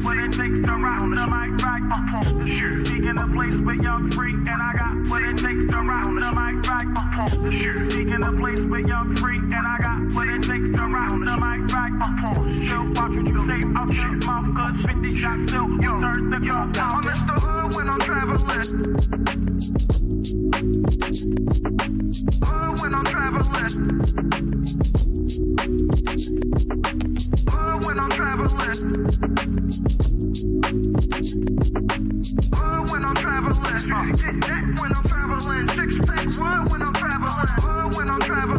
what it takes to round the mic right up on the shoe. Seeking a place with young free, and I got what it takes to round the mic right up on the shoe. Seeking a place with young free, and I got what it takes to round the mic right up on the shoe. Watch what you say, I'll shoot mouth, cause 50 shots still, you turn the gun out. I'm Mr. Hood when I'm traveling. Hood when I'm traveling. Hood when I'm traveling. Hood when I'm traveling. Get that when I'm traveling. Six pack wood when I'm traveling. Hood when I'm traveling.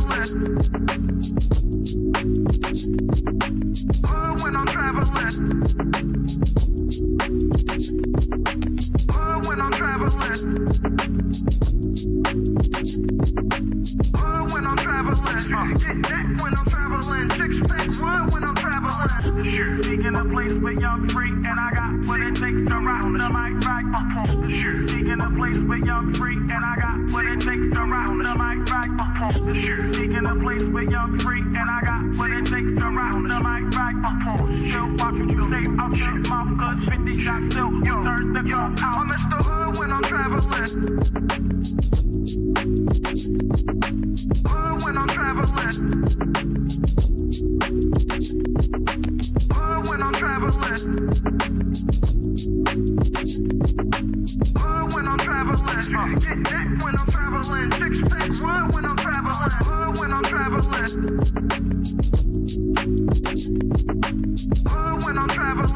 Hood when I'm traveling. Hood when I'm traveling. Hood when I'm traveling. Get that when I'm traveling. Six pack wood when I'm traveling. The shoe. Seeking a place with young free, and I got what it takes to round the mic right up on the shoe. Seeking a place with young free, and I got what it takes to round the mic right up on the shoe. Seeking a place with young free, and I got what it takes to round the mic right up on the shoe. Watch what you say, I'll shoot mouth, cause 50 shots still, you turn the gun out. I'm Mr. Hood when I'm traveling. Hood when I'm traveling. Hood when I'm traveling. Hood when I'm traveling. Get that when I'm traveling. Six pack wood when I'm traveling. Hood when I'm traveling. Hood when I'm traveling.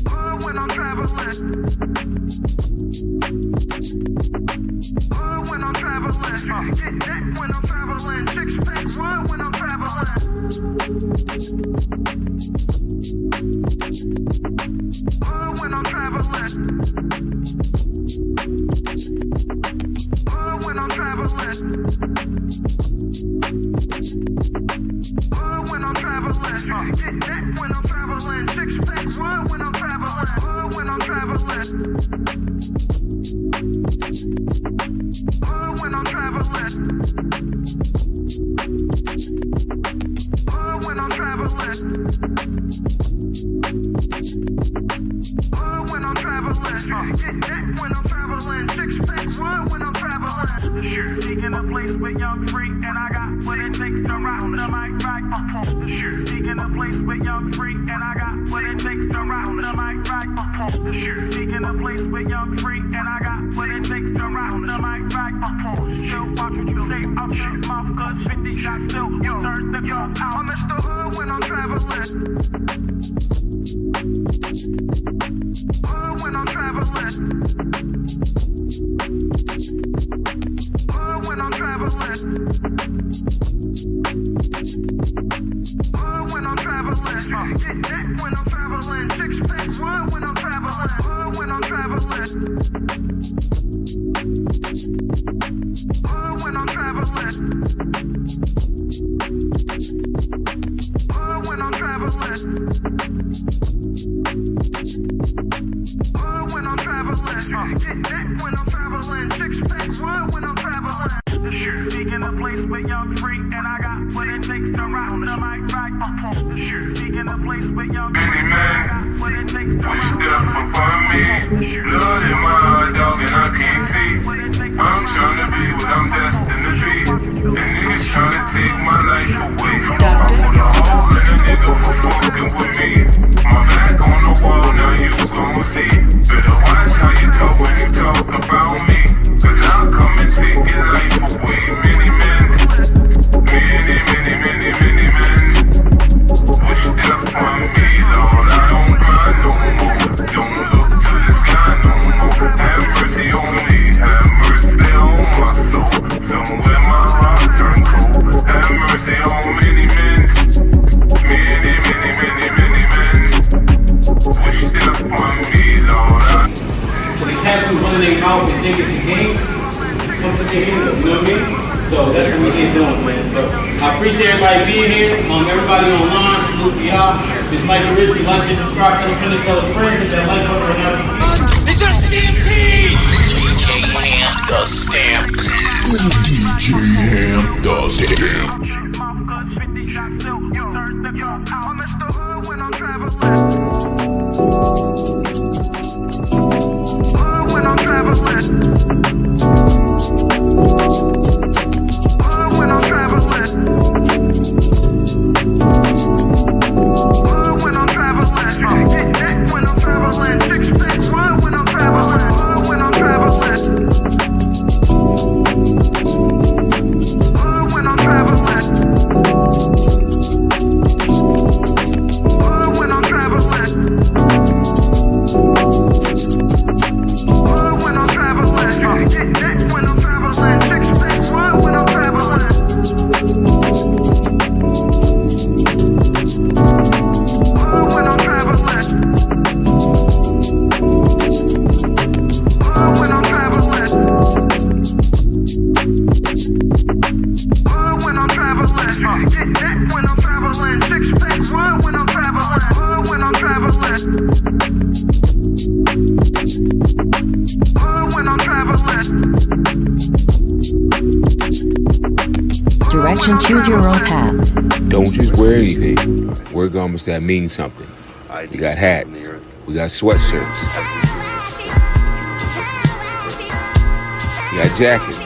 Hood when I'm traveling. Hood when I'm traveling. Get that when I'm traveling. Six pack wood when I'm traveling. Hood when I'm traveling. Hood when I'm traveling. Hood when I'm traveling. Get that when I'm traveling. Six pack wood when I'm traveling. Hood when I'm traveling. Hood when I'm traveling. Hood when I'm traveling. Hood when I'm traveling. Get that when I'm traveling. Six pack wood when I'm traveling. The shoe. Seeking a place with young free, and I got what it takes to round the mic right up on the shoe. Seeking a place with young free, and I got what it takes to round the mic right up on the shoe. Seeking a place with young free, and I got what it takes to round the mic right up on the shoe. Watch what you say, I'll shoot mouth, cause 50 shots still, you turn the gun out. I'm Mr. Hood when I'm traveling. Hood when I'm traveling. Hood when I'm traveling. Hood when I'm traveling. Get that when I'm traveling. Six pack wood when I'm traveling. Hood when I'm traveling. Hood when I'm traveling. Hood when I'm traveling. Hood when I'm traveling. Get that when I'm traveling. Six pack wood when I'm traveling. The shoe. Seeking a place with young free, and I got what it takes to round the mic right up on the shoe. Seeking a place with young free, and I got what it takes to round the mic right up on the shoe. Blood in my heart, dog, and I can't see. I'm trying to be what I'm destined to be. And niggas trying to take my life away. I put a hole in a nigga for fucking with me. My back on the wall, now you gon' see. Better watch how you talk when you talk about me. Cause I'll come and take your life away. Many men, many men wish death upon me, Lord. I don't cry no more. Don't look to the sky no more. Have mercy on me. Have mercy on my soul. Somewhere my heart turned cold. Have mercy on many men. Many men wish death upon me, Lord. So these cats who run their mouth and think it's a game, come put their hands up, you know what I mean? So that's what we keep doing, man. So I appreciate everybody being here. Everybody online, salute to y'all. This is Mike Risky. Like and subscribe, tell a friend, tell a friend, hit that like button right now. It's a stampede! DJ Ham the Stamp. DJ Ham the Stamp. still turn the car out. I'm Mr. Hood when I'm traveling. Hood when I'm traveling. Hood when I'm traveling. Hood when I'm traveling. Get that when I'm traveling. Six pack run when I'm traveling. Hood when I'm traveling. Hood when I'm traveling. Hood when I'm traveling. Hood when I'm traveling. Get that when I'm traveling. Six pack run when I'm traveling. Hood when I'm traveling. Hood when I'm traveling. Hood when I'm traveling. Get that when I'm traveling. Six pack run when I'm traveling. Hood when I'm traveling. Hood when I'm traveling. Direction, choose your own path. Don't just wear anything. Wear garments that mean something. We got hats. We got sweatshirts. We got jackets.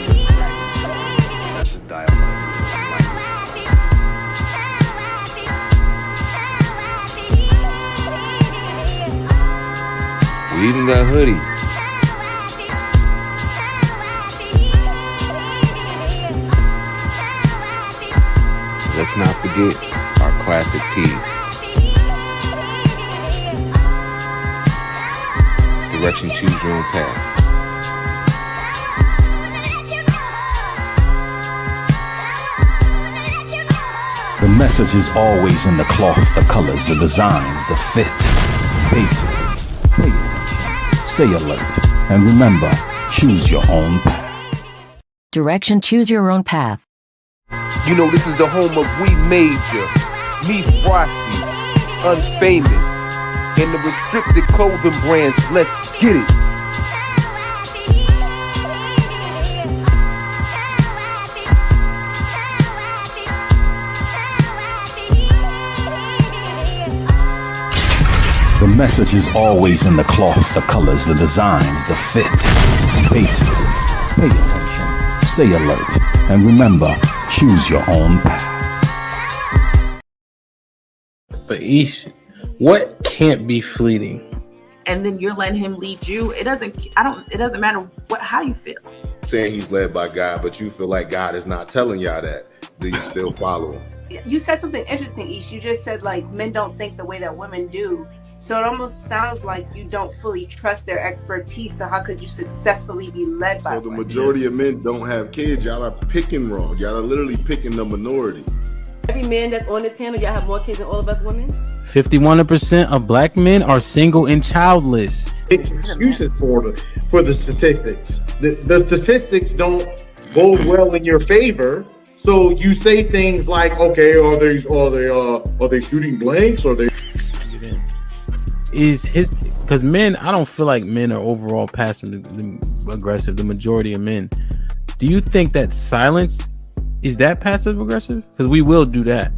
We even got hoodies. Let's not forget our classic tees. Direction, choose your own path. The message is always in the cloth, the colors, the designs, the fit. Basic. Pay attention. Stay alert. And remember, choose your own path. Direction, choose your own path. You know, this is the home of We Major, Me Frosty, Unfamous, and the restricted clothing brands. Let's get it. The message is always in the cloth, the colors, the designs, the fit. Basic. Pay attention. Stay alert. And remember, choose your own path. But Ish, what can't be fleeting? And then you're letting him lead you. It doesn't matter how you feel. Saying he's led by God, but you feel like God is not telling y'all that. Do you still follow him? You said something interesting, Ish. You just said like men don't think the way that women do. So it almost sounds like you don't fully trust their expertise. So how could you successfully be led by? So the majority of men don't have kids. Y'all are picking wrong. Y'all are literally picking the minority. Every man that's on this panel, y'all have more kids than all of us women. 51% of black men are single and childless. Excuses for the statistics. The statistics don't bode well in your favor. So you say things like, okay, are they shooting blanks? Or they? Because men, I don't feel like men are overall passive aggressive. The majority of men. Do you think that silence is that passive aggressive? Because we will do that.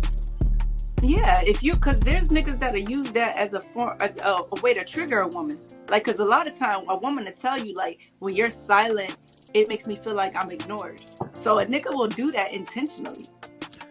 Yeah, because there's niggas that'll use that as a way to trigger a woman. Like, because a lot of time a woman will tell you like, when you're silent, it makes me feel like I'm ignored. So a nigga will do that intentionally.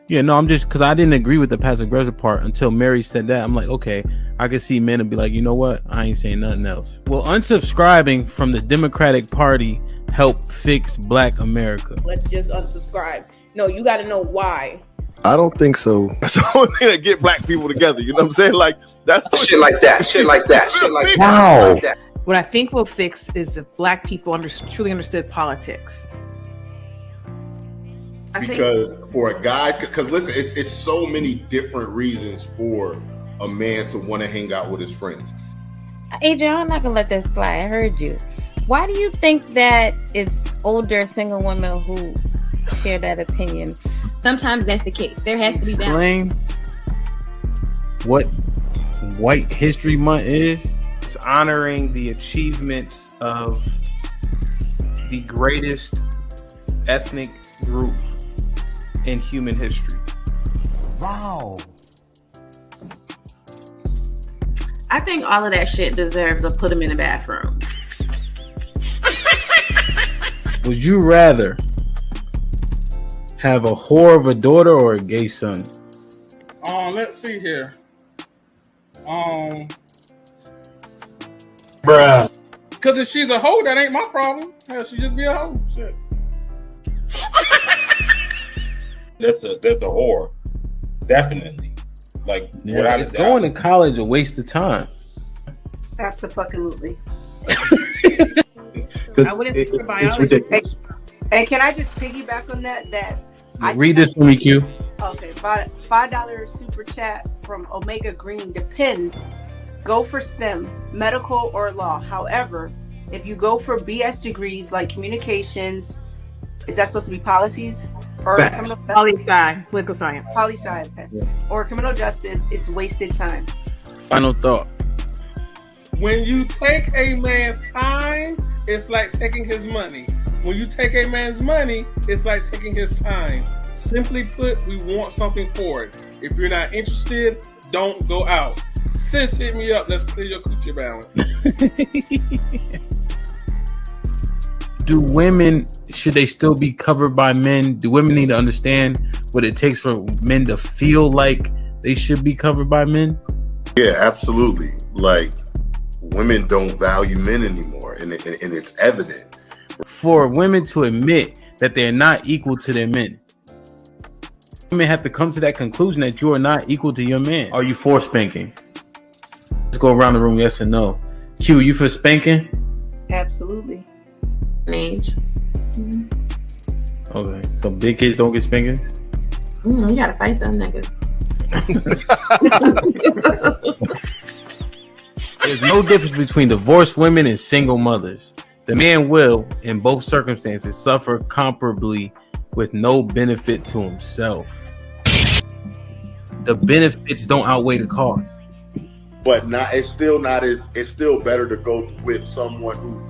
Yeah, no, I'm just because I didn't agree with the passive aggressive part until Mary said that. I'm like, okay, I could see men and be like, you know what? I ain't saying nothing else. Will unsubscribing from the Democratic Party help fix Black America? Let's just unsubscribe. No, you got to know why. I don't think so. That's the only thing that get black people together. You know what I'm saying? Like that's Shit like that. Shit like that. Shit like that. Wow. Like that. What I think will fix is if black people truly understood politics. Because for a guy, because listen, it's so many different reasons for a man to want to hang out with his friends. Adrian, I'm not gonna let that slide. I heard you. Why do you think that it's older single women who share that opinion? Sometimes that's the case. There has to be balance. Explain what White History Month is. It's honoring the achievements of the greatest ethnic group in human history. Wow. I think all of that shit deserves a put him in the bathroom. Would you rather have a whore of a daughter or a gay son? Let's see here. Bruh. Because if she's a hoe, that ain't my problem. Hell, she just be a hoe. Shit. That's a whore. Definitely. Like, without Is a doubt. going to college a waste of time? Absolutely. I wouldn't think for biology. It's ridiculous. And can I just piggyback on that? Read this for me, Q. Okay, $5 super chat from Omega Green. Depends. Go for STEM, medical or law. However, if you go for BS degrees like communications, is that supposed to be policies or Poli-sci, political science? Poli-sci, okay. Yeah. Or criminal justice, it's wasted time. Final thought. When you take a man's time, it's like taking his money. When you take a man's money, it's like taking his time. Simply put, we want something for it. If you're not interested, don't go out. Sis, hit me up. Let's clear your coochie balance. Do women, should they still be covered by men? Do women need to understand what it takes for men to feel like they should be covered by men? Yeah, absolutely. Like, women don't value men anymore, and it's evident. For women to admit that they're not equal to their men, women have to come to that conclusion that you are not equal to your man. Are you for spanking? Let's go around the room, yes or no. Q, you for spanking? Absolutely. Age. Okay, so big kids don't get spankings? You gotta fight them niggas. There's no difference between divorced women and single mothers. The man will, in both circumstances, suffer comparably with no benefit to himself. The benefits don't outweigh the cost. But it's still better to go with someone who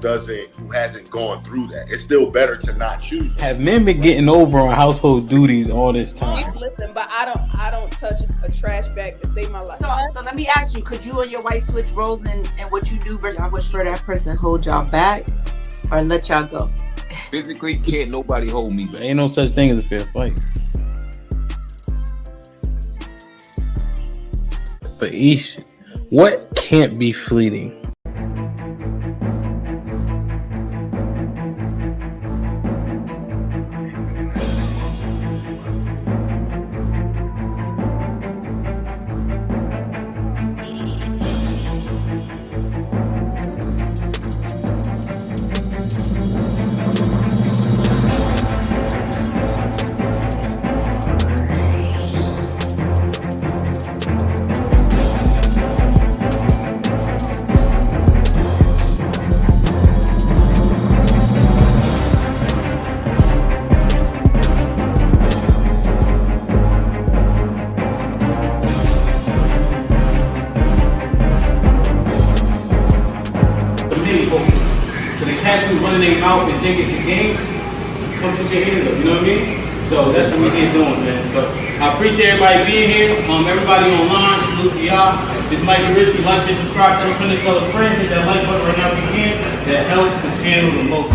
hasn't gone through that. It's still better to not choose them. Have men been getting over on household duties all this time? Listen, but I don't touch a trash bag to save my life. So let me ask you, could you and your wife switch roles and what you do versus what for that person hold y'all back or let y'all go? Physically, can't nobody hold me back. Ain't no such thing as a fair fight. But Ish, what can't be fleeting? Their mouth and think it's a game, come put your hands up, you know what I mean? So that's what we here doing, man. So I appreciate everybody being here. Everybody online, salute to y'all. This might be risky. Like and subscribe, tell a friend, tell a friend, hit that like button right now if you can. That helps the channel the most.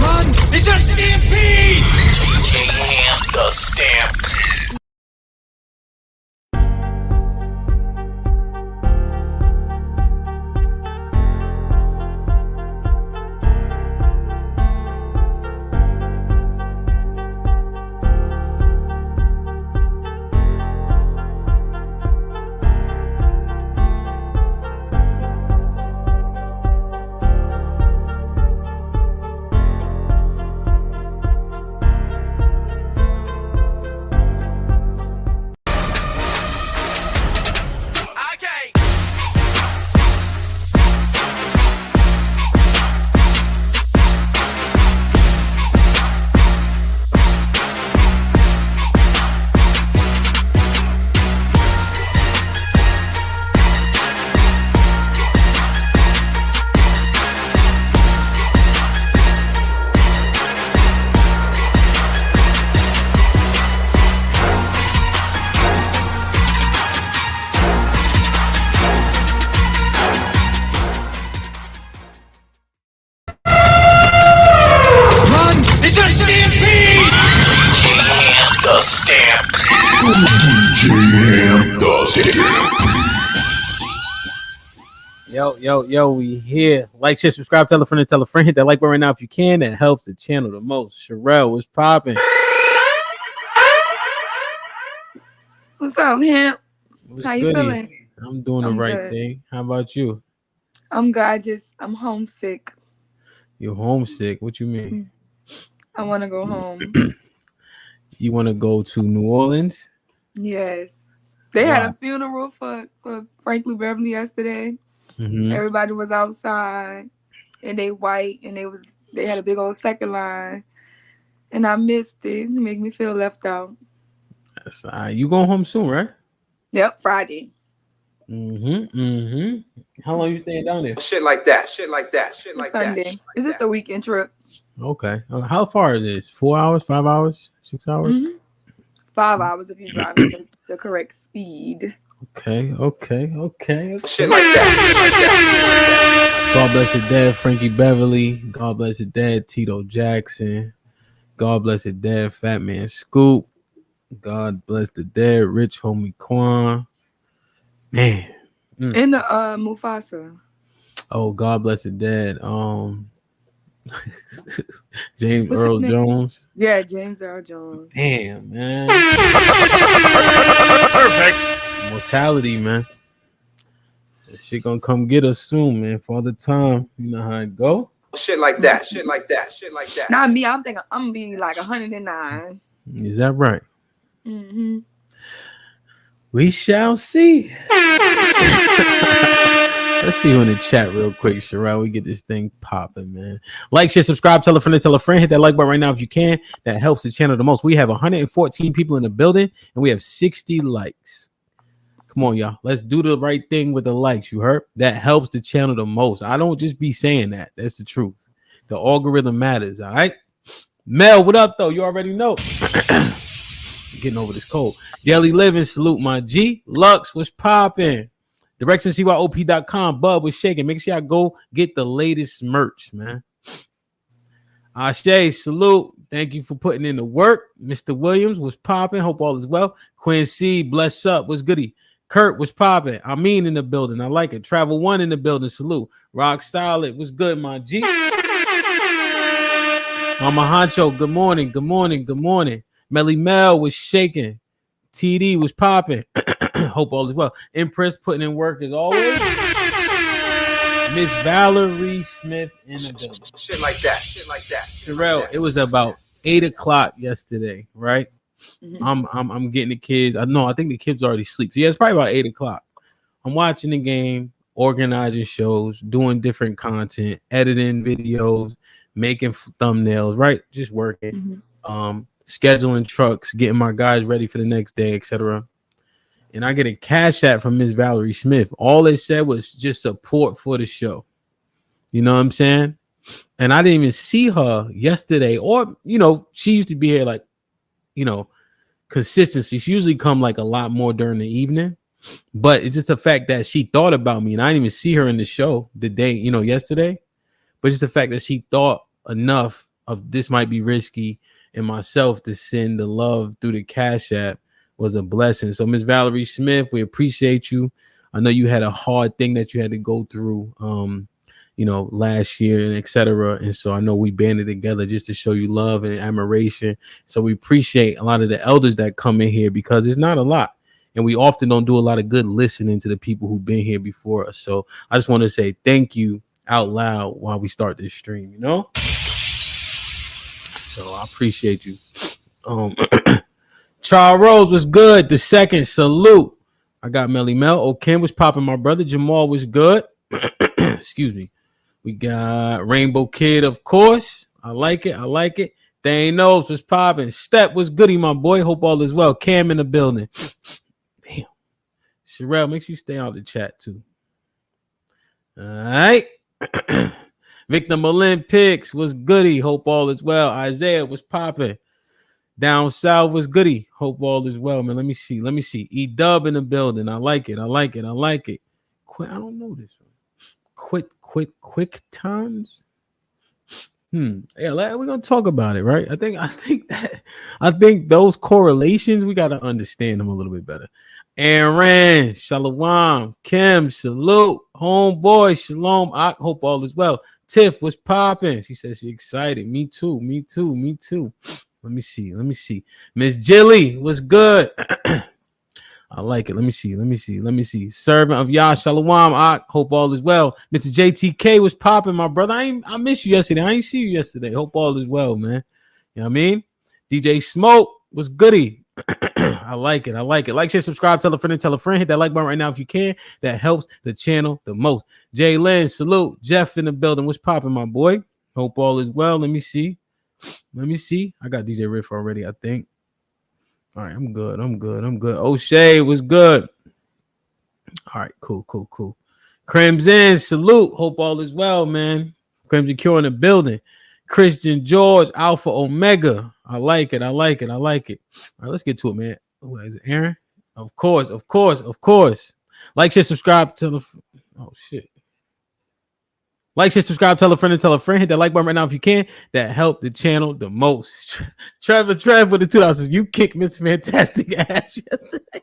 Run! It's a stampede! DJ Ham, the Stampede. Yo, we here. Like, share, subscribe, tell a friend, and tell a friend. Hit that like button right now if you can. That helps the channel the most. Sherelle, what's popping? What's up, Hemp? How you goody? feeling? I'm doing the right thing. How about you? I'm good. I'm homesick. You're homesick? What you mean? I want to go home. You want to go to New Orleans? Yes. They had a funeral for Franklin Beverly yesterday. Mm-hmm. Everybody was outside, and they white, and they had a big old second line, and I missed it. It made me feel left out. That's you going home soon, right? Yep, Friday. How long you staying down there? Shit like that. Sunday. It's just a weekend trip. Okay. How far is this? 4 hours? 5 hours? 6 hours? 5 hours if you drive at the correct speed. Okay. Shit like that. God bless his dad, Frankie Beverly. God bless his dad, Tito Jackson. God bless his dad, Fat Man Scoop. God bless the dead, Rich Homie Quan. Man. And the Mufasa. Oh, God bless the dead. James Earl Jones. Yeah, James Earl Jones. Damn, man. Perfect. Mortality, man. That shit gonna come get us soon, man. For the time, you know how it go. Shit like that. Not me. I'm thinking I'm gonna be like 109. Is that right? Mm-hmm. We shall see. Let's see you in the chat real quick, Sherelle. We get this thing popping, man. Like, share, subscribe, tell a friend, tell a friend. Hit that like button right now if you can. That helps the channel the most. We have 114 people in the building, and we have 60 likes. Come on, y'all. Let's do the right thing with the likes. You heard? That helps the channel the most. I don't just be saying that. That's the truth. The algorithm matters, all right? Mel, what up, though? You already know. Getting over this cold. Daily Living, salute my G. Lux, what's popping? DirectionCYOP.com. Bub was shaking. Make sure y'all go get the latest merch, man. Ashe, salute. Thank you for putting in the work. Mr. Williams was popping. Hope all is well. Quincy, bless up. What's goody? Kurt was popping. I mean in the building. I like it. Travel One in the building. Salute. Rock Solid. What's good, my G? Mama Honcho, good morning. Good morning. Good morning. Melly Mel was shaking. TD was popping. Hope all is well. Impress putting in work as always. Miss Valerie Smith in the building. Shit like that. Sherelle, it was about 8 o'clock yesterday, right? I'm getting the kids. I think the kids already sleep. So yeah, it's probably about 8 o'clock. I'm watching the game, organizing shows, doing different content, editing videos, making thumbnails, right? Just working. Scheduling trucks, getting my guys ready for the next day, etc. And I get a cash app from Miss Valerie Smith. All it said was just support for the show. You know what I'm saying? And I didn't even see her yesterday, or she used to be here like, consistency. She usually come like a lot more during the evening, but it's just the fact that she thought about me, and I didn't even see her in the show the day, yesterday. But just the fact that she thought enough of this might be risky and myself to send the love through the cash app was a blessing. So Miss Valerie Smith, we appreciate you. I know you had a hard thing that you had to go through, last year and etc. And so I know we banded together just to show you love and admiration. So we appreciate a lot of the elders that come in here, because it's not a lot. And we often don't do a lot of good listening to the people who've been here before us. So I just want to say thank you out loud while we start this stream, So I appreciate you. Charles Rose was good. The second, salute. I got Melly Mel. O'Ken was popping. My brother Jamal was good. Excuse me. We got Rainbow Kid, of course. I like it. Thanos was popping. Step was goody, my boy. Hope all is well. Cam in the building. Damn. Sherelle, make sure you stay out the chat too. All right. Victor Olympics was goody. Hope all is well. Isaiah was popping. Down south was goody. Hope all is well, man. Let me see. E-Dub in the building. I like it. I don't know this one. Quick times. Yeah, we're gonna talk about it, right? I think those correlations we gotta understand them a little bit better. Aaron, Shalom, Kim, salute, homeboy, shalom. I hope all is well. Tiff, what's popping? She says she excited. Me too. Let me see. Miss Jilly, what's good? I like it. Let me see. Servant of Yah, shalom. I hope all is well. Mr. JTK was popping, my brother. I missed you yesterday. I ain't see you yesterday. Hope all is well, man. You know what I mean? DJ Smoke was goody. I like it. Like, share, subscribe, tell a friend. Hit that like button right now if you can. That helps the channel the most. Jay Lynn, salute. Jeff in the building. What's popping, my boy? Hope all is well. Let me see. I got DJ Riff already, I think. All right, I'm good. O'Shea was good. All right, cool. Crimson, salute. Hope all is well, man. Crimson Cure in the building. Christian George, Alpha Omega. I like it. All right, let's get to it, man. Who is it, Aaron? Of course. Like, share, subscribe, tell a shit. Like, share, subscribe, tell a friend. Hit that like button right now if you can. That helped the channel the most. Trevor with the $2. You kicked Miss Fantastic ass yesterday.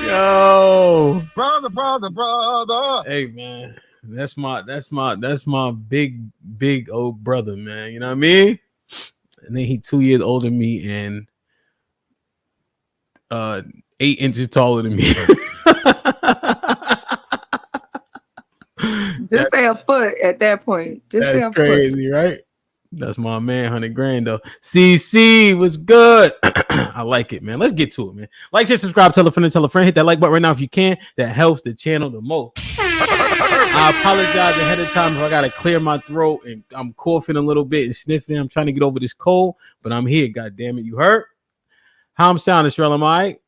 Yo, brother. Hey, man, that's my big old brother, man. You know what I mean? And then he 2 years older than me and 8 inches taller than me. Just say a foot at that point. That's crazy, right? That's my man, $100,000 though. CC was good. I like it, man. Let's get to it, man. Like, share, subscribe, tell a friend. Hit that like button right now if you can. That helps the channel the most. I apologize ahead of time if I gotta clear my throat and I'm coughing a little bit and sniffing. I'm trying to get over this cold, but I'm here. God damn it, you hurt? How I'm sounding, Sherelle? Am I all right?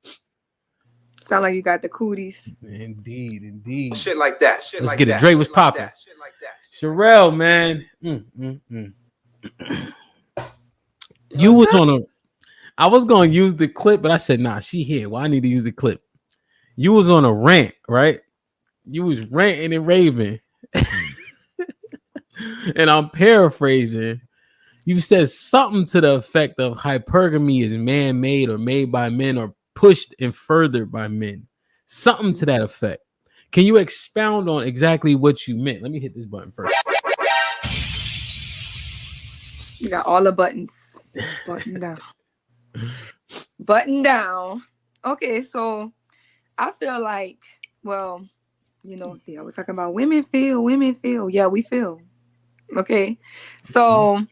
Sound like you got the cooties. Indeed. Shit like that. Let's get it. Dre was popping. Sherelle, man. You was on a. I was gonna use the clip, but I said, nah, she here. Well, I need to use the clip. You was on a rant, right? You was ranting and raving. And I'm paraphrasing. You said something to the effect of hypergamy is man-made or made by men or pushed and furthered by men. Something to that effect. Can you expound on exactly what you meant? Let me hit this button first. You got all the buttons. Button down. Okay, so I feel like, well, you know, I was talking about women feel. Yeah, we feel. Okay. So,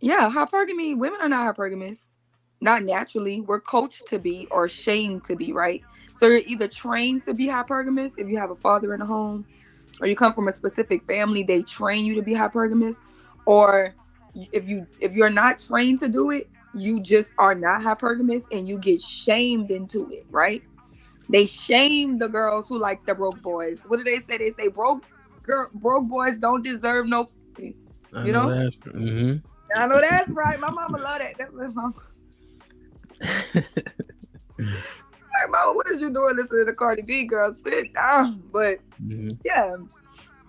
yeah, hypergamy, women are not hypergamous. Not naturally. We're coached to be or shamed to be, right? So you're either trained to be hypergamous if you have a father in the home, or you come from a specific family, they train you to be hypergamous, or if you're not trained to do it, you just are not hypergamous and you get shamed into it, right? They shame the girls who like the broke boys. What do they say? They say broke boys don't deserve no. You know? I know that's right. My mama love that. That's my mama. Like, mama, what is you doing listening to the Cardi B, girl? Sit down. But yeah,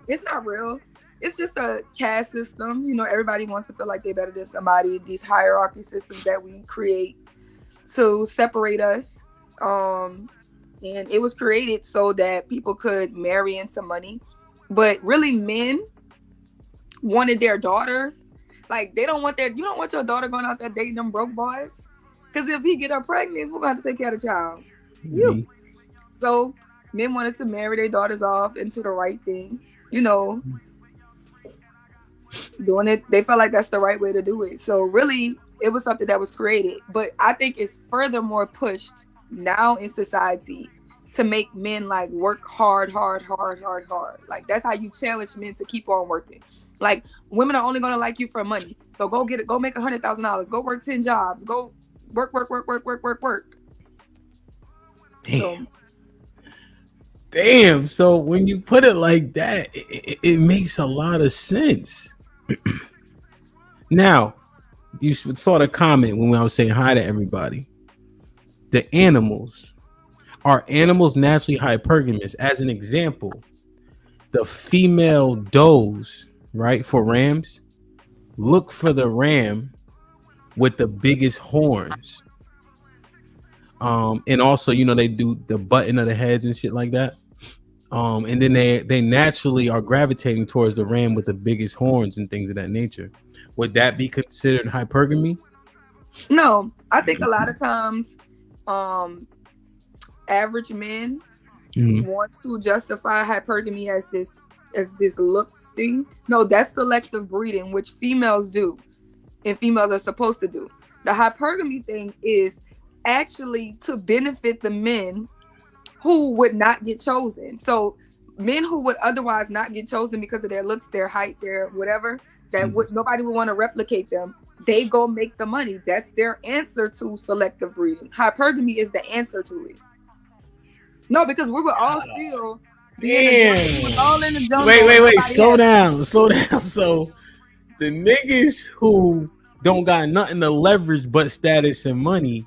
it's not real. It's just a caste system. You know, everybody wants to feel like they're better than somebody. These hierarchy systems that we create to separate us. And it was created so that people could marry into money. But really, men wanted their daughters. Like, you don't want your daughter going out there dating them broke boys. Because if he get her pregnant, we're going to have to take care of the child. You. So men wanted to marry their daughters off into the right thing. You know, doing it. They felt like that's the right way to do it. So really, it was something that was created. But I think it's furthermore pushed now in society to make men like work hard. Like, that's how you challenge men to keep on working. Like, women are only going to like you for money. So go make $100,000. Go work 10 jobs. Go work. Damn. So when you put it like that, it makes a lot of sense. Now, you saw the comment when I was saying hi to everybody. The animals. Are animals naturally hypergamous? As an example, the female does, right, for rams, look for the ram with the biggest horns. And also, they do the button of the heads and shit like that. And then they naturally are gravitating towards the ram with the biggest horns and things of that nature. Would that be considered hypergamy? No, I think a lot of times, average men want to justify hypergamy as this looks thing. No, that's selective breeding, which females do, and females are supposed to do. The hypergamy thing is actually to benefit the men who would not get chosen. So men who would otherwise not get chosen because of their looks, their height, their whatever, nobody would want to replicate them. They go make the money. That's their answer to selective breeding. Hypergamy is the answer to it. No, because we were all still all in the jungle. Wait. Slow down. So the niggas who don't got nothing to leverage but status and money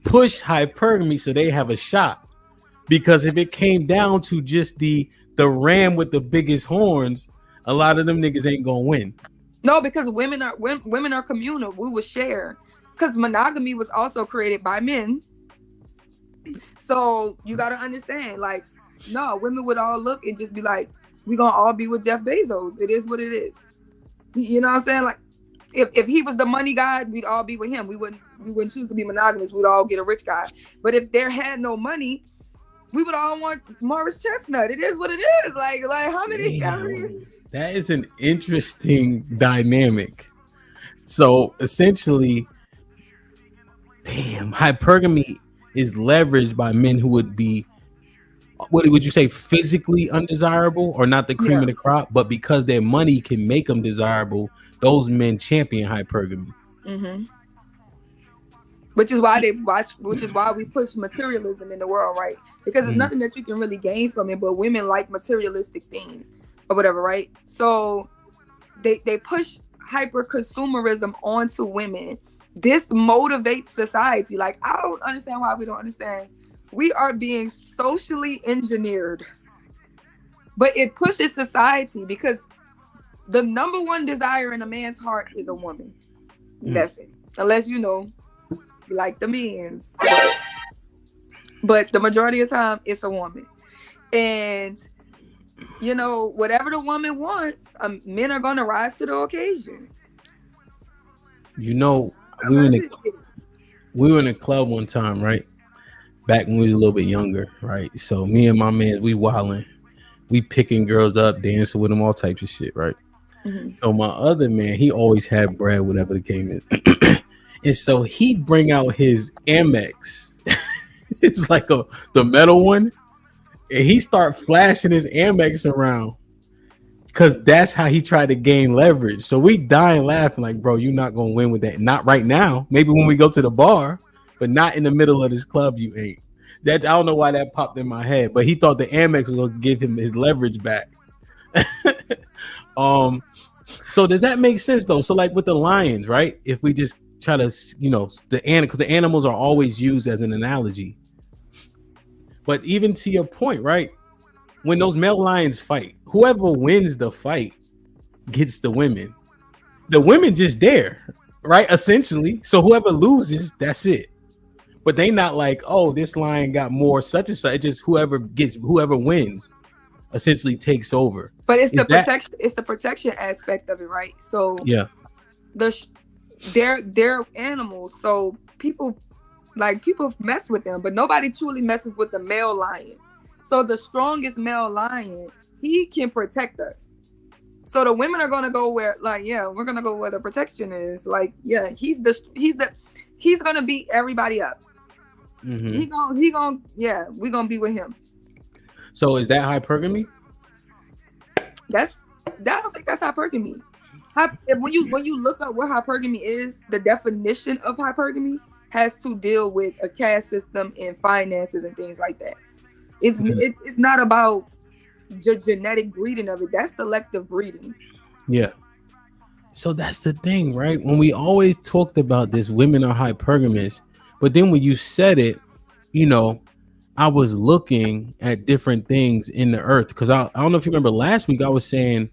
push hypergamy so they have a shot. Because if it came down to just the ram with the biggest horns, a lot of them niggas ain't gonna win. No, because women are communal. We will share. Because monogamy was also created by men. So you gotta understand, like, no, women would all look and just be like, we gonna all be with Jeff Bezos. It is what it is. You know what I'm saying? Like, if he was the money guy, we'd all be with him. We wouldn't choose to be monogamous. We'd all get a rich guy. But if there had no money, we would all want Morris Chestnut. It is what it is. Like how many? That is an interesting dynamic. So essentially, hypergamy is leveraged by men who would be, what would you say, physically undesirable or not the cream of the crop, but because their money can make them desirable, those men champion hypergamy. Mm-hmm. Which is why we push materialism in the world, right? Because there's nothing that you can really gain from it, but women like materialistic things or whatever, right? So they push hyper consumerism onto women. This motivates society. Like, I don't understand why we don't understand. We are being socially engineered, but it pushes society because the number one desire in a man's heart is a woman. That's it. Unless like the men's, but the majority of the time it's a woman. And whatever the woman wants, men are going to rise to the occasion. We were in a club one time, right? Back when we was a little bit younger, right? So me and my man, we wilding, we picking girls up, dancing with them, all types of shit, right? Mm-hmm. So my other man, he always had bread, whatever the game is. And so he'd bring out his Amex. It's like the metal one. And he start flashing his Amex around. Because that's how he tried to gain leverage. So we dying laughing like, bro, you're not going to win with that. Not right now. Maybe when we go to the bar. But not in the middle of this club, you ain't. I don't know why that popped in my head. But he thought the Amex was going to give him his leverage back. So does that make sense, though? So like with the lions, right? If we just try to, because the animals are always used as an analogy. But even to your point, right? When those male lions fight, whoever wins the fight gets the women. The women just there, right? Essentially. So whoever loses, that's it. But they not like, oh, this lion got more such and such. It's just whoever wins essentially takes over. But it's protection. It's the protection aspect of it, right? So yeah, they're animals. So people mess with them, but nobody truly messes with the male lion. So the strongest male lion, he can protect us. So the women are gonna go where, we're gonna go where the protection is. He's gonna beat everybody up. Mm-hmm. We're gonna be with him. So is that hypergamy? I don't think that's hypergamy. When you look up what hypergamy is, the definition of hypergamy has to deal with a caste system and finances and things like that. It's not about genetic breeding of it. That's selective breeding. Yeah. So that's the thing, right? When we always talked about this, women are hypergamous, but then when you said it, I was looking at different things in the earth because I don't know if you remember last week I was saying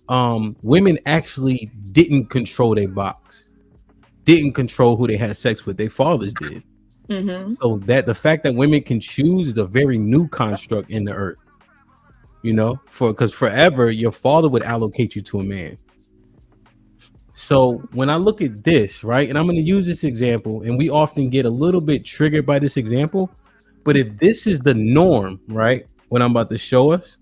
women actually didn't control their box, didn't control who they had sex with. Their fathers did. Mm-hmm. So that the fact that women can choose is a very new construct in the earth. You know, because forever your father would allocate you to a man. So when I look at this, right, and I'm going to use this example, and we often get a little bit triggered by this example, but if this is the norm, right, what I'm about to show us,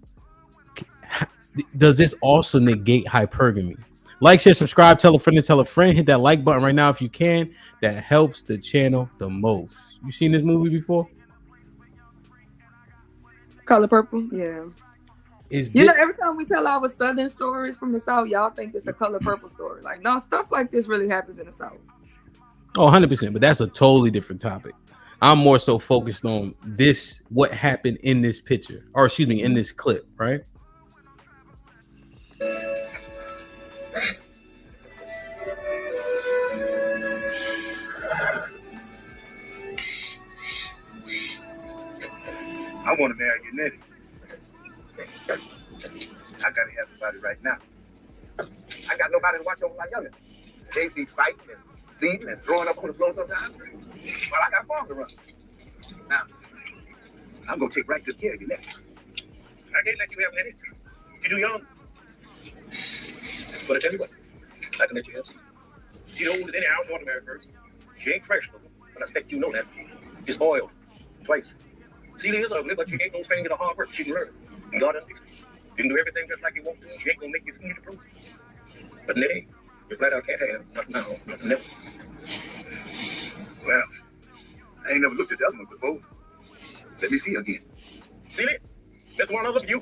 does this also negate hypergamy? Like, share, subscribe, tell a friend, hit that like button right now if you can. That helps the channel the most. You seen this movie before? Color Purple? Yeah. Is you know, every time we tell our Southern stories from the South, y'all think it's a Color Purple story. Like, no, stuff like this really happens in the South. Oh, 100%. But that's a totally different topic. I'm more so focused on this, what happened in this picture, or excuse me, in this clip, right? I want to marry your nephew. I gotta have somebody right now. I got nobody to watch over my youngin. They be fighting and bleeding and throwing up on the floor sometimes. Well, I got farm to run. Now, I'm gonna take right good care of your nephew. I can't let you have any. You're too young. But I tell you what, I can let you have some. She's old as any house ordinary person. She ain't fresh, but I expect you know that. She's spoiled twice. Celia is ugly, but she ain't no stranger to hard work. She can learn. And God understands. You can do everything just like you want to. She ain't gonna make you feel the proof. But Nay, you flat out can't have nothing now, nothing never. Well, I ain't never looked at the other one before. Let me see again. Celia, that's one other view.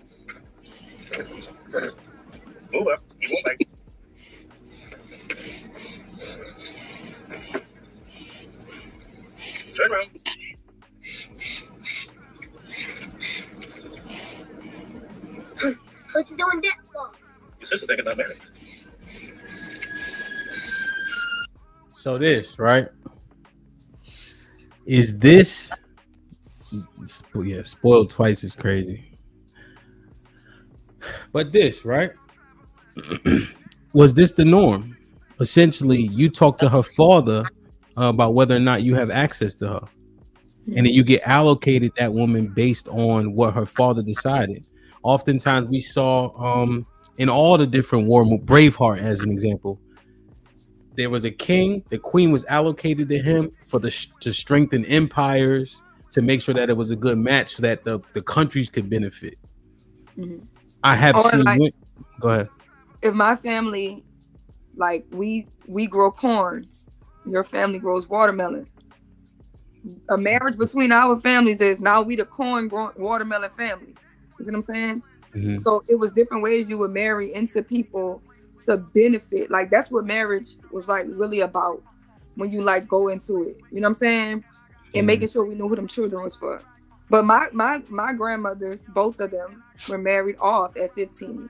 Move up. You won't back. Turn around. What you doing that for? Your sister thinking about marriage. So this, right? Is this spoiled twice is crazy. But this, right? Was this the norm? Essentially, you talk to her father about whether or not you have access to her. And then you get allocated that woman based on what her father decided. Oftentimes we saw in all the different war movies, Braveheart as an example, there was a king, the queen was allocated to him to strengthen empires, to make sure that it was a good match so that the countries could benefit. Mm-hmm. I have seen go ahead. If my family, like we grow corn, your family grows watermelon. A marriage between our families is now we the corn watermelon family. You see what I'm saying? Mm-hmm. So it was different ways you would marry into people to benefit. Like that's what marriage was like really about when you like go into it. You know what I'm saying? And making sure we knew who them children was for. But my grandmothers, both of them, were married off at 15.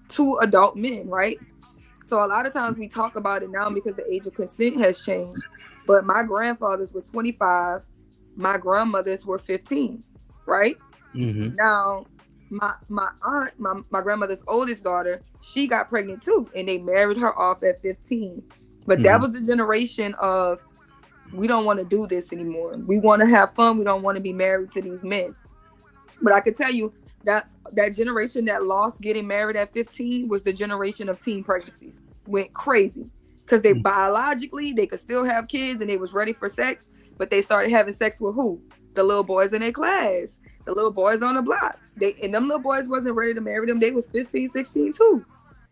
2 adult men, right? So a lot of times we talk about it now because the age of consent has changed. But my grandfathers were 25, my grandmothers were 15, right? Mm-hmm. Now, my aunt, my grandmother's oldest daughter, she got pregnant too, and they married her off at 15. But that was the generation of, we don't want to do this anymore. We want to have fun. We don't want to be married to these men. But I could tell you, that generation that lost getting married at 15 was the generation of teen pregnancies. Went crazy because they biologically they could still have kids and they was ready for sex, but they started having sex with who? The little boys in their class, the little boys on the block. And them little boys wasn't ready to marry them. They was 15, 16 too.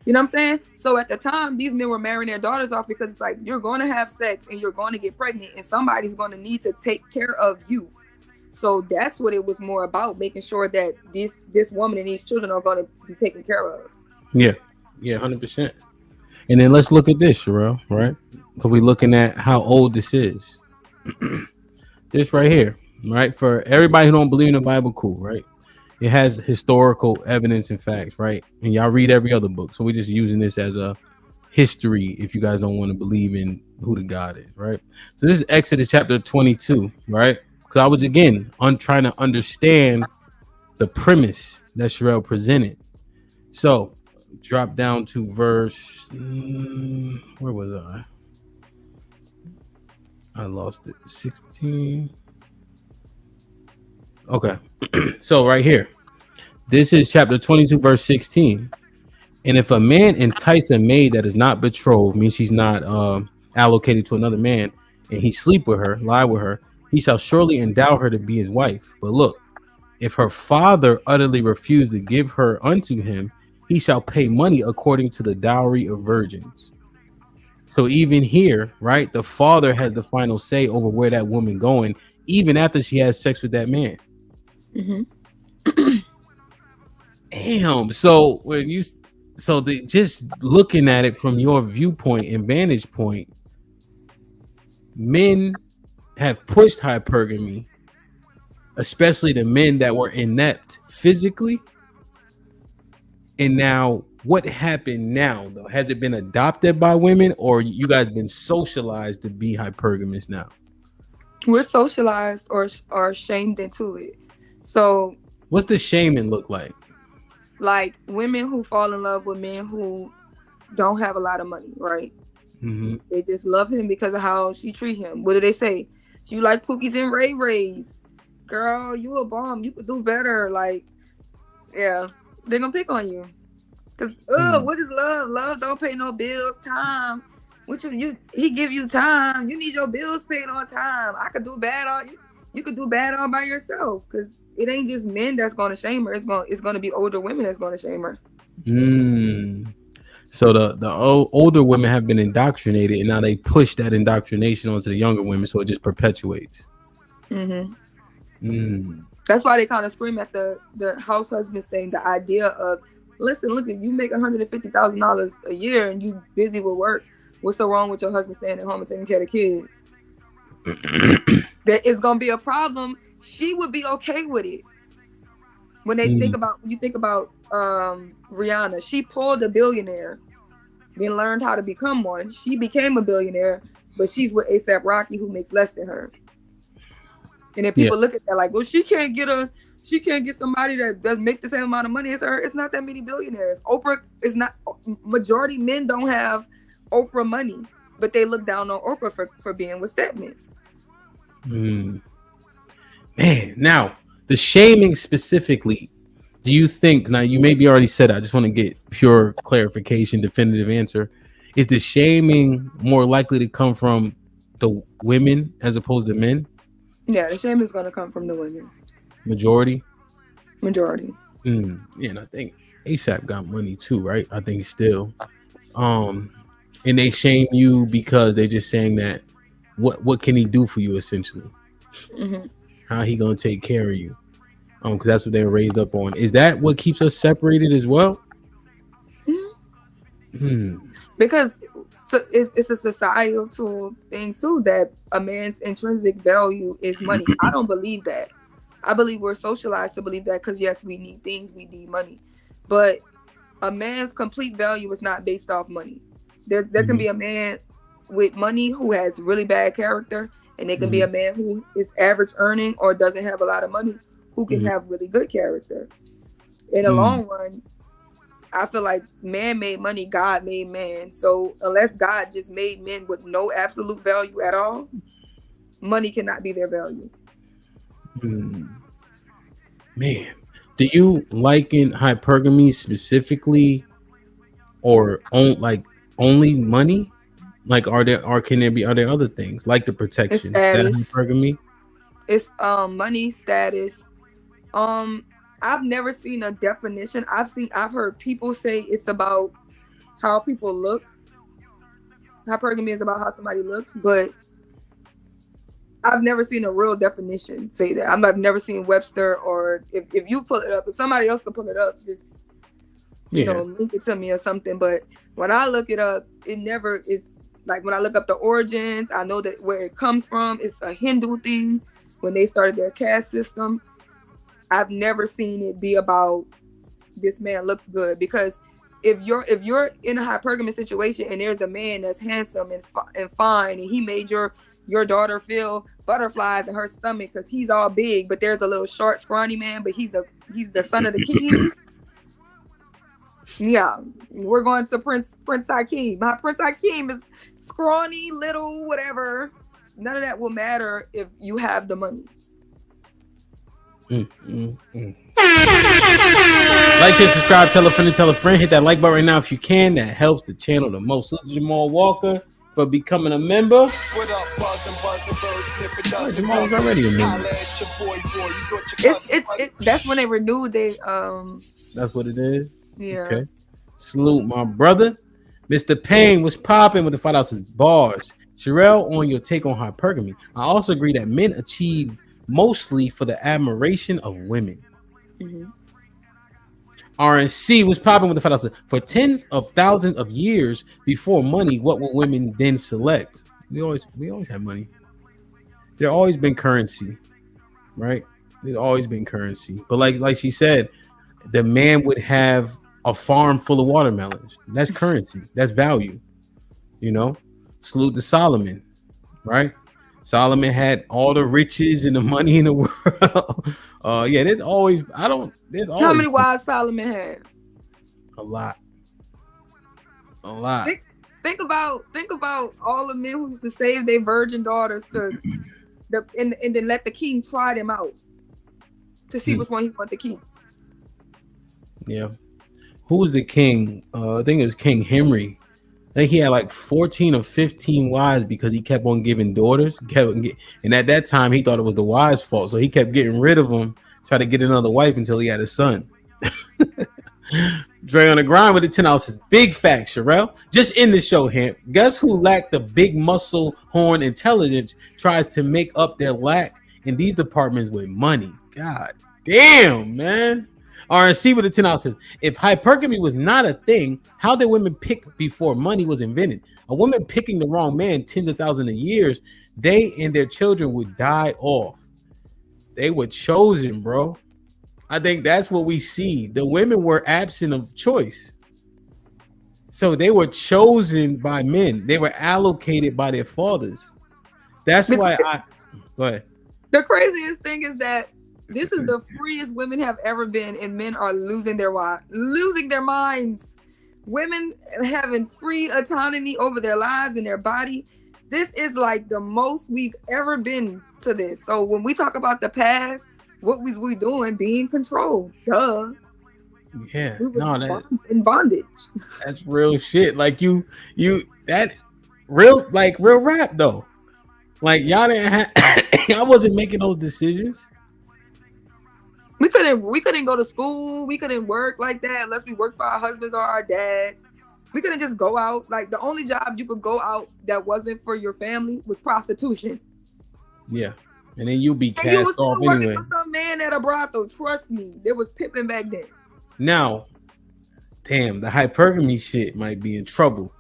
You know what I'm saying? So at the time, these men were marrying their daughters off because it's like, you're going to have sex and you're going to get pregnant and somebody's going to need to take care of you. So that's what it was more about, making sure that this woman and these children are going to be taken care of. Yeah, 100%. And then let's look at this, Sherelle, right? Because we're looking at how old this is. This right here, right? For everybody who don't believe in the Bible, cool, right? It has historical evidence and facts, right? And y'all read every other book. So we're just using this as a history if you guys don't want to believe in who the God is, right? So this is Exodus chapter 22, right? because I was again trying to understand the premise that Sherelle presented. So drop down to verse. Where was I? I lost it. 16. Okay. So right here. This is chapter 22, verse 16. And if a man entice a maid that is not betrothed, means she's not allocated to another man, and he sleep with her, lie with her, he shall surely endow her to be his wife. But look, if her father utterly refuse to give her unto him, he shall pay money according to the dowry of virgins. So even here, right, the father has the final say over where that woman going, even after she has sex with that man. Damn. So when you, just looking at it from your viewpoint and vantage point, men have pushed hypergamy, especially the men that were inept physically. And now, what happened now, though? Has it been adopted by women, or you guys been socialized to be hypergamous now? We're socialized or shamed into it. So what's the shaming look like? Like women who fall in love with men who don't have a lot of money, right? Mm-hmm. They just love him because of how she treat him. What do they say? You like Pookies and Ray Rays. Girl, you a bomb. You could do better. Like, yeah, they're gonna pick on you. Cause what is love? Love don't pay no bills. Time. He give you time. You need your bills paid on time. I could do bad on you. You could do bad all by yourself. Cause it ain't just men that's gonna shame her. It's gonna be older women that's gonna shame her. So the older women have been indoctrinated, and now they push that indoctrination onto the younger women, so it just perpetuates. That's why they kind of scream at the house husbands thing. The idea of, listen, look, if you make $150,000 a year and you busy with work, what's so wrong with your husband staying at home and taking care of the kids? That is gonna be a problem. She would be okay with it. When they think about Rihanna, she pulled a billionaire, then learned how to become one. She became a billionaire, but she's with A$AP Rocky, who makes less than her. And then people look at that like, well, she can't get somebody that does make the same amount of money as her. It's not that many billionaires. Oprah is not. Majority men don't have Oprah money, but they look down on Oprah for being with stepmen. Man, now the shaming specifically, do you think, now you maybe already said, I just want to get pure clarification, definitive answer. Is the shaming more likely to come from the women as opposed to men? Yeah, the shame is going to come from the women. Majority. Yeah, and I think A$AP got money too, right? I think still. And they shame you because they're just saying that what can he do for you, essentially? How he gonna take care of you? Because that's what they're raised up on. Is that what keeps us separated as well? Because it's a societal thing too, that a man's intrinsic value is money. I don't believe that. I believe we're socialized to believe that, because yes, we need things, we need money, but a man's complete value is not based off money. There can be a man with money who has really bad character, and there can be a man who is average earning or doesn't have a lot of money who can have really good character. In the long run, I feel like man made money, God made man. So unless God just made men with no absolute value at all, money cannot be their value. Man, do you liken hypergamy specifically, or only money? Like, are there other things like the protection? It's hypergamy. It's money, status. I've never seen a definition. I've heard people say it's about how people look. Hypergamy is about how somebody looks, but I've never seen a real definition say that. I've never seen Webster, or if you pull it up, if somebody else can pull it up, just link it to me or something. But when I look it up, it never is. Like when I look up the origins, I know that where it comes from. It's a Hindu thing. When they started their caste system, I've never seen it be about this man looks good. Because if you're in a hypergamous situation and there's a man that's handsome and fine, and he made your your daughter feel butterflies in her stomach because he's all big, but there's a little short, scrawny man, but he's the son of the king. Yeah, we're going to Prince Hakeem. My Prince Hakeem is scrawny, little, whatever. None of that will matter if you have the money. Like, share, subscribe, tell a friend. Hit that like button right now if you can. That helps the channel the most. Look, Jamal Walker for becoming a member. Oh, Jamal was already a member. That's when they renewed. That's what it is. Yeah. Okay. Salute my brother. Mr. Payne was popping with the $5 bars. Sherelle, on your take on hypergamy. I also agree that men achieve mostly for the admiration of women. Mm-hmm. RNC was popping with the $5 for tens of thousands of years before money. What will women then select? We always have money. There always been currency, right? There's always been currency. But like she said, the man would have a farm full of watermelons. That's currency. That's value. You know, salute to Solomon, right? Solomon had all the riches and the money in the world. Yeah, there's always how many wives Solomon had? A lot. Think about all the men who used to save their virgin daughters and then let the king try them out to see which one he want to keep. Yeah. Who was the king? I think it was King Henry. I think he had like 14 or 15 wives because he kept on giving daughters. And at that time, he thought it was the wives' fault. So he kept getting rid of them, try to get another wife until he had a son. Dre on the grind with the $10. Big fact, Sherelle. Just in the show, Hemp. Guess who lacked the big muscle horn intelligence tries to make up their lack in these departments with money? God damn, man. RNC with the $10 says, if hypergamy was not a thing, how did women pick before money was invented? A woman picking the wrong man tens of thousands of years, they and their children would die off. They were chosen, bro. I think that's what we see. The women were absent of choice. So they were chosen by men. They were allocated by their fathers. That's why go ahead. The craziest thing is that this is the freest women have ever been, and men are losing their minds. Women having free autonomy over their lives and their body. This is like the most we've ever been to this. So when we talk about the past, what was we doing? Being controlled. Duh. Yeah. In bondage. That's real shit. Like you that real rap though. Like y'all didn't have y'all wasn't making those decisions. We couldn't go to school. We couldn't work like that unless we worked for our husbands or our dads. We couldn't just go out. Like the only job you could go out that wasn't for your family was prostitution. Yeah. And then you'll be cast off anyway. For some man at a brothel, trust me, there was pimping back then. Now, damn, the hypergamy shit might be in trouble.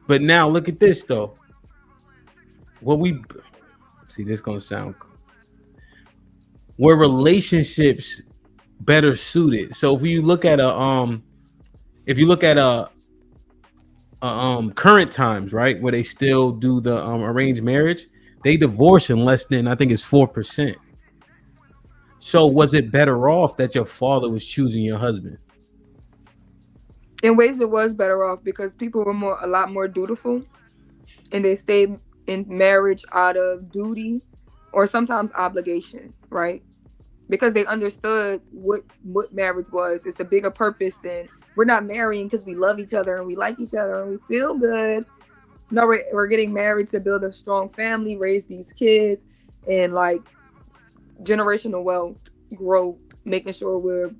But now look at this though. What we see, this gonna sound cool. Where relationships better suited. So if you look at current times, right, where they still do the arranged marriage, they divorce in less than, I think it's 4%. So was it better off that your father was choosing your husband? In ways it was better off because people were a lot more dutiful, and they stayed in marriage out of duty or sometimes obligation, right? Because they understood what marriage was. It's a bigger purpose than we're not marrying because we love each other and we like each other and we feel good. No, we're getting married to build a strong family, raise these kids, and like generational wealth, growth, making sure we're,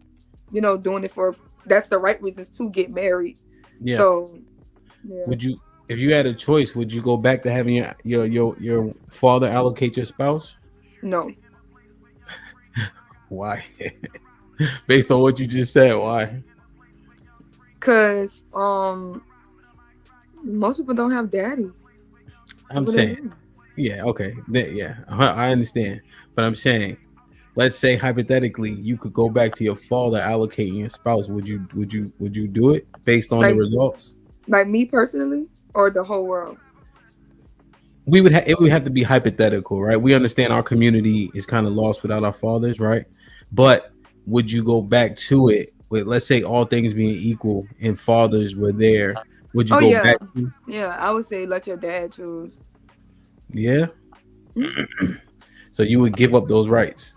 doing it for, that's the right reasons to get married. Yeah. So, yeah. Would you, if you had a choice, would you go back to having your father allocate your spouse? No. Why? Based on what you just said, why? Because most people don't have daddies. I'm saying, yeah, okay, I understand, but I'm saying, let's say hypothetically, you could go back to your father allocating your spouse. Would you do it based on the results? Like me personally, or the whole world? it would have to be hypothetical, right? We understand our community is kind of lost without our fathers, right? But would you go back to it with, let's say, all things being equal and fathers were there? Would you Oh go yeah, back? yeah. I would say let your dad choose. Yeah. So you would give up those rights?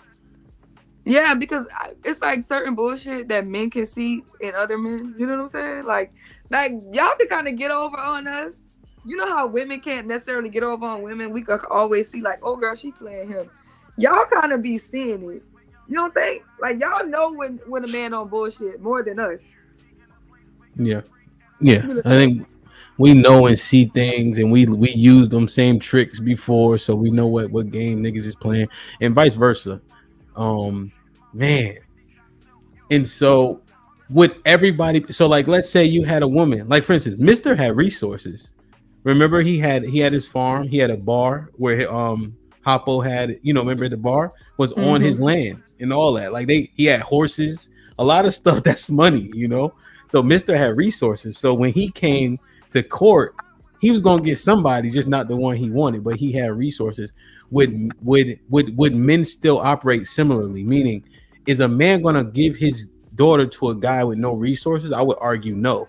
Yeah, because it's like certain bullshit that men can see in other men. You know what I'm saying? Like y'all can kind of get over on us. You know how women can't necessarily get over on women? We could always see like, oh girl, she playing him. Y'all kind of be seeing it. You don't think? Like y'all know when a man on bullshit more than us. Yeah. I think we know and see things, and we use them same tricks before, so we know what game niggas is playing, and vice versa. Man. And so with everybody, so like let's say you had a woman, like for instance, Mr. had resources. Remember, he had his farm, he had a bar where Hoppo had, remember the bar was on his land and all that. Like he had horses, a lot of stuff that's money, So Mr. had resources. So when he came to court, he was gonna get somebody, just not the one he wanted, but he had resources. Would men still operate similarly? Meaning, is a man gonna give his daughter to a guy with no resources? I would argue no.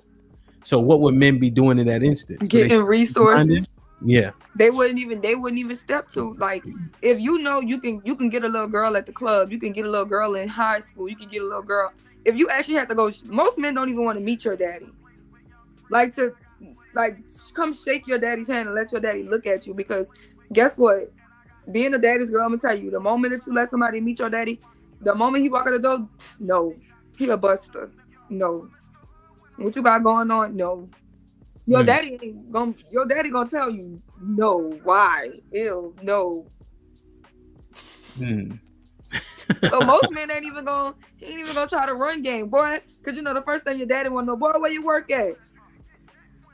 So what would men be doing in that instance? Getting resources. Yeah. They wouldn't even step to, like, if you can get a little girl at the club, you can get a little girl in high school, you can get a little girl. If you actually have to go, most men don't even want to meet your daddy. Like come shake your daddy's hand and let your daddy look at you, because guess what? Being a daddy's girl, I'm gonna tell you, the moment that you let somebody meet your daddy, the moment he walk out the door, no, he a buster. No. What you got going on? No. Your daddy gonna tell you no. Why? Ew, no. So most men ain't even gonna try to run game, boy. Cause the first thing your daddy wanna know, boy, where you work at?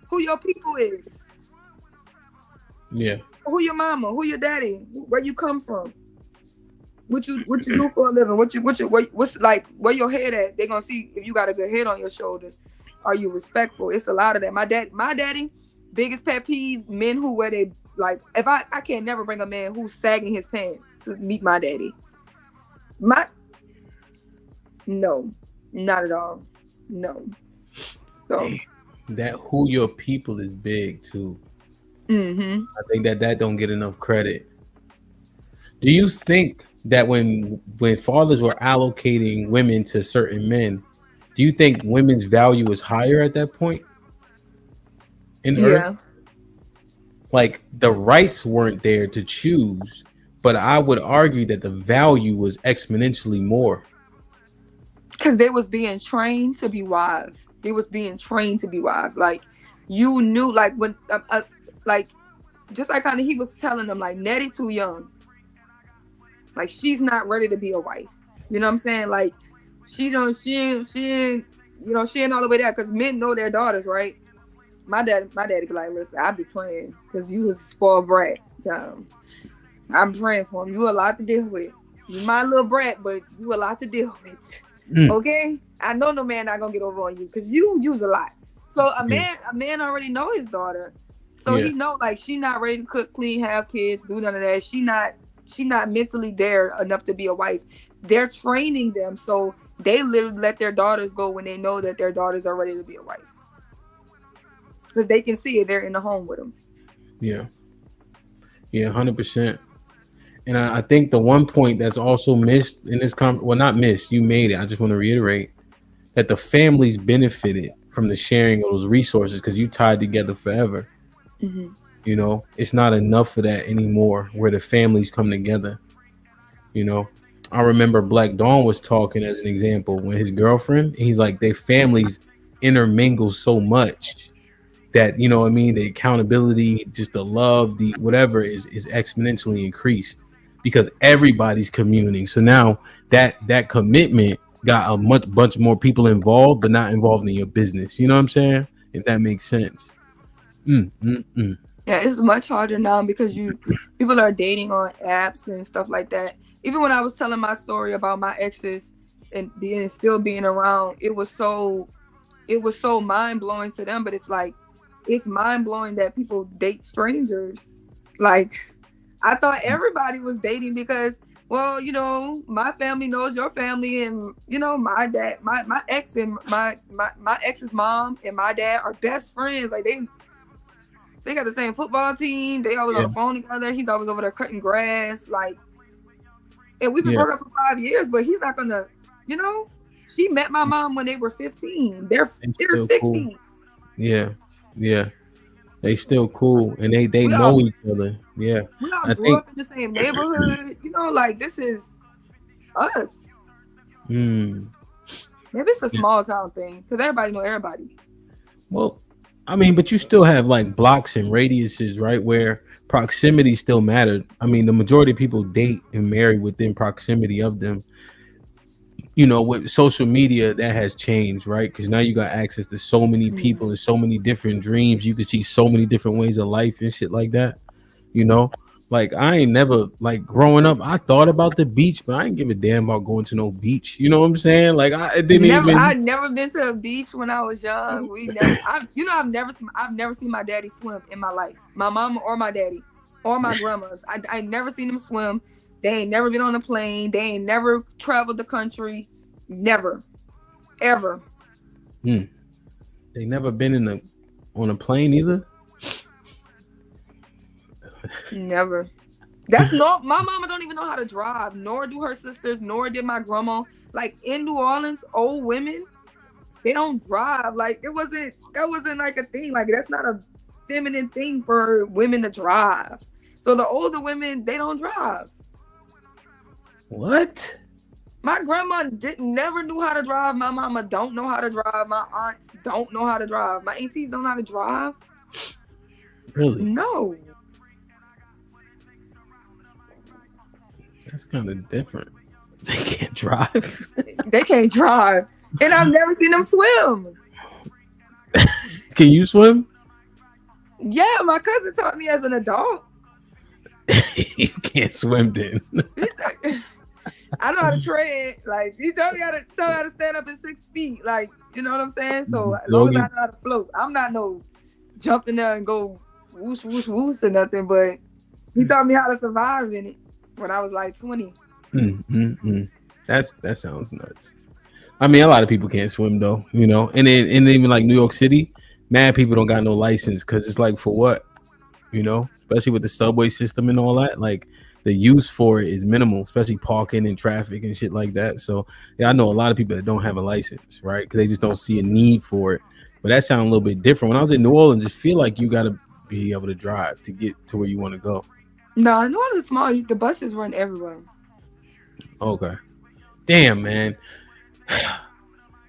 Who your people is? Yeah. Who your mama? Who your daddy? Where you come from? What you do for a living? What's like where your head at? They gonna see if you got a good head on your shoulders. Are you respectful? It's a lot of that. My daddy, biggest pet peeve, men who wear they like. If I can't never bring a man who's sagging his pants to meet my daddy. No, not at all. No. So that who your people is big too. I think that don't get enough credit. Do you think that when fathers were allocating women to certain men, do you think women's value is higher at that point in Earth? Like the rights weren't there to choose, but I would argue that the value was exponentially more. Because they was being trained to be wives. They was being trained to be wives. Like you knew, like when, like just like kind of he was telling them, like Nettie too young. Like she's not ready to be a wife. You know what I'm saying? Like she ain't all the way there, because men know their daughters, right? My daddy be like, listen, I be praying because you was a spoiled brat. I'm praying for him. You a lot to deal with. You my little brat, but you a lot to deal with. Okay? I know no man not gonna get over on you because you use a lot. So a man already know his daughter. So he know like she not ready to cook, clean, have kids, do none of that. She not mentally there enough to be a wife. They're training them, so they literally let their daughters go when they know that their daughters are ready to be a wife. Because they can see it. They're in the home with them. Yeah, 100%. And I think the one point that's also missed in this well, not missed, you made it. I just want to reiterate that the families benefited from the sharing of those resources because you tied together forever. It's not enough for that anymore where the families come together. I remember Black Dawn was talking as an example when his girlfriend, he's like, their families intermingle so much that, the accountability, just the love, the whatever is exponentially increased because everybody's communing. So now that commitment got a bunch more people involved, but not involved in your business. You know what I'm saying? If that makes sense. Yeah, it's much harder now because people are dating on apps and stuff like that. Even when I was telling my story about my exes and still being around, it was so mind blowing to them. But it's like, it's mind blowing that people date strangers. Like, I thought everybody was dating because, well, you know, my family knows your family, and you know, my dad, my ex and my ex's mom and my dad are best friends. Like they got the same football team. They always on the phone together. He's always over there cutting grass. Like, and we've been broke up for 5 years, but he's not gonna, you know. She met my mom when they were 15. They're 16. Cool. Yeah. They still cool, and they know each other. Yeah. We all grew up in the same neighborhood. You know, like, this is us. Maybe it's a small town thing because everybody know everybody. Well, I mean, but you still have like blocks and radiuses, right? Where proximity still mattered. I mean, the majority of people date and marry within proximity of them. You know, with social media, that has changed, right? Because now you got access to so many people and so many different dreams. You can see so many different ways of life and shit like that. You know, like I ain't never, like, growing up, I thought about the beach, but I didn't give a damn about going to no beach. You know what I'm saying? Like I'd never been to a beach when I was young. I've never seen my daddy swim in my life. My mama or my daddy or my grandmas. I never seen them swim. They ain't never been on a plane. They ain't never traveled the country. Never. Ever. They never been on a plane either? Never. That's my mama don't even know how to drive, nor do her sisters, nor did my grandma. Like, in New Orleans, old women, they don't drive. Like, that wasn't like a thing. Like, that's not a feminine thing for women to drive. So the older women, they don't drive. What? My grandma never knew how to drive. My mama don't know how to drive. My aunts don't know how to drive. My aunties don't know how to drive. Really? No. That's kind of different. They can't drive. They can't drive. And I've never seen them swim. Can you swim? Yeah, my cousin taught me as an adult. You can't swim then. I know how to tread. Like, he told me how to stand up at 6 feet. Like, you know what I'm saying? So as long as I know how to float, I'm not no jumping there and go whoosh, whoosh, whoosh or nothing. But he taught me how to survive in it when I was like 20. That sounds nuts. I mean, a lot of people can't swim though, you know. And even like New York City, mad people don't got no license because it's like, for what? You know, especially with the subway system and all that. Like, the use for it is minimal, especially parking and traffic and shit like that. So yeah, I know a lot of people that don't have a license, right? Because they just don't see a need for it. But that sounds a little bit different. When I was in New Orleans, I feel like you got to be able to drive to get to where you want to go. No, New Orleans is small. The buses run everywhere. Okay. Damn, man.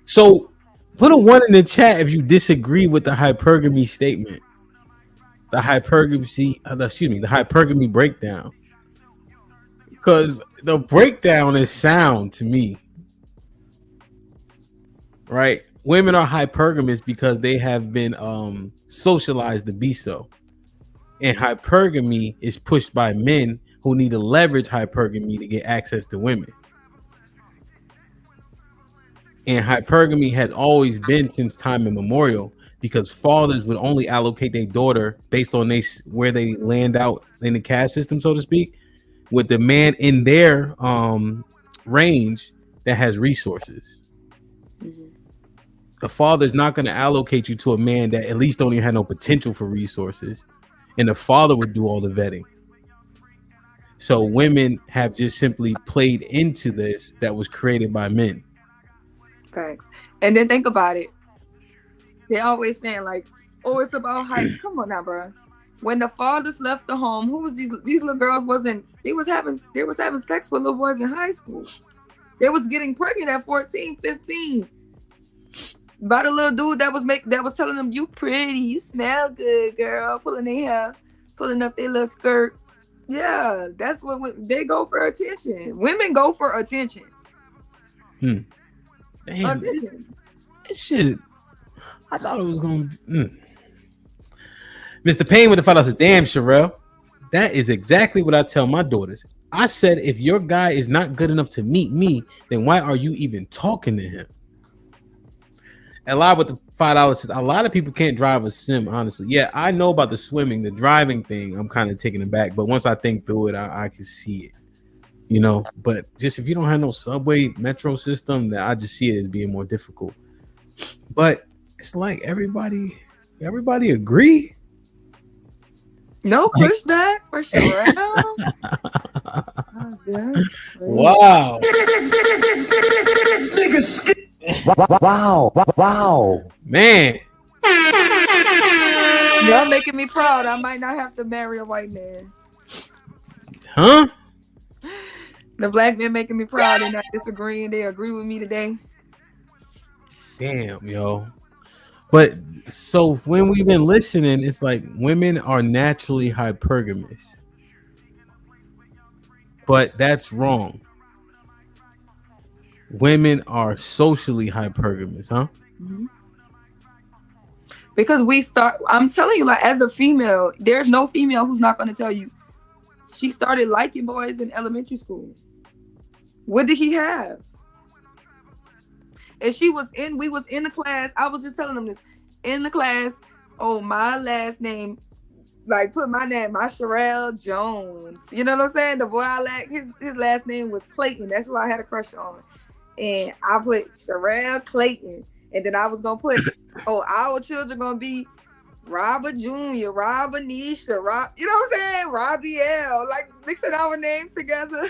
So put a 1 in the chat if you disagree with the hypergamy statement. The hypergamy breakdown. Because the breakdown is sound to me. Right? Women are hypergamous because they have been socialized to be so. And hypergamy is pushed by men who need to leverage hypergamy to get access to women. And hypergamy has always been since time immemorial because fathers would only allocate their daughter based on where they land out in the caste system, so to speak, with the man in their range that has resources. The father's not going to allocate you to a man that at least don't even have no potential for resources, and the father would do all the vetting. So women have just simply played into this that was created by men. Facts. And then think about it. They always saying like, oh, it's about height. Come on now, bro. When the fathers left the home, who was these little girls? They was having sex with little boys in high school. They was getting pregnant at 14, 15. By the little dude that was telling them, you pretty, you smell good, girl, pulling their hair, pulling up their little skirt. Yeah, that's what they go for attention. Women go for attention. Damn, attention. This shit. I thought it was gonna be. Mr. Payne with the $5 says, damn, Sherelle, that is exactly what I tell my daughters. I said, if your guy is not good enough to meet me, then why are you even talking to him? a lot with the $5 says a lot of people can't drive a sim. Honestly, yeah, I know about the swimming, the driving thing. I'm kind of taken aback, but once I think through it, I can see it. You know, but just if you don't have no subway metro system, that I just see it as being more difficult. But it's like everybody agree. No pushback for sure. Wow. Wow. Man. Y'all making me proud. I might not have to marry a white man. Huh? The black men making me proud and not disagreeing. They agree with me today. Damn, yo. But so when we've been listening, it's like women are naturally hypergamous. But that's wrong. Women are socially hypergamous, huh? Mm-hmm. Because I'm telling you, like, as a female, there's no female who's not going to tell you she started liking boys in elementary school. What did he have? And we was in the class. I was just telling them this in the class. Oh, my last name, like put my name, my Sherelle Jones. You know what I'm saying? The boy I like, his last name was Clayton. That's who I had a crush on. And I put Sherelle Clayton. And then I was gonna put, our children gonna be Robert Jr., Rob Anisha, Rob, you know what I'm saying? Robbie L. Like mixing our names together.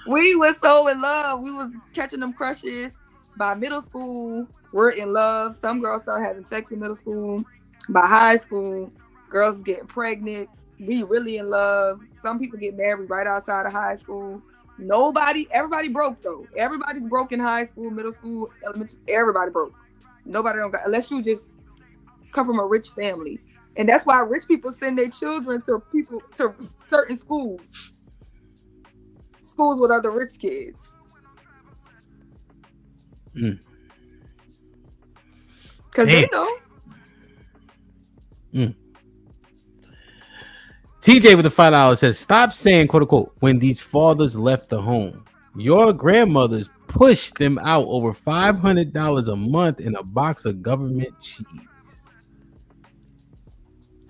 We was so in love. We was catching them crushes. By middle school, we're in love. Some girls start having sex in middle school. By high school, girls getting pregnant. We really in love. Some people get married right outside of high school. Everybody broke though. Everybody's broke in high school, middle school, elementary. Everybody broke. Nobody don't got, unless you just come from a rich family. And that's why rich people send their children to certain schools. Schools with other rich kids. Because they know. TJ with the $5 says, stop saying, quote unquote, when these fathers left the home. Your grandmothers pushed them out over $500 a month in a box of government cheese.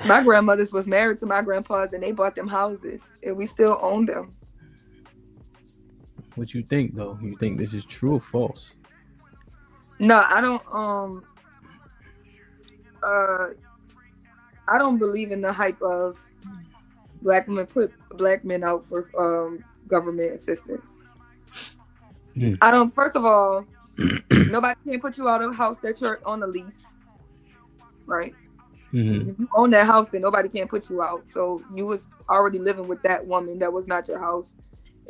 My grandmothers was married to my grandpas and they bought them houses and we still own them. What you think though? You think this is true or false? No, I don't believe in the hype of black women put black men out for government assistance. I don't. First of all, nobody can put you out of a house that you're on a lease, right? If you own that house, then nobody can put you out. So you was already living with that woman that was not your house,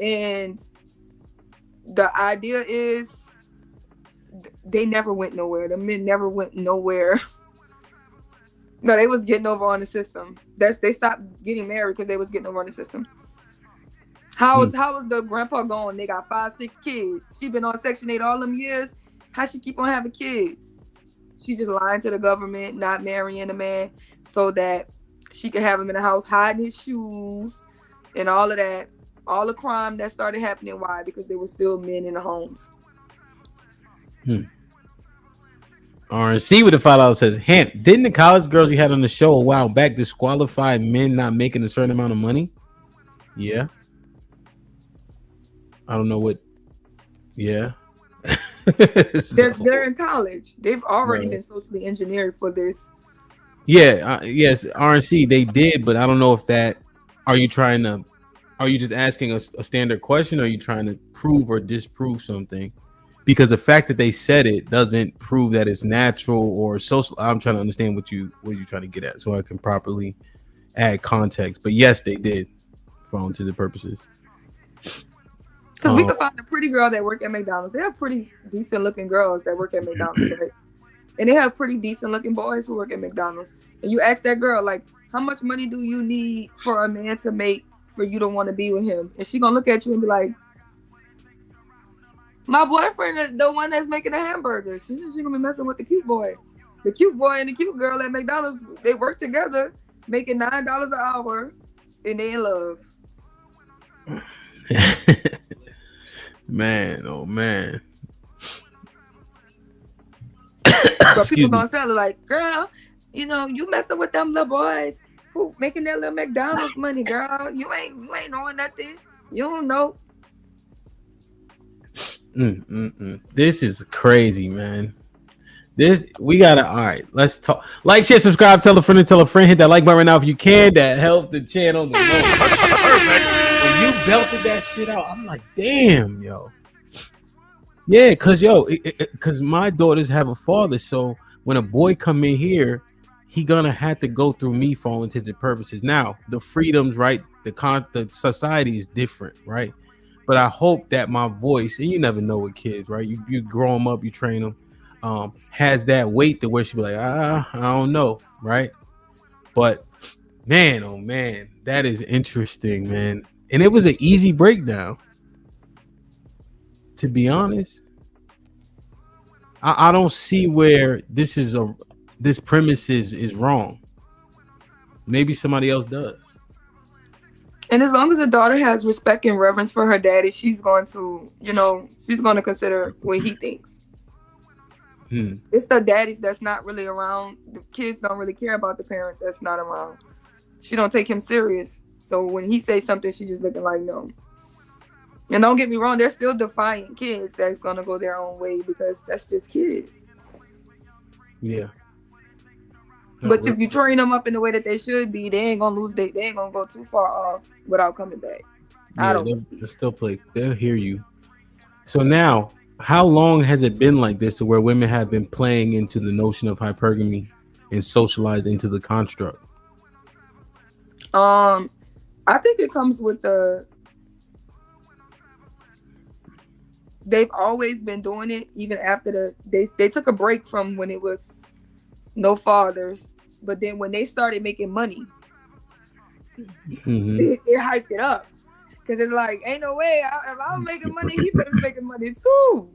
and the idea is they never went nowhere. The men never went nowhere. No, they was getting over on the system. They stopped getting married because they was getting over on the system. How was the grandpa going? They got 5, 6 kids. She been on Section 8 all them years. How she keep on having kids? She just lying to the government, not marrying a man so that she could have him in the house, hiding his shoes and all of that. All the crime that started happening. Why? Because there were still men in the homes. RNC with the $5 says, Hemp, didn't the college girls you had on the show a while back disqualify men not making a certain amount of money? Yeah. I don't know what. Yeah. They're in college. They've already been socially engineered for this. Yeah. Yes. RNC, they did, but I don't know if that. Are you just asking a standard question? Or are you trying to prove or disprove something? Because the fact that they said it doesn't prove that it's natural or social. I'm trying to understand what you're trying to get at, so I can properly add context. But yes, they did, for all intents and purposes. Because we could find a pretty girl that work at McDonald's. They have pretty decent looking girls that work at McDonald's, right? And they have pretty decent looking boys who work at McDonald's. And you ask that girl, like, how much money do you need for a man to make for you to want to be with him? And she gonna look at you and be like, my boyfriend is the one that's making the hamburgers. She gonna be messing with the cute boy. The cute boy and the cute girl at McDonald's, they work together, making $9 an hour, and they in love. Man, oh man. But people Excuse me. gonna sell it like, girl, you know, you messing with them little boys who making that little McDonald's money, girl. You ain't knowing nothing. You don't know. This is crazy, man. We gotta. All right, let's talk. Like, share, subscribe, tell a friend, and tell a friend. Hit that like button right now if you can. That helps the channel the most. When you belted that shit out, I'm like, damn, yo. Yeah, cause my daughters have a father, so when a boy come in here, he gonna have to go through me for all intents and purposes. Now, the freedoms, right? The society is different, right? But I hope that my voice, and you never know with kids, right? You grow them up, you train them, has that weight to where she be like, I don't know, right? But man, oh man, that is interesting, man. And it was an easy breakdown. To be honest, I don't see where this premise is wrong. Maybe somebody else does. And as long as the daughter has respect and reverence for her daddy, she's going to, she's going to consider what he thinks. It's the daddies that's not really around. The kids don't really care about the parent that's not around. She don't take him serious. So when he says something, she just looking like no. And don't get me wrong, they're still defiant kids that's gonna go their own way because that's just kids. Yeah. But if you train them up in the way that they should be, they ain't gonna lose. They ain't gonna go too far off without coming back. Yeah, they'll still play. They'll hear you. So now, how long has it been like this, to where women have been playing into the notion of hypergamy and socialized into the construct? I think it comes with they've always been doing it, even after they took a break from when it was no fathers, but then when they started making money, it hyped it up, because it's like, ain't no way, if I'm making money, he better be making money too,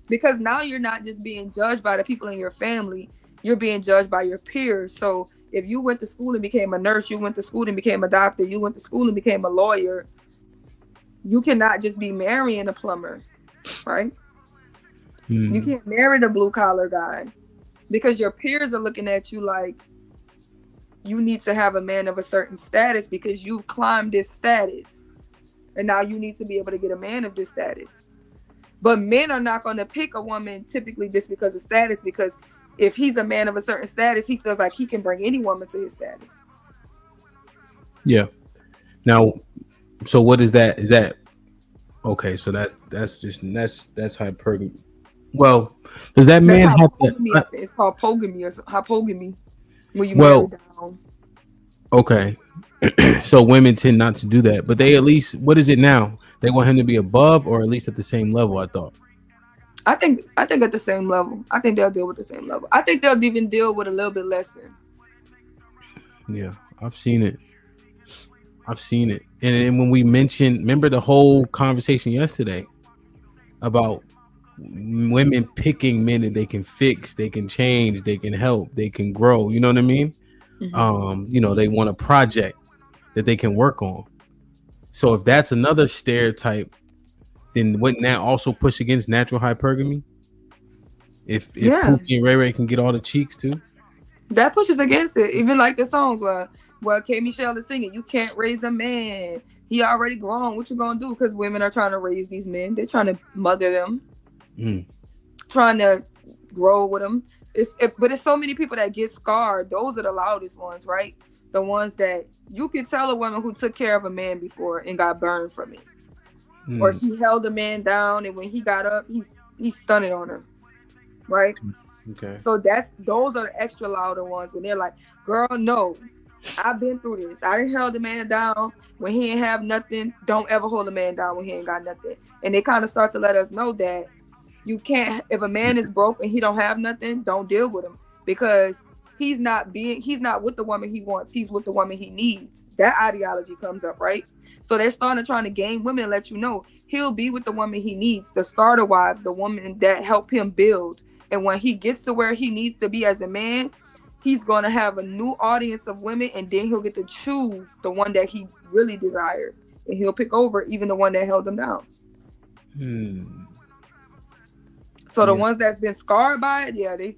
because now you're not just being judged by the people in your family, you're being judged by your peers. So if you went to school and became a nurse, you went to school and became a doctor, you went to school and became a lawyer, you cannot just be marrying a plumber, right? You can't marry the blue collar guy, because your peers are looking at you like you need to have a man of a certain status because you've climbed this status, and now you need to be able to get a man of this status. But men are not going to pick a woman typically just because of status, because if he's a man of a certain status, he feels like he can bring any woman to his status. Yeah. Now, so what is that? Is that okay? So that's hypergamy. Well, does that man have to? It's called pogamy or hypogamy. When you marry down. Okay. So women tend not to do that, but they at least, what is it now? They want him to be above or at least at the same level, I thought. I think at the same level. I think they'll deal with the same level. I think they'll even deal with a little bit less than. Yeah, I've seen it. And then when we mentioned, remember the whole conversation yesterday about women picking men that they can fix, they can change, they can help, they can grow. You know what I mean? They want a project that they can work on. So if that's another stereotype, then wouldn't that also push against natural hypergamy? If Pookie and Ray Ray can get all the cheeks too? That pushes against it. Even like the songs where K. Michelle is singing, you can't raise a man. He already grown. What you gonna do? Because women are trying to raise these men. They're trying to mother them. Trying to grow with them. But it's so many people that get scarred. Those are the loudest ones, right? The ones that you can tell a woman who took care of a man before and got burned from it. Or she held a man down, and when he got up, he stunned on her, right? Okay. So those are the extra louder ones when they're like, "Girl, no, I've been through this. I done held a man down when he ain't have nothing. Don't ever hold a man down when he ain't got nothing." And they kind of start to let us know that you can't. If a man is broke and he don't have nothing, don't deal with him, because he's not with the woman he wants. He's with the woman he needs. That ideology comes up, right? So they're starting to trying to game women and let you know he'll be with the woman he needs, the starter wives, the woman that help him build. And when he gets to where he needs to be as a man, he's going to have a new audience of women, and then he'll get to choose the one that he really desires. And he'll pick over even the one that held him down. So the ones that's been scarred by it, yeah, they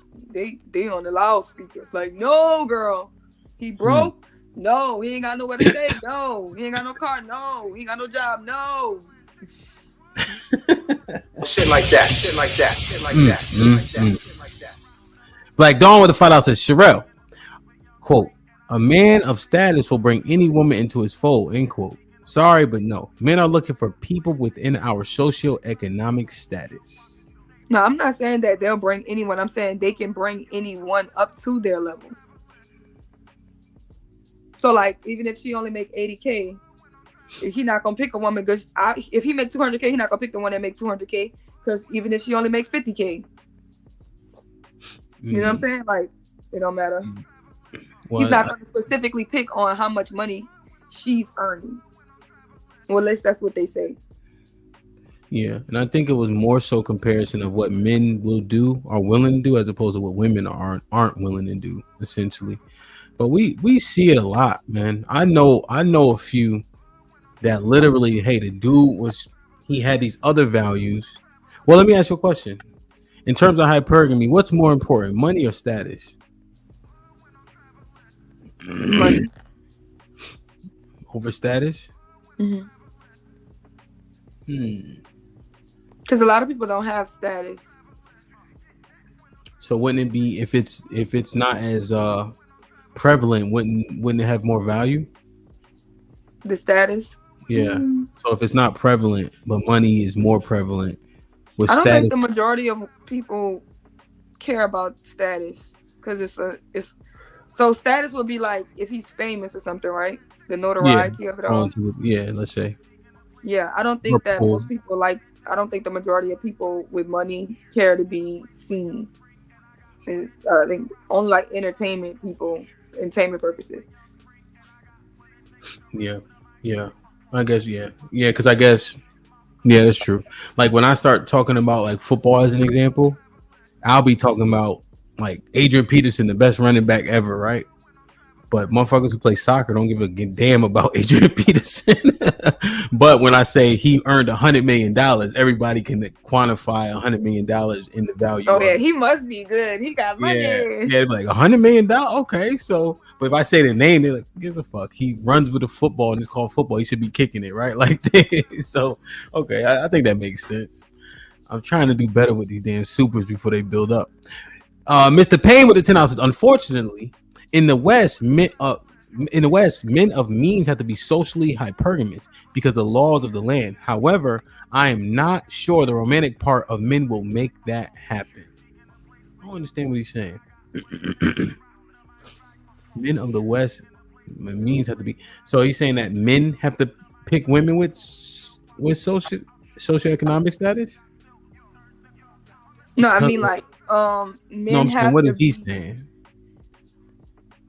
on the loudspeakers. Like, no, girl, he broke. No, he ain't got nowhere to stay. No, he ain't got no car. No, he ain't got no job. No. Shit like that. Shit like that. Shit like that. Shit like that. Shit like that. Black Dawn with the $5 says, Sherelle, quote, a man of status will bring any woman into his fold, end quote. Sorry, but no. Men are looking for people within our socioeconomic status. No, I'm not saying that they'll bring anyone. I'm saying they can bring anyone up to their level. So, like, even if she only make 80K, he not gonna pick a woman. Because if he make 200K, he not gonna pick the one that make 200K. Because even if she only make 50K, you know what I'm saying? Like, it don't matter. Well, he's not gonna specifically pick on how much money she's earning. Well, at least that's what they say. Yeah, and I think it was more so comparison of what men will do or willing to do as opposed to what women aren't willing to do, essentially. But we see it a lot, man. I know a few that literally, hey, the dude he had these other values. Well, let me ask you a question. In terms of hypergamy, what's more important, money or status? Money. Over status? Mm-hmm. Because a lot of people don't have status. So wouldn't it be if it's not as prevalent, wouldn't it have more value? The status? Yeah. So if it's not prevalent, but money is more prevalent, with I don't status, think the majority of people care about status because so status would be like if he's famous or something, right? The notoriety of it all. Let's say. Yeah, I don't think that most people I don't think the majority of people with money care to be seen. I think only like entertainment purposes. Yeah. I guess, because I guess, that's true. Like when I start talking about like football as an example, I'll be talking about like Adrian Peterson, the best running back ever, right? But motherfuckers who play soccer don't give a damn about Adrian Peterson. But when I say he earned $100 million, everybody can quantify $100 million in the value. Oh yeah, he must be good. He got money. Yeah, like $100 million. Okay, so but if I say the name, they're like, gives a fuck. He runs with a football and it's called football. He should be kicking it, right? Like this. So okay, I think that makes sense. I'm trying to do better with these damn supers before they build up. Mr. Payne with the 10 ounces. Unfortunately, in the West, men of means have to be socially hypergamous because of the laws of the land. However, I am not sure the romantic part of men will make that happen. I don't understand what he's saying. Men of the West means have to be. So he's saying that men have to pick women with socioeconomic status? No, I mean like men have. What is he saying?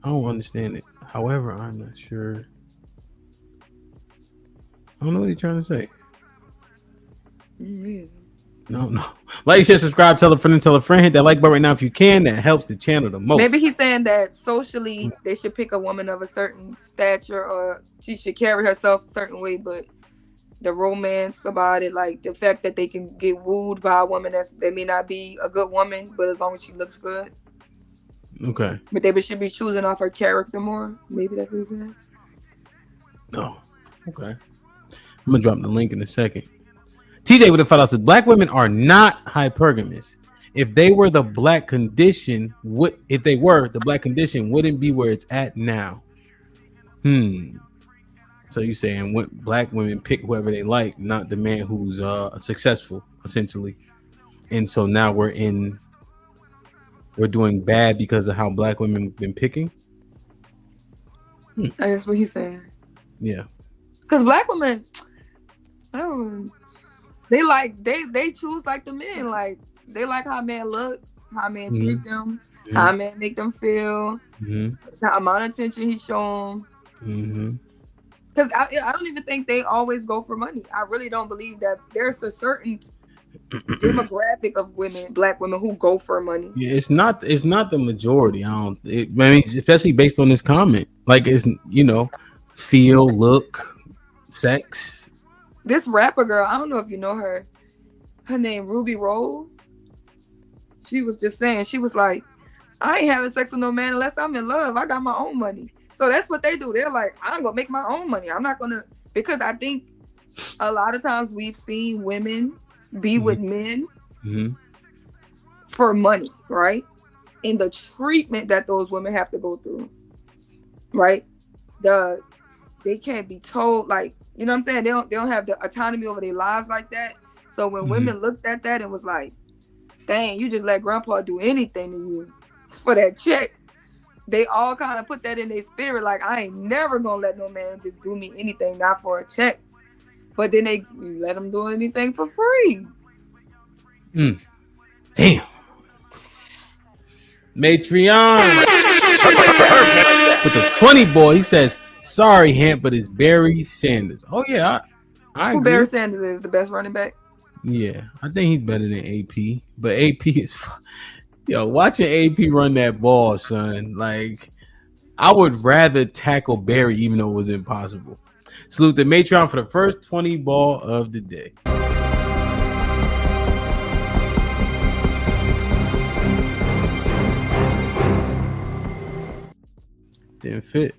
I don't understand it. However, I'm not sure. I don't know what he's trying to say. No. Like, share, subscribe, tell a friend, hit that like button right now if you can. That helps the channel the most. Maybe he's saying that socially they should pick a woman of a certain stature or she should carry herself a certain way, but the romance about it, like the fact that they can get wooed by a woman that may not be a good woman, but as long as she looks good. Okay. But they should be choosing off her character more. Maybe that's what he's saying. No. Okay. I'm gonna drop the link in a second. TJ with the $5 says black women are not hypergamous. If they were, the black condition wouldn't be where it's at now. So you saying what black women pick whoever they like, not the man who's successful, essentially. And so now we're doing bad because of how black women have been picking. That's what he's saying. Yeah. Because black women, they choose like the men. Like they like how men look, how men treat them, how men make them feel, the amount of attention he show them. Because I don't even think they always go for money. I really don't believe that there's a certain demographic of women, black women, who go for money. Yeah, it's not the majority. I mean, especially based on this comment, like it's feel, look, sex. This rapper girl, I don't know if you know her. Her name Ruby Rose. she was just saying, she was like, I ain't having sex with no man unless I'm in love. I got my own money. So that's what they do. They're like, I'm gonna make my own money. I'm not gonna, because I think a lot of times we've seen women be with men for money, right? And the treatment that those women have to go through, right? They can't be told, like, you know what I'm saying? They don't have the autonomy over their lives like that. So when women looked at that and was like, dang, you just let grandpa do anything to you for that check, they all kind of put that in their spirit, like, I ain't never gonna let no man just do me anything, not for a check. But then they let them do anything for free. Damn. Matreon with the 20 boy, he says, sorry, Hamp, but it's Barry Sanders. Oh, yeah, I Who agree. Barry Sanders is the best running back? Yeah, I think he's better than AP. But AP is, yo, watching AP run that ball, son, like, I would rather tackle Barry even though it was impossible. Salute the Matreon for the first 20 ball of the day. Didn't fit.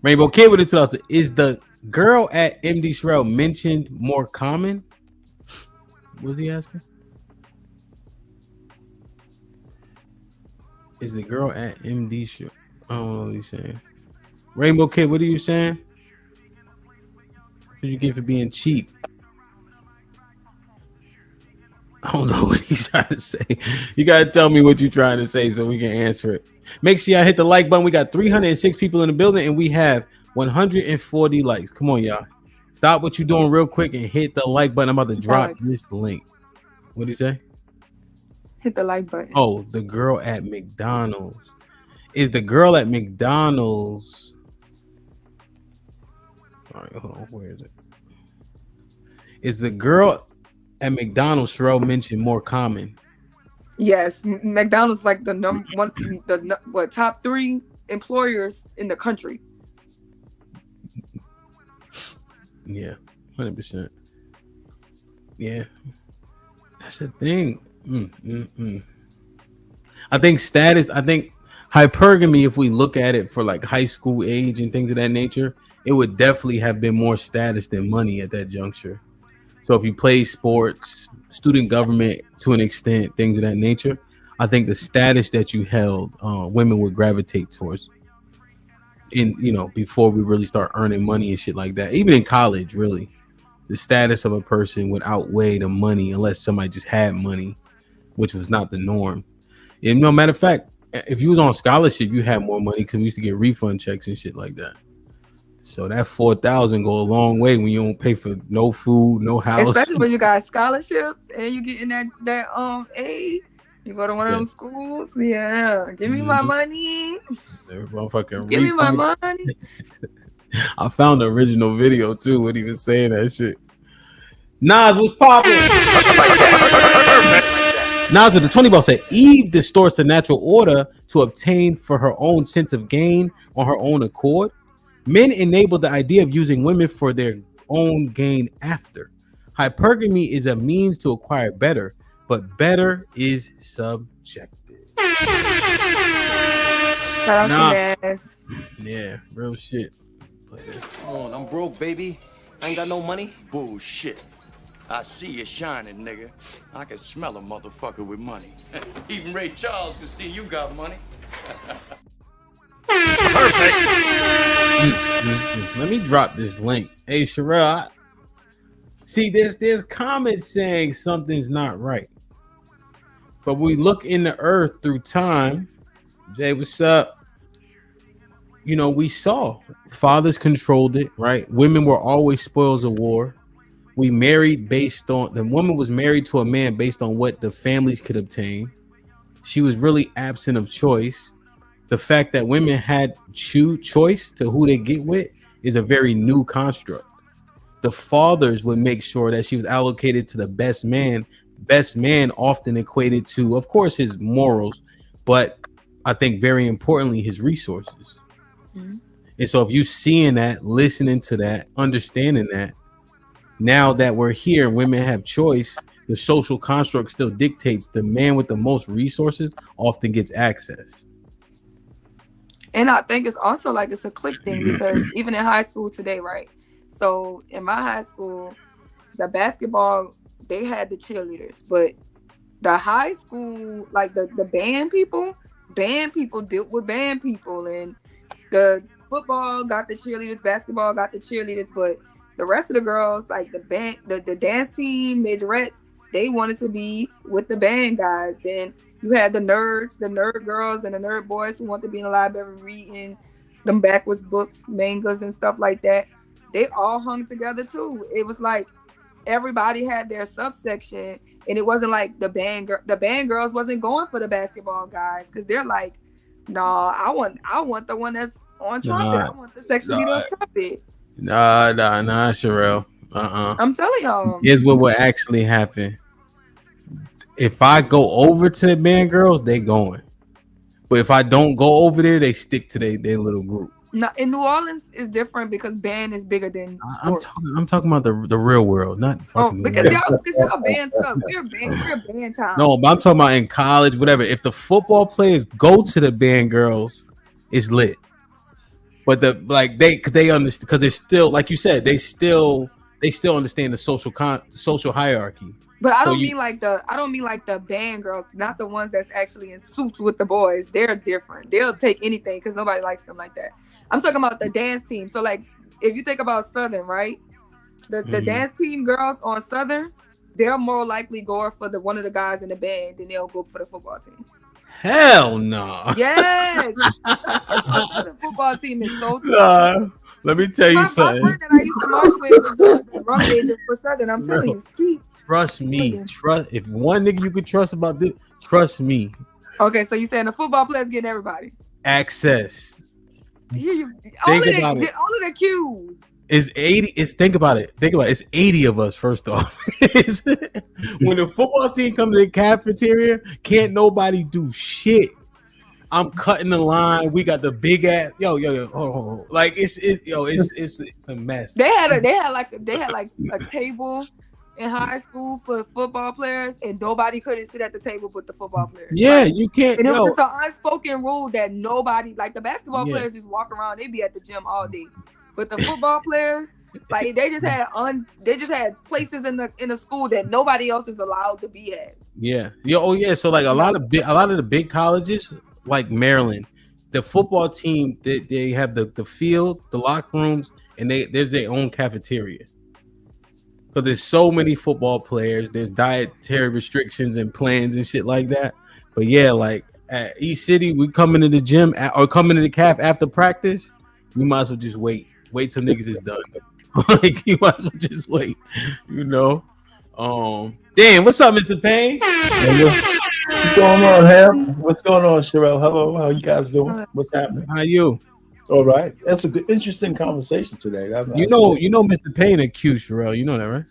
Rainbow Kid with it to us. Is the girl at MD Sherelle mentioned more common? What was he asking? Is the girl at MD Sherelle? I don't know what he's saying. Rainbow Kid, what are you saying? What did you get for being cheap? I don't know what he's trying to say. You got to tell me what you're trying to say so we can answer it. Make sure y'all hit the like button. We got 306 people in the building and we have 140 likes. Come on, y'all. Stop what you're doing real quick and hit the like button. I'm about to drop this link. What did he say? Hit the like button. Oh, the girl at McDonald's. Is the girl at McDonald's... All right, hold on. Where is it? Is the girl at McDonald's, Sherelle mentioned, more common? Yes, McDonald's like the number one, top 3 employers in the country. Yeah, 100%. Yeah, that's the thing. I think status. I think hypergamy. If we look at it for like high school age and things of that nature, it would definitely have been more status than money at that juncture. So if you play sports, student government to an extent, things of that nature, I think the status that you held, women would gravitate towards. Before we really start earning money and shit like that, even in college, really, the status of a person would outweigh the money unless somebody just had money, which was not the norm. And no matter of fact, if you was on scholarship, you had more money because we used to get refund checks and shit like that. So that $4,000 go a long way when you don't pay for no food, no house. Especially when you got scholarships and you getting that aid. You go to one of them schools. Yeah, give me my money. Give me my money. I found the original video too when he was saying that shit. Nas, what's popping? Nas with the 20 ball said Eve distorts the natural order to obtain for her own sense of gain on her own accord. Men enable the idea of using women for their own gain after. Hypergamy is a means to acquire better, but better is subjective. Shout out to Nas. Yeah, real shit. Come on, I'm broke, baby. I ain't got no money. Bullshit. I see you shining, nigga. I can smell a motherfucker with money. Even Ray Charles can see you got money. Let me drop this link. Hey, Sherelle, see, there's comments saying something's not right. But we look in the earth through time. Jay, what's up? We saw fathers controlled it, right? Women were always spoils of war. We married based on, the woman was married to a man based on what the families could obtain. She was really absent of choice. The fact that women had choice to who they get with is a very new construct. The fathers would make sure that she was allocated to the best man. Best man often equated to, of course, his morals, but I think very importantly, his resources. Mm-hmm. And so if you seeing that, listening to that, understanding that, now that we're here, women have choice, the social construct still dictates the man with the most resources often gets access. And I think it's also like it's a clique thing because even in high school today, right? So in my high school, the basketball, they had the cheerleaders, but the high school, like the band people dealt with band people, and the football got the cheerleaders, basketball got the cheerleaders, but the rest of the girls, like the band, the dance team, majorettes, they wanted to be with the band guys. Then you had the nerds, the nerd girls, and the nerd boys who want to be in the library reading them backwards books, mangas, and stuff like that. They all hung together too. It was like everybody had their subsection, and it wasn't like the band girls wasn't going for the basketball guys because they're like, nah, I want the one that's on trumpet. I want the section leader on trumpet. Nah, Sherelle. I'm telling y'all. Here's what will actually happen. If I go over to the band girls, they going. But if I don't go over there, they stick to their little group. No, in New Orleans is different because band is bigger than sports. I'm talking about the real world, not fucking. Because y'all band up. We're a band time. No, but I'm talking about in college, whatever. If the football players go to the band girls, it's lit. But they understand because it's still like you said, they still understand the social hierarchy. But I don't mean like the band girls, not the ones that's actually in suits with the boys. They're different. They'll take anything because nobody likes them like that. I'm talking about the dance team. So like if you think about Southern, right? The dance team girls on Southern, they're more likely going for one of the guys in the band than they'll go for the football team. Hell no. Yes. The football team is so tough. Let me tell you something. My friend that I used to march with was the drum major for Southern. I'm telling you, it's key. Trust me. If one nigga you could trust about this, trust me. Okay, so you saying the football players getting everybody access. Only the cues. It's 80. Think about it. It's 80 of us. First off, when the football team comes to the cafeteria, can't nobody do shit. I'm cutting the line. We got the big ass. Yo. Hold on. Like it's a mess. They had like a table in high school for football players, and nobody couldn't sit at the table but the football players. Yeah, right? You can't. And it was just an unspoken rule that nobody, like the basketball players, just walk around. They be at the gym all day, but the football players, like they just had places in the school that nobody else is allowed to be at. Yeah. So like a lot of the big colleges, like Maryland, the football team they have the field, the locker rooms, and there's their own cafeteria. Because there's so many football players, there's dietary restrictions and plans and shit like that. But yeah, like at East City, we come into the gym or come into the caf after practice, we might as well just wait till niggas is done. Like you might as well just wait, Damn, what's up, Mr. Payne? What's going on, Ham? What's going on, Sherelle? Hello, how you guys doing? What's happening? How you? All right. That's a good, interesting conversation today. You know, Mr. Payne accused Sherelle. You know that, right?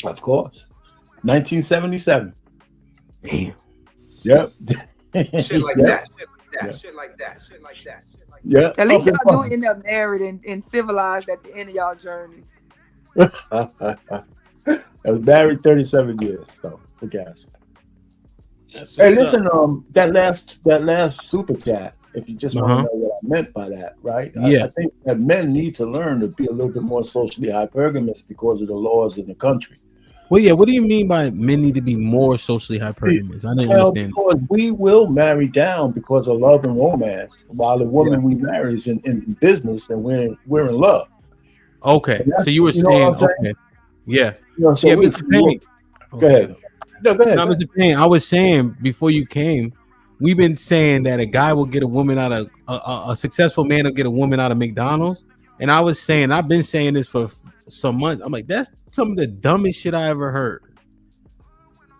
Of course. 1977. Damn. Yep. Shit like that. Shit like that. Yeah. At least y'all do end up married and civilized at the end of y'all journeys. I was married 37 years, so who cares? Hey, listen, that last super chat. If you just want to know what I meant by that, right? Yeah. I think that men need to learn to be a little bit more socially hypergamous because of the laws in the country. Well, yeah. What do you mean by men need to be more socially hypergamous? I didn't understand. Because we will marry down because of love and romance, while the woman we marry is in business and we're in love. Okay, so you were saying, okay, yeah, so yeah, Mr. Payne. Go ahead. No, go ahead. No, Mr. Payne, I was saying before you came, we've been saying that a guy will get a woman out of a successful man will get a woman out of McDonald's, and I've been saying this for some months. I'm like, that's some of the dumbest shit I ever heard.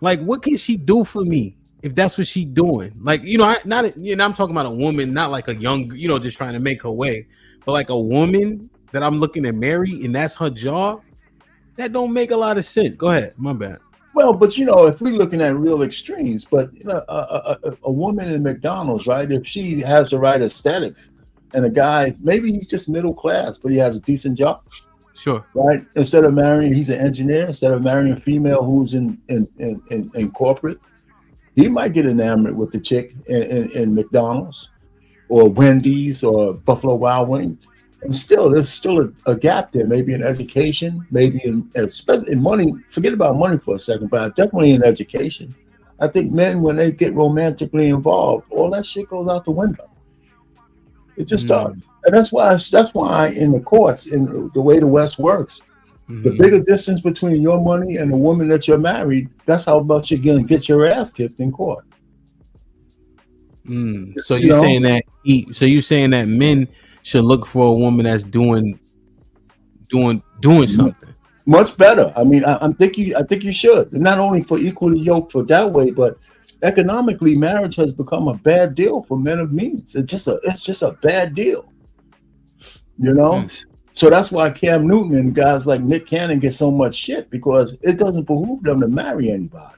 Like, what can she do for me if that's what she's doing? Like, I'm talking about a woman, not like a young, just trying to make her way, but like a woman that I'm looking to marry and that's her job. That don't make a lot of sense. Go ahead, my bad. Well, but if we're looking at real extremes, but a woman in McDonald's, right? If she has the right aesthetics, and a guy maybe he's just middle class, but he has a decent job, Sure. Right? Instead of marrying, he's an engineer. Instead of marrying a female who's in corporate, he might get enamored with the chick in McDonald's or Wendy's or Buffalo Wild Wings. And still, there's still a gap there. Maybe in education, maybe in money. Forget about money for a second, but definitely in education. I think men, when they get romantically involved, all that shit goes out the window. It just does. And that's why in the courts, in the way the West works, the bigger distance between your money and the woman that you're married, that's how much you're gonna get your ass kicked in court. So you're saying that men should look for a woman that's doing something much better. I mean, I think you should. And not only for equally yoked for that way, but economically, marriage has become a bad deal for men of means. It's just a bad deal. You know? So that's why Cam Newton and guys like Nick Cannon get so much shit, because it doesn't behoove them to marry anybody.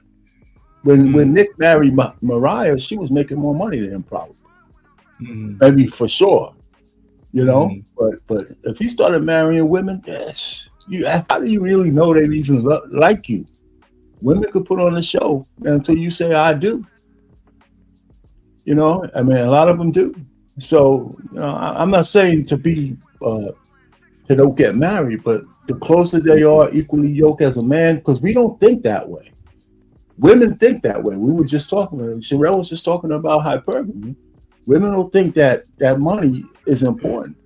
When Nick married Mariah, she was making more money than him, probably. Maybe for sure. You know? But if he started marrying women, how do you really know they even like you? Women could put on a show until you say I do. You know, I mean, a lot of them do. So, you know, I'm not saying to don't get married, but the closer they are equally yoked as a man, because we don't think that way. Women think that way. We were just talking, Sherelle was just talking about hypergamy. Women don't think that money is important.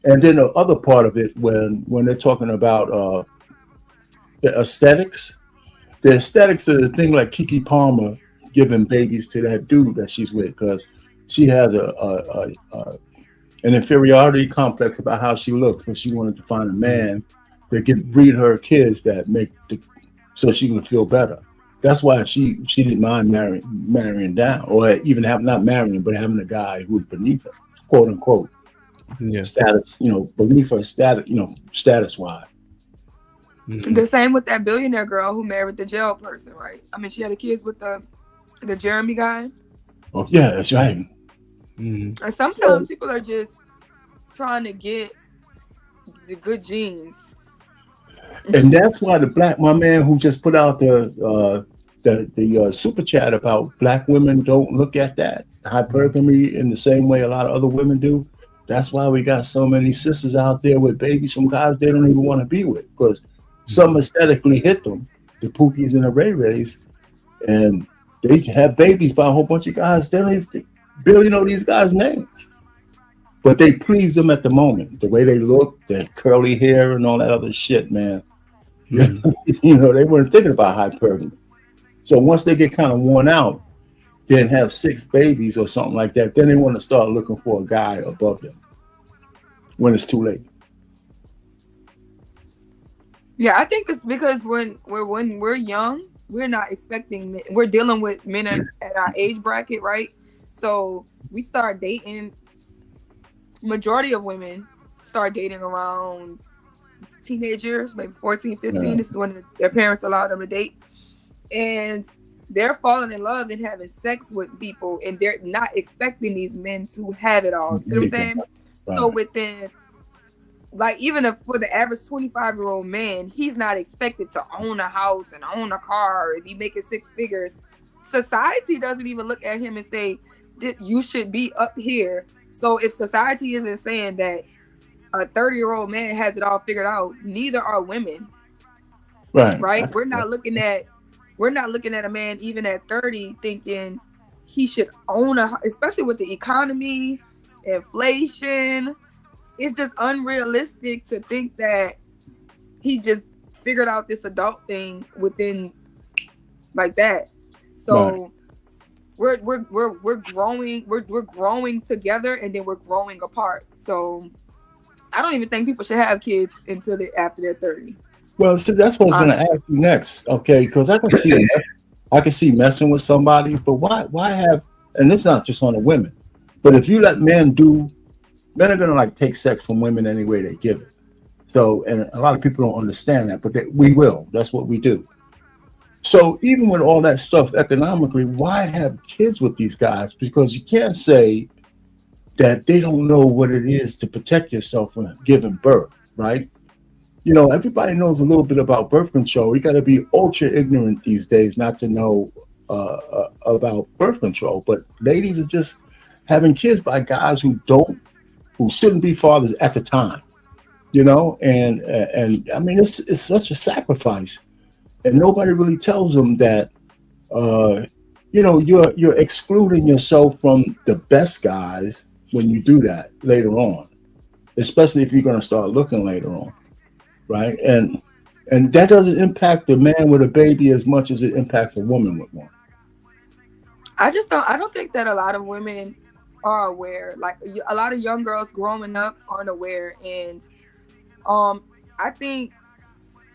And then the other part of it, when they're talking about the aesthetics is the thing like Keke Palmer giving babies to that dude that she's with, because she has an inferiority complex about how she looks, but she wanted to find a man that could breed her kids so she would feel better. That's why she didn't mind marrying down, or even not marrying, but having a guy who's beneath her, quote unquote. Yeah. Status, beneath her status, status wise. The same with that billionaire girl who married the jail person, right? I mean, she had the kids with the Jeremy guy. Oh yeah, that's right. And sometimes people are just trying to get the good genes. And that's why my man who just put out the super chat about black women don't look at that hypergamy in the same way a lot of other women do. That's why we got so many sisters out there with babies from guys they don't even want to be with, because some aesthetically hit them, the Pookies and the Ray Rays, and they have babies by a whole bunch of guys. They don't even barely know these guys' names, but they please them at the moment. The way they look, their curly hair, and all that other shit, man. They weren't thinking about hypergamy. So once they get kind of worn out, then have 6 babies or something like that, then they want to start looking for a guy above them when it's too late. Yeah, I think it's because when we're young, we're not expecting men. We're dealing with men at our age bracket, right? So we start dating. Majority of women start dating around teenage years, maybe 14, 15. Yeah. This is when their parents allow them to date. And they're falling in love and having sex with people, and they're not expecting these men to have it all. You know what I'm saying? Right. So within, like, even for the average 25-year-old man, he's not expected to own a house and own a car and be making 6 figures. Society doesn't even look at him and say that you should be up here. So if society isn't saying that a 30-year-old man has it all figured out, neither are women. Right? We're not looking at a man even at 30 thinking he should own especially with the economy, inflation. It's just unrealistic to think that he just figured out this adult thing within like that. So we're growing together, and then we're growing apart. So I don't even think people should have kids until after they're 30. Well, so that's what I was going to ask you next, okay? Because I can see messing with somebody, but why have? And it's not just on the women, but if you let men are going to like take sex from women any way they give it. So, and a lot of people don't understand that, but we will. That's what we do. So even with all that stuff economically, why have kids with these guys? Because you can't say that they don't know what it is to protect yourself from giving birth, right? everybody knows a little bit about birth control. You got to be ultra ignorant these days not to know about birth control. But ladies are just having kids by guys who shouldn't be fathers at the time. And I mean, it's such a sacrifice, and nobody really tells them that. You're excluding yourself from the best guys when you do that later on, especially if you're going to start looking later on, right? And that doesn't impact the man with a baby as much as it impacts a woman with one. I don't think that a lot of women are aware. Like a lot of young girls growing up aren't aware, and I think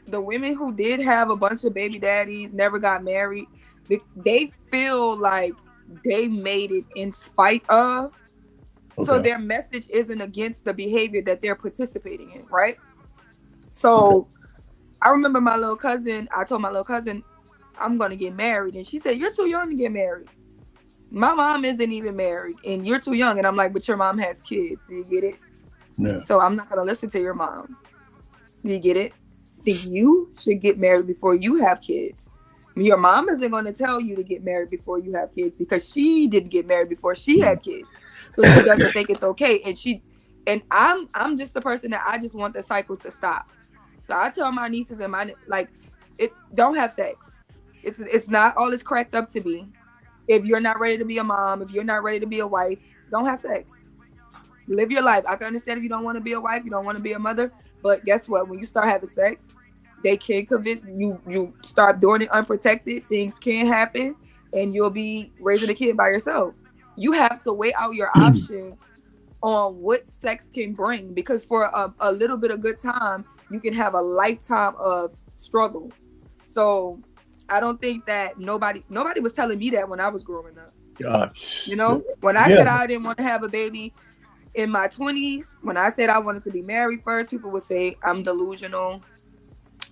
the women who did have a bunch of baby daddies, never got married, they feel like they made it in spite of. Okay. So their message isn't against the behavior that they're participating in, right? So okay. I remember my little cousin, I told my little cousin, I'm going to get married. And she said, you're too young to get married. My mom isn't even married and you're too young. And I'm like, but your mom has kids. Do you get it? Yeah. So I'm not going to listen to your mom. Do you get it? Think you should get married before you have kids. Your mom isn't going to tell you to get married before you have kids because she didn't get married before she had kids. So she doesn't think it's okay. And I'm just the person that I just want the cycle to stop. So I tell my nieces and don't have sex. It's not all it's cracked up to be. If you're not ready to be a mom, if you're not ready to be a wife, don't have sex. Live your life. I can understand if you don't want to be a wife, you don't want to be a mother, but guess what? When you start having sex, they can convince you start doing it unprotected, things can happen, and you'll be raising a kid by yourself. You have to weigh out your options on what sex can bring, because for a little bit of good time, you can have a lifetime of struggle. So I don't think that nobody was telling me that when I was growing up. Gosh. When I said I didn't want to have a baby in my 20s, when I said I wanted to be married first, people would say I'm delusional.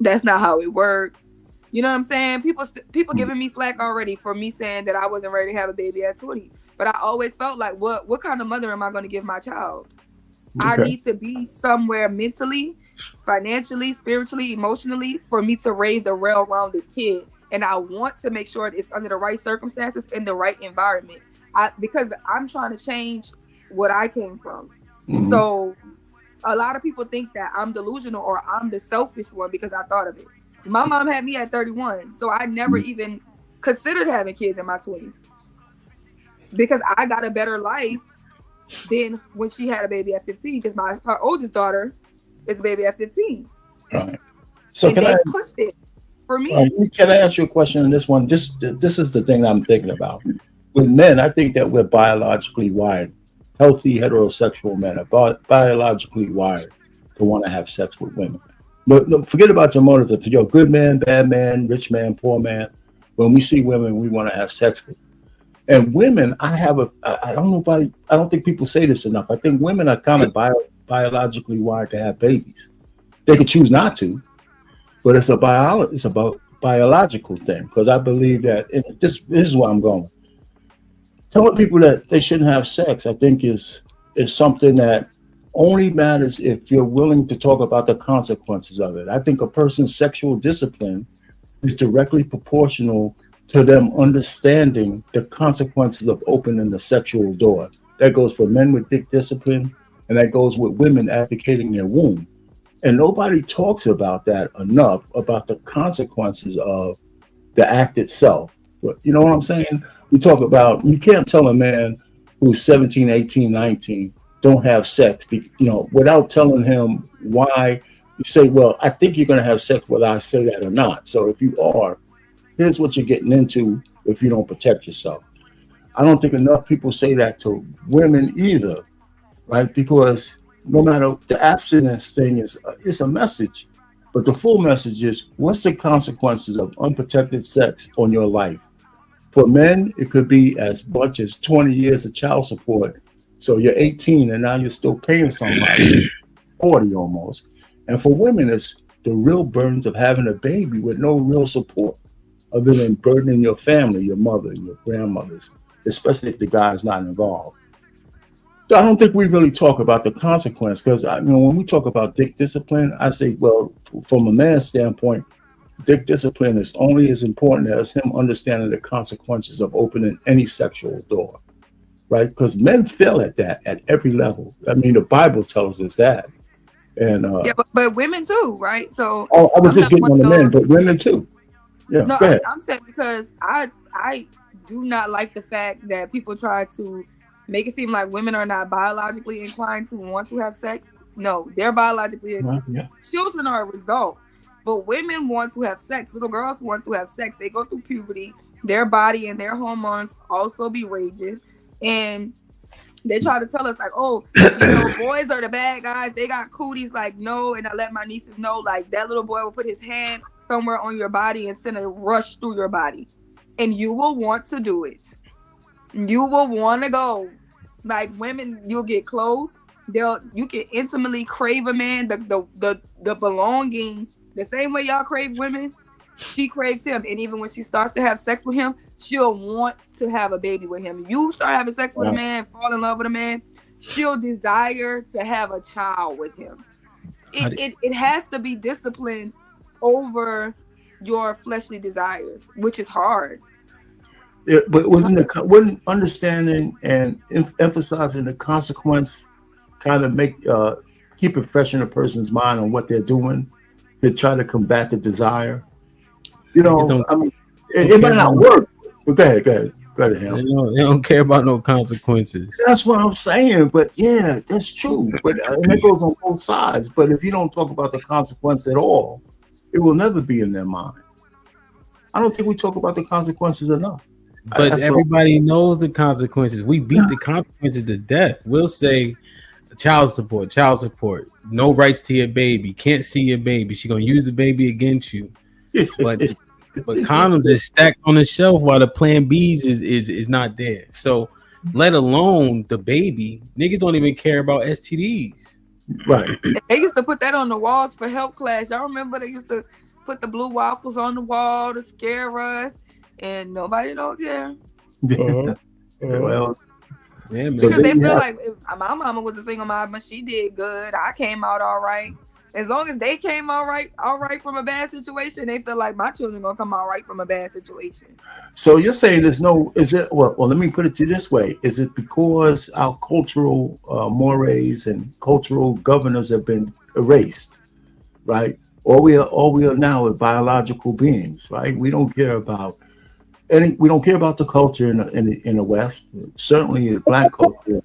That's not how it works. You know what I'm saying? People giving me flack already for me saying that I wasn't ready to have a baby at 20. But I always felt like, what kind of mother am I going to give my child? Okay. I need to be somewhere mentally, financially, spiritually, emotionally for me to raise a well-rounded kid. And I want to make sure it's under the right circumstances in the right environment. Because I'm trying to change what I came from. Mm-hmm. So a lot of people think that I'm delusional or I'm the selfish one because I thought of it. My mom had me at 31, so I never even considered having kids in my 20s because I got a better life than when she had a baby at 15 because her oldest daughter is a baby at 15. Right. So and they pushed it for me. Can I ask you a question on this one? This is the thing I'm thinking about. With men, I think that we're biologically wired. Healthy heterosexual men are biologically wired to want to have sex with women. But forget about your motive. If you're a good man, bad man, rich man, poor man, when we see women, we want to have sex with them. And women, I don't think people say this enough. I think women are kind of biologically wired to have babies. They could choose not to, but it's a biological thing. Because I believe that this is where I'm going. Telling people that they shouldn't have sex, I think is something that only matters if you're willing to talk about the consequences of it. I think a person's sexual discipline is directly proportional to them understanding the consequences of opening the sexual door. That goes for men with dick discipline, and that goes with women advocating their womb. And nobody talks about that enough, about the consequences of the act itself. You know what I'm saying? We talk about, you can't tell a man who's 17, 18, 19, don't have sex, without telling him why. You say, well, I think you're going to have sex whether I say that or not. So if you are, here's what you're getting into if you don't protect yourself. I don't think enough people say that to women either, right? Because no matter the abstinence thing it's a message, but the full message is, what's the consequences of unprotected sex on your life? For men, it could be as much as 20 years of child support. So you're 18 and now you're still paying somebody 40 almost. And for women, it's the real burdens of having a baby with no real support other than burdening your family, your mother, your grandmothers, especially if the guy's not involved. I don't think we really talk about the consequence because when we talk about dick discipline, I say, well, from a man's standpoint, dick discipline is only as important as him understanding the consequences of opening any sexual door, right? Because men fail at that at every level. I mean, the Bible tells us that. And yeah, but women too, right? So I was just getting on the men, but women too. Yeah, no, go ahead. I'm saying because I do not like the fact that people try to make it seem like women are not biologically inclined to want to have sex. No, they're biologically children are a result. But women want to have sex. Little girls want to have sex. They go through puberty. Their body and their hormones also be raging. And they try to tell us like, oh, boys are the bad guys. They got cooties. Like, no. And I let my nieces know, like, that little boy will put his hand somewhere on your body and send a rush through your body. And you will want to do it. You will want to go. Like, women, you'll get close. You can intimately crave a man, the belonging, the same way y'all crave women, she craves him. And even when she starts to have sex with him, she'll want to have a baby with him. You start having sex with a man, fall in love with a man, she'll desire to have a child with him. It has to be disciplined over your fleshly desires, which is hard. Yeah, but wouldn't understanding and emphasizing the consequence kind of keep it fresh in a person's mind on what they're doing to try to combat the desire? I mean, it might not work. But go ahead, Ham. They don't care about no consequences. That's what I'm saying. But yeah, that's true. But and it goes on both sides. But if you don't talk about the consequence at all, it will never be in their mind. I don't think we talk about the consequences enough. But everybody knows the consequences. We beat the consequences to death. We'll say child support, no rights to your baby, can't see your baby. She's gonna use the baby against you. But condoms is stacked on the shelf while the plan B's is not there. So let alone the baby, niggas don't even care about STDs. Right. They used to put that on the walls for health class. Y'all remember they used to put the blue waffles on the wall to scare us, and nobody don't care. Well, yeah, because they feel like if my mama was a single mom, but she did good. I came out all right. As long as they came all right from a bad situation, they feel like my children gonna come all right from a bad situation. So you're saying well, let me put it to you this way. Is it because our cultural mores and cultural governors have been erased, right? Or we are now biological beings, right? We don't care about the culture in the West. Certainly the Black culture.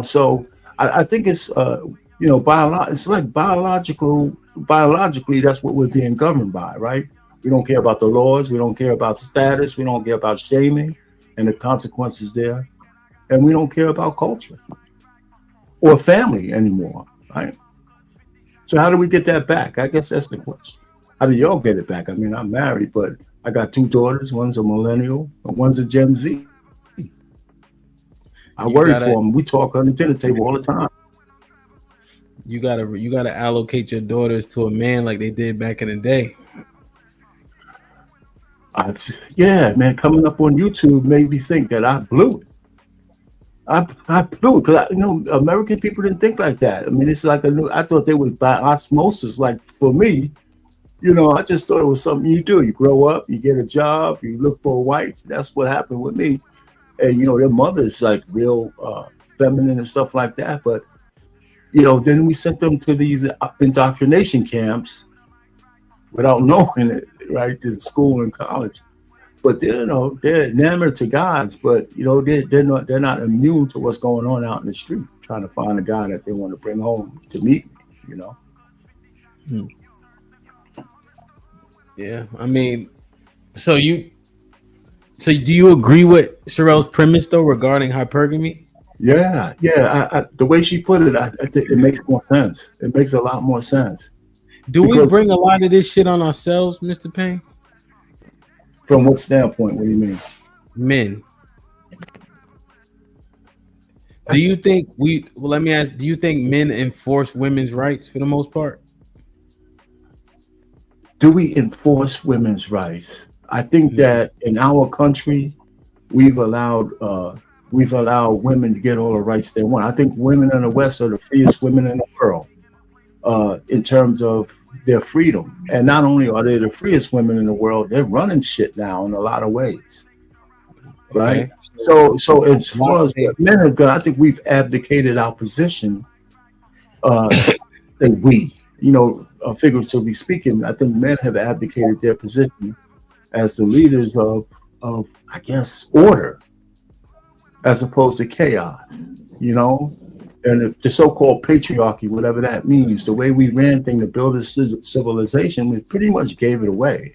So I think it's it's like biologically that's what we're being governed by, right? We don't care about the laws, we don't care about status, we don't care about shaming and the consequences there, and we don't care about culture or family anymore, right? So how do we get that back? I guess that's the question. How do y'all get it back? I mean, I'm married, but I got 2 daughters. One's a millennial, and one's a Gen Z. I worry for them. We talk on the dinner table all the time. You gotta allocate your daughters to a man like they did back in the day. Yeah, man. Coming up on YouTube made me think that I blew it. I blew it because American people didn't think like that. I mean, it's like I thought they would by osmosis. Like for me, I just thought it was something you do. You grow up, you get a job, you look for a wife. That's what happened with me. And their mother's like real feminine and stuff like that. But then we sent them to these indoctrination camps without knowing it, right? In school and college. But they're enamored to gods, but they're not immune to what's going on out in the street, trying to find a guy that they want to bring home to meet me. Yeah, I mean, so do you agree with Sherelle's premise though regarding hypergamy? Yeah. The way she put it, I think it makes more sense. It makes a lot more sense. We bring a lot of this shit on ourselves, Mr. Payne? From what standpoint? What do you mean? Men. Do you think let me ask, do you think men enforce women's rights for the most part? Do we enforce women's rights? I think that in our country, we've allowed we've allowed women to get all the rights they want. I think women in the West are the freest women in the world in terms of their freedom. And not only are they the freest women in the world, they're running shit now in a lot of ways. Right? Okay. So as far as what men have gone, I think we've abdicated our position. That we, figuratively speaking, I think men have abdicated their position as the leaders of I guess, order, as opposed to chaos, and the so-called patriarchy, whatever that means, the way we ran things to build a civilization, we pretty much gave it away.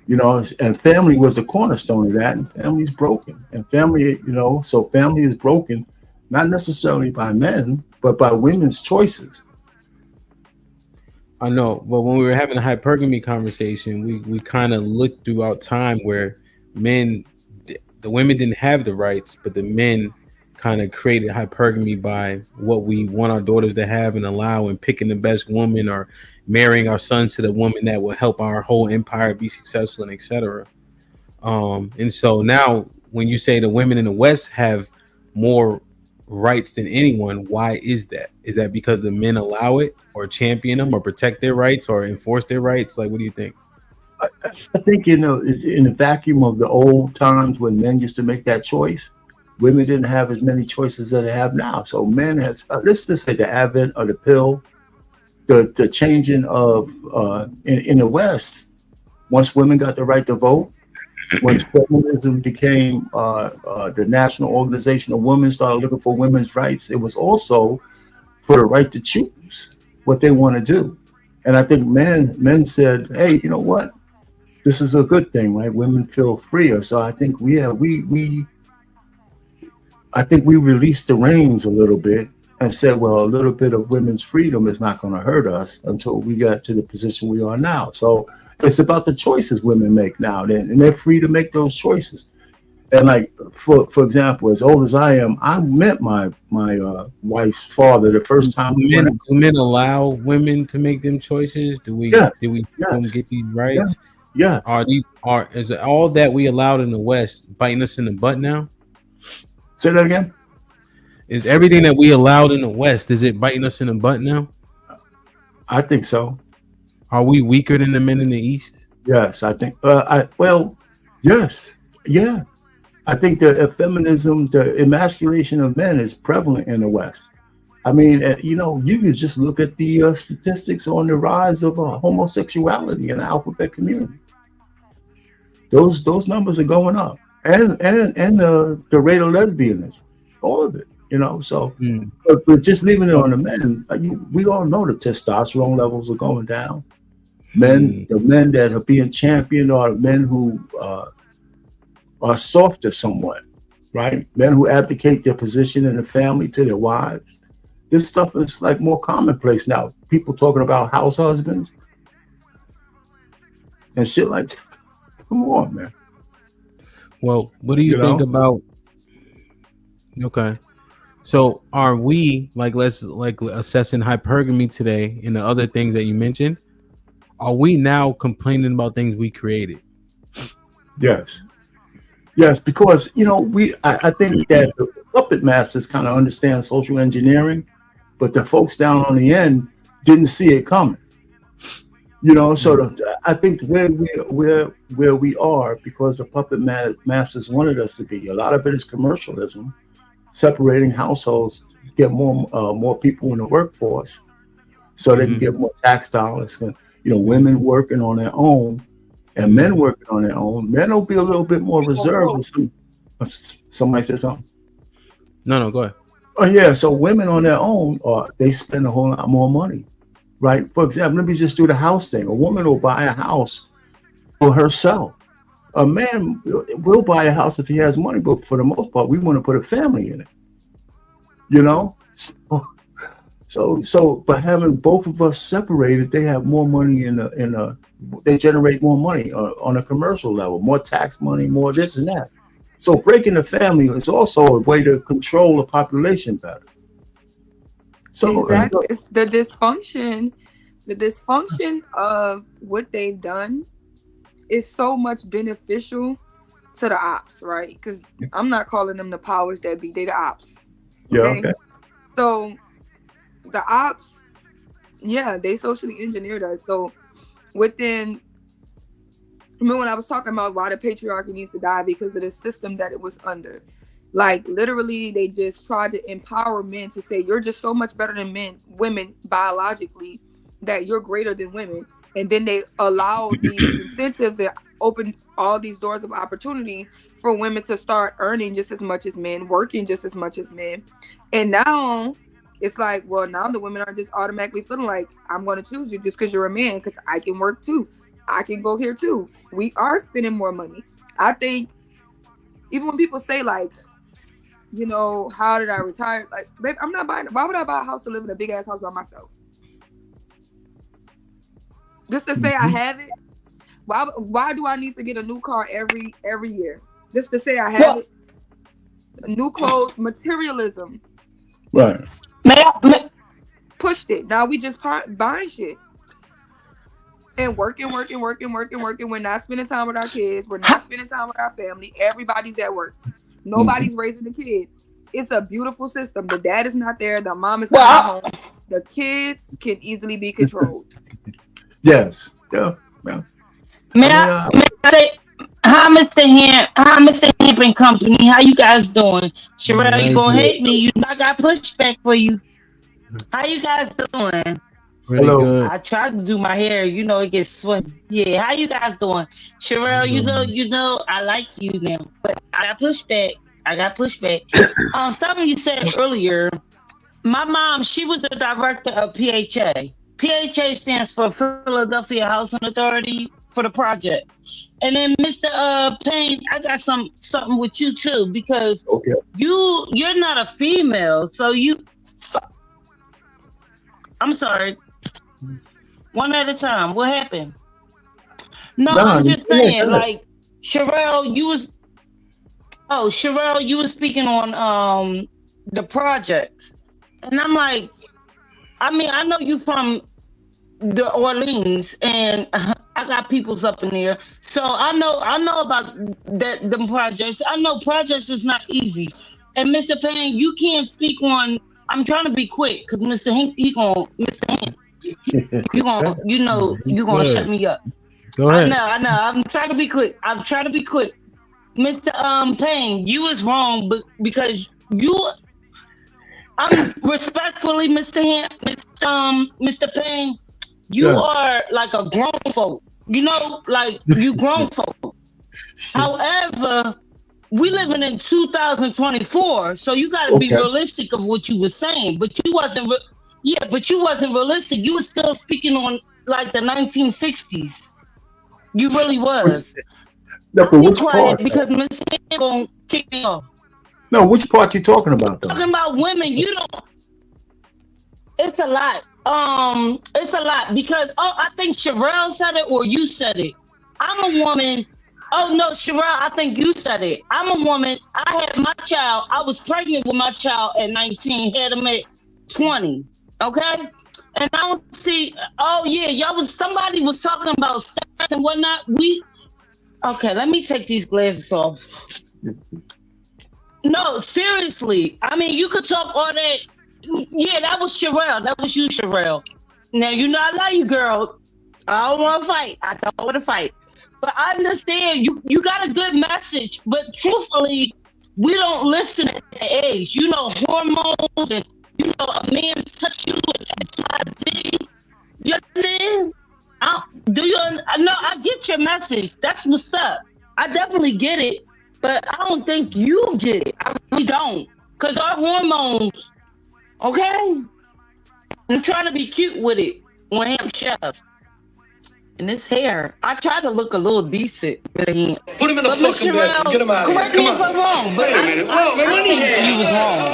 And family was the cornerstone of that, and family's broken. And family, so family is broken, not necessarily by men, but by women's choices. I know, but when we were having a hypergamy conversation, we kind of looked throughout time where the women didn't have the rights, but the men kind of created hypergamy by what we want our daughters to have and allow, and picking the best woman or marrying our sons to the woman that will help our whole empire be successful, and etc. And so now when you say the women in the West have more rights than anyone, why is that? Is that because the men allow it, or champion them, or protect their rights, or enforce their rights? Like, what do you think? I think in the vacuum of the old times when men used to make that choice, women didn't have as many choices that they have now. So men have, let's just say, the advent of the pill, the changing of in the West, once women got the right to vote, once feminism became the National Organization of Women started looking for women's rights, it was also for the right to choose what they want to do. And I think men said, hey, you know what? This is a good thing, right? Women feel freer. So I think we released the reins a little bit and said, well, a little bit of women's freedom is not going to hurt us until we got to the position we are now. So it's about the choices women make now, and they're free to make those choices. And like, for example, as old as I am, I met my wife's father the first time. Do men allow women to make them choices? Do we get these rights? Yeah. Is it all that we allowed in the West biting us in the butt now? Say that again. Is everything that we allowed in the West, is it biting us in the butt now? I think so. Are we weaker than the men in the East? Yes, I think. Yes, yeah. I think the feminism, the emasculation of men is prevalent in the West. I mean, you can just look at the statistics on the rise of homosexuality in the alphabet community. Those numbers are going up, and the rate of lesbianism, all of it. So but just leaving it on the men, we all know the testosterone levels are going down. The men that are being championed are men who are softer somewhat, right? Men who abdicate their position in the family to their wives. This stuff is like more commonplace now. People talking about house husbands and shit like that. Come on, man. Well, what do you think about? Okay. So are we assessing hypergamy today and the other things that you mentioned? Are we now complaining about things we created? Yes, because I think that the puppet masters kind of understand social engineering, but the folks down on the end didn't see it coming. So I think where we are, because the puppet masters wanted us to be, a lot of it is commercialism. Separating households, get more people in the workforce, so they can get more tax dollars. Women working on their own, and men working on their own. Men will be a little bit more reserved. Somebody said something. No, go ahead. Oh yeah, so women on their own, they spend a whole lot more money, right? For example, let me just do the house thing. A woman will buy a house for herself. A man will buy a house if he has money, but for the most part, we want to put a family in it. So by having both of us separated, they have more money they generate more money on a commercial level, more tax money, more this and that. So breaking the family is also a way to control the population better. So exactly. It's the dysfunction of what they've done is so much beneficial to the ops, right? Because I'm not calling them the powers that be. They the ops. Yeah. Okay. So the ops, yeah, they socially engineered us. So within, remember when I was talking about why the patriarchy needs to die, because of the system that it was under. Like literally, they just tried to empower men to say you're just so much better than women biologically, that you're greater than women. And then they allow these incentives that open all these doors of opportunity for women to start earning just as much as men, working just as much as men. And now it's like, well, now the women are just automatically feeling like, I'm going to choose you just because you're a man, because I can work too. I can go here too. We are spending more money. I think even when people say like, you know, how did I retire? Like, babe, I'm not buying. Why would I buy a house to live in a big ass house by myself? Just to say I have it. Why do I need to get a new car every year? Just to say I have it. New clothes, materialism. Right. Pushed it. Now we just buying shit. And working. We're not spending time with our kids. We're not spending time with our family. Everybody's at work. Nobody's raising the kids. It's a beautiful system. The dad is not there. The mom is not at home. The kids can easily be controlled. Yes. Yeah. Yeah. May I say, hi, Mr. Hemp and Company. How you guys doing? Sherelle, you gonna hate me? You know I got pushback for you. How you guys doing? Really good. I tried to do my hair. You know it gets sweaty. Yeah. How you guys doing? Sherelle, you know I like you now, but I got pushback. Something you said earlier. My mom, she was the director of PHA. PHA stands for Philadelphia Housing Authority for the project. And then Mr. Payne, I got something with you too, because you're not a female, so I'm sorry. One at a time. What happened? No, I'm just saying, like Sherelle, you was speaking on the project. And I'm like, I mean, I know you from the Orleans, and I got peoples up in there, so I know about them projects. I know projects is not easy. And Mr. Payne, you can't speak on. I'm trying to be quick because Mr. Hank, you gonna shut me up. Go ahead. I know. I'm trying to be quick. Mr. Payne, you was wrong, but because I'm respectfully, Mr. Payne, you are like a grown folk. You know, like you grown folk. However, we living in 2024, so you got to be realistic of what you were saying. But you wasn't. But you wasn't realistic. You were still speaking on like the 1960s. You really was. No, but which part? Because Miss gonna kick me off. No, which part you talking about though? Talking about women, you don't. It's a lot. It's a lot because I think Sherelle said it or you said it. I'm a woman. Oh no, Sherelle, I think you said it. I'm a woman. I had my child. I was pregnant with my child at 19. Had him at 20. Okay, and I don't see. Oh yeah, somebody was talking about sex and whatnot. Okay, let me take these glasses off. No, seriously. I mean, you could talk all that. Yeah, that was Sherelle. That was you, Sherelle. Now, you know I love you, girl. I don't want to fight. I don't want to fight. But I understand you got a good message. But truthfully, we don't listen at the age. You know, hormones and, you know, a man touch you with XYZ. You understand? I get your message. That's what's up. I definitely get it. But I don't think you get it. I really don't. Because our hormones, okay? I'm trying to be cute with it on him, chef. And his hair, I try to look a little decent with him. Put him in the fucking bed and get him out of here. Correct me if I'm wrong, but I think you was wrong.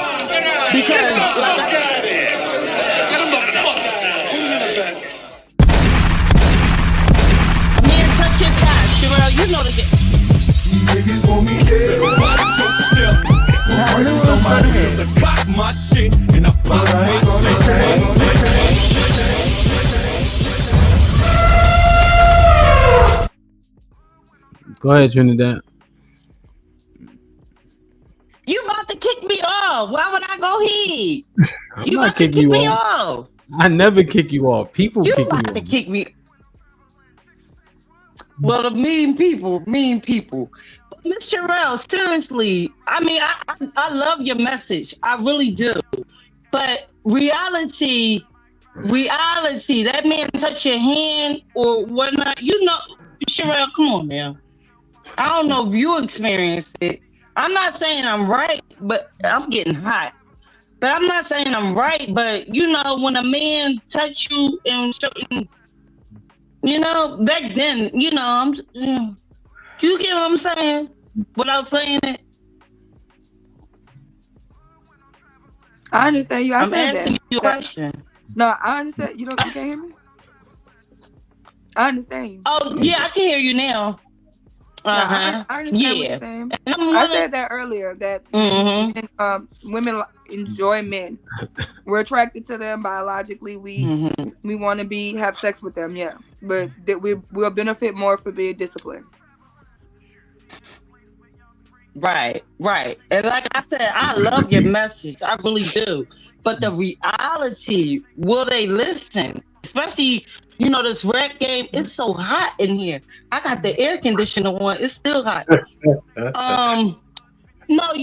Because, like, Get out of here. Get him the fuck out of here. Man, touch your thigh, Sherelle. You know the Cock my shit and I pop my Go ahead, Trinidad. You about to kick me off. Why would I go ahead? I'm You not about to kicking kick you me off. off. I never kick you off. People You kick me about to off. kick me. Well, the mean people. But Miss Sherelle, seriously, I mean, I love your message. I really do. But reality, that man touch your hand or whatnot, Sherelle, come on, man. I don't know if you experienced it. I'm not saying I'm right, but I'm getting hot. But I'm not saying I'm right, but when a man touch you in certain, back then, you get what I'm saying without saying it. I understand you. I I'm said asking that. you a question. No, I understand. You can't hear me? I understand you. Oh, yeah, I can hear you now. Yeah, I understand what you're saying. I said that earlier, that women enjoy men. We're attracted to them biologically. We want to have sex with them, yeah. But that we'll benefit more for being disciplined. Right. And like I said, I love your message. I really do. But the reality, will they listen? Especially, this rap game, it's so hot in here. I got the air conditioner on. It's still hot. No,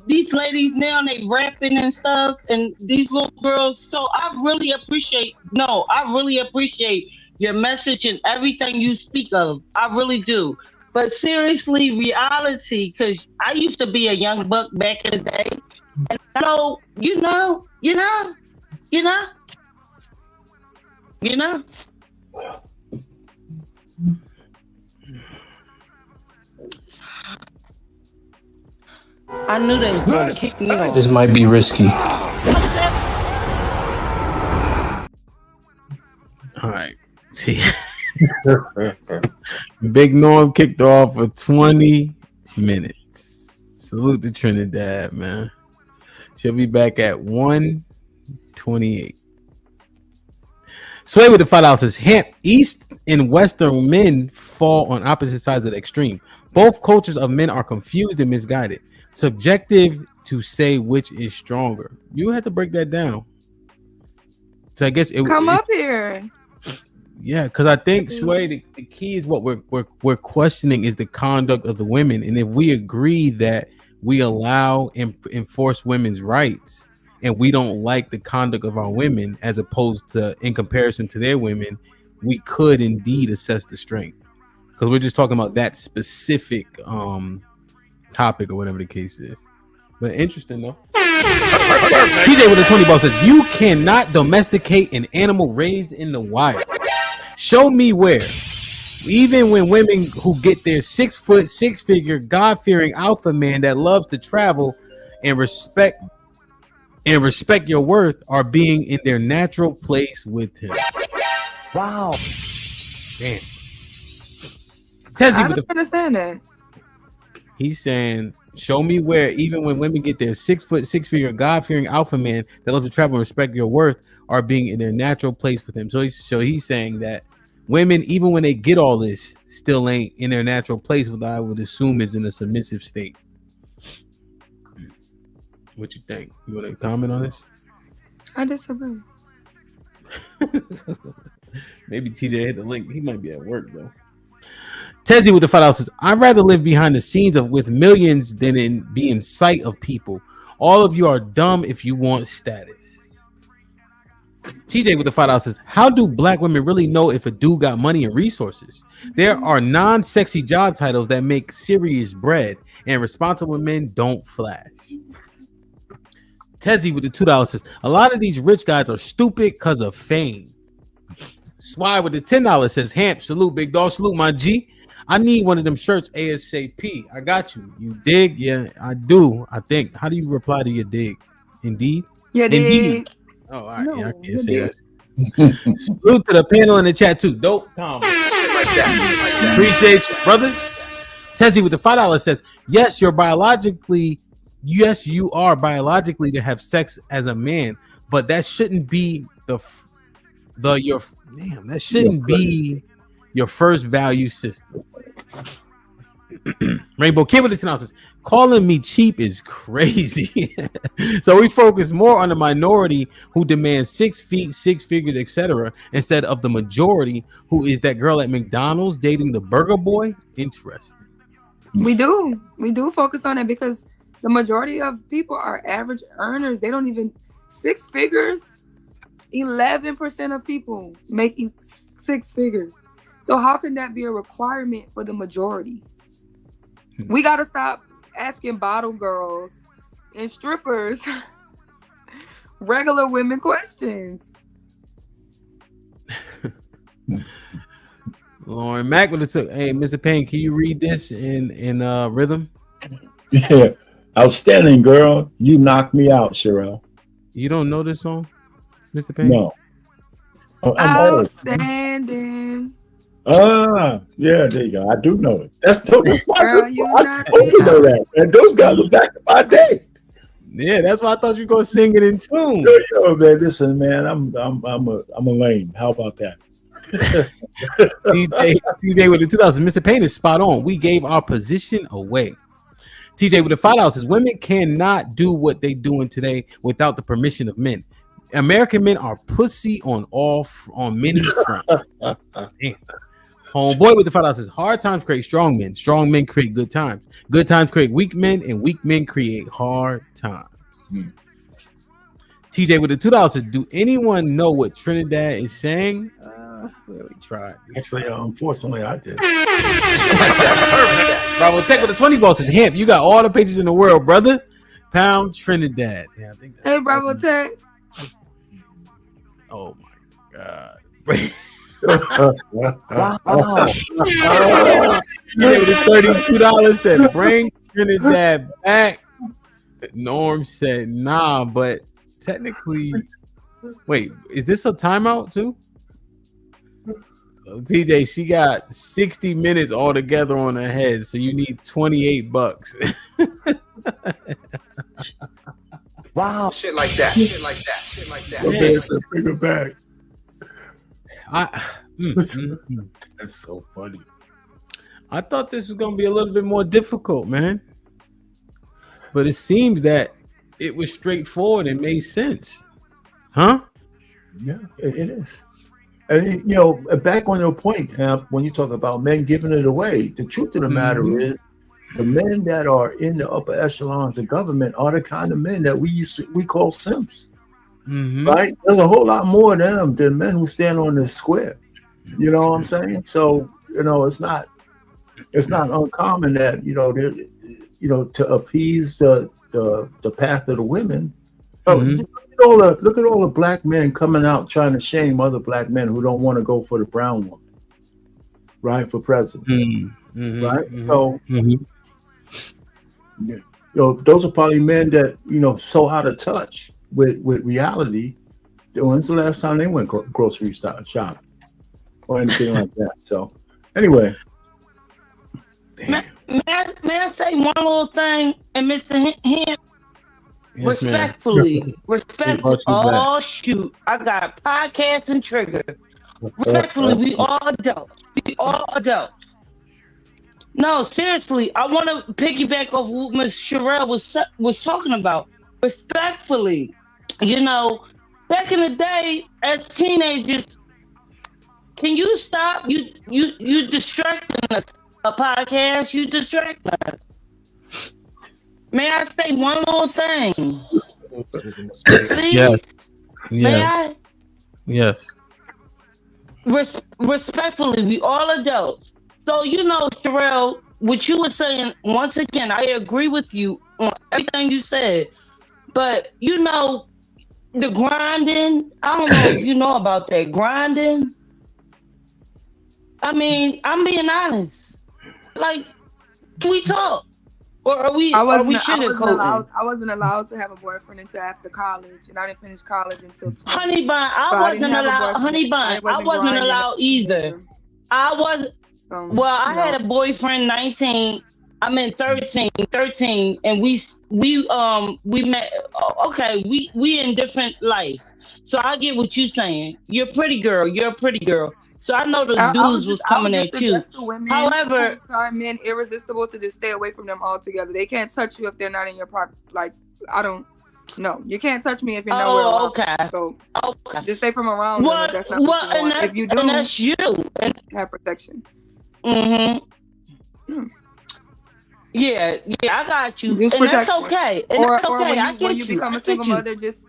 these ladies now, they rapping and stuff, and these little girls. So I really appreciate your message and everything you speak of. I really do. But seriously, reality, because I used to be a young buck back in the day, and I know, I knew they was going to kick me off. This might be risky. All right. See. Big Norm kicked off for 20 minutes. Salute to Trinidad, man. She'll be back at 1:28. Sway with the $5 says, Hamp, East and Western men fall on opposite sides of the extreme. Both cultures of men are confused and misguided. Subjective to say which is stronger. You had to break that down. So I guess come up here. Yeah, because I think Sway, the key is what we're questioning is the conduct of the women, and if we agree that we allow and enforce women's rights, and we don't like the conduct of our women as opposed to in comparison to their women, we could indeed assess the strength. Because we're just talking about that specific topic or whatever the case is. But interesting though. TJ with the 20 ball says, you cannot domesticate an animal raised in the wild. Show me where. Even when women who get their 6 foot, 6 figure, God-fearing alpha man that loves to travel and respect your worth are being in their natural place with him. Wow. Damn. I don't understand that. He's saying, show me where even when women get their 6 foot, 6 figure, God-fearing alpha man that loves to travel and respect your worth are being in their natural place with him. So he's saying that women, even when they get all this, still ain't in their natural place, what I would assume is in a submissive state. What you think? You want to comment on this? I disagree. Maybe TJ hit the link. He might be at work though. Tezzy with the $5 says, I'd rather live behind the scenes with millions than be in sight of people. All of you are dumb if you want status. TJ with the $5 says, how do black women really know if a dude got money and resources? There are non-sexy job titles that make serious bread, and responsible men don't flash. Tezzy with the $2 says, a lot of these rich guys are stupid because of fame. Swai with the $10 says, Hamp, salute, big dog, salute, my G. I need one of them shirts ASAP. I got you. You dig? Yeah, I do. I think. How do you reply to your dig? Indeed? Yeah, Indeed. Oh, all right. No, yeah, I can't say that. Salute to the panel in the chat too. Dope comment. Appreciate you, brother. Tezzy with the $5 says, yes, you are biologically to have sex as a man, but that shouldn't be your first value system. Rainbow Kid with the $10 says, Calling me cheap is crazy. So we focus more on the minority who demand 6 feet, 6 figures, etc., instead of the majority who is that girl at McDonald's dating the burger boy. Interesting. We do focus on it because the majority of people are average earners. They don't even 6 figures. 11% of people make 6 figures. So how can that be a requirement for the majority? We got to stop asking bottle girls and strippers regular women questions. Lauren Mack would have took. Hey, Mr. Payne, can you read this in rhythm? Yeah, outstanding, girl. You knocked me out, Sherelle. You don't know this song, Mr. Payne? No. I'm old. Outstanding. Yeah, there you go. I do know it. That's totally Girl, I totally know that. And those guys are back in my day. Yeah, that's why I thought you were gonna sing it in tune. Yo, man, listen, man, I'm a lame. How about that? TJ with the 2000. Mr. Payne is spot on. We gave our position away. TJ with the $5 says women cannot do what they doing today without the permission of men. American men are pussy on many fronts. Damn. Homeboy with the $5 says hard times create strong men. Strong men create good times. Good times create weak men, and weak men create hard times. TJ with the $2 says, do anyone know what Trinidad is saying? We tried. Actually, unfortunately, I did. Bravo Tech with the 20 ball says, Hemp, you got all the pages in the world, brother. Pound Trinidad. Yeah, I think hey, Bravo Tech. Oh my God. $32 said bring Trinidad back. Norm said nah, but technically, wait, is this a timeout too? So TJ, she got 60 minutes altogether on her head, so you need $28. Wow, shit like that. Okay, so bring it back. That's so funny. I thought this was gonna be a little bit more difficult, man. But it seems that it was straightforward and made sense. Huh? Yeah, it is. And back on your point, Hamp, when you talk about men giving it away, the truth of the matter is the men that are in the upper echelons of government are the kind of men that we call simps. Right? There's a whole lot more of them than men who stand on the square. You know what I'm saying? So, it's not uncommon that, to appease the path of the women. Look at all the black men coming out trying to shame other black men who don't want to go for the brown woman, right? For president. Right? So those are probably men that, so out of touch with reality. When's the last time they went grocery shopping or anything like that? So anyway, may I say one little thing? And Mr. Hemp, respectfully. Oh shoot, I got podcast and trigger. Respectfully, we all adults. No, seriously, I want to piggyback off what Ms. Sherelle was talking about. Respectfully, back in the day as teenagers, can you stop? You distracting us. A podcast, you distracting us. May I say one little thing? Please? Yes. May I? Yes. Respectfully, we all adults. So, Sherelle, what you were saying, once again, I agree with you on everything you said. But, the grinding, I don't know if you know about that. Grinding. I mean, I'm being honest. Like, can we talk? Or are we sugarcoating? I wasn't allowed to have a boyfriend until after college, and I didn't finish college until 20. Honey bun, I wasn't allowed either. I had a boyfriend 19, I meant 13, and we met. Okay, we in different life. So I get what you're saying. You're a pretty girl. So I know the dudes was coming I would just at you. suggest to women However, who find men irresistible to just stay away from them altogether. They can't touch you if they're not in your pocket. Like, I don't know. You can't touch me if you're nowhere around. Okay. So okay. just stay from around them if that's not what you want. If you do, and that's you. Have protection. Yeah, I got you. Just and that's protection. okay. And Or, that's or okay. when you become a single mother, just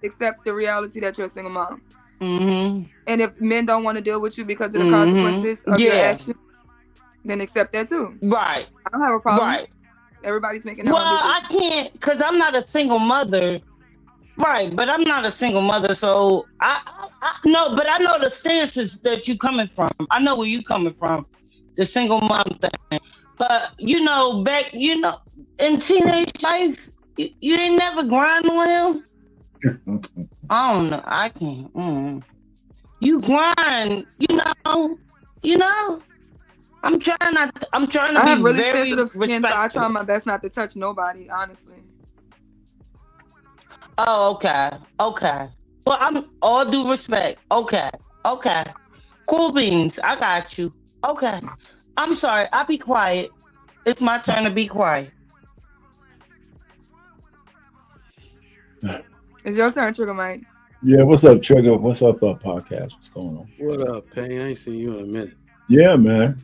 accept the reality that you're a single mom. And if men don't want to deal with you because of the consequences of your action, then accept that too. Right. I don't have a problem. Right. Everybody's making their Well, own I can't because I'm not a single mother. Right, but I'm not a single mother, so I know, but I know the stances that you coming from. I know where you coming from, the single mom thing. But back, in teenage life, you ain't never grind on him. I don't know. I can't. You grind, I'm trying to. I have be really very sensitive skin, so I respectful. try my best not to touch nobody. Honestly. Oh, okay. Well, I'm all due respect. Okay. Cool beans. I got you. Okay. I'm sorry. I'll be quiet. It's my turn to be quiet. It's your turn, Trigger Mike. Yeah, what's up, Trigger? What's up, podcast? What's going on? What up, Payne? I ain't seen you in a minute. Yeah, man.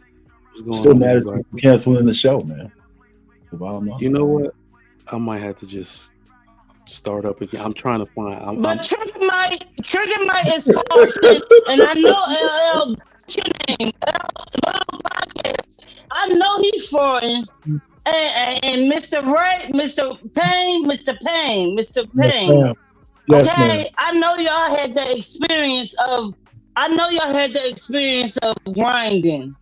What's going Still on, mad at everybody? you canceling the show, man. The bottom line. You know what? I might have to just start up again. I'm trying to find. But Trigger Mike is false, and I know LL. What's your name? LL podcast. I know he's foreign. And Mr. Ray, Mr. Payne. Yes, Okay, ma'am. I know y'all had the experience of. Grinding.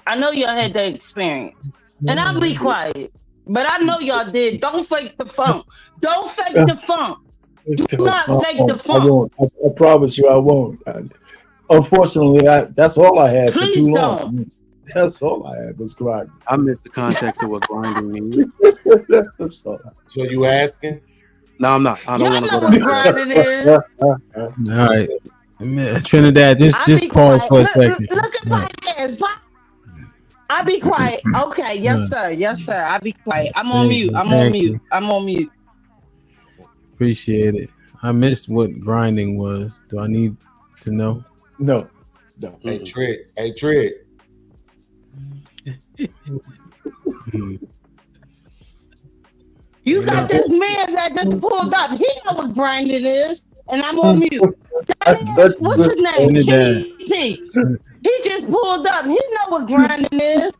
I know y'all had that experience, and I'll be quiet. But I know y'all did. Don't fake the funk. Do not fake the I funk. won't. I promise you, I won't. Unfortunately, that's all I had for Please too don't. long. That's all I had. Was grinding. I missed the context of what grinding means. That's all. So you asking? No, I'm not. I don't want to go Y'all know what down. grinding is. All right, man, Trinidad, just pause for a second. Look at my ass. I'll be quiet. Okay, yes, sir. I'll be quiet. I'm on mute. I'm on mute. Appreciate it. I missed what grinding was. Do I need to know? No. Hey, Trig. You got this man that just pulled up. He know what grinding is, and I'm on mute. What's his name? T. He just pulled up. He know what grinding is.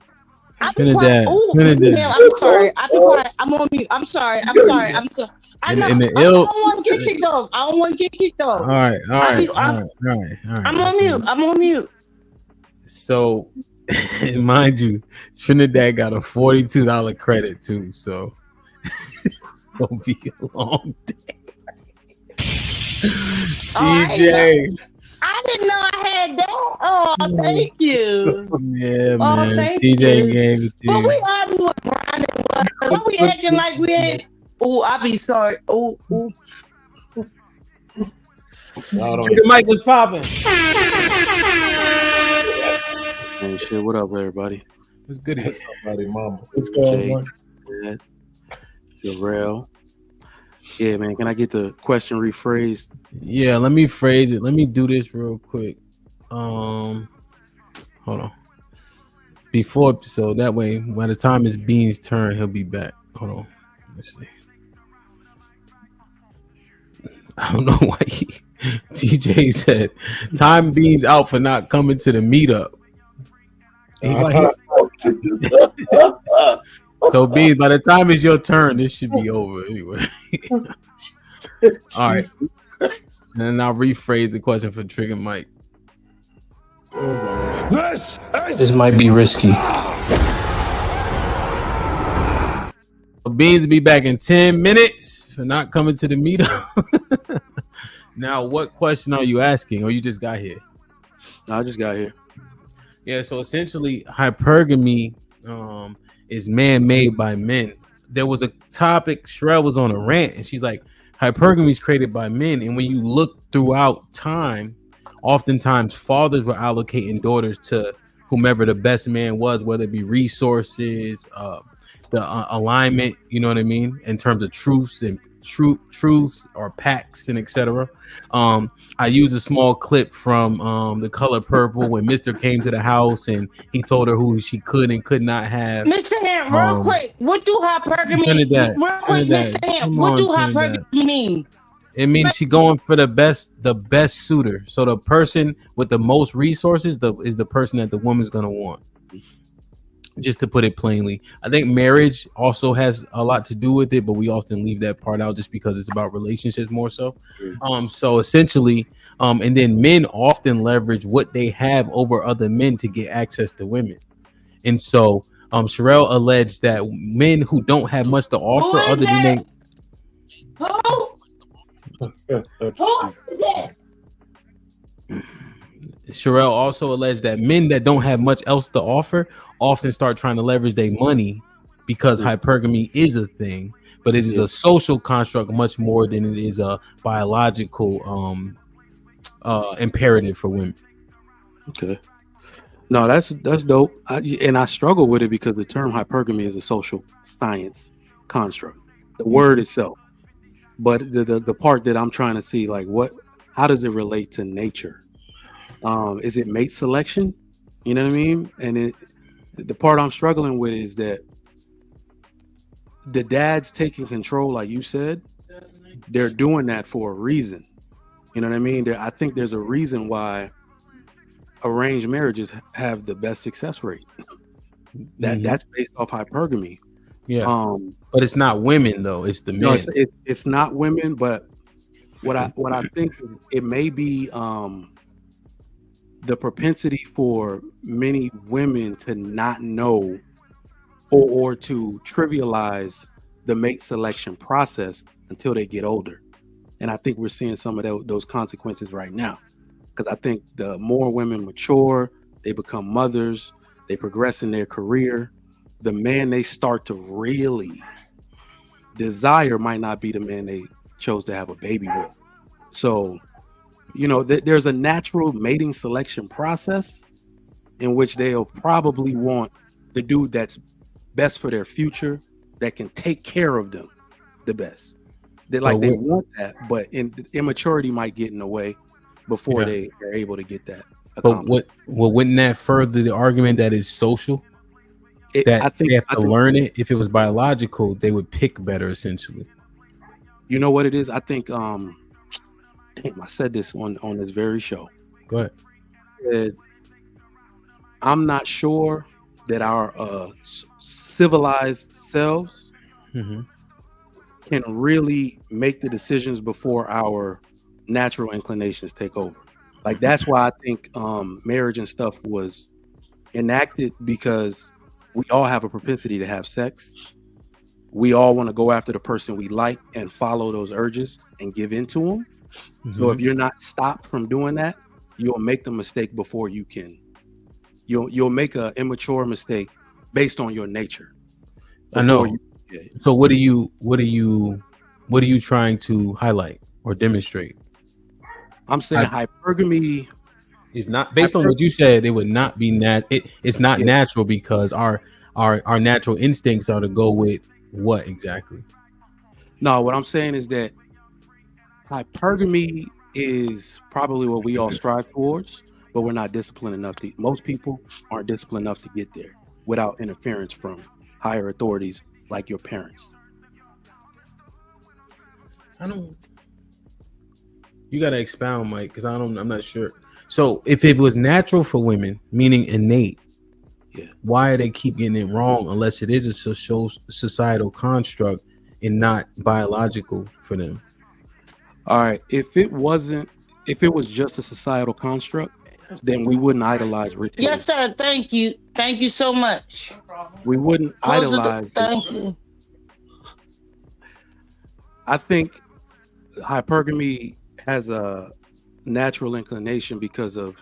Trinidad. Damn, I'm sorry. I'll be quiet. I'm on mute. I'm sorry. I know. I don't want to get kicked off. All right. I'm on mute. So, mind you, Trinidad got a $42 credit too, so it's gonna be a long day. TJ. I didn't know I had that. Oh, thank you. Yeah, Oh, man. thank TJ you. gave it to But you. we arguing with grinding. What we acting like we ain't? Oh, I be sorry. Oh. Trigger Mike was popping. Hey, shit, what up, everybody? What's good here? Somebody, mama. What's going on? Dad, Jarrell. Yeah, man. Can I get the question rephrased? Yeah, let me phrase it. Let me do this real quick. Hold on. So that way, by the time it's Bean's turn, he'll be back. Hold on. Let's see. I don't know why TJ said time Bean's out for not coming to the meetup. So Beans, by the time it's your turn, this should be over anyway. All right. And then I'll rephrase the question for Trigger Mike. This might be risky. Beans will be back in 10 minutes for not coming to the meetup. Now, what question are you asking? Or you just got here? No, I just got here. Yeah, so essentially hypergamy is man-made by men. There was a topic, Sherelle was on a rant, and she's like, hypergamy is created by men. And when you look throughout time, oftentimes fathers were allocating daughters to whomever the best man was, whether it be resources, the alignment, you know what I mean, in terms of truths or pacts and etc. I used a small clip from The Color Purple when Mr. came to the house and he told her who she could and could not have. Mr. Ham, real quick, what do hypergamy? Trinidad, Real quick, Mr. Ham, come what on, do Trinidad. hypergamy mean? It means she going for the best suitor. So the person with the most resources is the person that the woman's gonna want. Just to put it plainly, I think marriage also has a lot to do with it, but we often leave that part out just because it's about relationships more so. So essentially, and then men often leverage what they have over other men to get access to women. And so, Sherelle alleged that men who don't have much to offer other than they. Sherelle also alleged that men that don't have much else to offer often start trying to leverage their money because hypergamy is a thing, but it is a social construct much more than it is a biological imperative for women. Okay. No, that's dope. I struggle with it because the term hypergamy is a social science construct, the word itself. But the part that I'm trying to see, like, how does it relate to nature? Is it mate selection? You know what I mean? And the part I'm struggling with is that the dad's taking control, like you said. They're doing that for a reason. You know what I mean? I think there's a reason why arranged marriages have the best success rate. That's based off hypergamy. Yeah. But it's not women though. It's the men. No, it's not women. But what I think it may be the propensity for many women to not know or to trivialize the mate selection process until they get older. And I think we're seeing some of those consequences right now. Because I think the more women mature, they become mothers, they progress in their career, the man they start to really desire might not be the man they chose to have a baby with. So, you know, there's a natural mating selection process in which they'll probably want the dude that's best for their future, that can take care of them the best. They want that, but immaturity might get in the way before they're able to get that. But wouldn't that further the argument that it's social? I think they have to learn it. If it was biological, they would pick better, essentially. You know what it is? I think I said this on this very show. Go ahead. I'm not sure that our civilized selves can really make the decisions before our natural inclinations take over. Like, that's why I think marriage and stuff was enacted, because we all have a propensity to have sex. We all want to go after the person we like and follow those urges and give in to them. So if you're not stopped from doing that, you'll make the mistake before you can. You'll make an immature mistake based on your nature. I know. So what are you trying to highlight or demonstrate? I'm saying hypergamy is not based on what you said. It would not be it's not natural, because our natural instincts are to go with what exactly? No, what I'm saying is that hypergamy is probably what we all strive towards, but we're not disciplined enough to. Most people aren't disciplined enough to get there without interference from higher authorities like your parents. You gotta expound, Mike, because I'm not sure. So if it was natural for women, meaning innate, why do they keep getting it wrong unless it is a societal construct and not biological for them? All right. If it was just a societal construct, then we wouldn't idolize rich women. Yes, sir. Thank you. Thank you so much. We wouldn't idolize. Thank you. I think hypergamy has a natural inclination because of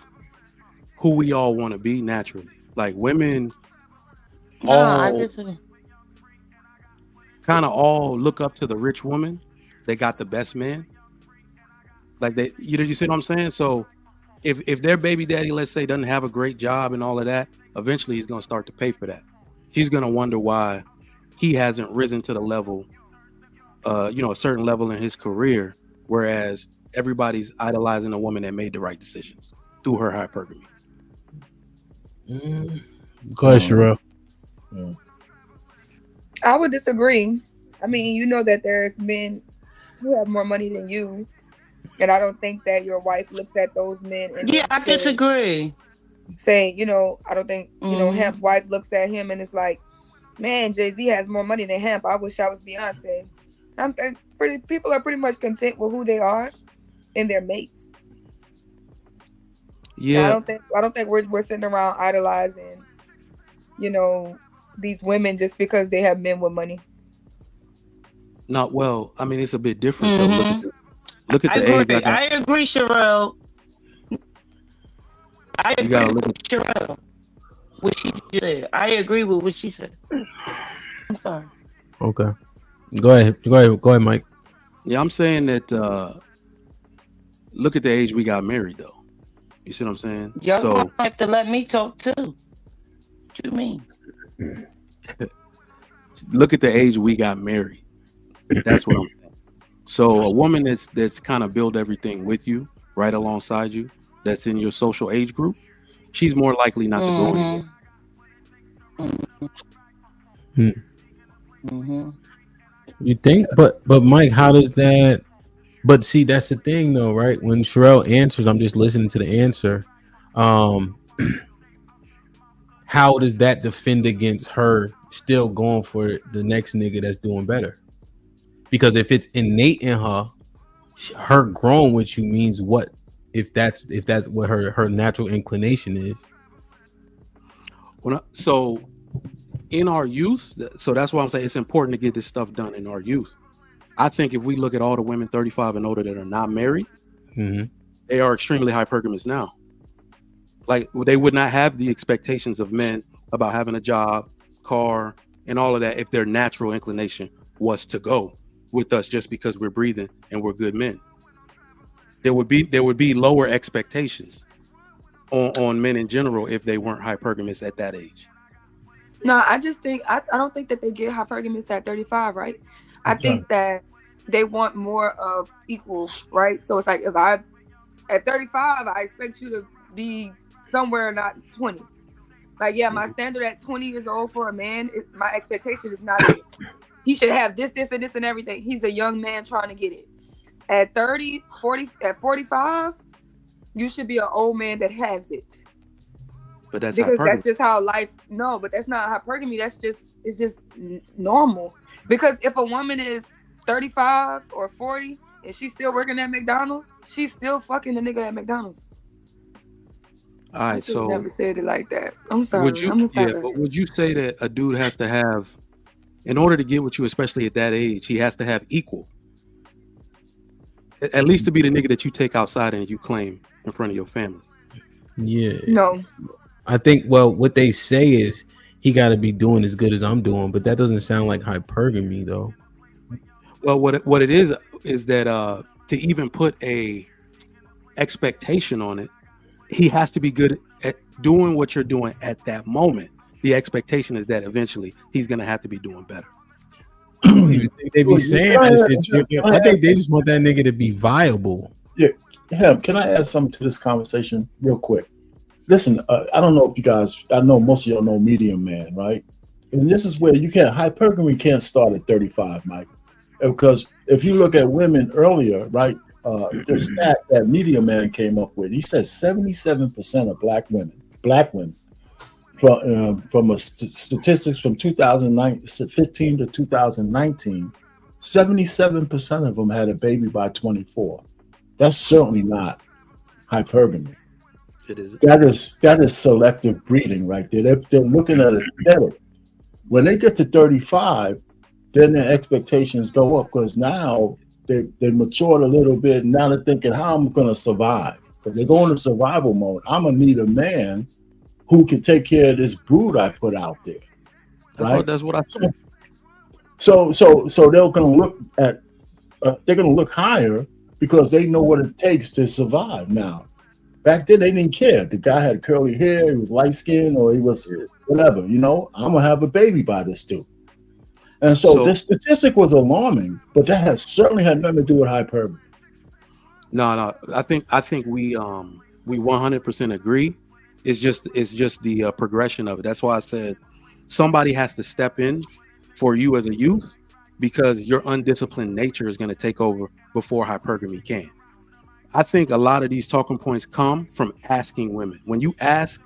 who we all want to be naturally. Like women I all just kind of all look up to the rich woman. They got the best man. Like you see what I'm saying? So if their baby daddy, let's say, doesn't have a great job and all of that, eventually he's gonna start to pay for that. She's gonna wonder why he hasn't risen to the level, a certain level in his career, whereas everybody's idolizing a woman that made the right decisions through her hypergamy. Go ahead, Sherelle. I would disagree. I mean, you know that there's men who have more money than you, and I don't think that your wife looks at those men and I disagree. Say, I don't think Hemp's wife looks at him and it's like, man, Jay-Z has more money than Hemp. I wish I was Beyonce. People are pretty much content with who they are and their mates. Yeah, I don't think we're sitting around idolizing, these women just because they have men with money. Not well. I mean, it's a bit different though. Look at the age. I agree, Sherelle. I agree with Sherelle. What she said. I agree with what she said. I'm sorry. Okay. Go ahead, Mike. Yeah, I'm saying that. Look at the age we got married, though. You see what I'm saying? Y'all gonna have to let me talk too. What you mean? Look at the age we got married. That's what I'm saying. So a woman that's kind of built everything with you, right alongside you, that's in your social age group, she's more likely not to go anywhere. You think? But Mike, how does that? But see, that's the thing, though, right? When Sherelle answers, I'm just listening to the answer. How does that defend against her still going for the next nigga that's doing better? Because if it's innate in her growing with you means what? If that's what her natural inclination is. So in our youth, so that's why I'm saying it's important to get this stuff done in our youth. I think if we look at all the women 35 and older that are not married, they are extremely hypergamous now. Like they would not have the expectations of men about having a job, car, and all of that if their natural inclination was to go with us just because we're breathing and we're good men. There would be lower expectations on men in general if they weren't hypergamous at that age. No, I just think I don't think that they get hypergamous at 35, right? I think that they want more of equal, right? So it's like at 35, I expect you to be somewhere not 20. Like, yeah, my standard at 20 years old for a man, my expectation is not he should have this, and this, and everything. He's a young man trying to get it. At 30, 40, at 45, you should be an old man that has it. But that's because hypergamy. that's just how life. No, but that's not hypergamy. It's just normal. Because if a woman is 35 or 40 and she's still working at McDonald's, she's still fucking the nigga at McDonald's. All right, so never said it like that. I'm sorry. But would you say that a dude has to have, in order to get with you, especially at that age, he has to have equal? At least to be the nigga that you take outside and you claim in front of your family. Yeah. No. I think, well, what they say is he got to be doing as good as I'm doing, but that doesn't sound like hypergamy, though. Well, what it is that to even put a expectation on it, he has to be good at doing what you're doing at that moment. The expectation is that eventually he's going to have to be doing better. They be saying that shit. I think they just want that nigga to be viable. Yeah. Can I add something to this conversation real quick? Listen, I don't know if you guys, I know most of y'all know Medium Man, right? And this is where hypergamy can't start at 35, Mike. Because if you look at women earlier, right, the stat that Medium Man came up with, he said 77% of black women, from a statistics from 2015 to 2019, 77% of them had a baby by 24. That's certainly not hypergamy. It is. That is selective breeding right there. They're looking at aesthetic. When they get to 35, then their expectations go up because now they matured a little bit. And now they're thinking, how am I going to survive? But they go into survival mode. I'm gonna need a man who can take care of this brood I put out there. Right? That's what I said. So they're gonna look at they're gonna look higher because they know what it takes to survive now. Back then, they didn't care. The guy had curly hair, he was light skinned, or he was whatever. I'm gonna have a baby by this dude. And so this statistic was alarming, but that has certainly had nothing to do with hyperbole. No. I think we 100% agree. It's just the progression of it. That's why I said somebody has to step in for you as a youth, because your undisciplined nature is going to take over before hypergamy can. I think a lot of these talking points come from asking women. When you ask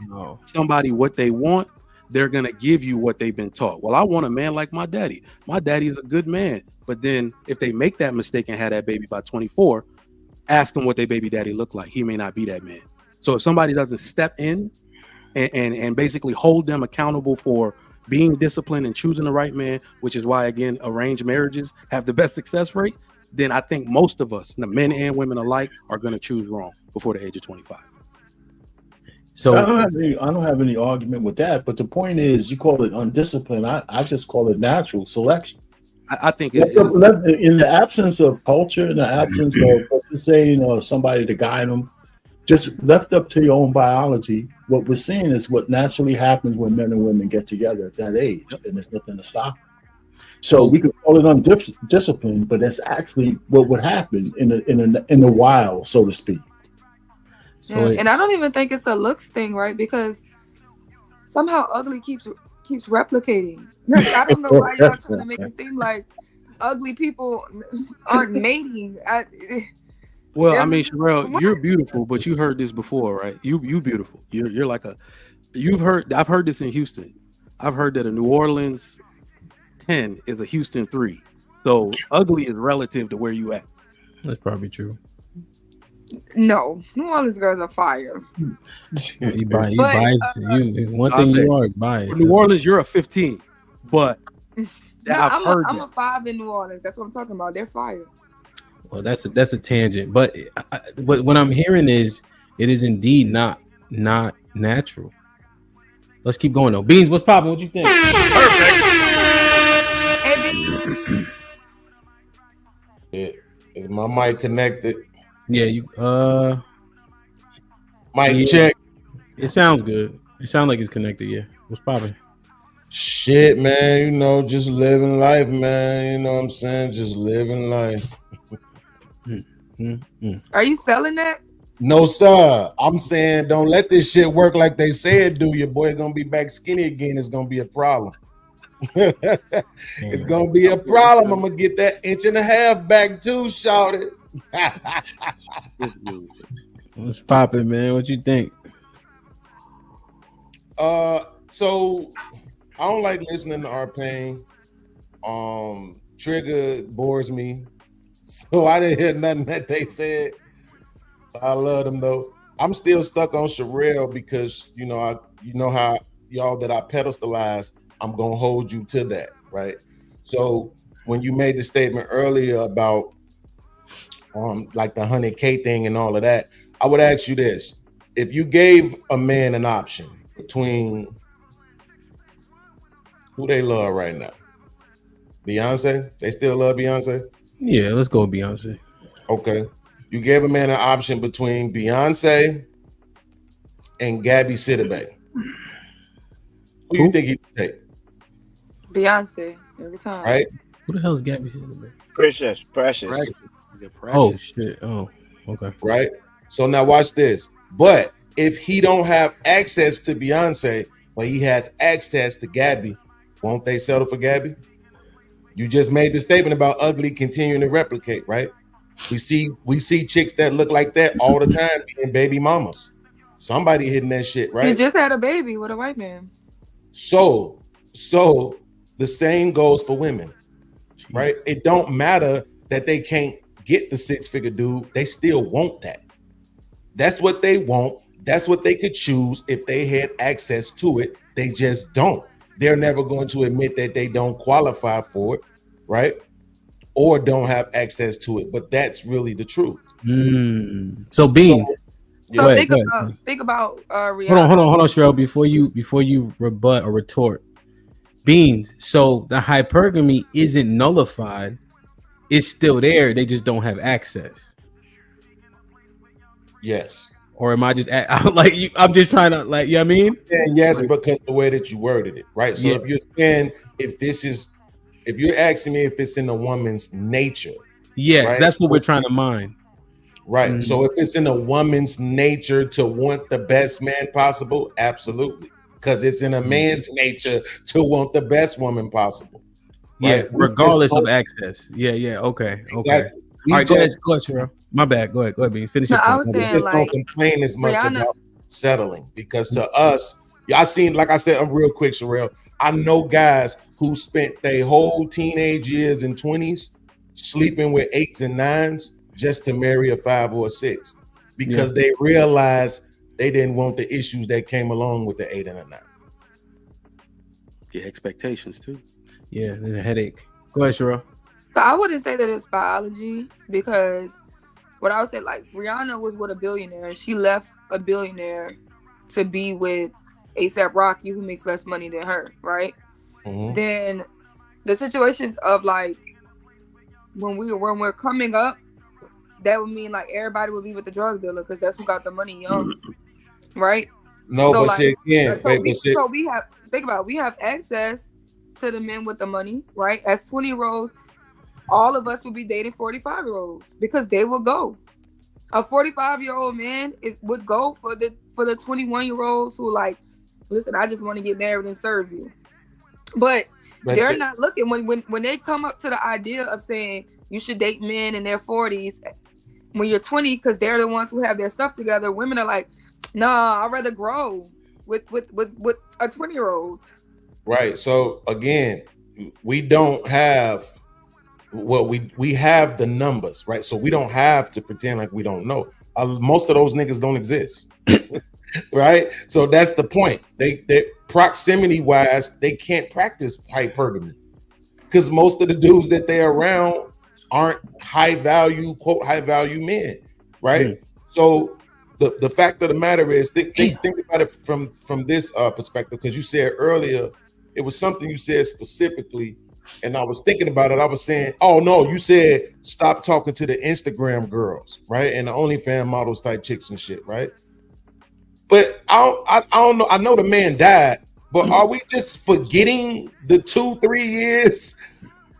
somebody what they want, they're going to give you what they've been taught. Well, I want a man like my daddy. My daddy is a good man. But then if they make that mistake and have that baby by 24, ask them what their baby daddy looked like. He may not be that man. So if somebody doesn't step in and basically hold them accountable for being disciplined and choosing the right man, which is why, again, arranged marriages have the best success rate, then I think most of us, the men and women alike, are going to choose wrong before the age of 25. So I don't have any argument with that. But the point is, you call it undisciplined. I just call it natural selection. I think in the absence of culture, in the absence of what you're saying, or somebody to guide them, just left up to your own biology. What we're seeing is what naturally happens when men and women get together at that age, and there's nothing to stop it. So we could call it undisciplined, but that's actually what would happen in the wild, so to speak. And I don't even think it's a looks thing, right? Because somehow ugly keeps replicating. I don't know why y'all trying to make it seem like ugly people aren't mating. Well, I mean, Sherelle, you're beautiful, but you heard this before, right? You beautiful. You're like I've heard this in Houston. I've heard that a New Orleans 10 is a Houston 3. So ugly is relative to where you at. That's probably true. No, New Orleans girls are fire. You biased. One thing you are biased. New Orleans, you're a 15, but I'm a 5 in New Orleans. That's what I'm talking about. They're fire. Well, that's a tangent, but what I'm hearing is it is indeed not natural. Let's keep going though. Beans, what's popping? What you think? Perfect. Is my mic connected? Yeah, you mic check. It sounds good. It sounds like it's connected. Yeah, what's popping? Shit, man. Just living life, man. You know what I'm saying? Just living life. Are you selling that? No, sir. I'm saying don't let this shit work like they say it do. Your boy gonna be back skinny again. It's gonna be a problem. It's gonna be a problem. I'm gonna get that 1.5 inches back too, shout it. What's popping, man? What you think? So I don't like listening to our pain. Trigger bores me. So I didn't hear nothing that they said. I love them though. I'm still stuck on Sherelle because you know how y'all that I pedestalize, I'm gonna hold you to that, right? So when you made the statement earlier about like the 100K thing and all of that, I would ask you this: if you gave a man an option between who they love right now, Beyonce, they still love Beyonce? Yeah, let's go with Beyonce. Okay. You gave a man an option between Beyonce and Gabby Sidibe. Who you think he would take? Beyonce every time. Right? Who the hell is Gabby Sidibe? Precious. Oh shit. Oh, okay. Right? So now watch this. But if he don't have access to Beyonce, but he has access to Gabby, won't they settle for Gabby? You just made the statement about ugly continuing to replicate, right? We see chicks that look like that all the time being baby mamas. Somebody hitting that shit, right? He just had a baby with a white man. So the same goes for women, right? It don't matter that they can't get the 6-figure dude. They still want that. That's what they want. That's what they could choose if they had access to it. They just don't. They're never going to admit that they don't qualify for it, right? Or don't have access to it. But that's really the truth. So Beans, So Go think ahead. about Rihanna. Hold on, Sherelle. Before you rebut or retort, Beans. So the hypergamy isn't nullified; it's still there. They just don't have access. Yes. Or am I just like you? I'm just trying to like, you know what I mean? And yes, because the way that you worded it, right? So if you're saying if you're asking me if it's in a woman's nature, yeah, right? that's what we're trying to mine. Right. Mm-hmm. So if it's in a woman's nature to want the best man possible, absolutely. Because it's in a man's nature to want the best woman possible. Yeah, right? regardless of access. Yeah. Okay. Exactly. All right, go ahead, Sherelle. My bad. Go ahead, B. Finish No, your I point. was We saying just like don't complain as much Rihanna. about settling because to us, I seen, like I said, I'm real quick, Sherelle. I know guys who spent their whole teenage years and 20s sleeping with 8s and 9s just to marry a 5 or a 6 because they realized they didn't want the issues that came along with the 8 and a 9. Yeah, expectations too. Yeah, there's a headache. Go ahead, Sherelle. So I wouldn't say that it's biology because what I would say, like Rihanna was with a billionaire and she left a billionaire to be with ASAP Rocky, who makes less money than her, right? Mm-hmm. Then the situations of like when we're coming up, that would mean like everybody would be with the drug dealer because that's who got the money young, right? No, so but like, say again, so we have think about it, we have access to the men with the money, right? As 20-year-olds, all of us would be dating 45-year-olds because they will go. A 45-year-old man would go for the 21-year-olds who like, listen, I just want to get married and serve you. But they're not looking when they come up to the idea of saying you should date men in their 40s when you're 20 because they're the ones who have their stuff together. Women are like, nah, I'd rather grow with a 20-year-old. Right. So again, we don't have we have the numbers, right? So we don't have to pretend like we don't know. Most of those niggas don't exist. Right? So that's the point. They proximity wise, they can't practice hypergamy because most of the dudes that they're around aren't high value, quote, high value men, right? Mm. So the fact of the matter is, think about it from this perspective, because you said earlier, it was something you said specifically, and I was thinking about it. I was saying, oh no, you said stop talking to the Instagram girls, right? And the OnlyFans models type chicks and shit, right? But I don't know. I know the man died, but are we just forgetting the 2-3 years,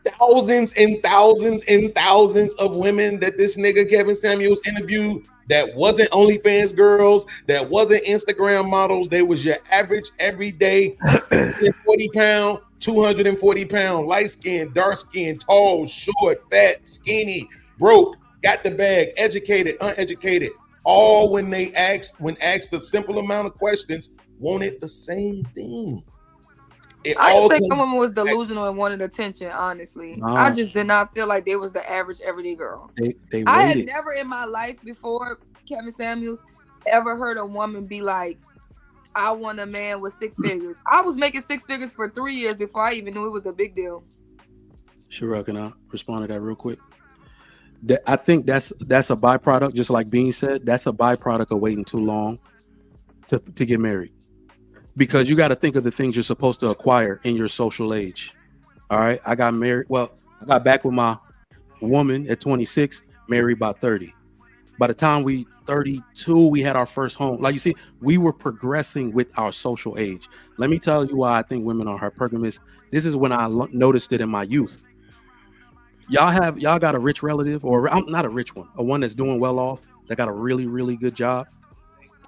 thousands and thousands and thousands of women that this nigga Kevin Samuels interviewed that wasn't OnlyFans girls, that wasn't Instagram models? They was your average, everyday 40 pound, 240 pound, light skin, dark skin, tall, short, fat, skinny, broke, got the bag, educated, uneducated. All when asked a simple amount of questions, wanted the same thing. I just think the woman was delusional and wanted attention, honestly. No. I just did not feel like they was the average everyday girl. They I had waited. never in my life before Kevin Samuels ever heard a woman be like, I want a man with 6 figures. I was making 6 figures for 3 years before I even knew it was a big deal. Sure, can I respond to that real quick? I think that's a byproduct, just like Bean said, that's a byproduct of waiting too long to get married. Because you got to think of the things you're supposed to acquire in your social age. All right. I got married. Well, I got back with my woman at 26, married by 30. By the time we 32, we had our first home. Like you see, we were progressing with our social age. Let me tell you why I think women are hypergamous. This is when I noticed it in my youth. Y'all got a rich relative, or I'm not a rich one, a one that's doing well off, that got a really, really good job.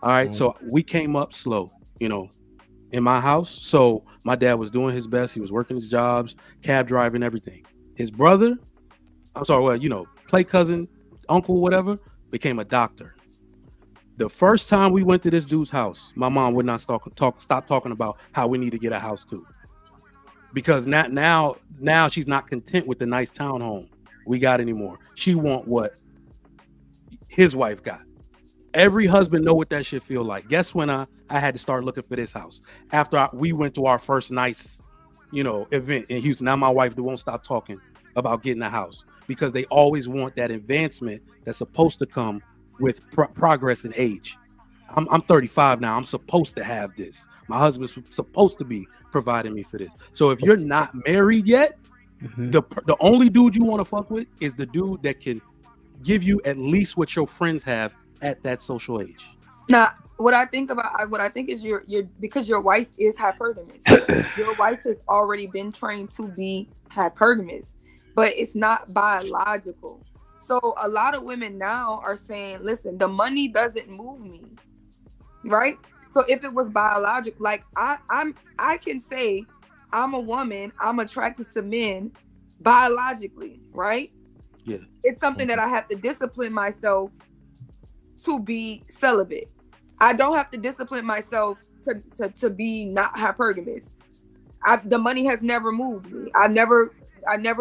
All right. So we came up slow, in my house. So my dad was doing his best. He was working his jobs, cab driving, everything. His brother, play cousin, uncle, whatever, became a doctor. The first time we went to this dude's house, my mom would not stop talking about how we need to get a house too. Because now she's not content with the nice townhome we got anymore. She want what his wife got. Every husband know what that shit feel like. Guess when I had to start looking for this house after we went to our first nice, event in Houston. Now my wife won't stop talking about getting a house because they always want that advancement that's supposed to come with progress in age. I'm 35 now. I'm supposed to have this. My husband's supposed to be providing me for this. So if you're not married yet, the only dude you want to fuck with is the dude that can give you at least what your friends have at that social age. Now, what I think is your because your wife is hypergamous. Your wife has already been trained to be hypergamous, but it's not biological. So a lot of women now are saying, listen, the money doesn't move me, right? So if it was biological, like I can say I'm a woman, I'm attracted to men biologically, right? Yeah. It's something that I have to discipline myself to be celibate. I don't have to discipline myself to be not hypergamous. The money has never moved me. I never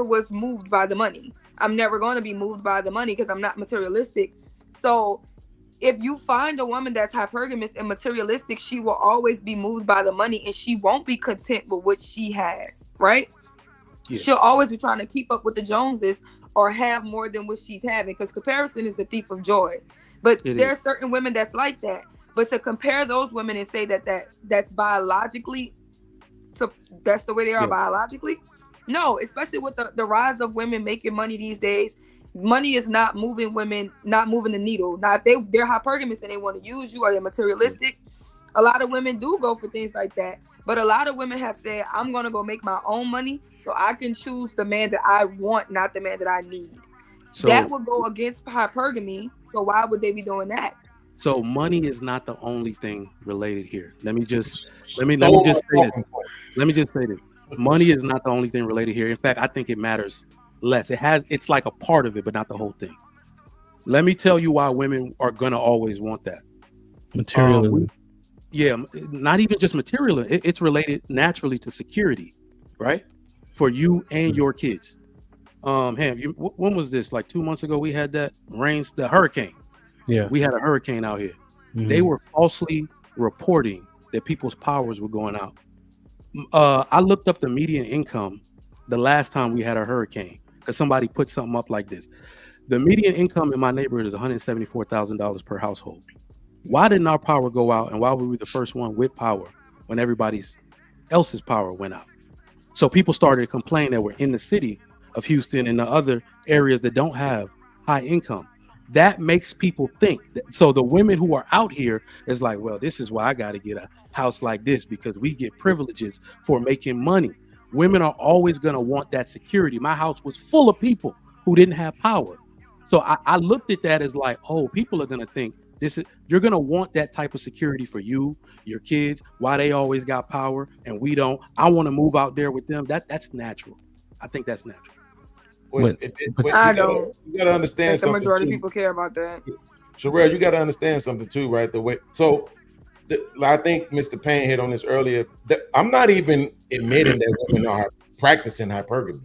was moved by the money. I'm never going to be moved by the money because I'm not materialistic. So if you find a woman that's hypergamous and materialistic, she will always be moved by the money and she won't be content with what she has, right? Yeah. She'll always be trying to keep up with the Joneses or have more than what she's having, because comparison is the thief of joy. But there are certain women that's like that. But to compare those women and say that's biologically, so that's the way they are biologically, no, especially with the rise of women making money these days. Money is not moving women, not moving the needle. Now, if they're hypergamous and they want to use you or they're materialistic, a lot of women do go for things like that. But a lot of women have said, I'm going to go make my own money so I can choose the man that I want, not the man that I need. So that would go against hypergamy. So why would they be doing that? So money is not the only thing related here. Let me just say this. Money is not the only thing related here. In fact, I think it matters less. It's like a part of it, but not the whole thing. Let me tell you why women are gonna always want that. Materialism. Not even just material. It's related naturally to security, right? For you and your kids. When was this? Like 2 months ago, we had the hurricane. Yeah, we had a hurricane out here. Mm-hmm. They were falsely reporting that people's powers were going out. I looked up the median income the last time we had a hurricane because somebody put something up like this. The median income in my neighborhood is $174,000 per household. Why didn't our power go out, and why were we the first one with power when everybody else's power went out? So people started to complain that we're in the city of Houston and the other areas that don't have high income. That makes people think. So the women who are out here is like, well, this is why I got to get a house like this, because we get privileges for making money. Women are always going to want that security. My house was full of people who didn't have power. So I looked at that as like, oh, people are going to think you're going to want that type of security for you, your kids, why they always got power and we don't. I want to move out there with them. That's natural. I think that's natural. I don't. You gotta understand something. The majority of people care about that. Sherelle, you gotta understand something too, right? I think Mr. Payne hit on this earlier. I'm not even admitting that women are practicing hypergamy,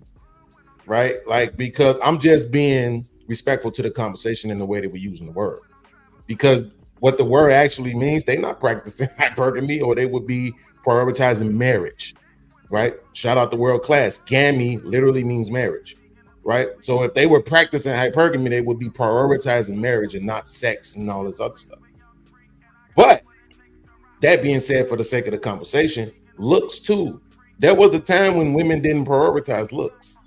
right? Like, because I'm just being respectful to the conversation in the way that we're using the word. Because what the word actually means, they're not practicing hypergamy, or they would be prioritizing marriage, right? Shout out to World Class. Gammy literally means marriage. Right. So if they were practicing hypergamy, they would be prioritizing marriage and not sex and all this other stuff. But that being said, for the sake of the conversation, looks too. There was a time when women didn't prioritize looks.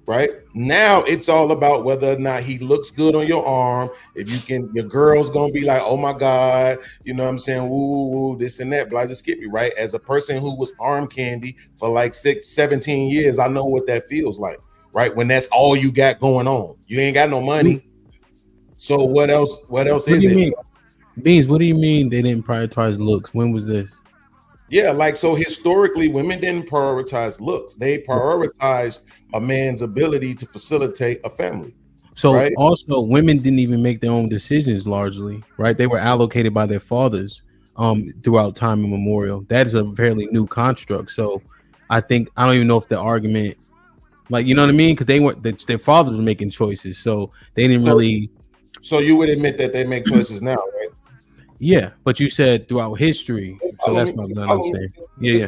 Right now, it's all about whether or not he looks good on your arm. If you can, your girl's gonna be like, oh my God, you know what I'm saying? Woo, woo, this and that. But I just skip you, right? As a person who was arm candy for like 17 years, I know what that feels like. Right, when that's all you got going on, you ain't got no money. So what else? What is it? Beans, what do you mean they didn't prioritize looks? When was this? Yeah, like, so historically, women didn't prioritize looks. They prioritized a man's ability to facilitate a family. So also, women didn't even make their own decisions largely, right? They were allocated by their fathers throughout time immemorial. That is a fairly new construct. So I don't even know if the argument, like, you know what I mean? Because they weren't, their fathers were making choices, so they didn't really. So you would admit that they make choices now, right? Yeah, but you said throughout history, so that's what I'm saying. Yeah.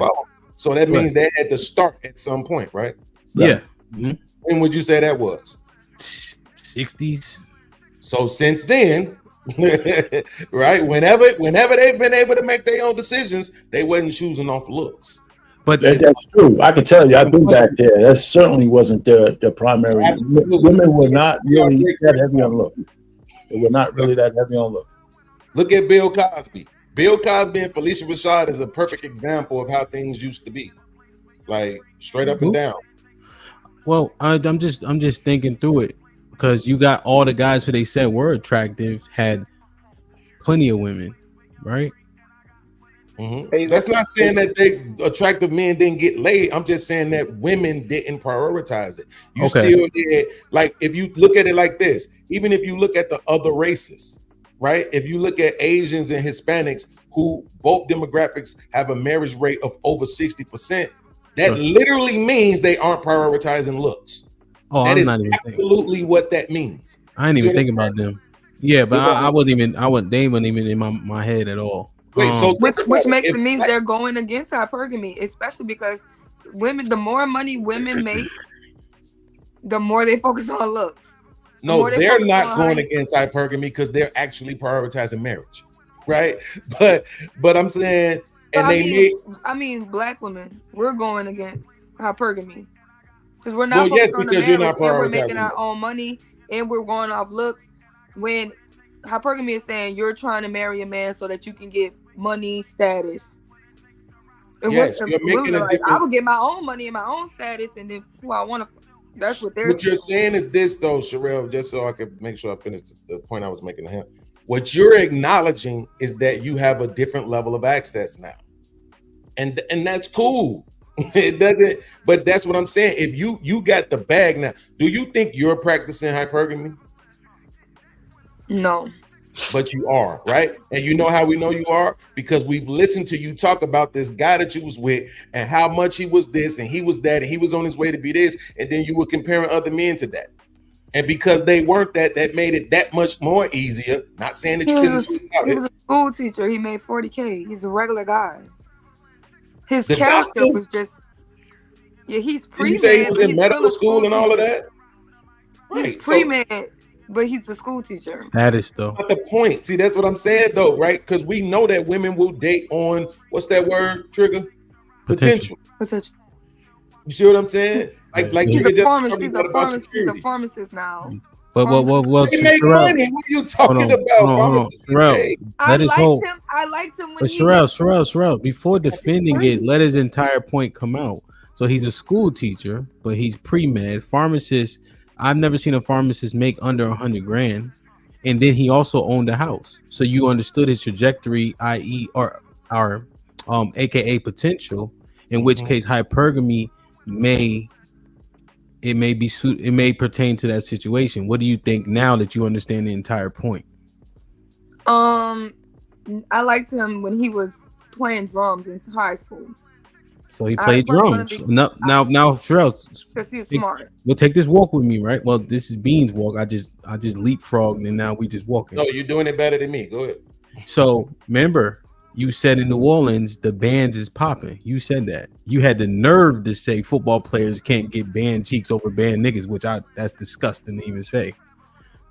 So that means they had to start at some point, right? Yeah. When would you say that was? 60s. So since then, Right? Whenever they've been able to make their own decisions, they wasn't choosing off looks. But that's true. I can tell you, I've been back there. That certainly wasn't the primary. Absolutely. Women were not really that heavy on look. They were not really that heavy on look. Look at Bill Cosby. Bill Cosby and Felicia Rashad is a perfect example of how things used to be, like straight up and down. Well, I'm just thinking through it, because you got all the guys who they said were attractive had plenty of women, right? Mm-hmm. That's not saying that they attractive men didn't get laid. I'm just saying that women didn't prioritize it. You still did. Like, if you look at it like this, even if you look at the other races, right? If you look at Asians and Hispanics, who both demographics have a marriage rate of over 60%, that literally means they aren't prioritizing looks. Oh, that I'm is not even absolutely what that means. I didn't even think about them. Yeah, but I wasn't even. They weren't even in my head at all. Wait, so which makes it means they're going against hypergamy, especially because women. The more money women make, the more they focus on looks. No, they're not going against hypergamy because they're actually prioritizing marriage, right? But I'm saying, and I mean, black women, we're going against hypergamy because we're not focused on the marriage, and we're making our own money, and we're going off looks. When hypergamy is saying you're trying to marry a man so that you can get money, status. And yes, you're making a difference. I will get my own money and my own status, and then who I want to. That's what they're. What you're saying is this, though, Sherelle, just so I could make sure I finish the point I was making to him. What you're acknowledging is that you have a different level of access now, and that's cool. It doesn't, but that's what I'm saying. If you got the bag now, do you think you're practicing hypergamy? No. But you are, right? And you know how we know you are? Because we've listened to you talk about this guy that you was with and how much he was this and he was that and he was on his way to be this, and then you were comparing other men to that. And because they weren't that made it that much more easier. Not saying that you couldn't. He was a school teacher. He made $40K. He's a regular guy. His character was just, he's pre-med. You say he was in medical school and all of that? He's pre-med. But he's a school teacher. Status, though. Not the point. See, that's what I'm saying, though, right? Because we know that women will date on, what's that word, Trigger? Potential. You see what I'm saying? Like he's a pharmacist. He's a pharmacist now. Well, they make money. What are you talking about? Hold on. Sherelle, I liked him when but Sherelle, before defending it, let his entire point come out. So he's a school teacher, but he's pre-med. Pharmacist. I've never seen a pharmacist make under $100,000, and then he also owned a house. So you understood his trajectory, i.e., or AKA potential. In which case, hypergamy may pertain to that situation. What do you think now that you understand the entire point? I liked him when he was playing drums in high school. So he played drums. Now, Sherelle, because he's smart. We'll take this walk with me, right? Well, this is Bean's walk. I just leapfrogged, and now we just walking. No, you're doing it better than me. Go ahead. So remember, you said in New Orleans the bands is popping. You said that. You had the nerve to say football players can't get band cheeks over band niggas, which that's disgusting to even say.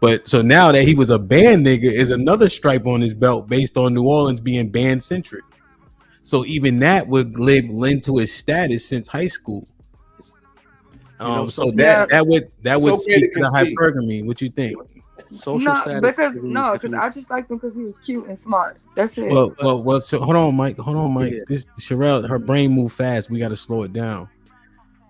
But so now that he was a band nigga is another stripe on his belt based on New Orleans being band centric. So even that would lend to his status since high school. That would speak to the hypergamy. What you think? Because I just liked him because he was cute and smart. That's it. Well. So hold on, Mike. Yeah. This Sherelle, her brain move fast. We got to slow it down.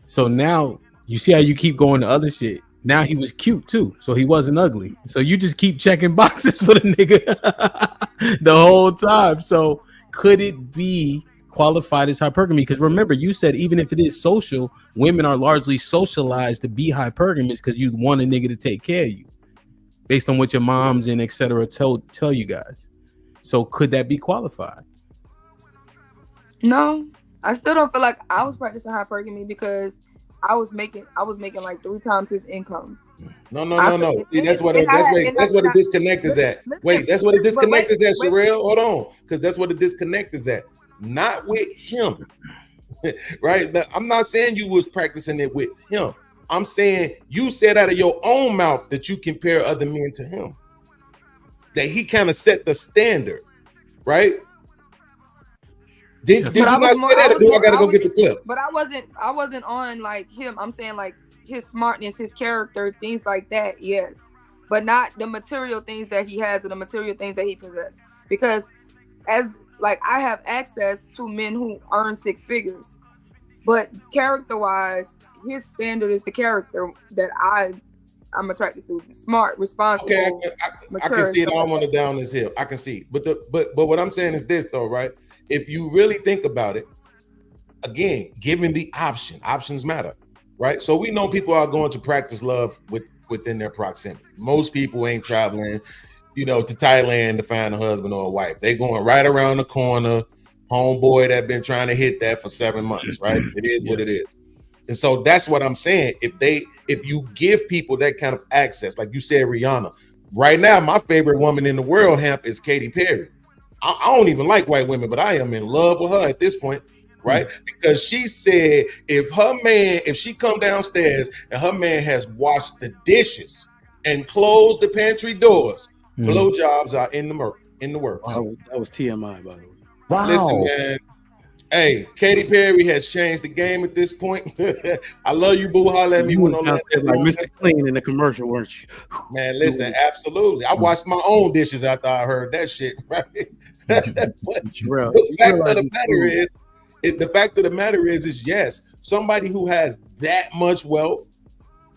So now you see how you keep going to other shit. Now he was cute too, so he wasn't ugly. So you just keep checking boxes for the nigga the whole time. So could it be qualified as hypergamy? Because remember, you said even if it is social, women are largely socialized to be hypergamous because you want a nigga to take care of you, based on what your moms and etc. tell you guys. So could that be qualified? No, I still don't feel like I was practicing hypergamy because I was making like 3 times his income. No. See, that's what the disconnect is at. Wait, that's what the disconnect is at, Sherelle. Hold on, because that's what the disconnect is at. Not with him, right? Now, I'm not saying you was practicing it with him. I'm saying you said out of your own mouth that you compare other men to him. that he kind of set the standard, right? Did you But not say that, or do I gotta go get the clip? But I wasn't on like him. I'm saying like his smartness, his character, things like that. Yes, but not the material things that he has or the material things that he possesses. Because as like I have access to men who earn six figures, but character-wise, his standard is the character that I'm attracted to. Smart, responsible. Okay, I can see it. I don't want to down this hill. I can see, but what I'm saying is this though, right? If you really think about it, again, given the options matter, right? So we know people are going to practice love within their proximity. Most people ain't traveling, to Thailand to find a husband or a wife. They going right around the corner. Homeboy that been trying to hit that for 7 months, right? It is what it is. And so that's what I'm saying. If you give people that kind of access, like you said, Rihanna, right now, my favorite woman in the world, Hamp, is Katy Perry. I don't even like white women, but I am in love with her at this point, right? Because she said if she come downstairs and her man has washed the dishes and closed the pantry doors, blowjobs are in the works. That was TMI, by the way. Wow. Listen, man. Hey, Katy Perry has changed the game at this point. I love you, boo. Holla at me when I'm like Mr. Clean in the commercial, weren't you? Man, listen, absolutely. I washed my own dishes after I heard that shit, right? The fact of the matter is yes, somebody who has that much wealth,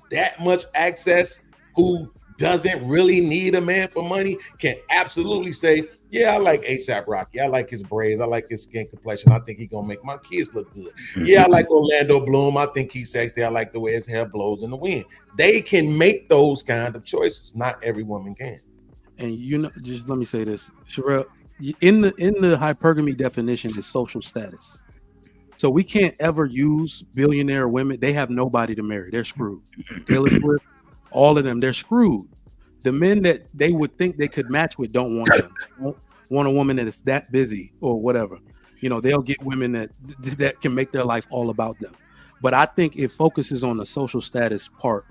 that much access, who doesn't really need a man for money, can absolutely say, yeah, I like A$AP Rocky. I like his braids. I like his skin complexion. I think he's gonna make my kids look good. Yeah, I like Orlando Bloom. I think he's sexy. I like the way his hair blows in the wind. They can make those kind of choices. Not every woman can. And just let me say this, Sherelle, in the hypergamy definition is social status. So we can't ever use billionaire women. They have nobody to marry. They're screwed. Taylor Swift, all of them, they're screwed. The men that they would think they could match with don't want them. They don't want a woman that is that busy or whatever. They'll get women that can make their life all about them. But I think it focuses on the social status part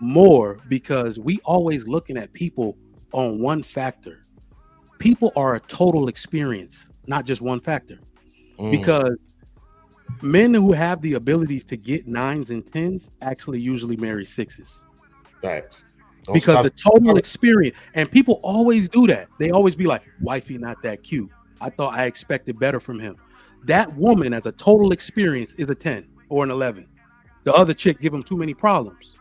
more, because we always looking at people on one factor. People are a total experience, not just one factor. Because men who have the ability to get 9s and 10s actually usually marry 6s. Facts. Because the total experience, and people always do that. They always be like, wifey not that cute. I expected better from him. That woman as a total experience is a 10 or an 11. The other chick give him too many problems,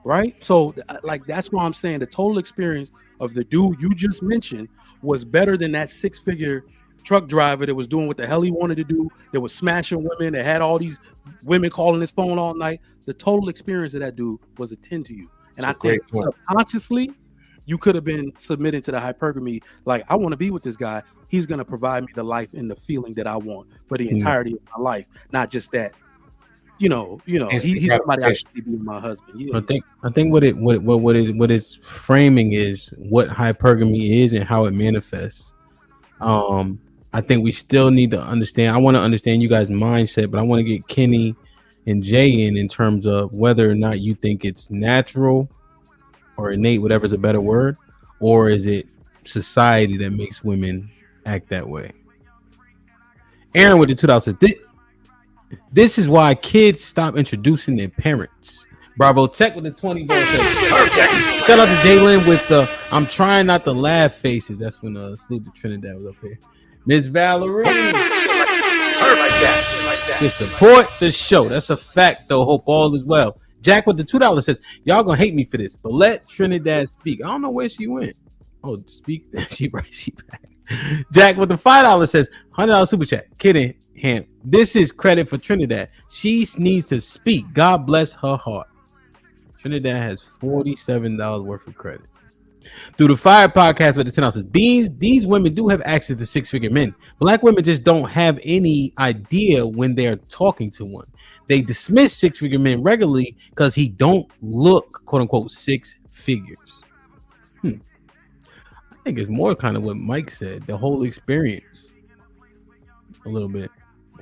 right? So like, that's why I'm saying the total experience of the dude you just mentioned was better than that 6-figure truck driver that was doing what the hell he wanted to do, that was smashing women, that had all these women calling his phone all night. The total experience of that dude was a 10 to you. And I think subconsciously, you could have been submitting to the hypergamy. Like, I want to be with this guy. He's going to provide me the life and the feeling that I want for the entirety of my life. Not just that, he's somebody I should be my husband. Yeah. I think what it's framing is what hypergamy is and how it manifests. I think we still need to understand. I want to understand you guys' mindset, but I want to get Kenny and Jay in terms of whether or not you think it's natural or innate, whatever's a better word, or is it society that makes women act that way? Aaron with the $2 said, this is why kids stop introducing their parents. Bravo Tech with the 20 ball. Shout out to Jalen with the I'm trying not to laugh faces. That's when Salute to Trinidad was up here. Miss Valerie. To support the show. That's a fact, though. Hope all is well. Jack with the $2 says, y'all gonna hate me for this, but let Trinidad speak. I don't know where she went. Oh, speak. She back. Jack with the $5 says, $100 super chat. Kidding him. This is credit for Trinidad. She needs to speak. God bless her heart. Trinidad has $47 worth of credit. Through the Fire podcast with the $10 says, these women do have access to 6-figure men. Black women just don't have any idea when they're talking to one. They dismiss 6-figure men regularly because he don't look, quote unquote, 6 figures. I think it's more kind of what Mike said, the whole experience. A little bit.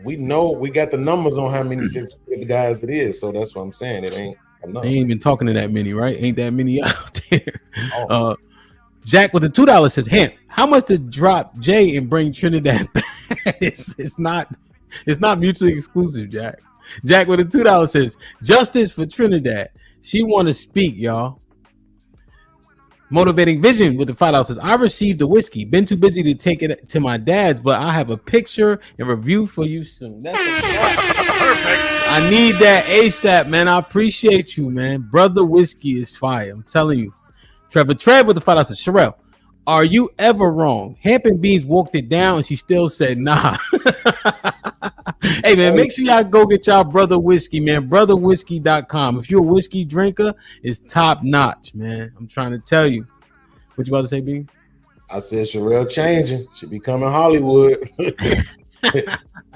We know we got the numbers on how many 6-figure guys it is, so that's what I'm saying. It ain't enough. They ain't even talking to that many, right? Ain't that many out there. Jack with the $2 says, "Hemp, how much to drop Jay and bring Trinidad back?" it's not mutually exclusive, Jack. Jack with the $2 says, "Justice for Trinidad. She want to speak, y'all." Motivating Vision with the $5 says, "I received the whiskey. Been too busy to take it to my dad's, but I have a picture and review for you soon." That's I need that ASAP, man. I appreciate you, man. Brother Whiskey is fire. I'm telling you. Trevor Trev with the $5 says, "Sherelle, are you ever wrong? Hemp and Beans walked it down and she still said nah." Hey, man, make sure y'all go get y'all Brother Whiskey, man. BrotherWhiskey.com. If you're a whiskey drinker, it's top notch, man. I'm trying to tell you. What you about to say, B? I said Sherelle changing. She becoming Hollywood.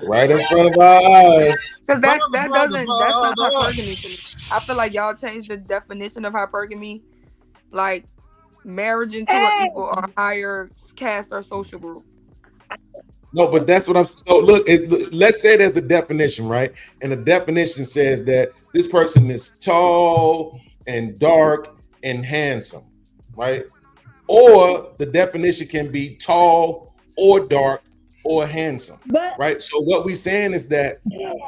Right in front of our eyes. Because that's not hypergamy to me. I feel like y'all changed the definition of hypergamy, like marriage into an equal or higher caste or social group. No, but that's what I'm. So look, let's say there's a definition, right? And the definition says that this person is tall and dark and handsome, right? Or the definition can be tall or dark or handsome, right? So what we're saying is that,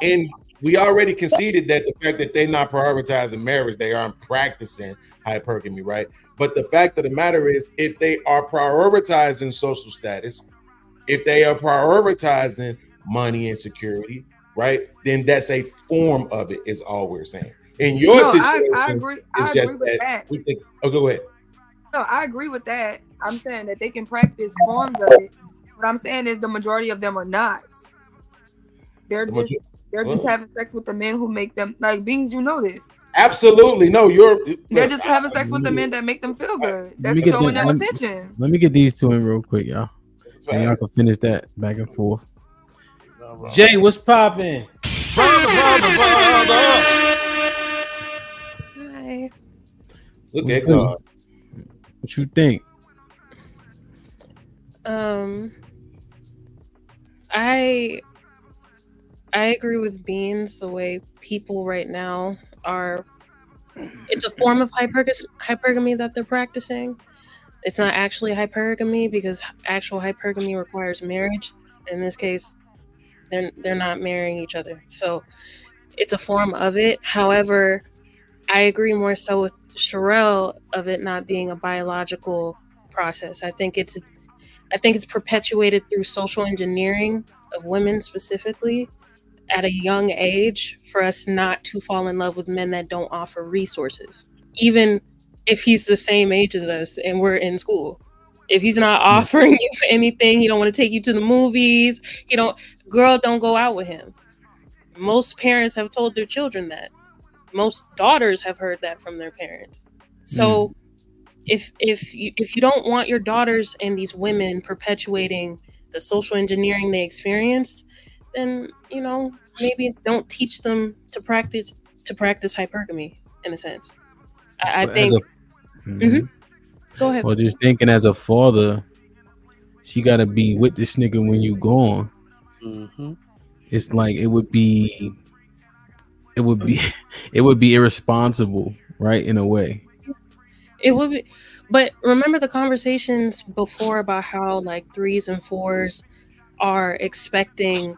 and we already conceded that the fact that they're not prioritizing marriage, they aren't practicing hypergamy, right? But the fact of the matter is, if they are prioritizing social status, if they are prioritizing money and security, right, then that's a form of it, is all we're saying. In your situation, I agree. I agree with that. We think, oh, go ahead. No, I agree with that. I'm saying that they can practice forms of it. What I'm saying is the majority of them are not. They're just having sex with the men who make them like Beans. You know this. Absolutely. No, they're just having sex with the men that make them feel good. That's showing them attention. Let me get these two in real quick, y'all. And y'all can finish that back and forth. Jay, what's popping? Hi. Look at God. What you think? I agree with Beans. The way people right now are, it's a form of hypergamy that they're practicing. It's not actually hypergamy because actual hypergamy requires marriage. In this case, they're not marrying each other. So it's a form of it. However, I agree more so with Sherelle of it not being a biological process. I think it's perpetuated through social engineering of women specifically at a young age for us not to fall in love with men that don't offer resources. Even if he's the same age as us and we're in school. If he's not offering you anything, he don't want to take you to the movies, girl, don't go out with him. Most parents have told their children that. Most daughters have heard that from their parents. So if you don't want your daughters and these women perpetuating the social engineering they experienced, then maybe don't teach them to practice hypergamy in a sense. I think. Go ahead. Well, just thinking as a father, she got to be with this nigga when you gone. It's like it would be irresponsible, right? In a way, it would be. But remember the conversations before about how like 3s and 4s are expecting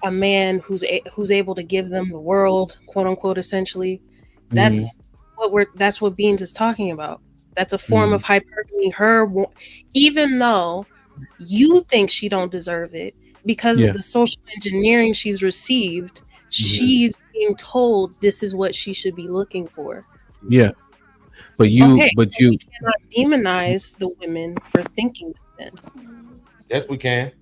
a man who's able to give them the world, quote unquote, essentially. That's what Beans is talking about. That's a form of hypergamy. Even though you think she don't deserve it because of the social engineering she's received, she's being told this is what she should be looking for. Yeah, but you cannot demonize the women for thinking that. Yes, we can.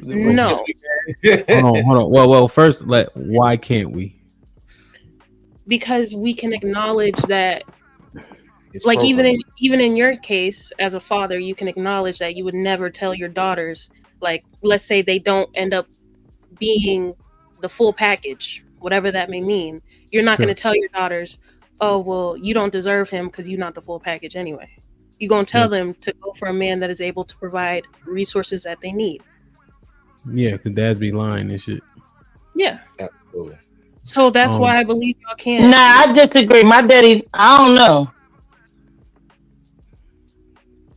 No. Yes, we can. Hold on. Well, first, why can't we? Because we can acknowledge that, like even in your case as a father, you can acknowledge that you would never tell your daughters, like let's say they don't end up being the full package, whatever that may mean. You're not going to tell your daughters, oh well, you don't deserve him because you're not the full package anyway. You're going to tell them to go for a man that is able to provide resources that they need. Yeah, because dads be lying and shit. Yeah, absolutely. So that's why I believe y'all can't. Nah, I disagree. My daddy, I don't know.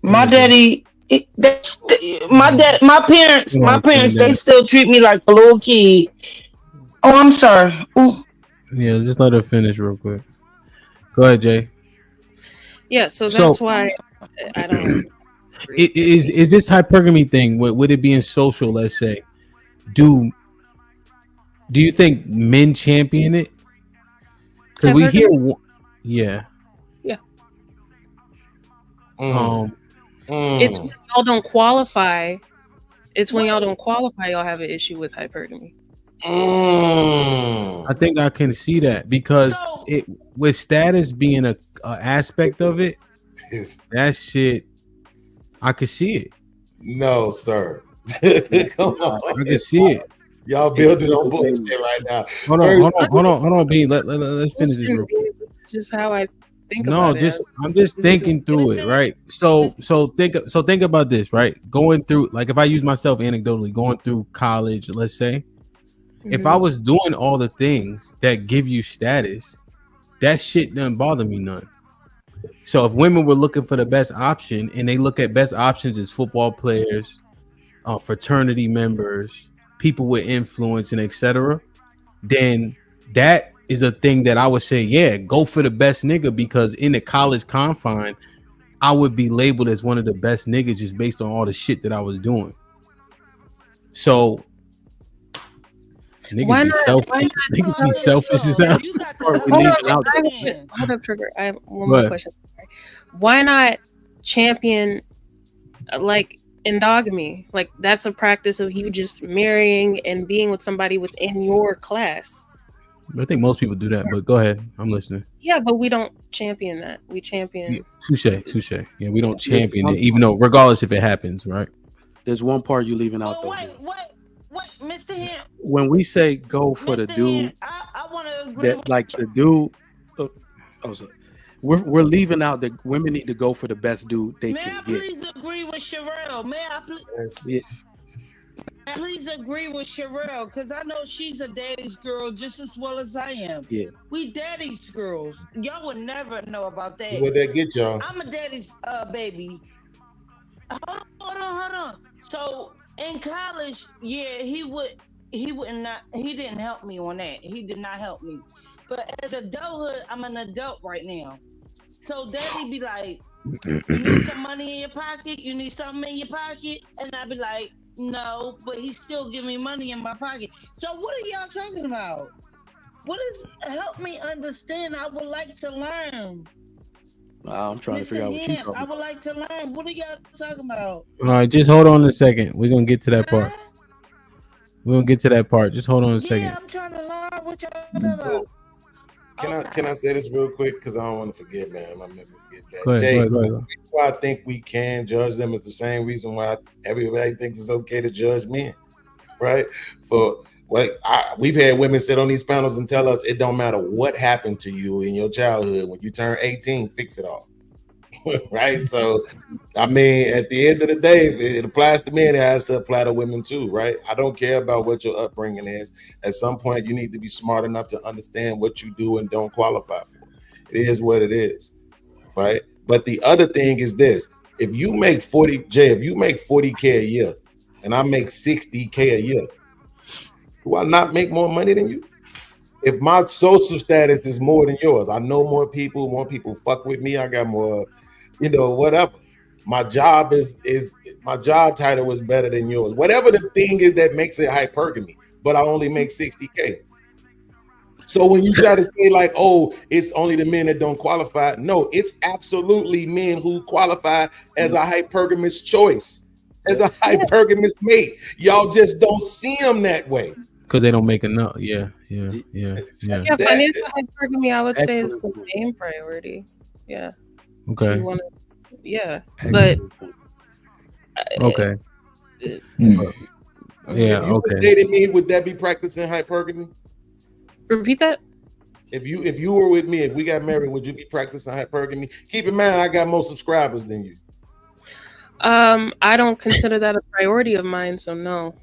My daddy, my parents, they still treat me like a little kid. Oh, I'm sorry. Ooh. Yeah, just let her finish real quick. Go ahead, Jay. Yeah, so that's why I don't. Is this hypergamy thing? Would it be in social? Let's say, do you think men champion it? Because we hear, yeah. It's when y'all don't qualify. It's when y'all don't qualify. Y'all have an issue with hypergamy. I think I can see that because with status being a aspect of it, that shit, I could see it. No, sir. Come on, I can see it. Y'all building on bullshit right now. Hold on, B. Let's finish this real quick. It's just how I think about it. I'm just thinking through it, right? So think about this, right? Going through, like, if I use myself anecdotally, going through college, let's say. If I was doing all the things that give you status, that shit doesn't bother me none. So if women were looking for the best option and they look at best options as football players, fraternity members, people with influence, and etc., then that is a thing that I would say, yeah, go for the best nigga, because in the college confine, I would be labeled as one of the best niggas just based on all the shit that I was doing. So Why be not? selfish. Niggas be selfish as hell. Hold up, Trigger. I have one more question. Why not champion like endogamy? Like, that's a practice of you just marrying and being with somebody within your class. I think most people do that, but go ahead. I'm listening. Yeah, but we don't champion that. We champion. Touche. Yeah, we don't champion it, even though regardless if it happens, right? There's one part you leaving out though. What, Mr. Ham? When we say go for the dude, I want to agree. That like the dude. We're leaving out that women need to go for the best dude they can get. Please agree with Sherelle. May I please agree with Sherelle, because I know she's a daddy's girl just as well as I am. Yeah. We daddy's girls. Y'all would never know about that. Where'd that get y'all? I'm a daddy's baby. Hold on. So in college, yeah, he didn't help me on that. He did not help me. But as adulthood, I'm an adult right now. So daddy be like, you need some money in your pocket? You need something in your pocket? And I'd be like, no, but he's still giving me money in my pocket. So what are y'all talking about? Help me understand. I would like to learn. I'm trying to figure out what you're talking about. I would like to learn. What are y'all talking about? All right, just hold on a second. We're gonna get to that part. Just hold on a second. Yeah, I'm trying to learn what y'all talking about. Can I say this real quick? Because I don't want to forget, man. My memories get bad. Go ahead, Jay, go ahead. why I think we can judge them is the same reason why everybody thinks it's okay to judge men, right? We've had women sit on these panels and tell us it don't matter what happened to you in your childhood. When you turn 18, fix it all. Right? So, I mean, at the end of the day, if it applies to men, it has to apply to women too, right? I don't care about what your upbringing is. At some point, you need to be smart enough to understand what you do and don't qualify for. It is what it is, right? But the other thing is this: if you make 40K a year, and I make 60K a year, do I not make more money than you? If my social status is more than yours, I know more people fuck with me, I got more, whatever. My job my job title is better than yours. Whatever the thing is that makes it hypergamy, but I only make 60K. So when you try to say like, oh, it's only the men that don't qualify, no, it's absolutely men who qualify as a hypergamous choice, as a hypergamous mate. Y'all just don't see them that way. Because they don't make enough. Yeah. Yeah, financial hypergamy, I would say, is the main priority. Yeah. Okay. But okay. If you dated me, would that be practicing hypergamy? Repeat that. If you were with me, if we got married, would you be practicing hypergamy? Keep in mind, I got more subscribers than you. I don't consider that a priority of mine, so no.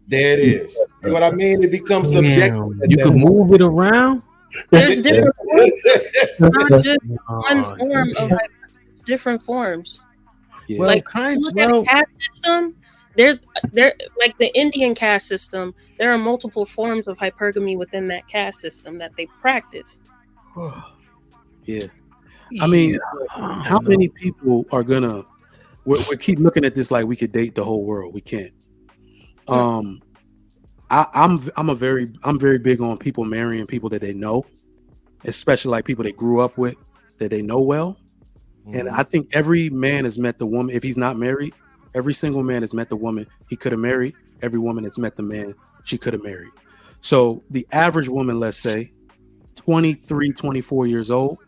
There it is. See what I mean? It becomes subjective. You could move it around. There's different forms. It's not just one form of different forms. Yeah. Like look at a caste system. There like the Indian caste system. There are multiple forms of hypergamy within that caste system that they practice. Yeah. I mean, how many people are gonna? We keep looking at this like we could date the whole world. We can't. I'm very big on people marrying people that they know, especially like people they grew up with that they know well. And I think every man has met the woman. If he's not married, every single man has met the woman he could have married. Every woman has met the man she could have married. So the average woman, let's say 23, 24 years old,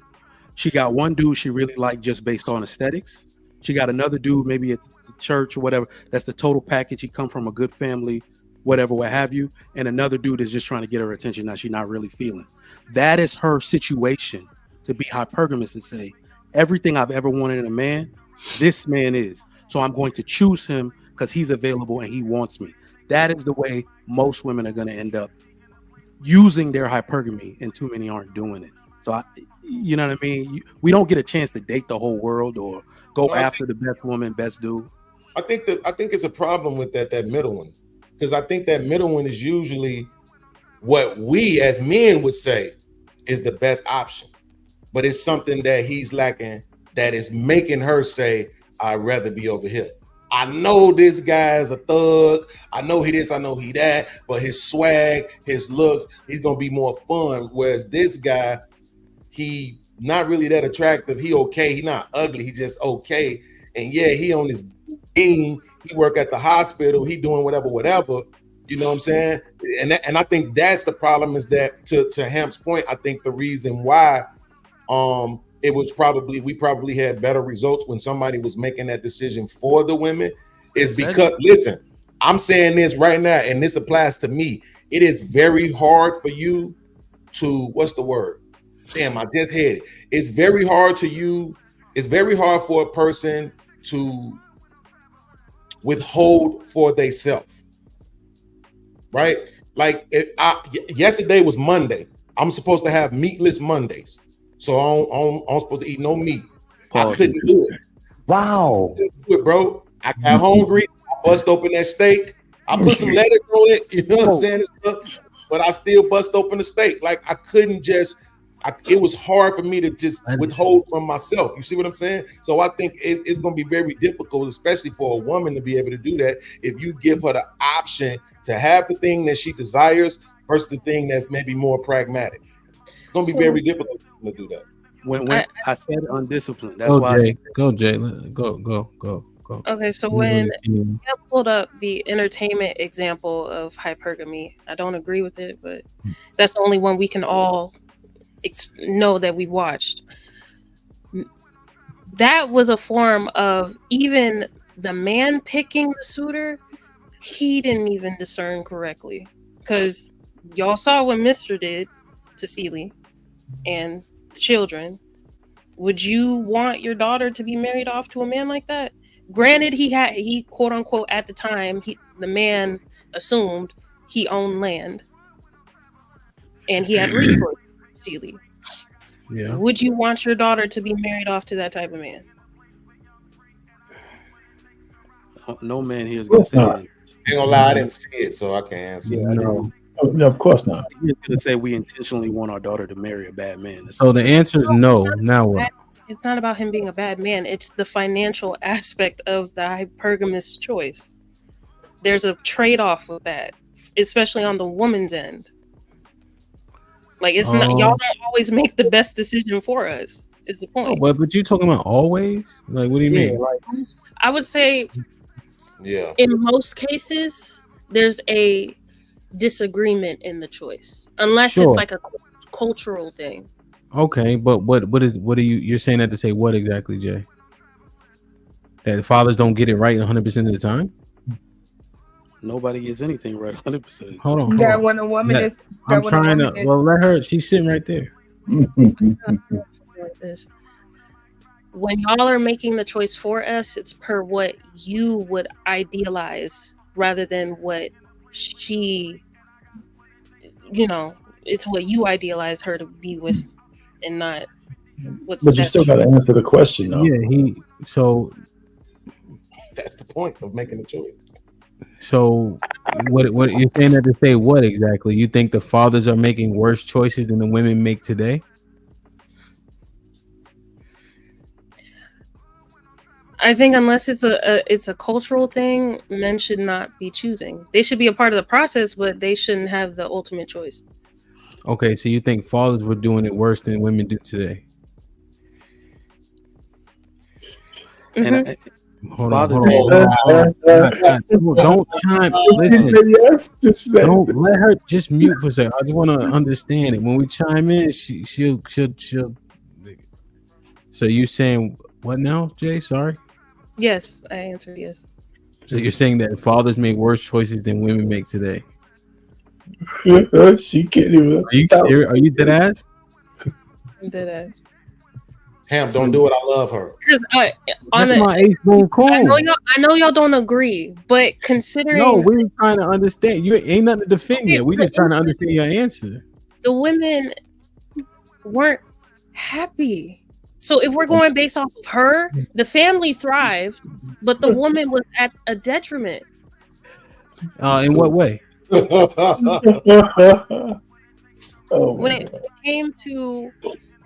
she got one dude she really liked just based on aesthetics. She got another dude maybe at the church or whatever. That's the total package. He come from a good family, whatever, what have you. And another dude is just trying to get her attention that she's not really feeling. That is her situation to be hypergamous and say, everything I've ever wanted in a man, this man is. So I'm going to choose him because he's available and he wants me. That is the way most women are going to end up using their hypergamy, and too many aren't doing it. So you know what I mean? We don't get a chance to date the whole world or go after the best woman, best dude. I think it's a problem with that middle one, because I think that middle one is usually what we as men would say is the best option, but it's something that he's lacking that is making her say, I'd rather be over here. I know this guy is a thug. I know he this, I know he that, but his swag, his looks, he's gonna be more fun. Whereas this guy, he not really that attractive. He okay. He not ugly. He just okay. And yeah, he on his beam. He work at the hospital. He doing whatever. You know what I'm saying? And I think that's the problem, is that to Hamp's point, I think the reason why it was we probably had better results when somebody was making that decision for the women is because, listen, I'm saying this right now, and this applies to me. It is very hard for you to, what's the word? Damn, I just hit it. It's very hard for a person to withhold for themselves, right? Like yesterday was Monday. I'm supposed to have meatless Mondays. So I'm supposed to eat no meat. I couldn't do it. Wow. I couldn't do it, bro. I got hungry. I bust open that steak. I put some lettuce on it. You know what I'm saying? But I still bust open the steak. Like I couldn't just. It was hard for me to just withhold from myself. You see what I'm saying? So I think it's going to be very difficult, especially for a woman, to be able to do that if you give her the option to have the thing that she desires versus the thing that's maybe more pragmatic. It's going to be very difficult to do that. When I said undisciplined, that's Go, Jay. Go. Okay, so when you pulled up the entertainment example of hypergamy, I don't agree with it, but that's the only one we can all know that we watched. That was a form of, even the man picking the suitor, he didn't even discern correctly, because y'all saw what Mr. did to Celie and the children. Would you want your daughter to be married off to a man like that? Granted, he quote unquote at the time, the man assumed he owned land and he had resources. Celie. Yeah. Would you want your daughter to be married off to that type of man? No man here is gonna say that. Ain't gonna lie, I didn't see it, so I can't answer. No, of course not. He's gonna say we intentionally want our daughter to marry a bad man. So the answer is no. Now what? It's not about him being a bad man. It's the financial aspect of the hypergamous choice. There's a trade-off with that, especially on the woman's end. Like, it's not, y'all don't always make the best decision for us. Is the point? But you're talking about always? Like, what do you mean? Like, I would say, in most cases, there's a disagreement in the choice, unless it's like a cultural thing. Okay, but what are you're saying that to say what exactly, Jay? That fathers don't get it right 100% of the time? Nobody gets anything right 100%. Hold on. That when a woman is, I'm trying to. Well, let her. She's sitting right there. When y'all are making the choice for us, it's per what you would idealize rather than what she, it's what you idealized her to be with and not what's But you still got to answer the question, though. Yeah, That's the point of making a choice. So, what you're saying that to say what exactly? You think the fathers are making worse choices than the women make today? I think unless it's a cultural thing, men should not be choosing. They should be a part of the process, but they shouldn't have the ultimate choice. Okay, so you think fathers were doing it worse than women do today? Mhm. Hold on. Don't chime. Listen, don't let her just mute for a second. I just want to understand it. When we chime in, she'll. So you saying what now, Jay? Sorry. Yes, I answered yes. So you're saying that fathers make worse choices than women make today? She can't even. Are you serious? Are you dead ass? Dead ass. Ham, don't do it. I love her. That's my ace boon coon. I know y'all don't agree, but considering No, we're trying to understand. You ain't nothing to defend yet. We just trying to understand your answer. the women weren't happy. So if we're going based off of her, the family thrived, but the woman was at a detriment. In what way? When it came to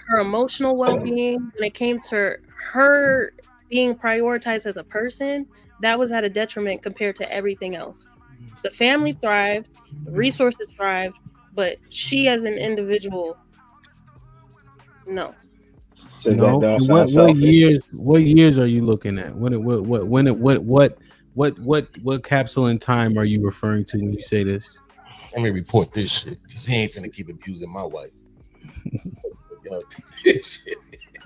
her emotional well-being, when it came to her being prioritized as a person, that was at a detriment compared to everything else. The family thrived, the resources thrived, but she as an individual, no. No. What years? What years are you looking at? What capsule in time are you referring to when you say this? Let me report this shit because he ain't finna keep abusing my wife.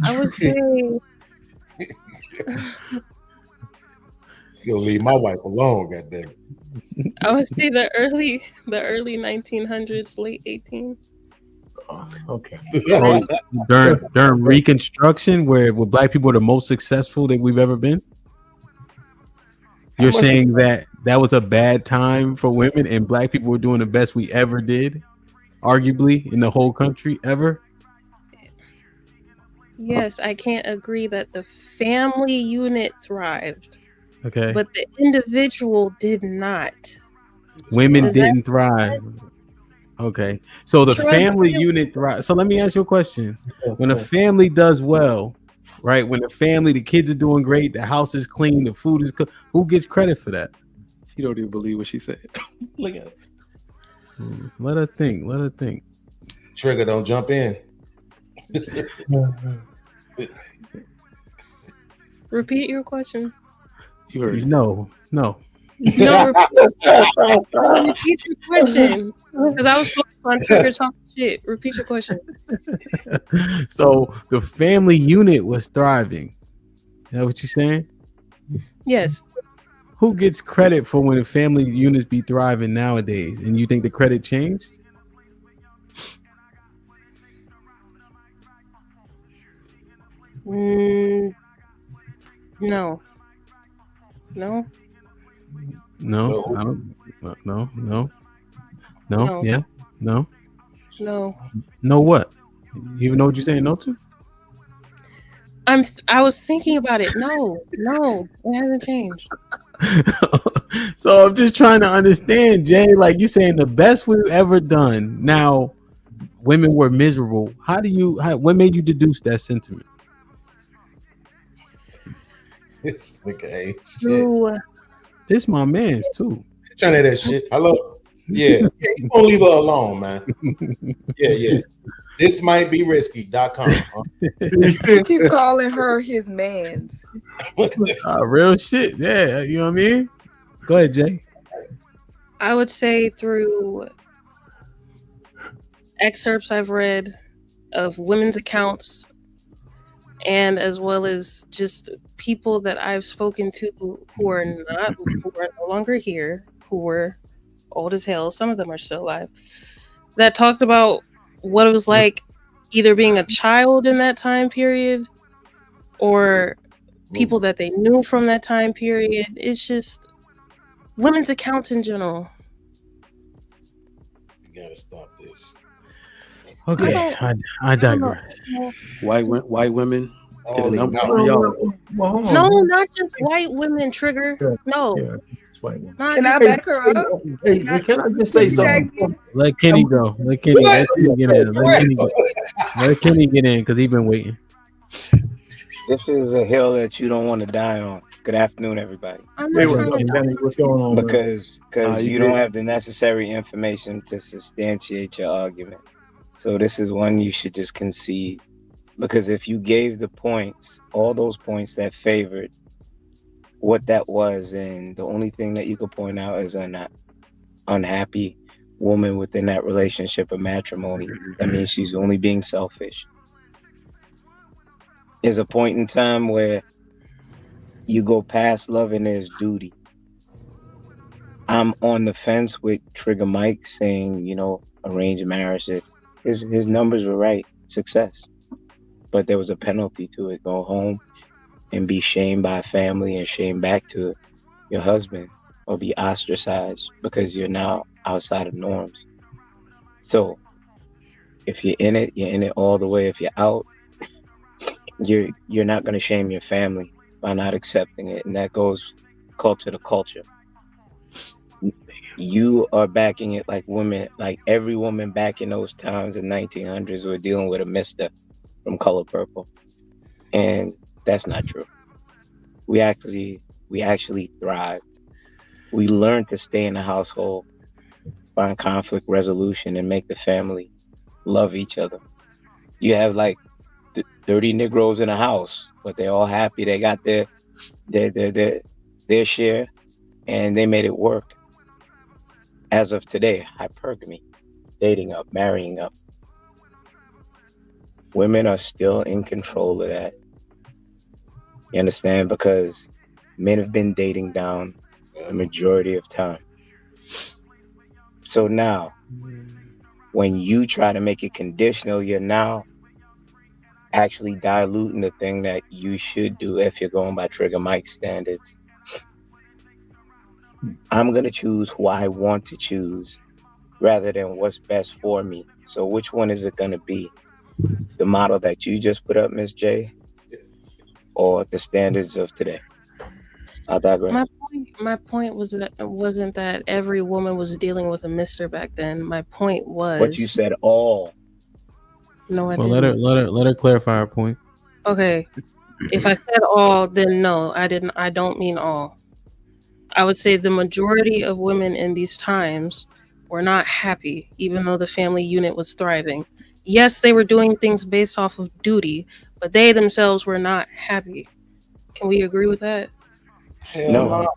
I would say You gonna leave my wife alone, goddamn. I would say the early 1900s, late 18. Okay. So, during Reconstruction, where black people are the most successful that we've ever been. You're saying that was a bad time for women, and black people were doing the best we ever did, arguably in the whole country ever. Yes, I can't agree that the family unit thrived. Okay. But the individual did not. Women didn't thrive. Okay. So the family unit thrive. So let me ask you a question. When a family does well, right? When the kids are doing great, the house is clean, the food is cooked, who gets credit for that? She don't even believe what she said. Look at it. Let her think. Trigger, don't jump in. Repeat your question. You heard it. No. No, repeat your question. Because I was focused on Trigger talking shit. Repeat your question. So the family unit was thriving. Is that what you're saying? Yes. Who gets credit for when the family units be thriving nowadays? And you think the credit changed? No. No, I don't. No. Yeah. No. No. No what? You even know what you're saying no to? I was thinking about it. No, it hasn't changed. So I'm just trying to understand, Jay. Like you saying the best we've ever done. Now, women were miserable. What made you deduce that sentiment? This nigga ain't shit. This my man's too. Trying to that shit. Hello. Yeah. You gonna leave her alone, man. Yeah. This might be risky.com. You keep calling her his man's. Real shit. Yeah, you know what I mean? Go ahead, Jay. I would say through excerpts I've read of women's accounts, and as well as just people that I've spoken to who are no longer here, who were old as hell. Some of them are still alive. That talked about what it was like either being a child in that time period or people that they knew from that time period. It's just women's accounts in general. You gotta stop this. Okay, I digress. White women All the in number mouth. for y'all. Well, hold No, on. not just white women, Trigger. No, Yeah, it's white woman. not Can I just back her up? Hey, can I just say something? Let Kenny go. Let Kenny get in. Let Kenny get in because he's been waiting. This is a hill that you don't want to die on. Good afternoon, everybody. I'm Hey, not what's trying up, to. Kenny? What's going on, man? Because you you don't good? have the necessary information to substantiate your argument. So this is one you should just concede. Because if you gave the points, all those points that favored what that was, and the only thing that you could point out is an unhappy woman within that relationship of matrimony, that means she's only being selfish. There's a point in time where you go past love and there's duty. I'm on the fence with Trigger Mike saying, arranged marriage. His numbers were right, success. But there was a penalty to it. Go home and be shamed by family and shamed back to your husband, or be ostracized because you're now outside of norms. So if you're in it, you're in it all the way. If you're out, you're not going to shame your family by not accepting it. And that goes culture to culture. You are backing it like women, like every woman back in those times in 1900s were dealing with a mister from Color Purple. And that's not true. We actually thrived. We learned to stay in the household, find conflict resolution, and make the family love each other. You have like 30 Negroes in a house, but they're all happy. They got their share, and they made it work. As of today, hypergamy, dating up, marrying up. Women are still in control of that. You understand? Because men have been dating down the majority of time. So now, when you try to make it conditional, you're now actually diluting the thing that you should do if you're going by Trigger Mike's standards. I'm going to choose who I want to choose rather than what's best for me. So which one is it going to be? The model that you just put up, Miss J, or the standards of today? I digress. My point was that it wasn't that every woman was dealing with a mister back then. My point was. But you said all. No, I Well, didn't. let her clarify her point. Okay, if I said all, then no, I didn't. I don't mean all. I would say the majority of women in these times were not happy, even though the family unit was thriving. Yes, they were doing things based off of duty, but they themselves were not happy. Can we agree with that? No.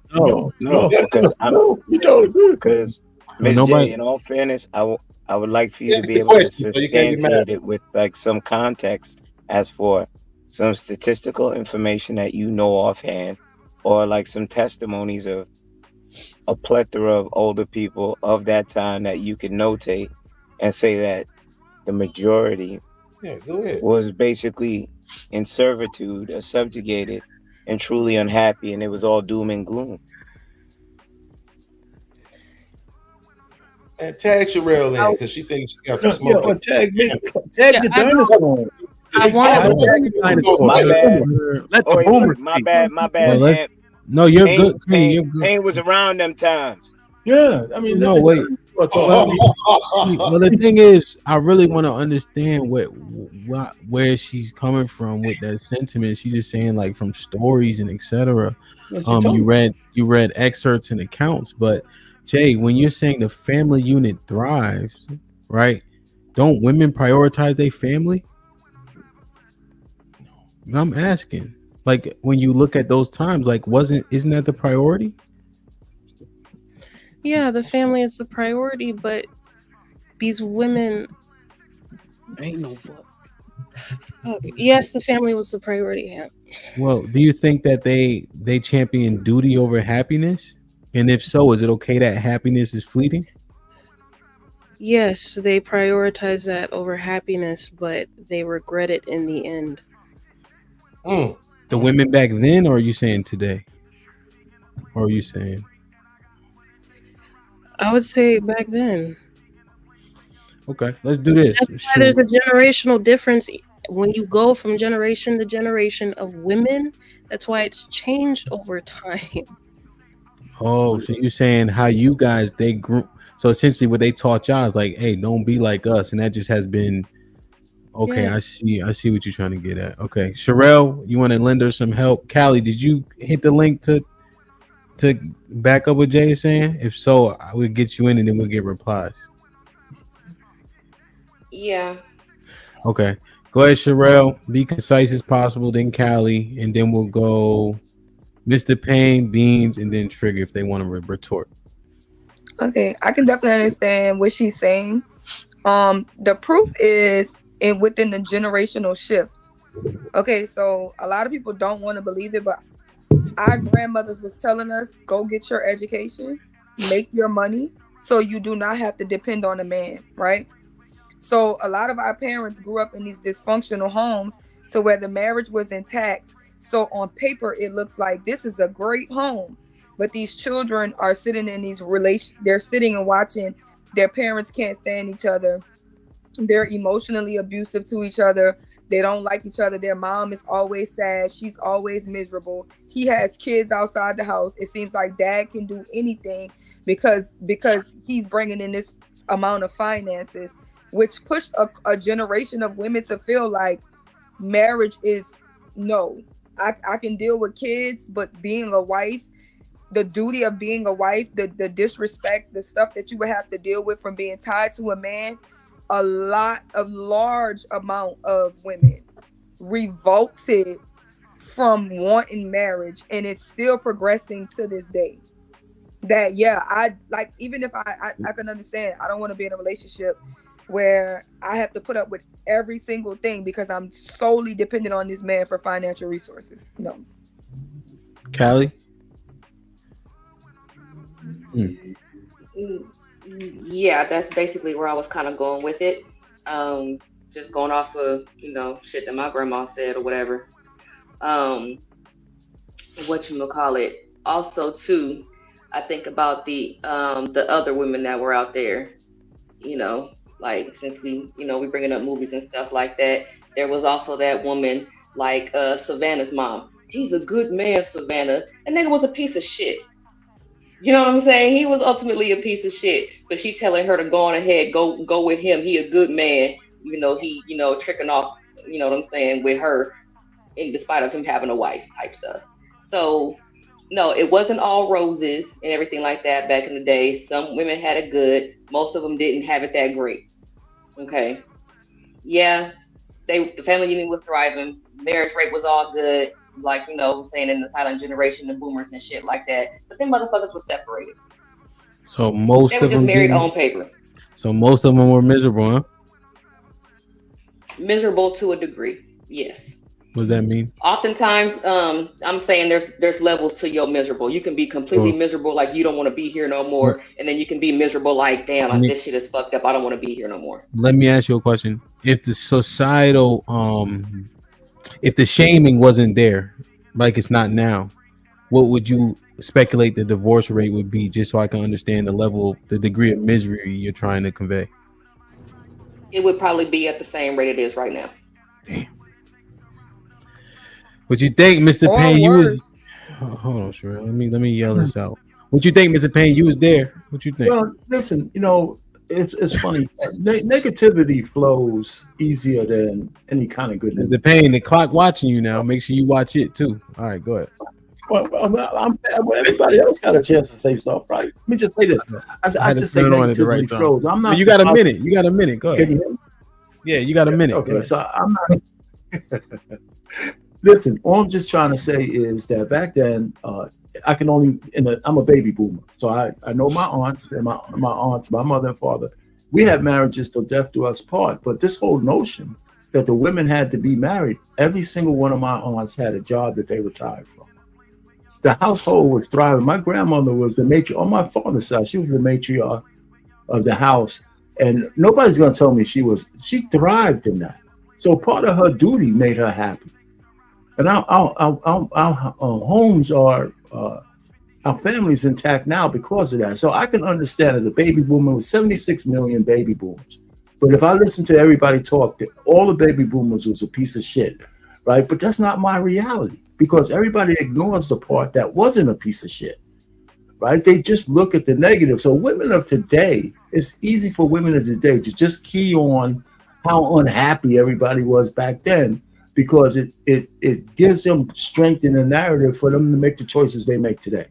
Because Miss J, in all fairness, I would like for you to be able to substantiate it with like some context as for some statistical information that you know offhand, or like some testimonies of a plethora of older people of that time that you can notate and say that the majority was basically in servitude or subjugated and truly unhappy, and it was all doom and gloom. And tag Sherelle in because she thinks she got some smoke. Tag the dinosaur. My bad. Well, no, you're good. Kenny, you're good. Pain was around them times. Yeah, I mean, no, wait. Well, the thing is, I really want to understand where she's coming from with that sentiment. She's just saying like from stories and etc. You read excerpts and accounts, but Jay, when you're saying the family unit thrives, right? Don't women prioritize their family? I'm asking. Like when you look at those times, like isn't that the priority? Yeah, the family is the priority, but these women ain't no but. Yes, the family was the priority. Yeah. Well, do you think that they champion duty over happiness? And if so, is it okay that happiness is fleeting? Yes, they prioritize that over happiness, but they regret it in the end. The women back then, or are you saying today? Or are you saying? I would say back then. Okay, let's do this. That's why there's a generational difference when you go from generation to generation of women, that's why it's changed over time. Oh, so you're saying how you guys they grew? So essentially, what they taught y'all is like, hey, don't be like us, and that just has been okay. Yes. I see what you're trying to get at. Okay, Sherelle, you want to lend her some help? Callie, did you hit the link to back up what Jay is saying? If so, I will get you in, and then we'll get replies. Yeah. Okay, go ahead, Sherelle. Be concise as possible. Then Callie, and then we'll go Mr. Payne, Beans, and then Trigger if they want to retort. Okay, I can definitely understand what she's saying. The proof is within the generational shift. Okay, so a lot of people don't want to believe it, but our grandmothers was telling us, go get your education, make your money, so you do not have to depend on a man, right? So a lot of our parents grew up in these dysfunctional homes to where the marriage was intact. So on paper, it looks like this is a great home, but these children are sitting in these they're sitting and watching their parents can't stand each other. They're emotionally abusive to each other. They don't like each other. Their mom is always sad. She's always miserable. He has kids outside the house. It seems like dad can do anything because he's bringing in this amount of finances, which pushed a generation of women to feel like marriage is no. I can deal with kids, but being a wife, the duty of being a wife, the disrespect, the stuff that you would have to deal with from being tied to a man, a large amount of women revolted from wanting marriage, and it's still progressing to this day. That I like, even if I can understand, I don't want to be in a relationship where I have to put up with every single thing because I'm solely dependent on this man for financial resources. No. Callie? Yeah, that's basically where I was kind of going with it. Just going off of, shit that my grandma said or whatever. Whatchamacallit. Also, too, I think about the other women that were out there, like since we bringing up movies and stuff like that, there was also that woman like Savannah's mom. He's a good man, Savannah. That nigga was a piece of shit. You know what I'm saying? He was ultimately a piece of shit, but she telling her to go on ahead, go with him. He a good man, even though he, tricking off, you know what I'm saying, with her, in despite of him having a wife type stuff. So, no, it wasn't all roses and everything like that back in the day. Some women had it good. Most of them didn't have it that great. Okay. Yeah, the family unit was thriving. Marriage rate was all good. Like, saying in the silent generation, the boomers and shit like that. But them motherfuckers were separated. So most they were of just them married on paper. So most of them were miserable, huh? Miserable to a degree, yes. What does that mean? Oftentimes, I'm saying there's levels to your miserable. You can be completely miserable, like you don't want to be here no more, and then you can be miserable, like damn, this shit is fucked up. I don't want to be here no more. Let me ask you a question. If the societal, if the shaming wasn't there, like it's not now, what would you speculate the divorce rate would be? Just so I can understand the degree of misery you're trying to convey. It would probably be at the same rate it is right now. Damn. What you think, Mr. Payne? You was hold on, Sherelle. Let me yell this out. What you think, Mr. Payne? You was there. What you think? Well, listen, it's funny. Negativity flows easier than any kind of goodness. Mr. Payne, the clock watching you now. Make sure you watch it too. All right, go ahead. Well, everybody else got a chance to say stuff, right? Let me just say this. I just say negativity flows. I'm not. Well, you got a minute. You got a minute. Go ahead. Yeah, you got a minute. Okay, so I'm not. Listen, all I'm just trying to say is that back then, I'm a baby boomer, so I know my aunts and my mother and father. We had marriages till death do us part, but this whole notion that the women had to be married, every single one of my aunts had a job that they retired from. The household was thriving. My grandmother was the matriarch on my father's side. She was the matriarch of the house, and nobody's gonna tell me she thrived in that. So part of her duty made her happy. And our homes are, our family's intact now because of that. So I can understand as a baby boomer with 76 million baby boomers, But if I listen to everybody talk, all the baby boomers was a piece of shit, right? But that's not my reality because everybody ignores the part that wasn't a piece of shit, right? They just look at the negative. So women of today, it's easy for women of today to just key on how unhappy everybody was back then because it gives them strength in the narrative for them to make the choices they make today.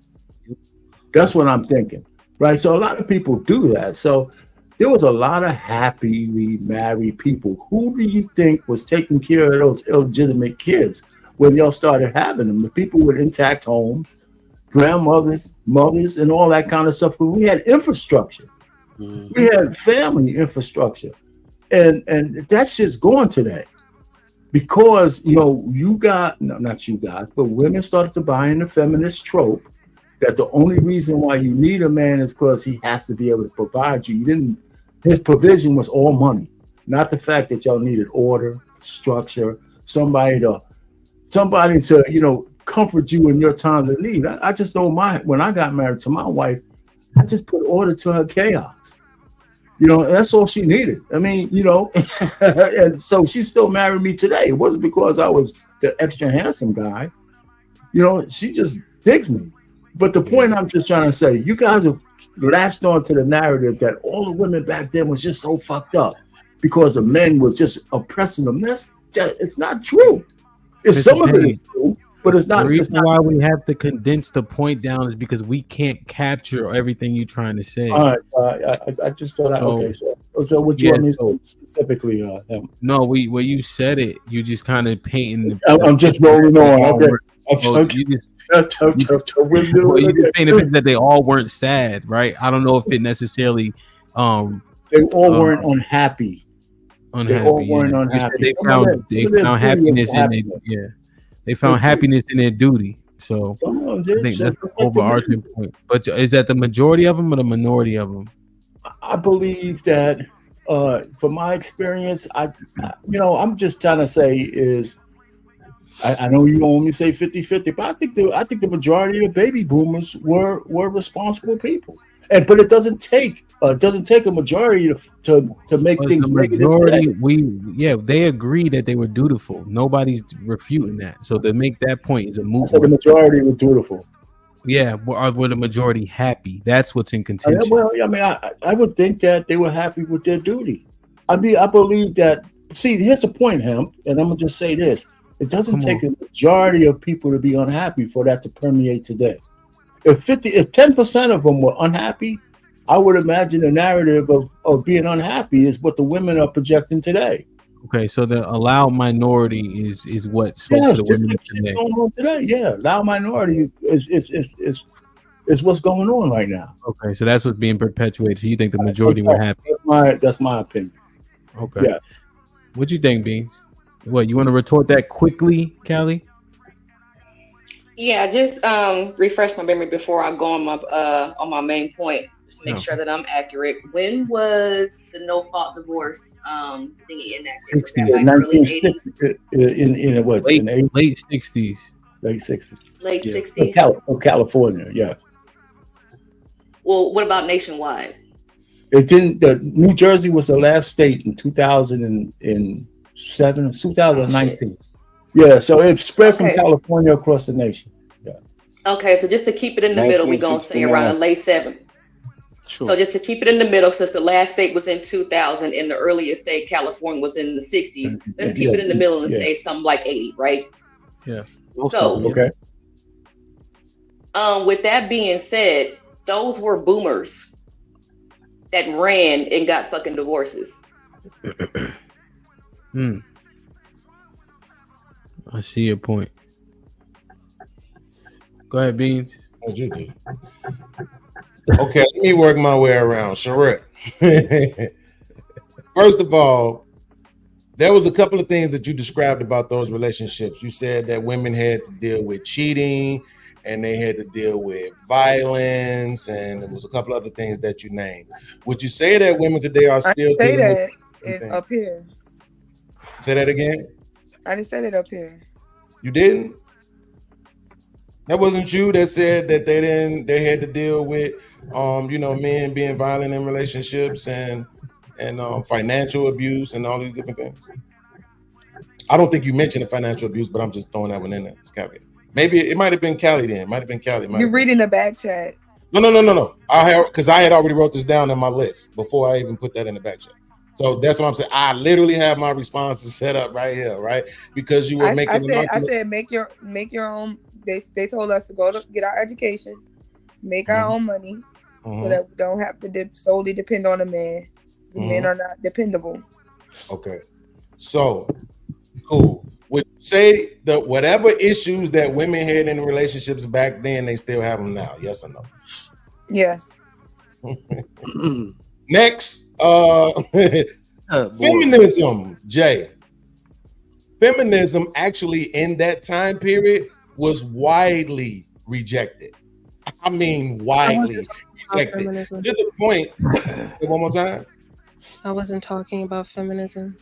That's what I'm thinking, right? So a lot of people do that. So there was a lot of happily married people. Who do you think was taking care of those illegitimate kids when y'all started having them? The people with intact homes, grandmothers, mothers, and all that kind of stuff. We had infrastructure. We had family infrastructure. And that shit's gone today. Because, you got, no, not you guys, but women started to buy in the feminist trope that the only reason why you need a man is because he has to be able to provide you. His provision was all money, not the fact that y'all needed order, structure, somebody to comfort you in your time of need. I just know when I got married to my wife, I just put order to her chaos. That's all she needed. I mean, and so she still married me today. It wasn't because I was the extra handsome guy. She just digs me. But the point I'm just trying to say, you guys have latched on to the narrative that all the women back then was just so fucked up because the men was just oppressing them. It's not true. It's some of it is true, but it's not. The reason why we have to condense the point down is because we can't capture everything you're trying to say. All right, I just thought. Okay, so what you want me to say specifically? No, when you said it, you just kind of painting. I'm just rolling on. Okay. You just painted that they all weren't sad, right? I don't know if it necessarily. They all weren't unhappy. They all weren't unhappy. They found happiness in it. Yeah. They found happiness in their duty. So I think that's the overarching point. But is that the majority of them or the minority of them? I believe that from my experience, I'm just trying to say is I know you only say 50-50, but I think the majority of baby boomers were responsible people. But it doesn't take a majority to make things majority. They agree that they were dutiful. Nobody's refuting that. So to make that point is a move. So the majority were dutiful. Yeah, were the majority happy? That's what's in contention. Well, I mean, I would think that they were happy with their duty. I mean, I believe that. See, here's the point, Hemp, and I'm gonna just say this: it doesn't take a majority of people to be unhappy for that to permeate today. If 10% of them were unhappy, I would imagine the narrative of being unhappy is what the women are projecting today. Okay, so the allowed minority is what spoke to the women today. Going on today. Yeah, allowed minority is what's going on right now. Okay, so that's what's being perpetuated. So you think the majority were happy? That's my opinion. Okay. Yeah. What you think, Beans? What, you want to retort that quickly, Callie? Yeah, just refresh my memory before I go on my main point. Just to make sure that I'm accurate. When was the no fault divorce thingy enacted? 1960s. In what? Late 60s. Late 60s. Late 60s. California, yeah. Well, what about nationwide? It didn't. New Jersey was the last state in 2007, 2019. Yeah, so it spread from California across the nation. Yeah. Okay, so just to keep it in the middle, we're gonna say around the late 70s. Sure. So just to keep it in the middle, since the last state was in 2000 and the earliest state, California, was in the 60s, let's keep it in the middle and say something like 80, right? Yeah. So okay. With that being said, those were boomers that ran and got fucking divorces. I see your point. Go ahead, Beans. What you do? Okay, let me work my way around. Sherelle. First of all, there was a couple of things that you described about those relationships. You said that women had to deal with cheating and they had to deal with violence, and there was a couple other things that you named. Would you say that women today are still say that up here? Say that again. I didn't say that up here. You didn't? That wasn't you that said that they had to deal with men being violent in relationships and and financial abuse and all these different things. I don't think you mentioned the financial abuse, but I'm just throwing that one in there. It's caveat. Maybe it might have been Callie then. It might have been Callie. You're reading the back chat. No. I had already wrote this down in my list before I even put that in the back chat. So that's what I'm saying. I literally have my responses set up right here, right? Because you were making. I said make your own. They told us to go to get our educations, make our own money, so that we don't have to solely depend on a man. The men are not dependable. Okay, so cool. Would you say that whatever issues that women had in relationships back then, they still have them now? Yes or no? Yes. Next, feminism, Jay. Feminism actually in that time period was widely rejected. I mean, widely rejected. To the point, one more time. I wasn't talking about feminism.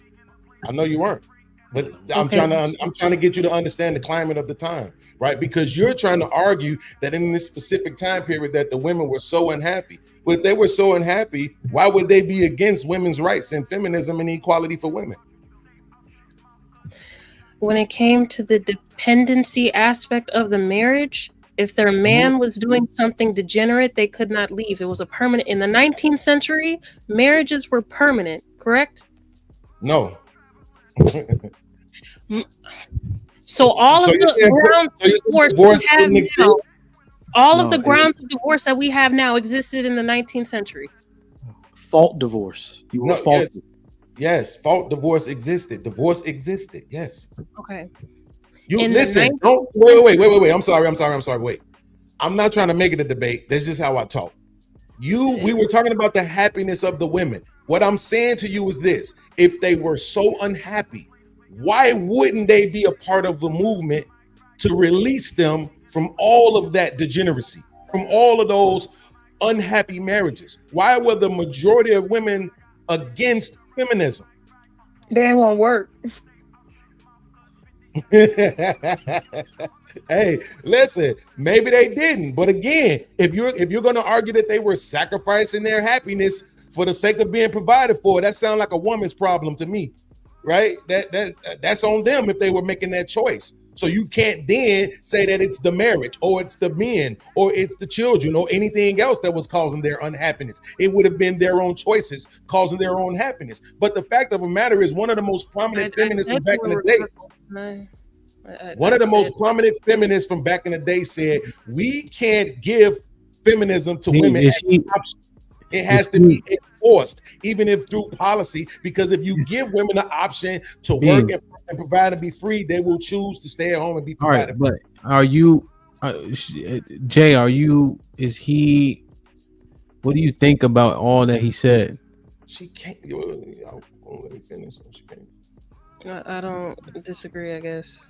I know you weren't, but I'm trying to get you to understand the climate of the time, right? Because you're trying to argue that in this specific time period that the women were so unhappy. But if they were so unhappy, why would they be against women's rights and feminism and equality for women? When it came to the dependency aspect of the marriage, if their man was doing something degenerate, they could not leave. It was a permanent. In the 19th century, marriages were permanent, correct? No. So all of the grounds of divorce we have now, all of the grounds of divorce that we have now existed in the 19th century. Fault divorce. You were faulted. Yes, fault divorce existed. Divorce existed. Yes. Okay. You listen. Don't wait. I'm sorry. Wait. I'm not trying to make it a debate. That's just how I talk. We were talking about the happiness of the women. What I'm saying to you is this: if they were so unhappy, why wouldn't they be a part of the movement to release them from all of that degeneracy, from all of those unhappy marriages? Why were the majority of women against feminism? They won't work. Hey, listen, maybe they didn't. But again, if you're going to argue that they were sacrificing their happiness for the sake of being provided for, that sounds like a woman's problem to me, right? That's on them if they were making that choice. So you can't then say that it's the marriage or it's the men or it's the children or anything else that was causing their unhappiness. It would have been their own choices causing their own happiness. But the fact of the matter is, one of the most prominent feminists from back in the day, one of the most prominent feminists from back in the day said, we can't give feminism to women as an option. It has to be enforced, even if through policy, because if you give women the option to work and provide and be free, they will choose to stay at home and be provided. All right, but are you, Jay? What do you think about all that he said? She can't. Let me finish. She can't. I don't disagree, I guess.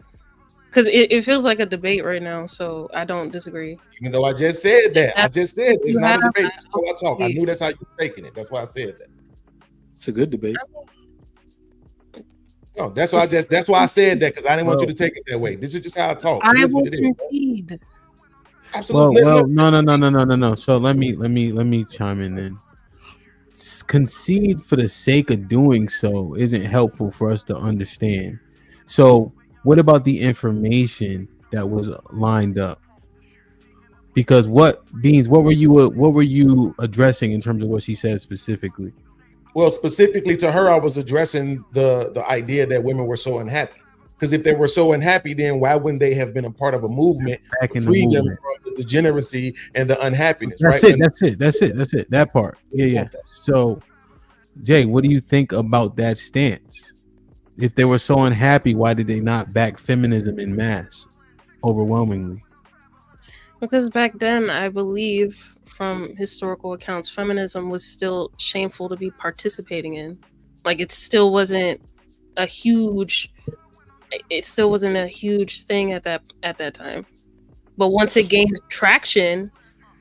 Because it feels like a debate right now, so I don't disagree. Even though I just said that. I just said it's not a debate. That's how I talk. I knew that's how you're taking it. That's why I said that. It's a good debate. No, that's why I said that, because I didn't want you to take it that way. This is just how I talk. I will concede. Absolutely. Well, no. So let me chime in then. Concede for the sake of doing so isn't helpful for us to understand. So what about the information that was lined up? Because what were you addressing in terms of what she said specifically? Well, specifically to her, I was addressing the idea that women were so unhappy. Because if they were so unhappy, then why wouldn't they have been a part of a movement to free them from the degeneracy and the unhappiness? That's it. That part. Yeah. So, Jay, what do you think about that stance? If they were so unhappy, why did they not back feminism in mass overwhelmingly? Because back then, I believe from historical accounts, feminism was still shameful to be participating in. Like it still wasn't a huge thing at that time. But once it gained traction,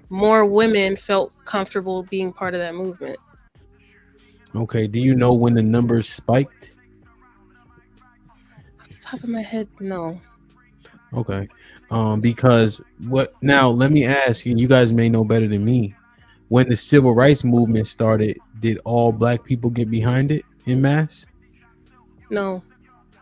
more women felt comfortable being part of that movement. Okay. Do you know when the numbers spiked? Off the top of my head, no. Okay. Because let me ask you guys may know better than me. when the civil rights movement started, did all black people get behind it in mass? No.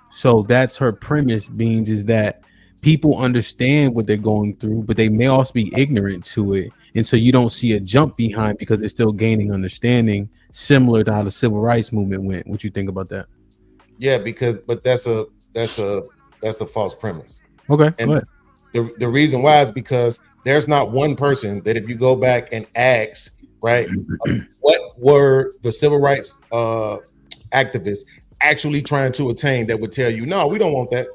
So that's her premise, Beans, is that people understand what they're going through, but they may also be ignorant to it. And so you don't see a jump behind because they're still gaining understanding, similar to how the civil rights movement went. What you think about that? Yeah, but that's a false premise. Okay, and go ahead. the reason why is because there's not one person that if you go back and ask, right, what were the civil rights activists actually trying to attain that would tell you, no, we don't want that.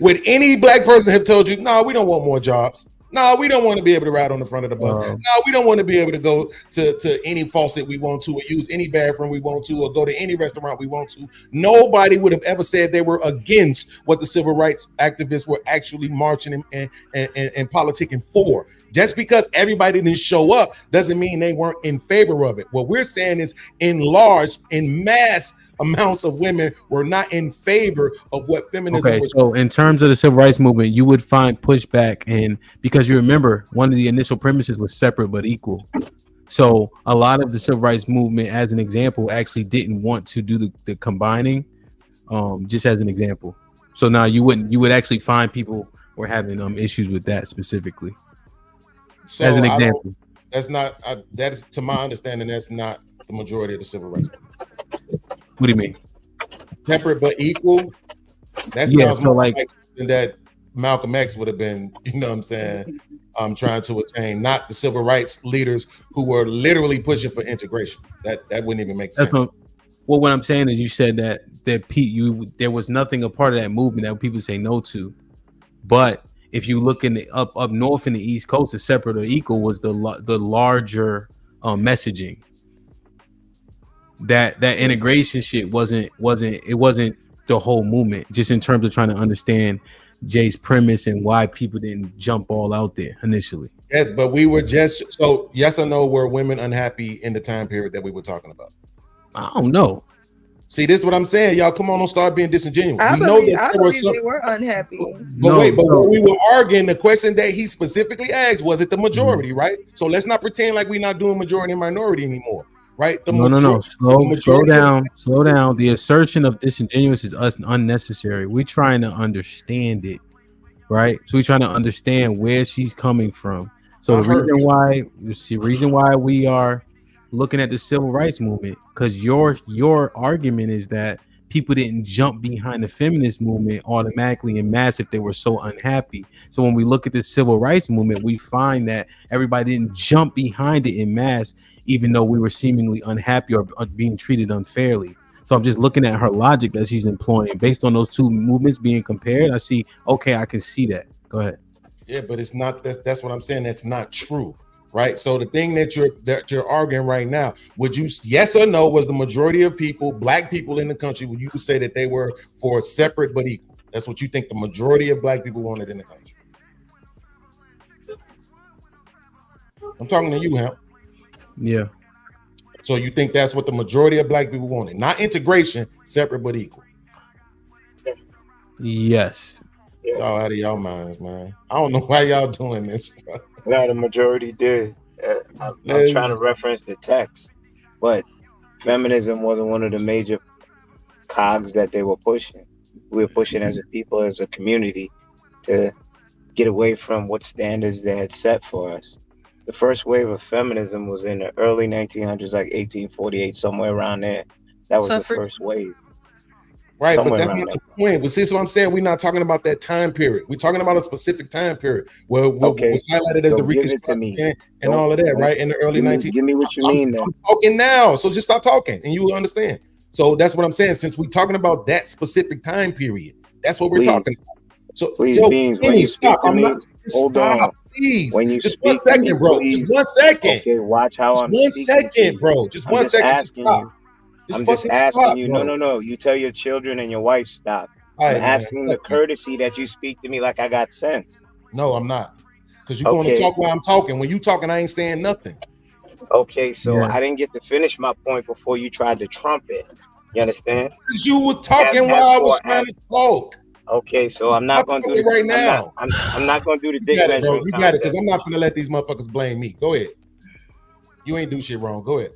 Would any black person have told you, no, we don't want more jobs? No, we don't want to be able to ride on the front of the bus. No, we don't want to be able to go to any faucet we want to, or use any bathroom we want to, or go to any restaurant we want to. Nobody would have ever said they were against what the civil rights activists were actually marching and politicking for. Just because everybody didn't show up doesn't mean they weren't in favor of it. What we're saying is, in mass amounts of women were not in favor of what feminism was. So in terms of the civil rights movement, you would find pushback, and because you remember one of the initial premises was separate but equal. So a lot of the civil rights movement, as an example, actually didn't want to do the combining, just as an example. So now you would actually find people were having issues with that specifically. So as an example. That's to my understanding, that's not the majority of the civil rights movement. What do you mean? Separate but equal? That sounds more like something that Malcolm X would have been, you know what I'm saying, trying to attain, not the civil rights leaders who were literally pushing for integration. That wouldn't even make sense. Well, what I'm saying is, you said that there was nothing a part of that movement that people say no to. But if you look in the up north in the East Coast, the separate or equal was the larger messaging. That integration shit wasn't the whole movement, just in terms of trying to understand Jay's premise and why people didn't jump all out there initially. Yes, but we were just, so yes or no, were women unhappy in the time period that we were talking about? I don't know. See, this is what I'm saying. Y'all, come on, don't start being disingenuous. I believe they were unhappy. But when we were arguing, the question that he specifically asked, was it the majority, right? So let's not pretend like we're not doing majority and minority anymore. Right? No. Slow down. The assertion of disingenuous is unnecessary. We're trying to understand it, right? So we're trying to understand where she's coming from. So the reason why we are looking at the civil rights movement, because your argument is that people didn't jump behind the feminist movement automatically in mass if they were so unhappy. So when we look at the civil rights movement, we find that everybody didn't jump behind it in mass, even though we were seemingly unhappy or being treated unfairly. So I'm just looking at her logic that she's employing based on those two movements being compared. I see, okay, I can see that. Go ahead. Yeah, but it's not, that's what I'm saying. That's not true. Right. So the thing that you're arguing right now, would you, yes or no, was the majority of people, black people in the country, would you say that they were for separate but equal? That's what you think the majority of black people wanted in the country? I'm talking to you, Hemp. Yeah. So you think that's what the majority of black people wanted? Not integration, separate but equal. Yes. Y'all out of y'all minds, man. I don't know why y'all doing this, bro. No, the majority did. I'm trying to reference the text, but feminism wasn't one of the major cogs that they were pushing. We were pushing as a people, as a community, to get away from what standards they had set for us. The first wave of feminism was in the early 1900s, like 1848, somewhere around there. That was the first wave. Right, but that's not the point. But see, so I'm saying we're not talking about that time period. We're talking about a specific time period where what was highlighted as the Reconstruction and all of that, right? In the early 1900s. Give me what you mean. I'm talking now, so just stop talking and you will understand. So that's what I'm saying. Since we're talking about that specific time period, that's what we're talking about. So please, Beans, when you stop. I'm not. Hold on. Please. When you just 1 second, bro. Just 1 second. Okay, watch how I'm speaking. 1 second, bro. Just 1 second. Just stop. I'm just asking you. No. You tell your children and your wife stop. I'm asking the courtesy that you speak to me like I got sense. No, I'm not. Because you're going to talk while I'm talking. When you talking, I ain't saying nothing. Okay, so I didn't get to finish my point before you tried to trump it. You understand? Because you were talking while I was trying to talk. Okay, so I'm not going to do it right now. I'm not going to do the dick measuring. You got it, because I'm not going to let these motherfuckers blame me. Go ahead. You ain't do shit wrong. Go ahead.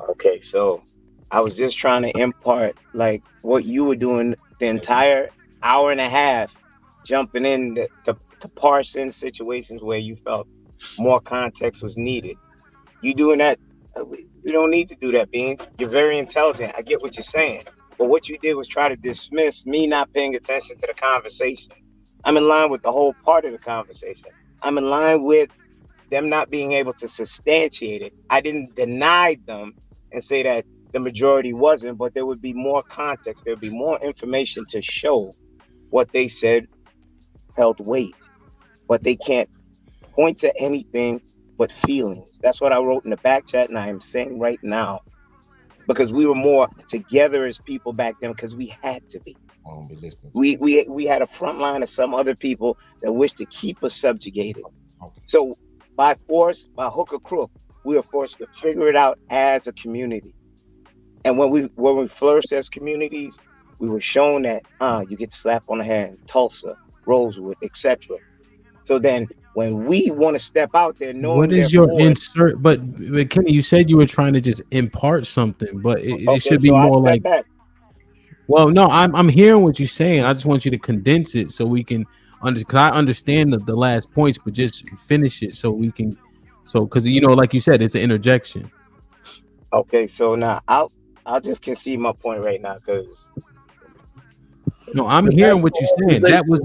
Okay, so I was just trying to impart like what you were doing the entire hour and a half, jumping in to parse in situations where you felt more context was needed. You doing that? You don't need to do that, Beans. You're very intelligent. I get what you're saying, but what you did was try to dismiss me not paying attention to the conversation. I'm in line with the whole part of the conversation. I'm in line with them not being able to substantiate it. I didn't deny them and say that the majority wasn't, but there would be more context. There would be more information to show what they said held weight, but they can't point to anything but feelings. That's what I wrote in the back chat, and I am saying right now, because we were more together as people back then because we had to be. We had a front line of some other people that wished to keep us subjugated. So by force, by hook or crook, we were forced to figure it out as a community. And when we flourished as communities, we were shown that you get slapped on the hand, Tulsa, Rosewood, etc. So then when we want to step out there, knowing what is your insert? But Kenny, you said you were trying to just impart something, but it should be more like. Well, no, I'm hearing what you're saying. I just want you to condense it so we can because I understand the last points, but just finish it so we can. So because like you said, it's an interjection. Okay, so now I'll just concede my point right now because. No, I'm hearing what you're saying. That was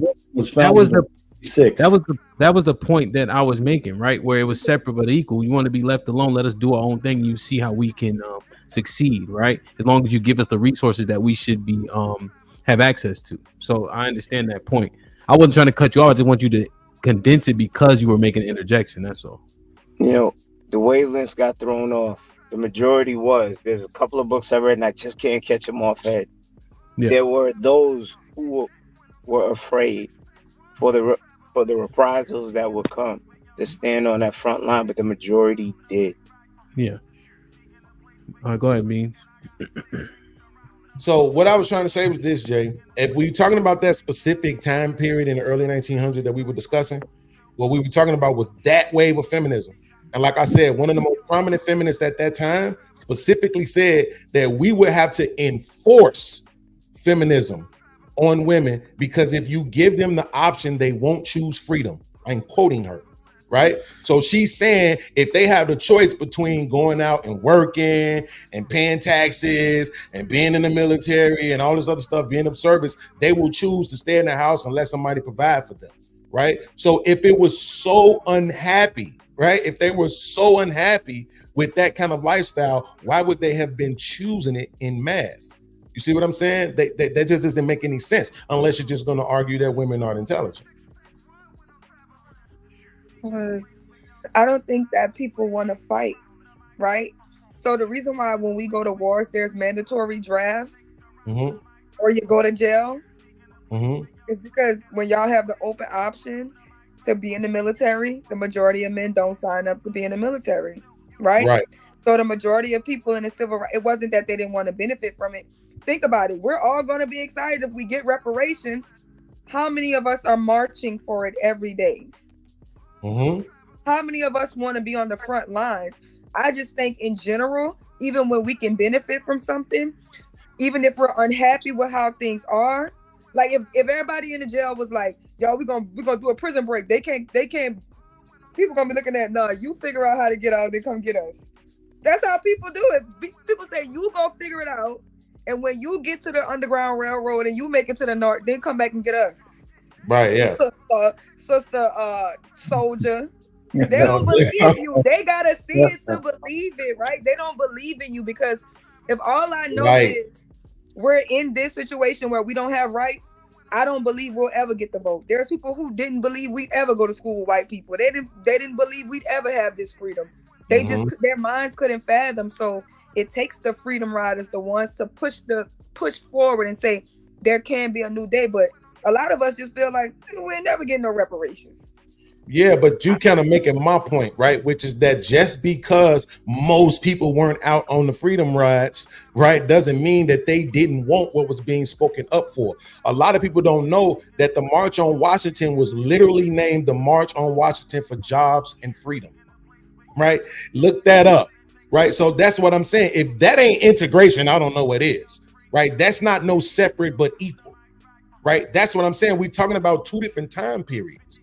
the point that I was making, right? Where it was separate but equal. You want to be left alone. Let us do our own thing. You see how we can succeed, right? As long as you give us the resources that we should be have access to. So I understand that point. I wasn't trying to cut you off. I just want you to condense it because you were making an interjection. That's all. The wavelengths got thrown off. The majority there's a couple of books I read and I just can't catch them off head. Yeah. There were those who were afraid for the reprisals that would come to stand on that front line, but the majority did. Yeah. Go ahead, Beans. So what I was trying to say was this, Jay. If we were talking about that specific time period in the early 1900s that we were discussing, what we were talking about was that wave of feminism. And like I said, one of the most prominent feminists at that time specifically said that we would have to enforce feminism on women because if you give them the option, they won't choose freedom. I'm quoting her, right? So she's saying if they have the choice between going out and working and paying taxes and being in the military and all this other stuff, being of service, they will choose to stay in the house and let somebody provide for them, right? So if it was so unhappy, right? If they were so unhappy with that kind of lifestyle, why would they have been choosing it in mass? You see what I'm saying? That just doesn't make any sense unless you're just going to argue that women aren't intelligent. I don't think that people want to fight, right? So the reason why when we go to wars, there's mandatory drafts or you go to jail is because when y'all have the open option to be in the military, the majority of men don't sign up to be in the military, right? Right. So the majority of people in the civil rights, it wasn't that they didn't want to benefit from it. Think about it. We're all going to be excited if we get reparations. How many of us are marching for it every day? How many of us want to be on the front lines? I just think in general, even when we can benefit from something, even if we're unhappy with how things are, like if everybody in the jail was like, yo, we're gonna do a prison break. They can't, people gonna be looking at, nah, you figure out how to get out, then come get us. That's how people do it. People say, you go figure it out. And when you get to the Underground Railroad and you make it to the north, then come back and get us. Right, yeah. Sister soldier. They don't believe you. They gotta see it to believe it, right? They don't believe in you because if all I know is we're in this situation where we don't have rights, I don't believe we'll ever get the vote. There's people who didn't believe we'd ever go to school with white people. They didn't believe we'd ever have this freedom. They just, their minds couldn't fathom. So it takes the freedom riders, the ones to push forward and say there can be a new day. But a lot of us just feel like we ain't never getting no reparations. Yeah, but you kind of making my point, right? Which is that just because most people weren't out on the freedom rides, right, doesn't mean that they didn't want what was being spoken up for. A lot of people don't know that the March on Washington was literally named the March on Washington for Jobs and Freedom. right? Look that up, right? So that's what I'm saying. If that ain't integration, I don't know what is, right? That's not no separate but equal, right? That's what I'm saying. We're talking about two different time periods,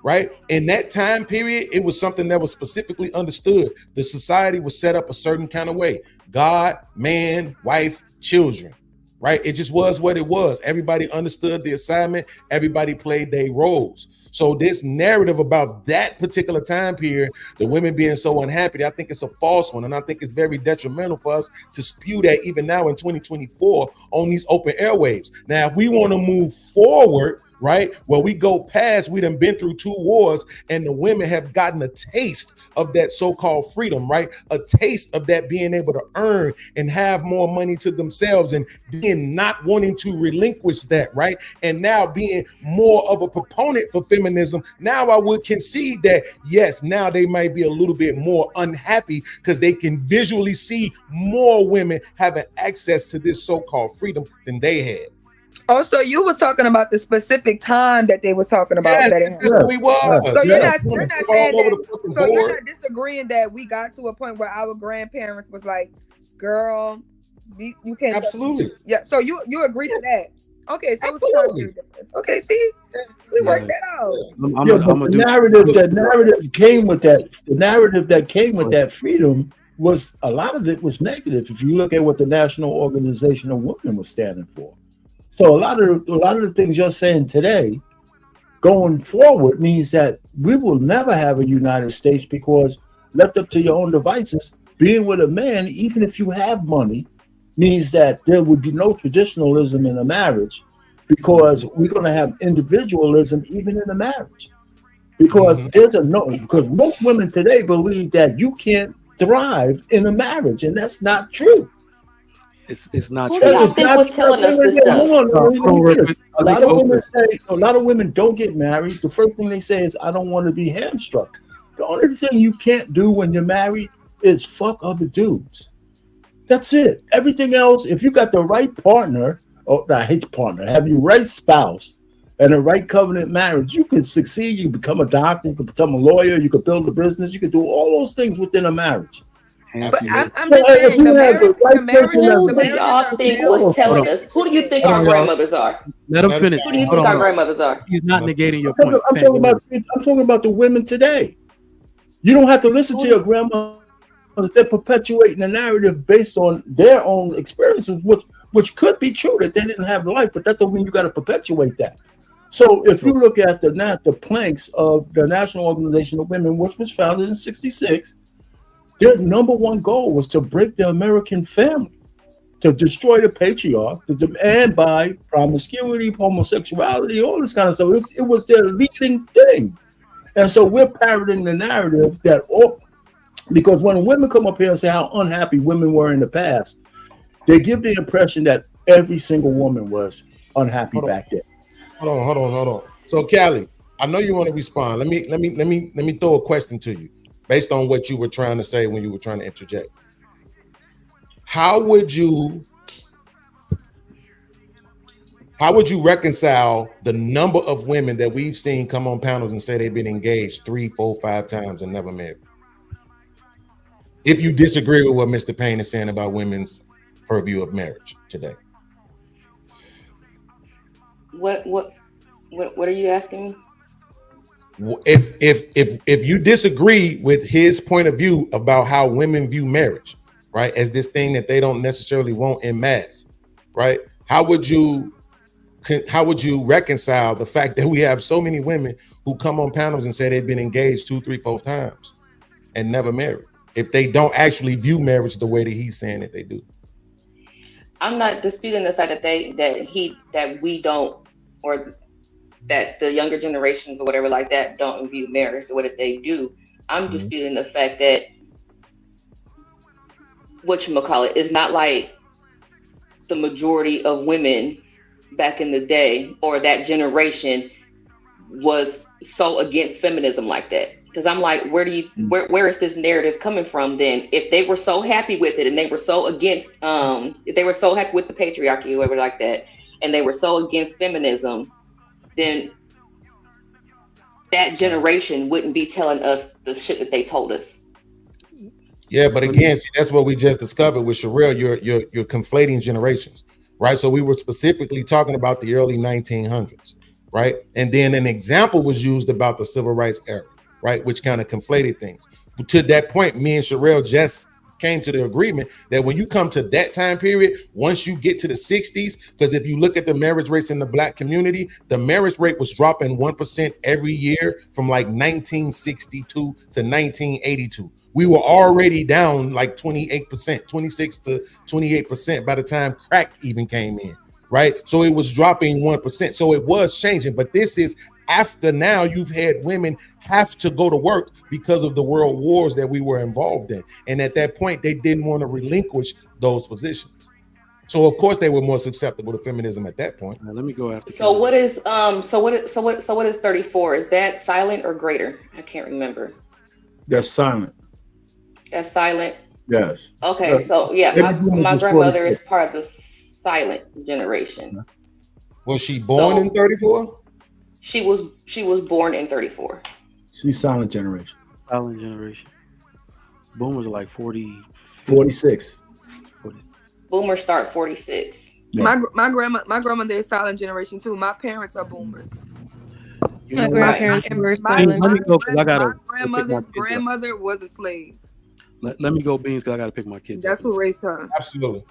right? In that time period, it was something that was specifically understood. The society was set up a certain kind of way. God, man, wife, children, right? It just was what it was. Everybody understood the assignment. Everybody played their roles. So this narrative about that particular time period, the women being so unhappy, I think it's a false one. And I think it's very detrimental for us to spew that even now in 2024 on these open airwaves. Now, if we want to move forward, right, well, we go past, we done been through 2 wars, and the women have gotten a taste of that so-called freedom, right? A taste of that being able to earn and have more money to themselves, and then not wanting to relinquish that, right? And now being more of a proponent for feminism. Now I would concede that, yes, now they might be a little bit more unhappy because they can visually see more women having access to this so-called freedom than they had. Oh, so you was talking about the specific time that they was talking about. Yes, that's what we was. So you're not saying that. So you're board. not disagreeing that we got to a point where our grandparents was like, "Girl, you can't." Absolutely. Yeah. So you agree to that? Okay. So it's a time period difference. Okay. See, we worked that out. The narrative came with that. The narrative that came with that freedom was, a lot of it was negative. If you look at what the National Organization of Women was standing for. So a lot of the things you're saying today, going forward, means that we will never have a United States, because left up to your own devices, being with a man, even if you have money, means that there would be no traditionalism in a marriage, because we're going to have individualism even in a marriage. Because because most women today believe that you can't thrive in a marriage, and that's not true. It's not Who true. do y'all think was telling us this stuff? A lot of women don't get married. The first thing they say is, I don't want to be hamstrung. The only thing you can't do when you're married is fuck other dudes. That's it. Everything else, if you got the right partner, I hate partner, have your right spouse and a right covenant marriage, you can succeed. You become a doctor, you can become a lawyer, you can build a business, you can do all those things within a marriage. But I'm just saying, the marriages y'all think was telling us? Who do you think our grandmothers are? Let him finish. Who do you think our grandmothers are? He's not negating your point. I'm talking about the women today. You don't have to listen to your grandma. They're perpetuating the narrative based on their own experiences, which could be true that they didn't have life, but that doesn't mean you got to perpetuate that. So if you look at the planks of the National Organization of Women, which was founded in '66, their number one goal was to break the American family, to destroy the patriarch, to demand by promiscuity, homosexuality, all this kind of stuff. It was their leading thing. And so we're parroting the narrative that, because when women come up here and say how unhappy women were in the past, they give the impression that every single woman was unhappy back then. Hold on. So Callie, I know you want to respond. Let me throw a question to you based on what you were trying to say when you were trying to interject. How would you reconcile the number of women that we've seen come on panels and say they've been engaged 3, 4, 5 times and never married? If you disagree with what Mr. Payne is saying about women's purview of marriage today. What are you asking me? If you disagree with his point of view about how women view marriage, right, as this thing that they don't necessarily want in mass, right? How would you reconcile the fact that we have so many women who come on panels and say they've been engaged 2, 3, 4 times and never married, if they don't actually view marriage the way that he's saying that they do? I'm not disputing the fact that we don't, or that the younger generations or whatever like that don't view marriage the way that they do. I'm disputing the fact that whatchamacallit is not like the majority of women back in the day or that generation was so against feminism like that. Because I'm like, where is this narrative coming from then? If they were so happy with it and they were so against, if they were so happy with the patriarchy or whatever like that, and they were so against feminism, then that generation wouldn't be telling us the shit that they told us. Yeah, but again, see, that's what we just discovered with Sherelle. You're conflating generations, right? So we were specifically talking about the early 1900s, right? And then an example was used about the civil rights era, right? Which kind of conflated things. But to that point, me and Sherelle just came to the agreement that when you come to that time period, once you get to the 60s, because if you look at the marriage rates in the Black community, the marriage rate was dropping 1% every year from like 1962 to 1982. We were already down like 28%, 26 to 28% by the time crack even came in, right? So it was dropping 1%. So it was changing, but this is after now you've had women have to go to work because of the world wars that we were involved in. And at that point, they didn't want to relinquish those positions. So of course they were more susceptible to feminism at that point. Now, let me go after. So what is so what is 34? Is that silent or greater? I can't remember. That's silent. That's silent. Yes. Okay, so yeah, my grandmother is part of the silent generation. Was she born in 34? She was born in 34. She's silent generation. Silent generation. Boomers are like 46. Boomers start 46. Yeah. My grandmother is silent generation too. My parents are boomers. My grandparents were silent. Let me go because I gotta. My grandmother's grandmother was a slave. Let me go, Beans, because I gotta pick my kids. That's who raised her. Absolutely.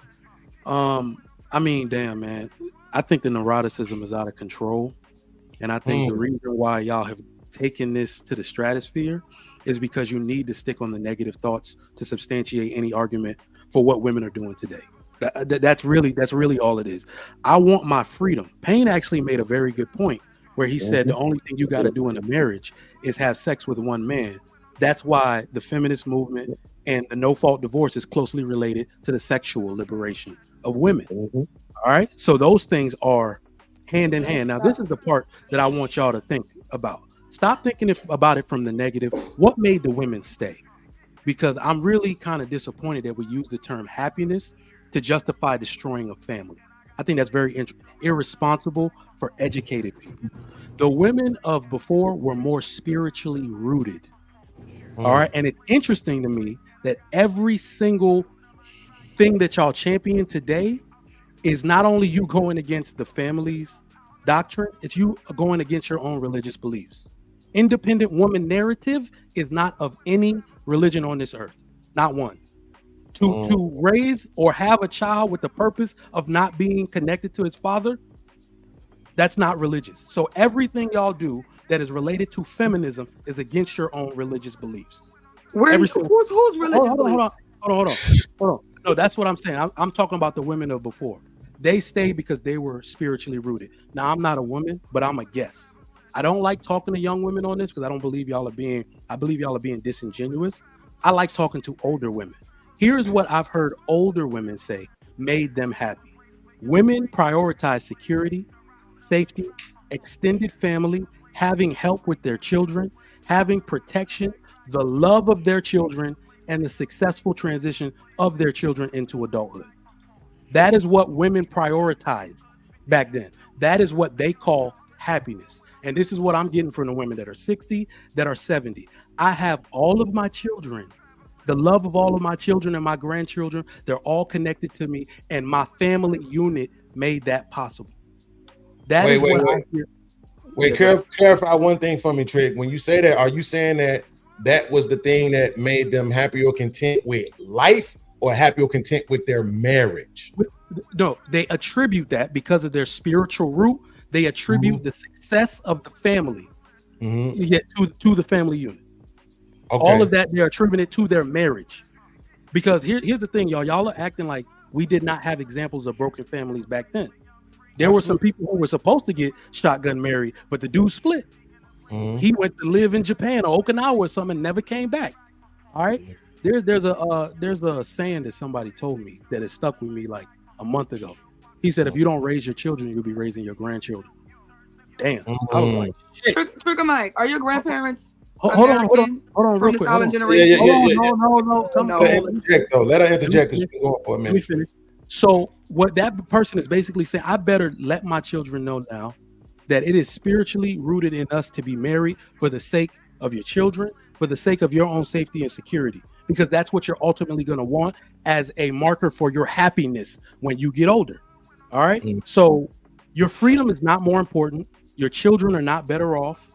I mean, damn, man. I think the neuroticism is out of control. And I think the reason why y'all have taken this to the stratosphere is because you need to stick on the negative thoughts to substantiate any argument for what women are doing today. That's really all it is. I want my freedom. Payne actually made a very good point where he said the only thing you got to do in a marriage is have sex with one man. That's why the feminist movement and the no-fault divorce is closely related to the sexual liberation of women. All right. So those things are hand in hand. Now, this is the part that I want y'all to think about. Stop thinking about it from the negative. What made the women stay? Because I'm really kind of disappointed that we use the term happiness to justify destroying a family. I think that's very irresponsible for educated people. The women of before were more spiritually rooted. All right. And it's interesting to me that every single thing that y'all champion today is not only you going against the family's doctrine, it's you going against your own religious beliefs. Independent woman narrative is not of any religion on this earth, not one. To raise or have a child with the purpose of not being connected to his father, that's not religious. So everything y'all do that is related to feminism is against your own religious beliefs. Who's religious beliefs? Hold on. No, that's what I'm saying. I'm talking about the women of before. They stayed because they were spiritually rooted. Now, I'm not a woman, but I'm a guess. I don't like talking to young women on this because I believe y'all are being disingenuous. I like talking to older women. Here's what I've heard older women say made them happy. Women prioritize security, safety, extended family, having help with their children, having protection, the love of their children, and the successful transition of their children into adulthood. That is what women prioritized back then. That is what they call happiness. And this is what I'm getting from the women that are 60, that are 70. I have all of my children, the love of all of my children and my grandchildren. They're all connected to me, and my family unit made that possible. That is what I hear. Wait, clarify one thing for me, Trick. When you say that, are you saying that was the thing that made them happy or content with life, or happy or content with their marriage? No, they attribute that because of their spiritual root. They attribute the success of the family to the family unit. Okay. All of that they're attributing to their marriage. Because here's the thing, y'all. Y'all are acting like we did not have examples of broken families back then. There were some people who were supposed to get shotgun married, but the dude split. He went to live in Japan or Okinawa or something and never came back. All right. There's a saying that somebody told me that has stuck with me like a month ago. He said, if you don't raise your children, you'll be raising your grandchildren. Damn. I was like, shit. Trigger Mike, are your grandparents hold on from real the quick. silent generation? No. Let her interject because she's been going for a minute. So what that person is basically saying, I better let my children know now that it is spiritually rooted in us to be married for the sake of your children, for the sake of your own safety and security. because that's what you're ultimately going to want as a marker for your happiness when you get older. All right. So your freedom is not more important. Your children are not better off.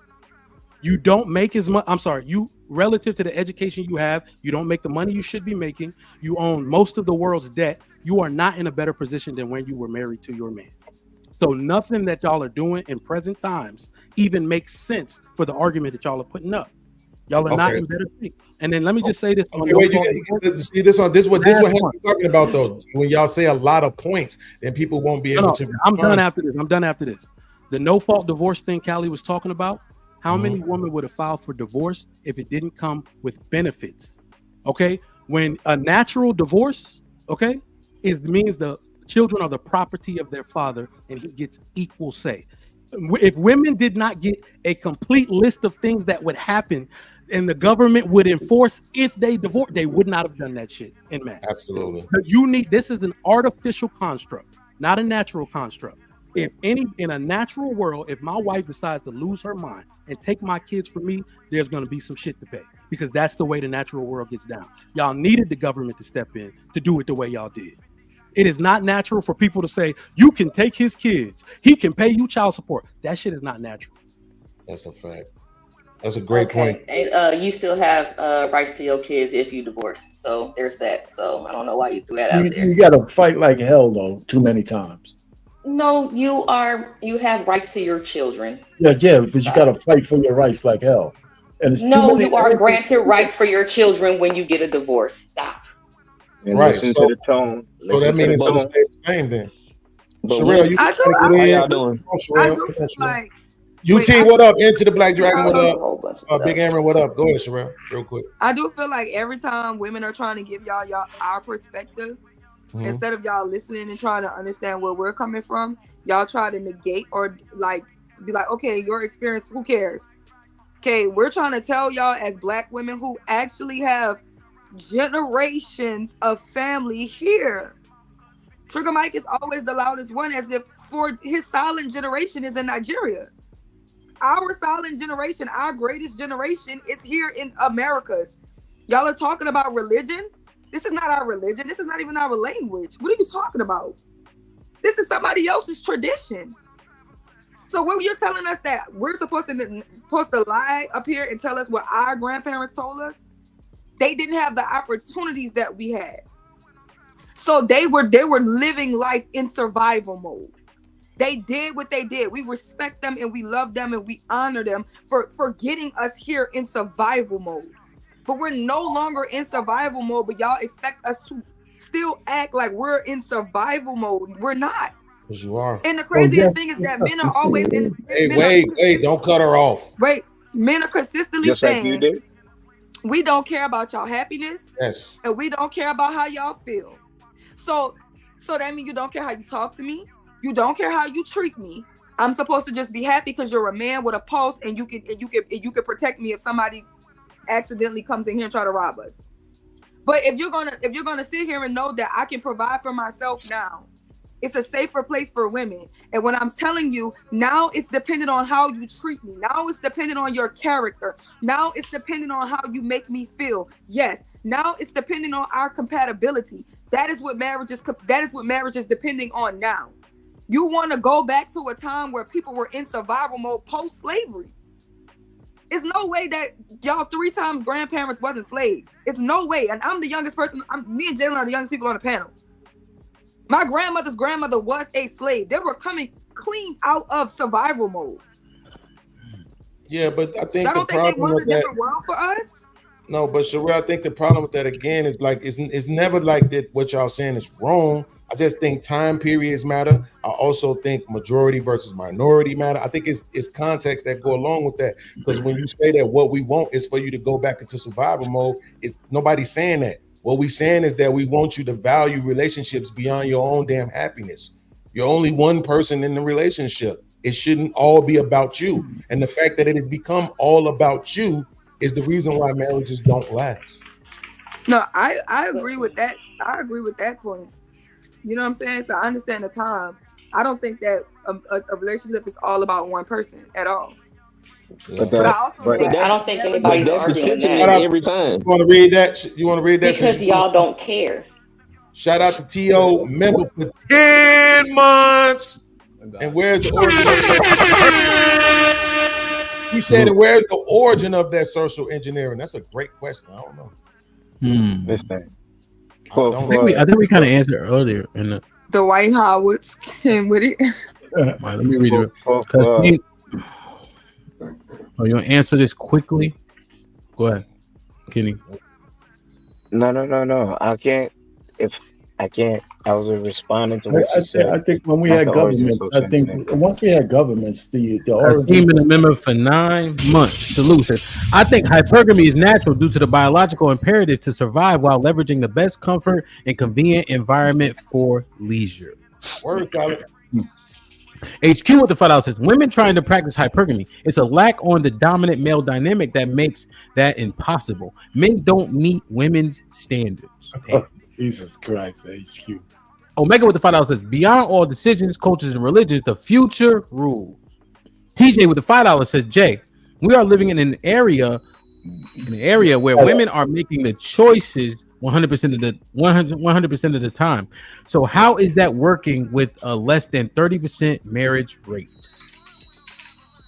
You don't make as much. I'm sorry. You, relative to the education you have, you don't make the money you should be making. You own most of the world's debt. You are not in a better position than when you were married to your man. So nothing that y'all are doing in present times even makes sense for the argument that y'all are putting up. Y'all are not in better shape. And then let me just say this. See this one. This what we're talking about though. When y'all say a lot of points, then people won't be able to. I'm done after this. The no fault divorce thing Callie was talking about. How many women would have filed for divorce if it didn't come with benefits? Okay, when a natural divorce, okay, it means the children are the property of their father, and he gets equal say. If women did not get a complete list of things that would happen and the government would enforce if they divorce, they would not have done that shit in mass. Absolutely. This is an artificial construct, not a natural construct. If in a natural world, if my wife decides to lose her mind and take my kids from me, there's going to be some shit to pay, because that's the way the natural world gets down. Y'all needed the government to step in to do it the way y'all did. It is not natural for people to say, you can take his kids, he can pay you child support. That shit is not natural. That's a fact. That's a great point. And you still have rights to your kids if you divorce. So there's that. So I don't know why you threw that out there. You got to fight like hell, though, too many times. No, you have rights to your children. Yeah, but you got to fight for your rights like hell. And it's you are granted rights for your children when you get a divorce. Stop. And listen to the tone. So that means it's the same then. But Sherelle, how y'all doing? I do like. UT, what up? Into the Black Dragon, what up? Big Aaron, what up? Go ahead, Sherelle, real quick. I do feel like every time women are trying to give y'all our perspective, instead of y'all listening and trying to understand where we're coming from, y'all try to negate or like be like, okay, your experience, who cares? Okay, we're trying to tell y'all as Black women who actually have generations of family here. Trigger Mike is always the loudest one, as if for his silent generation is in Nigeria. Our silent generation, our greatest generation, is here in Americas. Y'all are talking about religion. This is not our religion. This is not even our language. What are you talking about? This is somebody else's tradition. So when you're telling us that we're supposed to lie up here and tell us what our grandparents told us, they didn't have the opportunities that we had. So they were living life in survival mode. They did what they did. We respect them and we love them and we honor them for getting us here in survival mode. But we're no longer in survival mode, but y'all expect us to still act like we're in survival mode. We're not. Because you are. And the craziest thing is that men are always in. Wait, don't cut her off. Wait, men are consistently Just saying, like you did. we don't care about y'all happiness. Yes. And we don't care about how y'all feel. So that means you don't care how you talk to me. You don't care how you treat me. I'm supposed to just be happy because you're a man with a pulse and you can protect me if somebody accidentally comes in here and try to rob us. But if you're gonna sit here and know that I can provide for myself now, it's a safer place for women. And when I'm telling you, now it's dependent on how you treat me. Now it's dependent on your character. Now it's dependent on how you make me feel. Yes. Now it's dependent on our compatibility. That is what marriage is depending on now. You want to go back to a time where people were in survival mode post-slavery. It's no way that y'all 3 times grandparents wasn't slaves. It's no way. And I'm the youngest person. Me and Jalen are the youngest people on the panel. My grandmother's grandmother was a slave. They were coming clean out of survival mode. Yeah, but I think I don't think they wanted a different world for us. No, but Sherelle, I think the problem with that again is like it's never like that. What y'all saying is wrong. I just think time periods matter. I also think majority versus minority matter. I think it's context that go along with that. Because when you say that what we want is for you to go back into survival mode, it's nobody's saying that. What we saying is that we want you to value relationships beyond your own damn happiness. You're only one person in the relationship. It shouldn't all be about you. And the fact that it has become all about you is the reason why marriages don't last. No, I agree with that. I agree with that point. You know what I'm saying? So I understand the time. I don't think that a relationship is all about one person at all. But But I also think I don't think every anybody's man- arguing Shout that out- every time. You want to read that? You want to read that? because y'all don't care. Shout out to T.O. member for 10 months. And where's the origin of that? He said, and where's the origin of that social engineering? That's a great question. I don't know. This thing. I think we kind of answered earlier in the White Howards came with it. Let me read it. You want to answer this quickly? Go ahead, Kenny. No. I can't. I was responding to what you said. I think when we had governments, once we had governments, the I've been a member for 9 months. Salute says, I think hypergamy is natural due to the biological imperative to survive while leveraging the best comfort and convenient environment for leisure. Word solid. HQ with the $5 says, women trying to practice hypergamy. It's a lack on the dominant male dynamic that makes that impossible. Men don't meet women's standards. Jesus Christ, HQ. Omega with the $5 says, beyond all decisions, cultures, and religions, the future rules. TJ with the $5 says, Jay, we are living in an area where women are making the choices 100% of the time. So how is that working with a less than 30% marriage rate?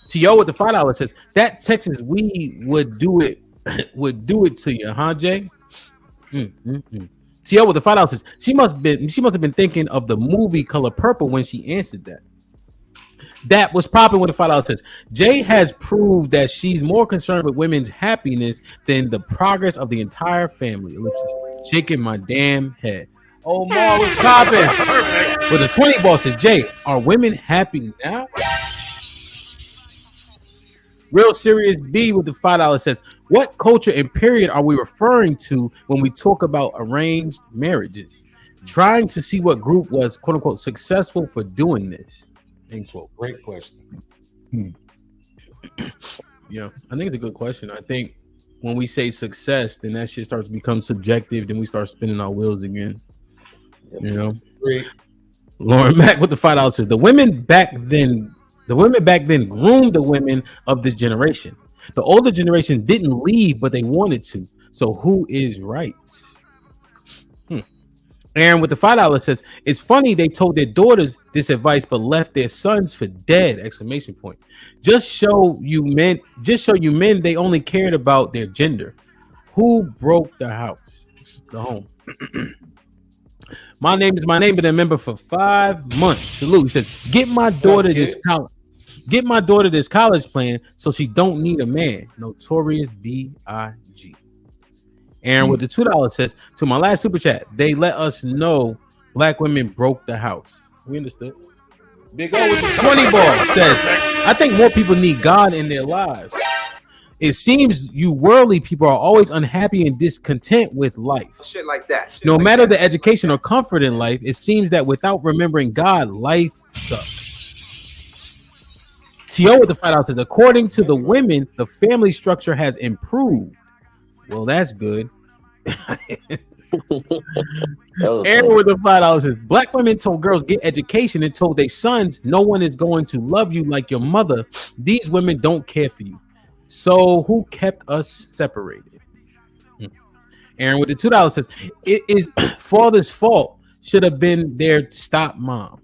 T.O. with the $5 says, that Texas weed would do it to you, huh, Jay? T.O. with the $5 says, she must have been thinking of the movie Color Purple when she answered that. That was popping with the $5 says, Jay has proved that she's more concerned with women's happiness than the progress of the entire family. Ellipsis, shaking my damn head. Omar was popping with a 20 ball says, Jay, are women happy now? Real Serious B with the $5 says, what culture and period are we referring to when we talk about arranged marriages? Trying to see what group was quote unquote successful for doing this. End quote. Great question. Yeah, I think it's a good question. I think when we say success, then that shit starts to become subjective. Then we start spinning our wheels again. You know. Great. Lauren Mack with the $5 says, the women back then groomed the women of this generation. The older generation didn't leave, but they wanted to. So who is right? Aaron with the $5 says, it's funny they told their daughters this advice but left their sons for dead! Exclamation point. Just show you men they only cared about their gender. Who broke the house? The home. My name, been a member for 5 months. Salute. He says, get my daughter this college plan so she don't need a man. Notorious B.I.G. Aaron with the $2 says, to my last super chat, they let us know black women broke the house. We understood. Big O with the 20 ball says, I think more people need God in their lives. It seems you worldly people are always unhappy and discontent with life. Shit like that. No matter the education or comfort in life, it seems that without remembering God, life sucks. T.O. with the $5 says, according to the women, the family structure has improved. Well, that's good. Aaron with the $5 says, black women told girls get education and told their sons no one is going to love you like your mother. These women don't care for you. So who kept us separated? Aaron with the $2 says, it is father's fault. Should have been there to stop mom.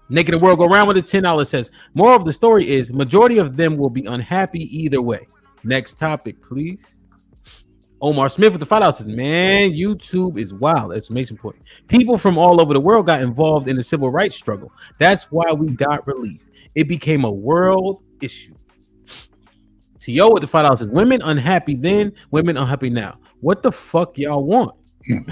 Naked the World Go Round with the $10 says, more of the story is majority of them will be unhappy either way. Next topic, please. Omar Smith with the $5 says, man, YouTube is wild! Exclamation point. People from all over the world got involved in the civil rights struggle. That's why we got relief. It became a world issue. T.O. with the $5 says, women unhappy then, women unhappy now. What the fuck y'all want? Devin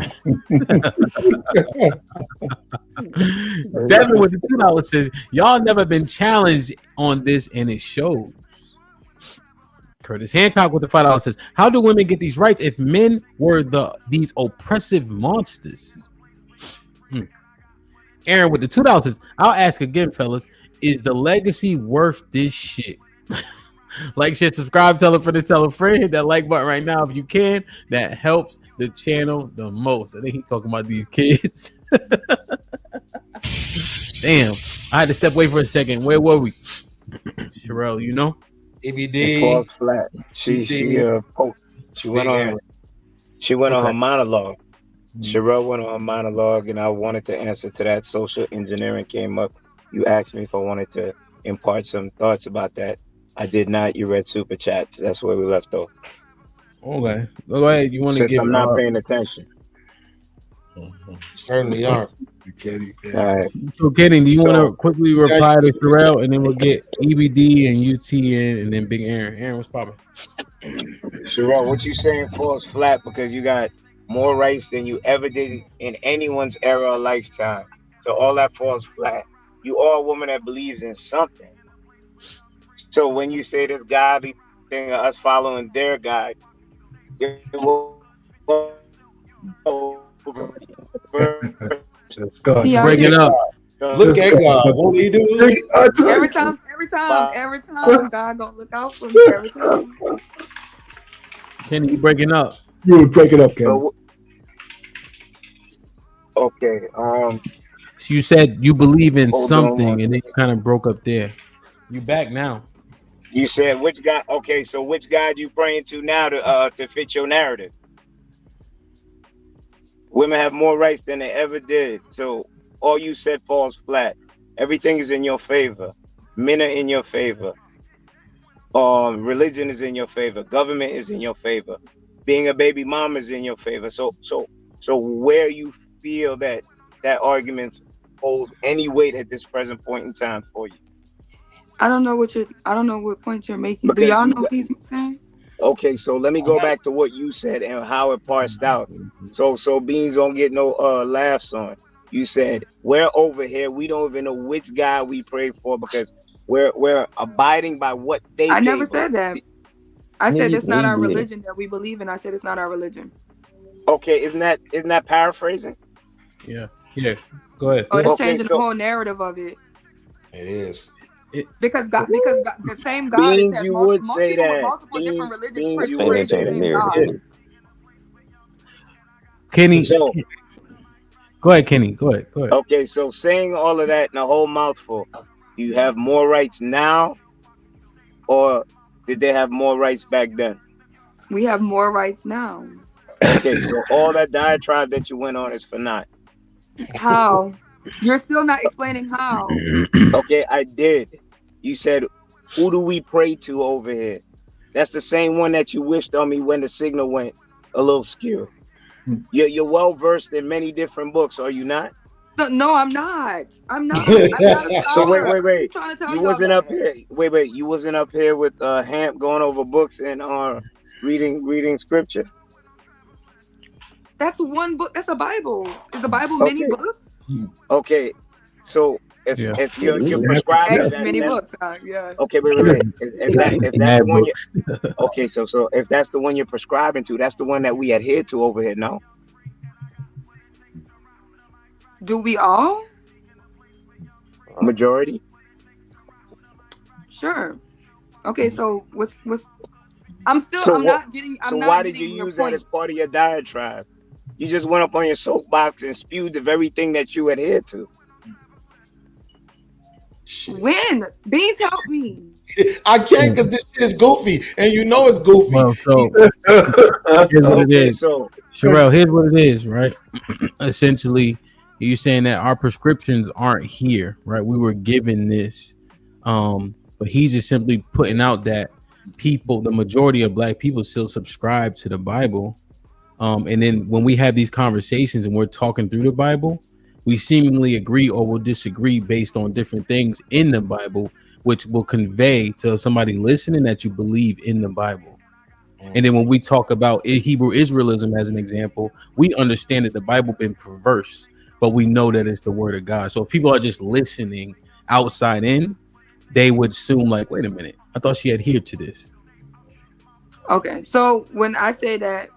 with the $2 says, y'all never been challenged on this and it shows. Curtis Hancock with the $5 says, how do women get these rights if men were these oppressive monsters? Aaron with the $2 says, I'll ask again, fellas, is the legacy worth this shit? Like, share, subscribe, tell a friend, hit that like button right now if you can. That helps the channel the most. I think he's talking about these kids. Damn, I had to step away for a second. Where were we? Sherelle, you know? EBD. It falls flat. She went on her monologue. Sherelle went on her monologue, and I wanted to answer to that. Social engineering came up. You asked me if I wanted to impart some thoughts about that. I did not. You read super chats. That's where we left off. Okay, go ahead. You want to Since give? I'm not paying attention. Certainly are. All right. So, Kenny, do you want to quickly reply to Sherelle, and then we'll get EBD and UT in, and then Big Aaron. Aaron, what's poppin'? Sherelle, what you saying falls flat because you got more rights than you ever did in anyone's era or lifetime. So all that falls flat. You are a woman that believes in something. So when you say this godly thing of us following their God, God, you're breaking up. Look at God. What he do? Every time, God gonna look out for me every time. Kenny, you breaking up. You would break it up, Kenny. Okay. You said you believe in Hold on something, one and then you kind of broke up there. You back now. You said which God? Okay, so which God you praying to now to fit your narrative? Women have more rights than they ever did. So all you said falls flat. Everything is in your favor. Men are in your favor. Religion is in your favor. Government is in your favor. Being a baby mom is in your favor. So where you feel that argument holds any weight at this present point in time for you? I don't know what point you're making. Do y'all know what he's saying? Okay, so let me go back to what you said and how it parsed out. So Beans don't get no laughs on. You said we're over here. We don't even know which God we pray for because we're abiding by what they. I never said that. I said it's not our did. religion that we believe in. I said it's not our religion. Okay, isn't that paraphrasing? Yeah. Go ahead. Oh, it's changing the whole narrative of it. It is. Because God, the same God Beans, has you multiple, would most say people that. with multiple different religions Beans, you praise would the say same God. Kenny, So, go ahead, Kenny. Go ahead. Okay, so saying all of that in a whole mouthful, do you have more rights now, or did they have more rights back then? We have more rights now. Okay, so all that diatribe that you went on is for naught. How? You're still not explaining how. Okay, I did. You said, who do we pray to over here? That's the same one that you wished on me when the signal went a little skew. You're well versed in many different books, are you not? No, I'm not. I'm not a So scholar. wait. I'm trying to tell You y'all wasn't that. up here. Wait. You wasn't up here with Hamp going over books and reading scripture. That's one book. That's a Bible. Is the Bible many books? Okay, so if you're prescribing that, many then, books. Yeah. okay, wait. If that's the one, okay, so if that's the one you're prescribing to, that's the one that we adhere to over here. No. Do we all? Majority. Sure. Okay, so what's I'm not getting why did you use that as part of your diatribe? You just went up on your soapbox and spewed the very thing that you adhere to. When? Beans, help me. I can't because this shit is goofy, and you know it's goofy. Well, so here's what it is. Sherelle, here's what it is, right? Essentially, you're saying that our prescriptions aren't here, right? We were given this, but he's just simply putting out that people, the majority of Black people, still subscribe to the Bible. And then when we have these conversations and we're talking through the Bible, we seemingly agree or will disagree based on different things in the Bible, which will convey to somebody listening that you believe in the Bible. And then when we talk about Hebrew Israelism as an example, we understand that the Bible been perverse, but we know that it's the word of God. So if people are just listening outside in, they would assume like, wait a minute, I thought she adhered to this. Okay, so when I say that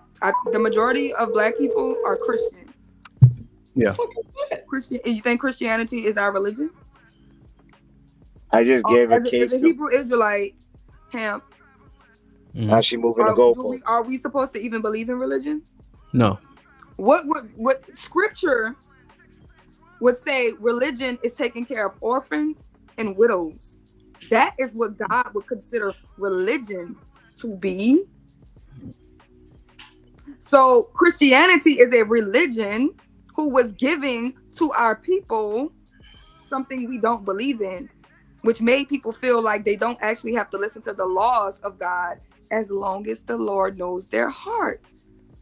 the majority of Black people are Christians. Yeah. Christian. You think Christianity is our religion? I just gave a case. As a Hebrew Israelite, Hamp. Now she moving the goalpost. Are we supposed to even believe in religion? No. What scripture would say religion is taking care of orphans and widows? that is what God would consider religion to be. So Christianity is a religion who was giving to our people something we don't believe in, which made people feel like they don't actually have to listen to the laws of God as long as the Lord knows their heart.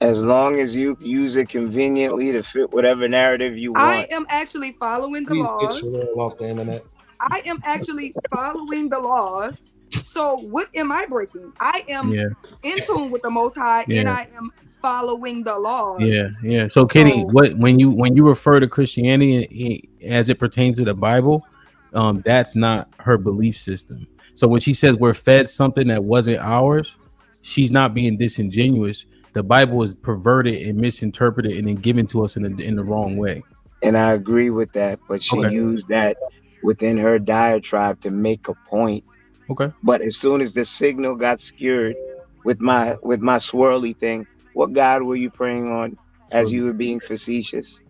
As long as you use it conveniently to fit whatever narrative you I want. am actually following the Please get laws. Sherelle off the internet. I am actually following the laws. So what am I breaking? I am in tune with the Most High, and I am following the laws. Yeah. So, Kitty, when you refer to Christianity as it pertains to the Bible, that's not her belief system. So when she says we're fed something that wasn't ours, she's not being disingenuous. The Bible is perverted and misinterpreted and then given to us in the wrong way. And I agree with that, but she used that within her diatribe to make a point. Okay. But as soon as the signal got skewered with my swirly thing, what God were you praying on as you were being facetious?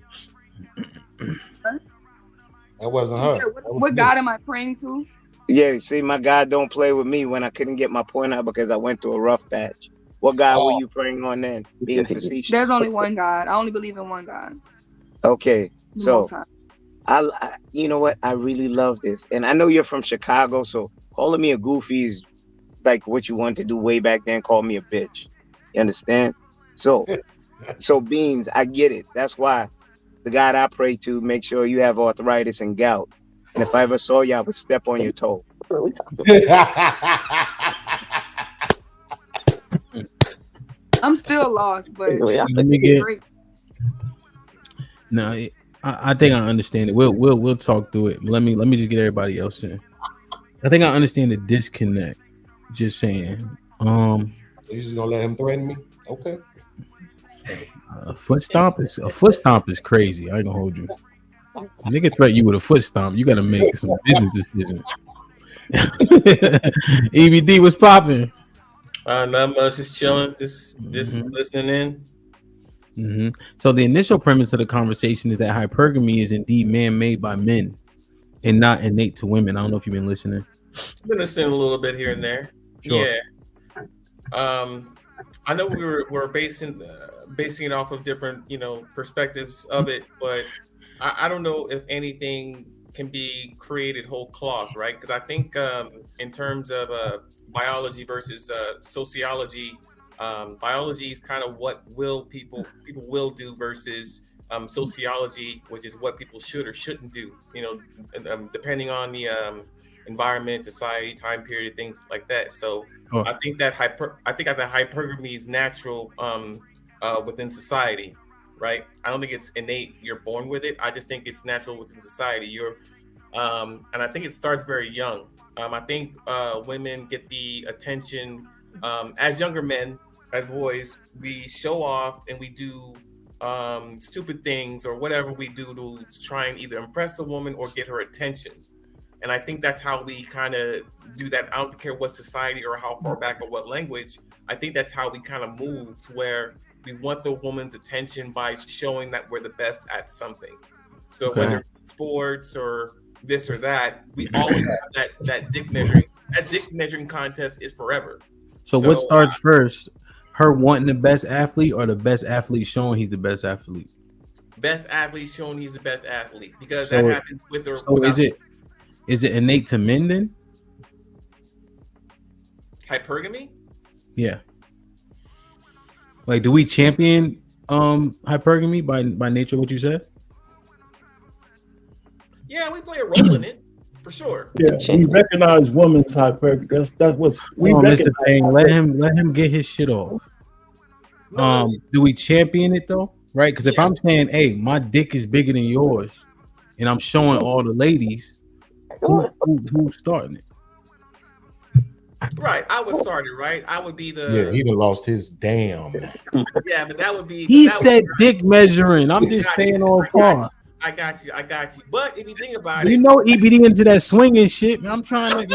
That wasn't her. What God am I praying to? Yeah, see, my God don't play with me when I couldn't get my point out because I went through a rough patch. What God were you praying on then? Being facetious. There's only one God. I only believe in one God. Okay, so I you know what? I really love this, and I know you're from Chicago, so calling me a goofy is like what you wanted to do way back then. Call me a bitch. You understand? So Beans, I get it. That's why the God I pray to make sure you have arthritis and gout. And if I ever saw you, I would step on your toe. I'm still lost, but Let me get. No, I think I understand it. We'll talk through it. Let me just get everybody else in. I think I understand the disconnect. Just saying. You just gonna let him threaten me? Okay. A foot stomp is crazy. I ain't gonna hold you. Nigga threaten you with a foot stomp. You gotta make some business decisions. EBD, what's popping? Not much. Just chilling. Just listening in. So the initial premise of the conversation is that hypergamy is indeed man-made by men and not innate to women. I don't know if you've been listening. I've been listening a little bit here and there. Sure. Yeah. I know we're basing it off of different, perspectives of it, but I don't know if anything can be created whole cloth, right? Because I think in terms of biology versus sociology, biology is kind of what people will do versus sociology, which is what people should or shouldn't do. Depending on the environment, society, time period, things like that. So I think that hypergamy is natural within society, right? I don't think it's innate. You're born with it. I just think it's natural within society. And I think it starts very young. I think women get the attention as younger men, as boys. We show off and we do stupid things or whatever we do to try and either impress a woman or get her attention. And I think that's how we kind of do that. I don't care what society or how far back or what language. I think that's how we kind of move to where we want the woman's attention by showing that we're the best at something. So whether it's sports or this or that, we always have that dick measuring. That dick measuring contest is forever. So what starts first? Her wanting the best athlete or the best athlete showing he's the best athlete? Best athlete showing he's the best athlete, because that happens with her. So is it innate to men then? Hypergamy? Yeah. Like, do we champion hypergamy by nature? What you said? Yeah, we play a role in it for sure. Yeah, we recognize women's hypergamy. That's what's we Mr. Payne, let him get his shit off. Do we champion it though? Right? Because if I'm saying, hey, my dick is bigger than yours, and I'm showing all the ladies, who's starting it? Right, I would start it. Right, I would be the. Yeah, he done lost his damn. Yeah, but that would be. He said dick measuring. I'm just staying on par. I got you. But if you think about it, you know, EBD into that swinging shit, man. I'm trying to.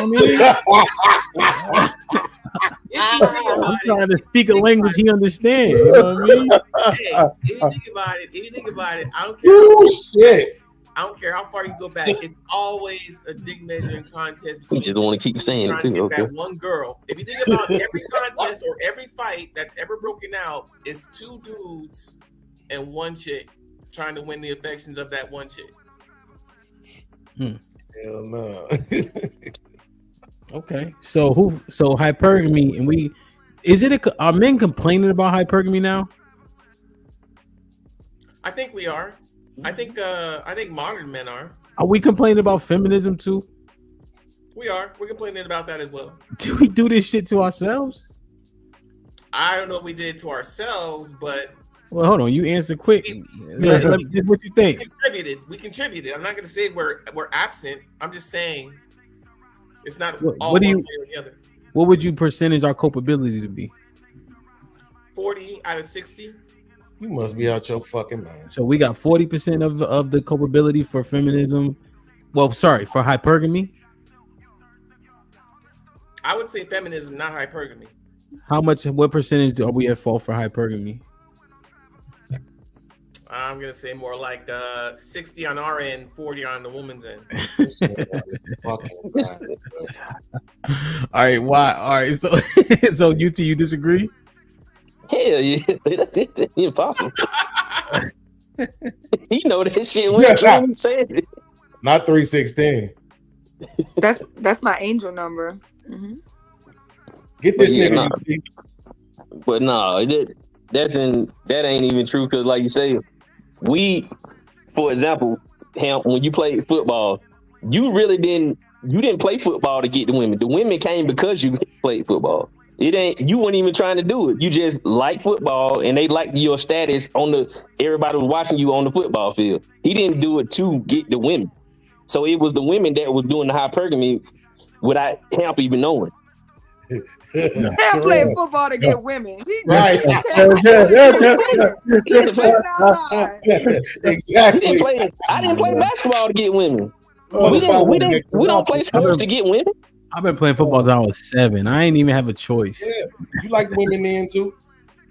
I'm trying to speak a language he understands. You know what I mean? Hey, if you think about it, I don't care. Oh shit! I don't care how far you go back. It's always a dick measuring contest. We just want to keep saying it too. Okay. That one girl. If you think about every contest or every fight that's ever broken out, it's two dudes and one chick trying to win the affections of that one chick. Hell no. Okay, so hypergamy, and are men complaining about hypergamy now? I think we are. I think modern men are. Are we complaining about feminism too? We are. We're complaining about that as well. Do we do this shit to ourselves? I don't know if we did it to ourselves, but well, hold on. You answer quick. What you think? We contributed. I'm not going to say we're absent. I'm just saying it's not all what do one you? way or the other. What would you percentage our culpability to be? 40 out of 60. You must be out your fucking mind. So we got 40% of the culpability for feminism. Well, sorry, for hypergamy. I would say feminism, not hypergamy. What percentage are we at fault for hypergamy? I'm gonna say more like 60 on our end, 40 on the woman's end. All right, why? All right, so you disagree? Hell yeah, that's impossible. You know that shit. We ain't saying it. Not 316. That's my angel number. Mm-hmm. Get this nigga. Nah. But no, that ain't even true because, like you say, for example, when you played football, you didn't play football to get the women. The women came because you played football. You weren't even trying to do it. You just like football, and they liked your status everybody was watching you on the football field. He didn't do it to get the women. So it was the women that was doing the hypergamy without Hamp even knowing. Hamp playing football to get women. Right. Exactly. I didn't play basketball to get women. We don't play sports to get women. I've been playing football since I was 7. I ain't even have a choice. Yeah. You like women then too?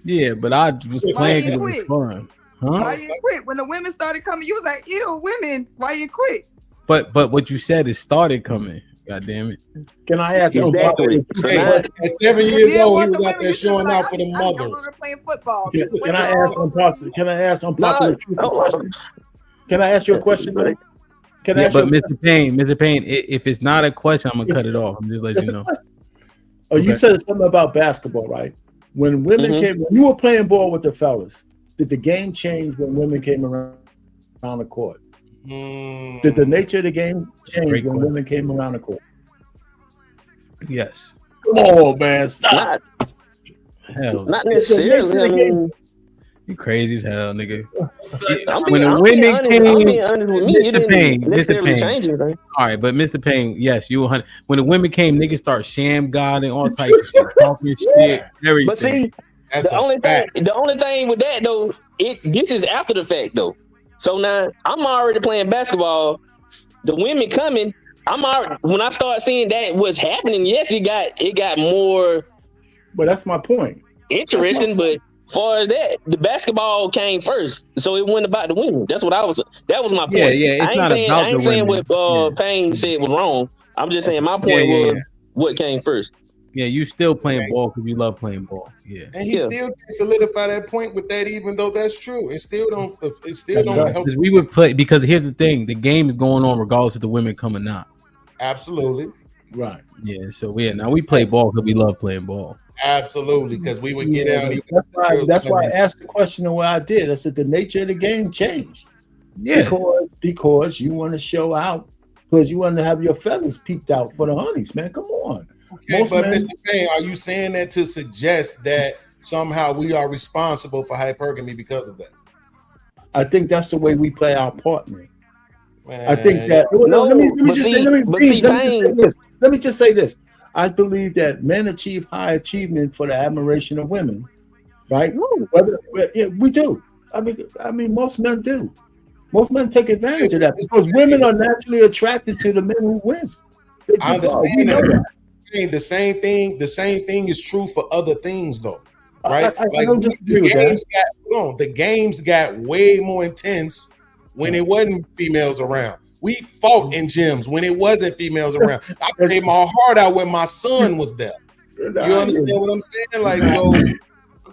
Yeah, but I was playing because it was fun. Huh? Why you quit? When the women started coming, you was like, ew, women, why you quit? But what you said is started coming. God damn it. Can I ask exactly. At 7 years old, he was out there showing out for the mothers. I'm no longer playing football. Can I ask unpopular question? Can I ask you a question, man? Mr. Payne, if it's not a question, I'm gonna cut it off. I'm just letting you know. Oh, you said something about basketball, right? When women came, when you were playing ball with the fellas, did the game change when women came around the court? Did the nature of the game change when women came around the court? Yes. Come on, man, stop. Not necessarily. I mean, you crazy as hell, nigga. I'm being honest with me. You didn't necessarily change anything. All right, but Mr. Payne, yes, you 100. When the women came, niggas start sham God and all types of shit, talking shit, everything. But see, the only thing with that though, this is after the fact though. So now I'm already playing basketball. The women coming, when I start seeing that what's happening, yes, it got more. But that's my point. Interesting, but as far as that, the basketball came first, so it wasn't about the women. That was my point. Yeah, it's not about I ain't saying what Payne said was wrong. I'm just saying my point was what came first. Yeah, you still playing ball because you love playing ball. Yeah, and he still can solidify that point with that, even though that's true. It still don't help. Because we would play. Because here's the thing: the game is going on regardless of the women come or not. Absolutely. Right. Yeah. So now we play ball because we love playing ball. Absolutely, because we would get out. That's why I asked the question the way I did. I said the nature of the game changed. Yeah. Because you want to show out, because you want to have your feathers peeped out for the honeys, man. Come on. Okay, but Mr. Payne, are you saying that to suggest that somehow we are responsible for hypergamy because of that? I think that's the way we play our part, man. I think that. Let me just say this. I believe that men achieve high achievement for the admiration of women, right? We do. I mean, most men do. Most men take advantage of that because women are naturally attracted to the men who win. I understand that. The same thing is true for other things, though, right? I don't disagree with that. The games got way more intense when it wasn't females around. We fought in gyms when it wasn't females around. I played my heart out when my son was there. You understand what I'm saying? Like, so I'm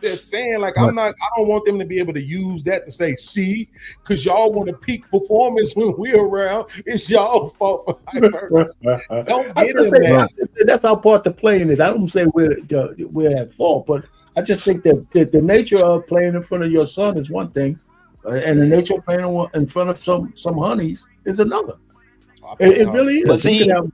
just saying, like, I don't want them to be able to use that to say, see, because y'all want to peak performance when we're around. It's y'all fault for hypergamy. Don't get in there. That's our part to play in it. I don't say we're at fault, but I just think that the nature of playing in front of your son is one thing, and the nature of playing in front of some honeys is another. It really is.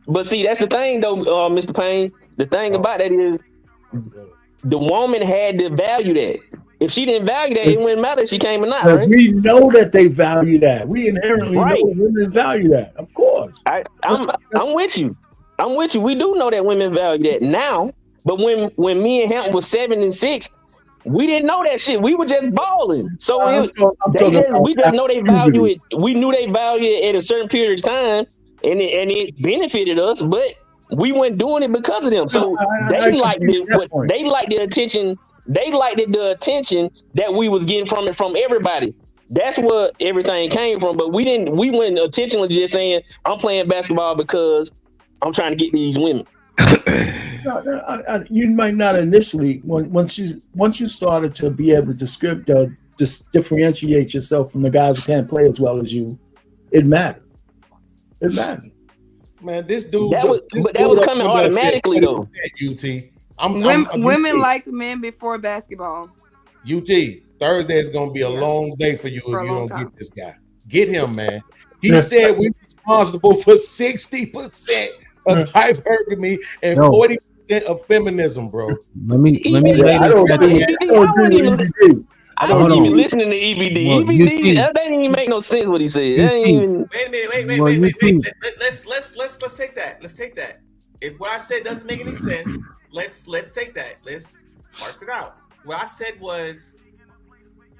But see, that's the thing, though, Mr. Payne. The thing about that is the woman had to value that. If she didn't value that, it wouldn't matter if she came or not, right? We know that they value that. We inherently know women value that. Of course. I'm with you. I'm with you. We do know that women value that now. But when me and Hampton was 7 and 6, we didn't know that shit. We were just balling. So we just know they value it. We knew they value it at a certain period of time, and it benefited us, but we weren't doing it because of them. So they liked it. They liked the attention. They liked the attention that we was getting from everybody. That's where everything came from. But we weren't intentionally just saying, I'm playing basketball because I'm trying to get these women. You might not initially. Once you started to be able to differentiate yourself from the guys who can't play as well as you, it mattered. It mattered. Man, this dude. That was coming automatically, though. UT. Women like men before basketball. UT. Thursday is going to be a long day for you if you don't get this guy. Get him, man. He said we're responsible for 60% of hypergamy and 40% of feminism, bro. Let me lay this. I don't even listen to EBD. EBD, that didn't even make no sense what he said. Wait a minute. Let's take that. Let's take that. If what I said doesn't make any sense, let's take that. Let's parse it out. What I said was,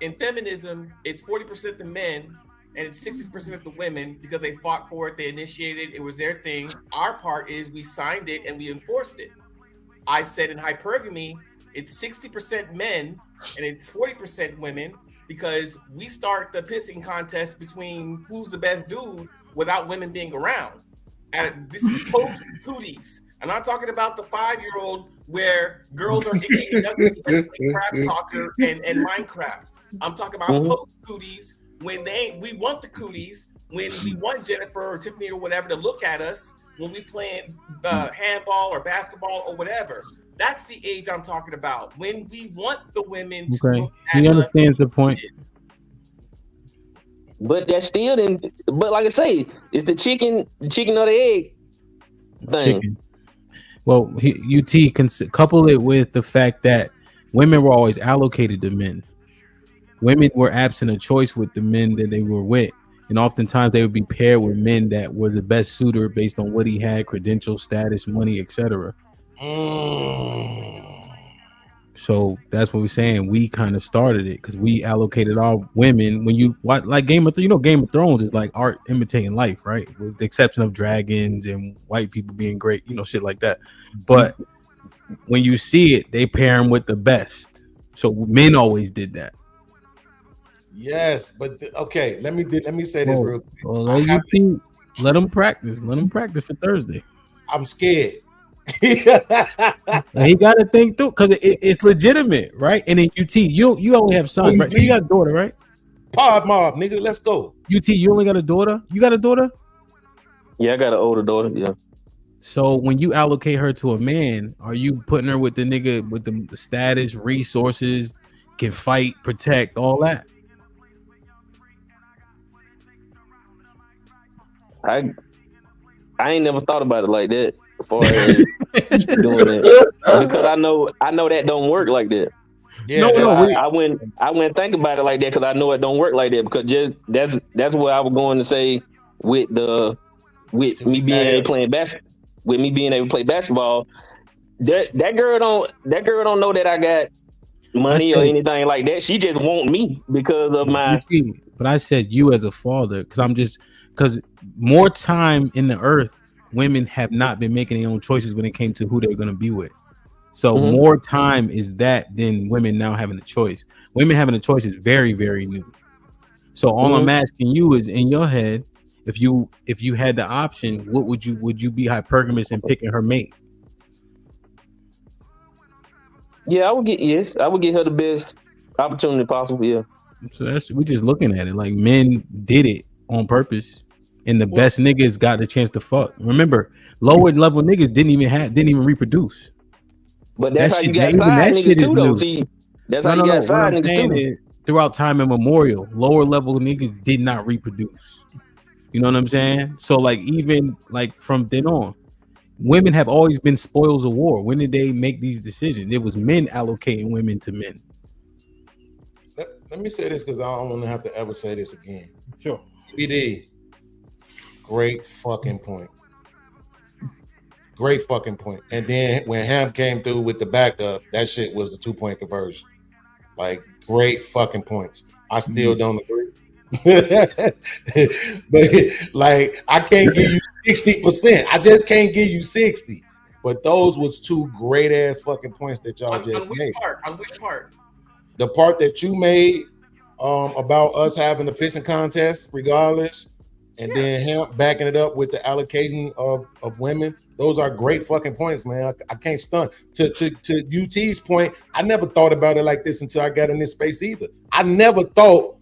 in feminism, it's 40% the men and it's 60% of the women because they fought for it, they initiated it was their thing. Our part is we signed it and we enforced it. I said in hypergamy, it's 60% men and it's 40% women because we start the pissing contest between who's the best dude without women being around. And this is post cooties. I'm not talking about the 5-year-old where girls are playing crab soccer and Minecraft. I'm talking about post cooties when we want the cooties, when we want Jennifer or Tiffany or whatever to look at us when we playing handball or basketball or whatever. That's the age I'm talking about. When we want the women to look at he understands the point. But that's still but like I say, it's the chicken or the egg thing. Chicken. Well, UT can couple it with the fact that women were always allocated to men. Women were absent of choice with the men that they were with. And oftentimes they would be paired with men that were the best suitor based on what he had, credentials, status, money, etc. So that's what we're saying. We kind of started it because we allocated our women. When you like Game of Thrones is like art imitating life, right? With the exception of dragons and white people being great, shit like that. But when you see it, they pair them with the best. So men always did that. Yes, but okay. Let me say this real quick. Well, let them practice. Let them practice for Thursday. I'm scared. He got to think through because it's legitimate, right? And then UT, you only have sons, right? You got a daughter, right? Pod mob, nigga, let's go. UT, you only got a daughter. You got a daughter? Yeah, I got an older daughter. Yeah. So when you allocate her to a man, are you putting her with the nigga with the status, resources, can fight, protect, all that? I ain't never thought about it like that before doing it because I know that don't work like that. Yeah, I wouldn't think about it like that because I know it don't work like that because just that's what I was going to say with me being able to play basketball. That girl don't know that I got money or anything like that. She just want me because of my. But I said you as a father because more time in the earth, women have not been making their own choices when it came to who they're going to be with. So more time is that than women now having a choice. Women having a choice is very, very new. So all I'm asking you is, in your head, if you had the option, what would you be hypergamous in picking her mate? Yeah, I would get her the best opportunity possible. Yeah. So we just looking at it like men did it on purpose, and the best niggas got the chance to fuck. Remember, lower level niggas didn't even reproduce. But that's how you got side niggas too, though. See, that's how you got side niggas too. Throughout time immemorial, lower level niggas did not reproduce. You know what I'm saying? So like even like from then on, women have always been spoils of war. When did they make these decisions? It was men allocating women to men. Let me say this because I don't want to have to ever say this again. Sure. BD, great fucking point. Great fucking point. And then when Ham came through with the backup, that shit was the 2-point conversion. Like, great fucking points. I still don't agree. But like, I can't give you 60%. I just can't give you 60. But those was two great ass fucking points that y'all just made. On which part? The part that you made about us having the pissing contest, regardless, and then him backing it up with the allocating of women. Those are great fucking points, man. I can't stunt. To UT's point, I never thought about it like this until I got in this space either. I never thought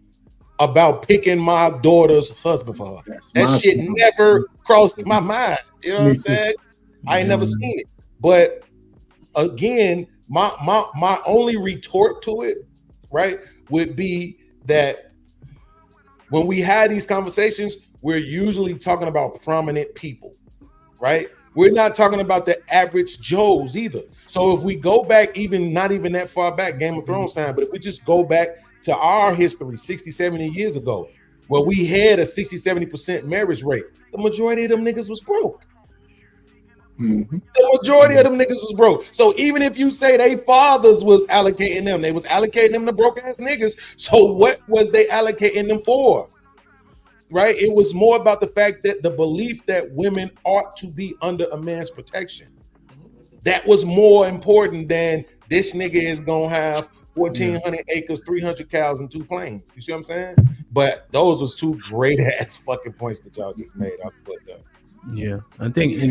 about picking my daughter's husband for her. That shit never crossed my mind. You know what I'm saying? I ain't never seen it. But again, my only retort to it, right, would be that when we had these conversations, we're usually talking about prominent people, right? We're not talking about the average Joes either. So if we go back, not even that far back, Game of Thrones time, but if we just go back to our history 60, 70 years ago, where we had a 60, 70% marriage rate, the majority of them niggas was broke. Mm-hmm. The majority of them niggas was broke. So even if you say they fathers was allocating them, they was allocating them to broke ass niggas. So what was they allocating them for? Right? It was more about the fact that the belief that women ought to be under a man's protection. That was more important than this nigga is gonna have 1,400 acres, 300 cows, and 2 planes. You see what I'm saying? But those was two great ass fucking points that y'all just made. I split that. Yeah, I think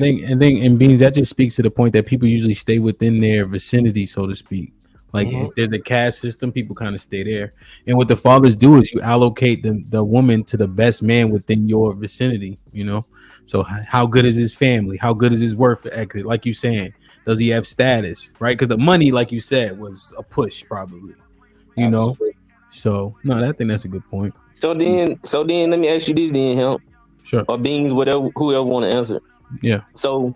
Beans, that just speaks to the point that people usually stay within their vicinity, so to speak. Like if there's a caste system, people kind of stay there. And what the fathers do is you allocate the woman to the best man within your vicinity, you know? So how good is his family? How good is his work ethic? Like you saying, does he have status? Right? Because the money, like you said, was a push probably, you know? So no, I think that's a good point. So then let me ask you this then, Help. Sure. Or Beans, whatever, whoever want to answer. Yeah. So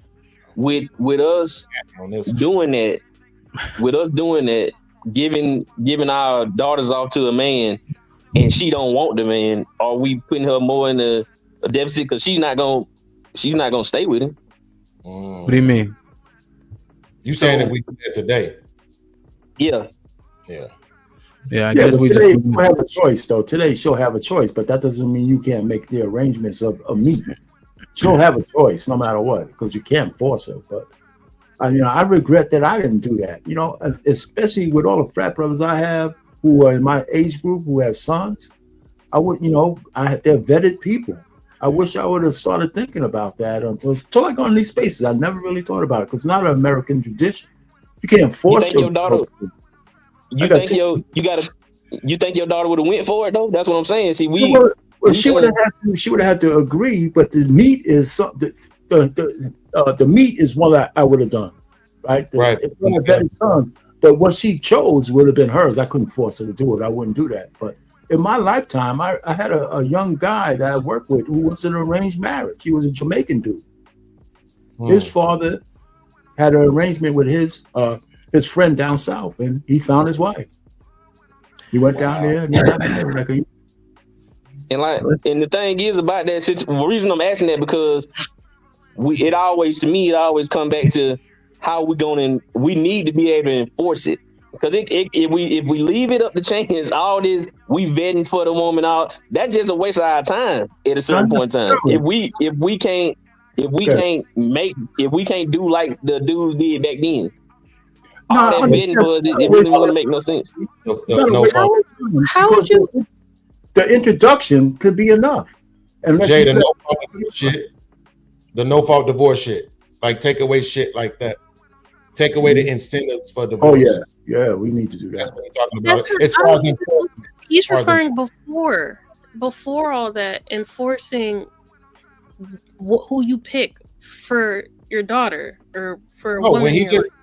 with us doing that, giving our daughters off to a man, and she don't want the man, are we putting her more in a deficit because she's not gonna stay with him? What do you mean? You saying if we do that today? Yeah. Yeah, I guess we today she'll have a choice though. Today she'll have a choice, but that doesn't mean you can't make the arrangements of meat. She'll have a choice no matter what, because you can't force her. But I regret that I didn't do that. You know, especially with all the frat brothers I have who are in my age group who have sons. They're vetted people. I wish I would have started thinking about that until I got in these spaces. I never really thought about it because it's not an American tradition. You can't force your daughter. You think your daughter would have went for it though? That's what I'm saying. See, she would have had to agree, but the meat is something. The meat is one that I would have done, right? If I had vetted son, but what she chose would have been hers. I couldn't force her to do it. I wouldn't do that. But in my lifetime, I had a young guy that I worked with who was in an arranged marriage. He was a Jamaican dude. His father had an arrangement with his friend down south, and he found his wife. He went down there and he got married. And the thing is about that situation, the reason I'm asking that because it always come back to how we need to be able to enforce it. Because if we leave it up to chance, all this we vetting for the woman, that's just a waste of our time at a certain point in time. If we can't do like the dudes did back then. All that vetting for it really wasn't make no sense. How would you? the introduction could be enough. And Jay, the no fault shit, the no fault divorce shit, like take away shit like that, take away the incentives for divorce. Oh yeah, we need to do that. That's what we're talking about. That's As far as enforcement, he's referring before all that, enforcing who you pick for your daughter or for a woman. When he just,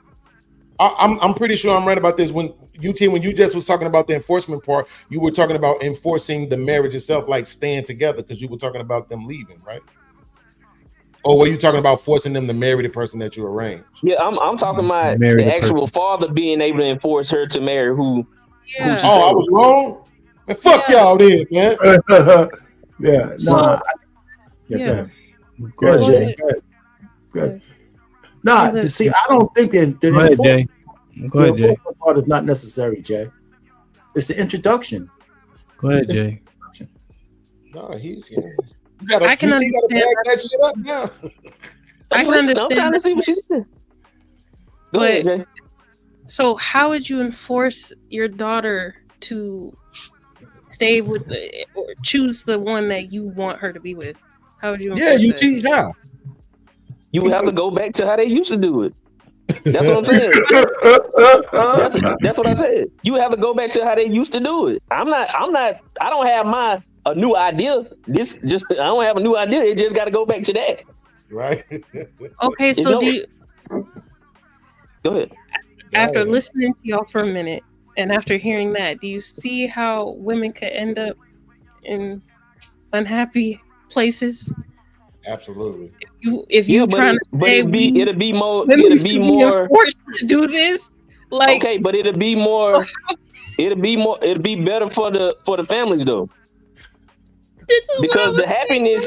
I'm pretty sure I'm right about this. When you just was talking about the enforcement part, you were talking about enforcing the marriage itself, like staying together, because you were talking about them leaving, right? Or were you talking about forcing them to marry the person that you arranged? Yeah, I'm talking about Marry the the actual father being able to enforce her to marry who. Yeah. Who I was wrong. Man, fuck y'all then, man. Yeah. So, Go ahead, Jay. Go ahead. Nah, to see, I don't think that the Go ahead, Jay. Go ahead, Jay. enforcement part is not necessary, Jay. It's the introduction. Go ahead, Jay. No, you gotta I can back that shit up now. I can understand. I'm trying to see what she's saying. Go ahead, Jay. So how would you enforce your daughter to stay with or choose the one that you want her to be with? How would you enforce that? teach how. You would have to go back to how they used to do it. That's what I'm saying. That's what I said. You have to go back to how they used to do it. I don't have a new idea. I don't have a new idea. It just got to go back to that. Right. Okay, so do you, go ahead. after listening to y'all for a minute and after hearing that, do you see how women could end up in unhappy places? Absolutely. If you trying to say it'll be more forced to do this, like okay, but it'll be better for the families though. Because the happiness,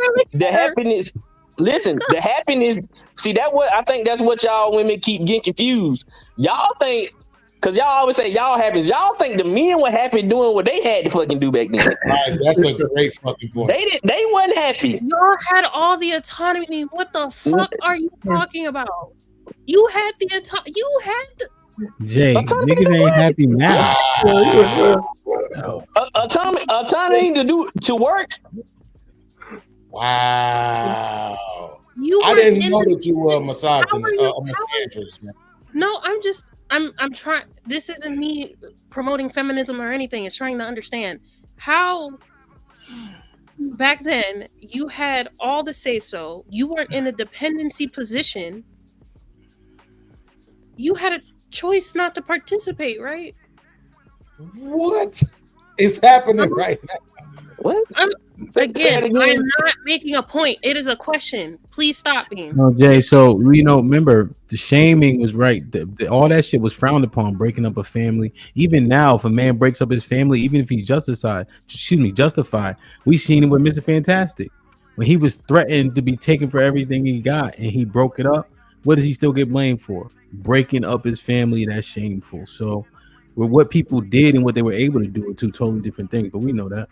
listen, the happiness. See, I think that's what y'all women keep getting confused. Y'all think, because y'all always say y'all happy. Y'all think the men were happy doing what they had to fucking do back then. Right, that's a great fucking point. They wasn't happy. Y'all had all the autonomy. What the fuck are you talking about? You had the autonomy. You had the Jay, niggas ain't happy now. Autonomy to work. Wow. I didn't know that you were a misandrist. No, I'm trying. This isn't me promoting feminism or anything. It's trying to understand how back then you had all the say so. You weren't in a dependency position. You had a choice not to participate, right? What is happening right now? What? I'm not making a point. It is a question. Please stop me. No, Jay. So remember the shaming was right. All that shit was frowned upon. Breaking up a family. Even now, if a man breaks up his family, even if he's justified, we seen it with Mr. Fantastic when he was threatened to be taken for everything he got, and he broke it up. What does he still get blamed for? Breaking up his family. That's shameful. So, with what people did and what they were able to do are two totally different things. But we know that.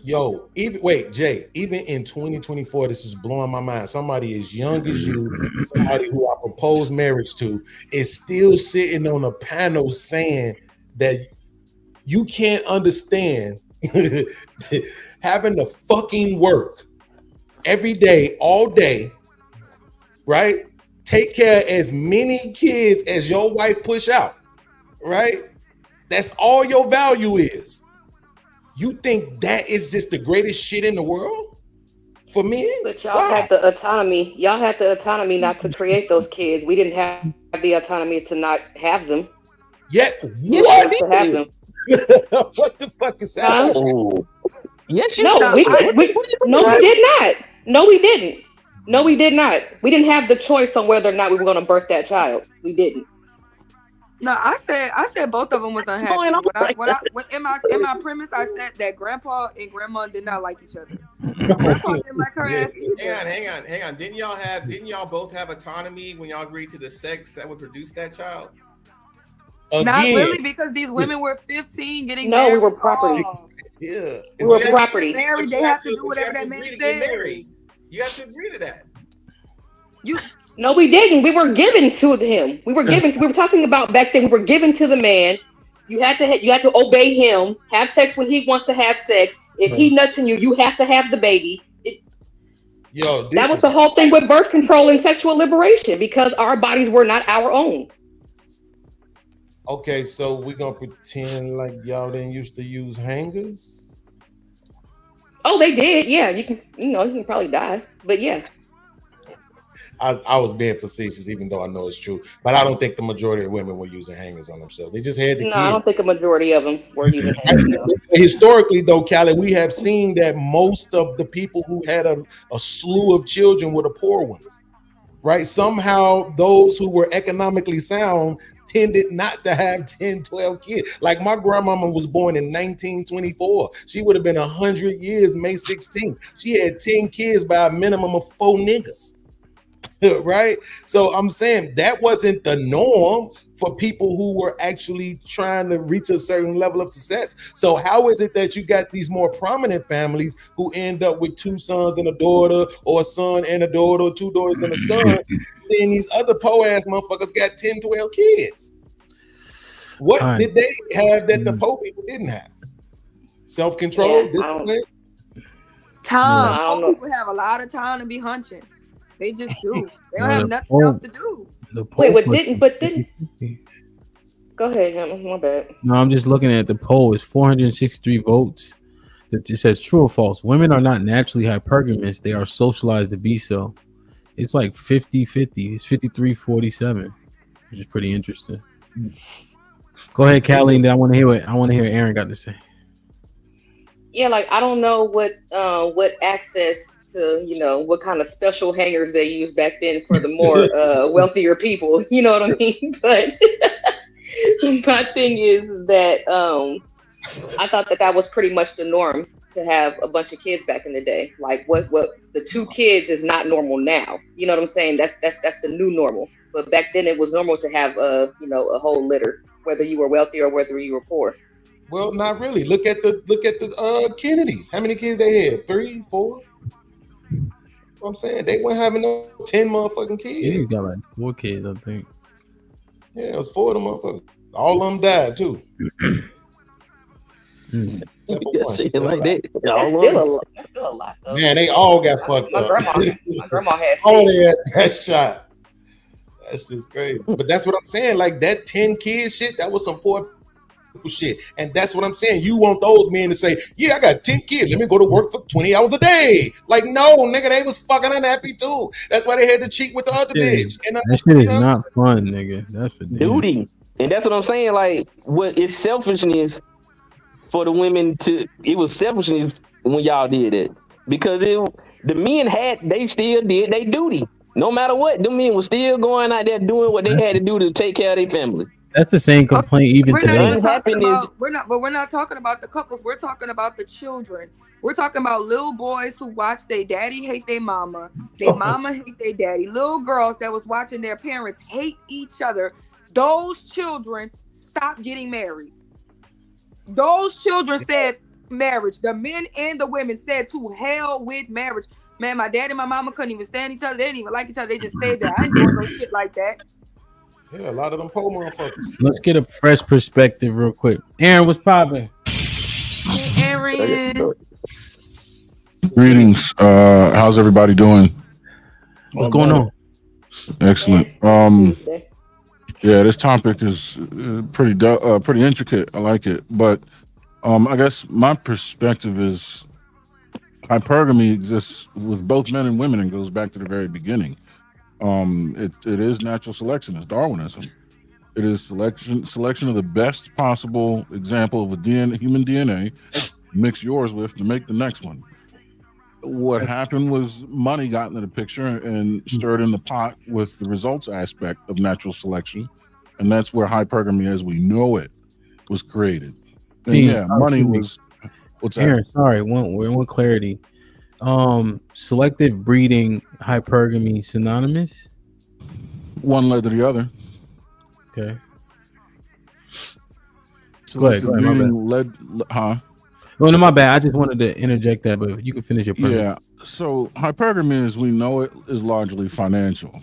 Yo, Jay, even in 2024, this is blowing my mind. Somebody as young as you, somebody who I proposed marriage to, is still sitting on a panel saying that you can't understand having to fucking work every day, all day, right? Take care of as many kids as your wife push out, right? That's all your value is. You think that is just the greatest shit in the world for me? But y'all had the autonomy. Y'all had the autonomy not to create those kids. We didn't have the autonomy to not have them. Yet what? To have them. What the fuck is that? Oh. Yes, no, we did not. No, we didn't. No, we did not. We didn't have the choice on whether or not we were going to birth that child. We didn't. No, I said both of them was unhappy. In my premise, I said that grandpa and grandma did not like each other. Grandpa didn't like her ass either. Hang on. Didn't y'all both have autonomy when y'all agreed to the sex that would produce that child? Not really, because these women were 15 getting married. No, we were property. Yeah. We were property. Married, they have to do whatever that man said. You have to agree to that. No, we didn't. We were given to him. We were talking about back then. We were given to the man You have to obey him. Have sex when he wants to have sex. If he nuts in you, you have to have the baby. That was the whole thing with birth control and sexual liberation, because our bodies were not our own. Okay, so we're gonna pretend like y'all didn't used to use hangers? Oh, they did. Yeah, you can probably die, but yeah. I was being facetious, even though I know it's true. But I don't think the majority of women were using hangers on themselves. They just had the No, kids. I don't think a majority of them were using hangers. No. Historically, though, Callie, we have seen that most of the people who had a slew of children were the poor ones, right? Somehow those who were economically sound tended not to have 10, 12 kids. Like my grandmama was born in 1924. She would have been 100 years May 16th. She had 10 kids by a minimum of 4 niggas. Right? So I'm saying that wasn't the norm for people who were actually trying to reach a certain level of success. So how is it that you got these more prominent families who end up with 2 sons and a daughter, or a son and a daughter, or 2 daughters and a son? Then these other poor ass motherfuckers got 10, 12 kids. What did they have that the poor people didn't have? Self-control, discipline? Time. Poor people have a lot of time to be hunching. They just do. They don't have nothing else to do. Didn't. Go ahead, Hannah. My bad. No, I'm just looking at the poll. It's 463 votes. It says true or false. Women are not naturally hypergamous. They are socialized to be so. It's like 50-50. It's 53-47, which is pretty interesting. Go ahead, Callie. I want to hear what Aaron got to say. Yeah, like I don't know what access to, what kind of special hangers they used back then for the more wealthier people. You know what I mean? But my thing is that I thought that was pretty much the norm, to have a bunch of kids back in the day. Like what the 2 kids is not normal now. You know what I'm saying? That's the new normal. But back then it was normal to have a whole litter, whether you were wealthy or whether you were poor. Well, not really. Look at the Kennedys. How many kids they had? 3, 4? I'm saying they weren't having no 10 motherfucking kids. Yeah, you got like 4 kids, I think. Yeah, it was 4 of them motherfuckers. All of them died too. You see it like that. That's still a lot, though. Man, they all got fucked my up. My grandma had all their ass got shot. That's just crazy. But that's what I'm saying. Like that 10 kids shit, that was some poor people shit. And that's what I'm saying. You want those men to say, yeah, I got 10 kids. Let me go to work for 20 hours a day. Like, no, nigga, they was fucking unhappy too. That's why they had to cheat with the other bitch. And that shit is not fun, nigga. That's for duty. And that's what I'm saying. Like, what is selfishness for the women it was selfishness when y'all did it. Because the men they still did their duty. No matter what, the men were still going out there doing what they had to do to take care of their family. That's the same complaint even We're today. not talking about the couples. We're talking about the children. We're talking about little boys who watch their daddy hate their mama, their mama hate their daddy. Little girls that was watching their parents hate each other. Those children stopped getting married. Those children said marriage. The men and the women said to hell with marriage. Man, my dad and my mama couldn't even stand each other. They didn't even like each other. They just stayed there. I ain't doing no shit like that. Yeah, a lot of them poor motherfuckers. Let's get a fresh perspective real quick. Aaron, what's popping? Aaron. Greetings. How's everybody doing? What's going on? Excellent. Yeah, this topic is pretty intricate. I like it, but I guess my perspective is hypergamy exists with both men and women and goes back to the very beginning. It is natural selection. It's Darwinism. It is selection of the best possible example of human DNA. Mix yours with to make the next one. What happened was money got into the picture and stirred in the pot with the results aspect of natural selection, and that's where hypergamy, as we know it, was created. And money was. What's that? Aaron, sorry, one clarity. Selective breeding, hypergamy, synonymous? One led to the other. Okay. Go ahead. Oh, no, my bad. I just wanted to interject that, but you can finish your premise. Yeah. So hypergamy, as we know it, is largely financial.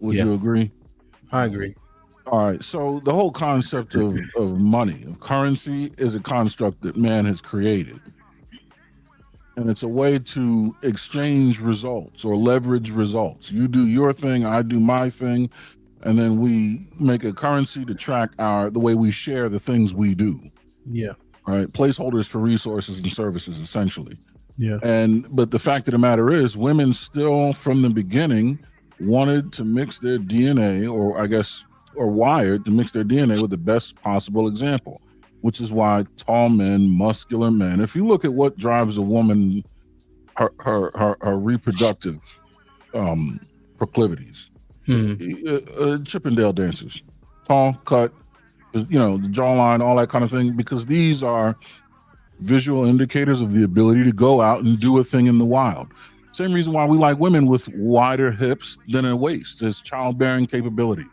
Would you agree? I agree. All right. So the whole concept of money, of currency, is a construct that man has created. And it's a way to exchange results or leverage results. You do your thing, I do my thing, and then we make a currency to track the way we share the things we do. Yeah. Right. Placeholders for resources and services, essentially. Yeah. But the fact of the matter is, women still from the beginning wanted to mix their DNA, or wired to mix their DNA with the best possible example, which is why tall men, muscular men, if you look at what drives a woman, her reproductive proclivities, Chippendale dancers, tall, cut, the jawline, all that kind of thing, because these are visual indicators of the ability to go out and do a thing in the wild. Same reason why we like women with wider hips than a waist is childbearing capability.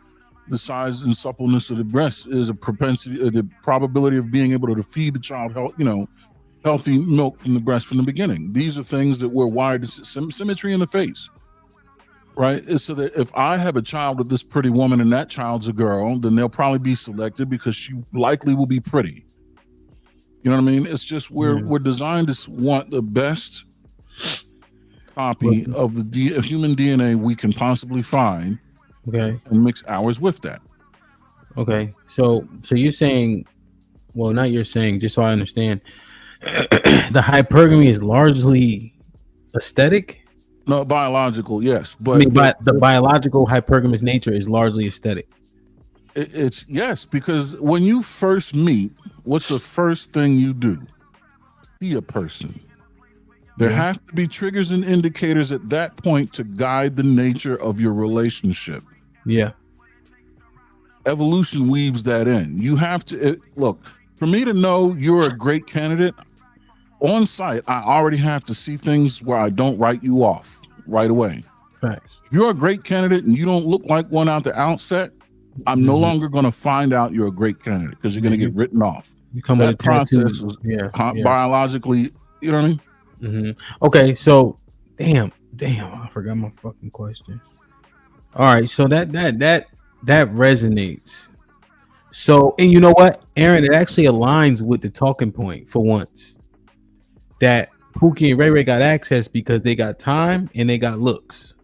The size and suppleness of the breast is a propensity, the probability of being able to feed the child, healthy milk from the breast from the beginning. These are things that we're wired to. Symmetry in the face, right? Is so that if I have a child with this pretty woman and that child's a girl, then they'll probably be selected because she likely will be pretty. You know what I mean? It's just we're designed to want the best copy of the human DNA we can possibly find. Okay. And mix ours with that. Okay. So you're saying, well, not you're saying, just so I understand, the hypergamy is largely aesthetic? No, biological, yes. But I mean, the biological hypergamous nature is largely aesthetic. It's yes, because when you first meet, what's the first thing you do? See a person. There have to be triggers and indicators at that point to guide the nature of your relationship. Yeah. Evolution weaves that in. You have to look, for me to know you're a great candidate, on site, I already have to see things where I don't write you off right away. Facts. If you're a great candidate and you don't look like one out the outset, I'm no longer going to find out you're a great candidate because you're going to get written off. You come that with a tattoo. process is biologically, you know what I mean? Mm-hmm. Okay, so damn, I forgot my fucking question. All right, so that resonates. So, and you know what, Aaron, it actually aligns with the talking point for once. That Pookie and Ray Ray got access because they got time and they got looks.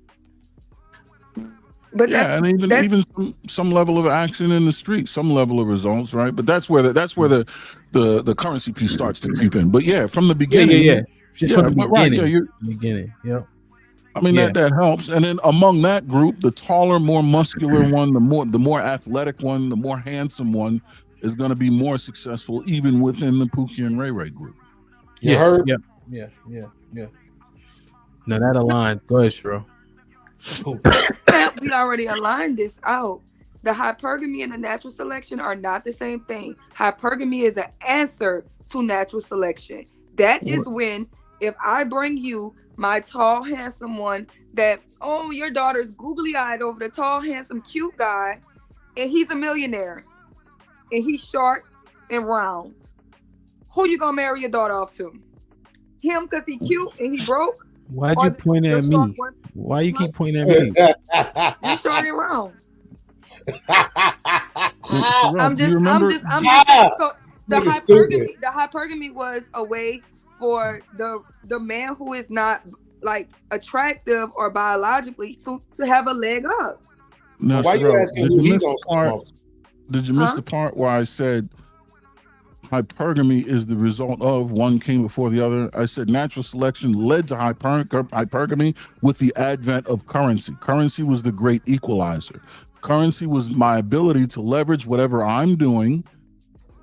But and even some level of action in the street, some level of results, right? But that's where the currency piece starts to creep in. But yeah, from the beginning, just from the beginning, beginning. Yep. I mean that helps. And then among that group, the taller, more muscular one, the more athletic one, the more handsome one is going to be more successful, even within the Pookie and Ray Ray group. You heard? Yeah. Now that aligns. Go ahead, Shiro. We already aligned this out. The hypergamy and the natural selection are not the same thing. Hypergamy is an answer to natural selection. That is when, if I bring you my tall, handsome one, that, oh, your daughter's googly-eyed over the tall, handsome, cute guy, and he's a millionaire, and he's short and round. Who you gonna marry your daughter off to? Him because he cute and he broke? Why'd you point at me? Why you keep pointing at me? You short and round. I'm just the hypergamy was a way for the man who is not like attractive or biologically to have a leg up. No, why you asking who he gonna smoke? Did you miss the part where I said hypergamy is the result of one came before the other? I said natural selection led to hypergamy with the advent of currency. Currency was the great equalizer. Currency was my ability to leverage whatever I'm doing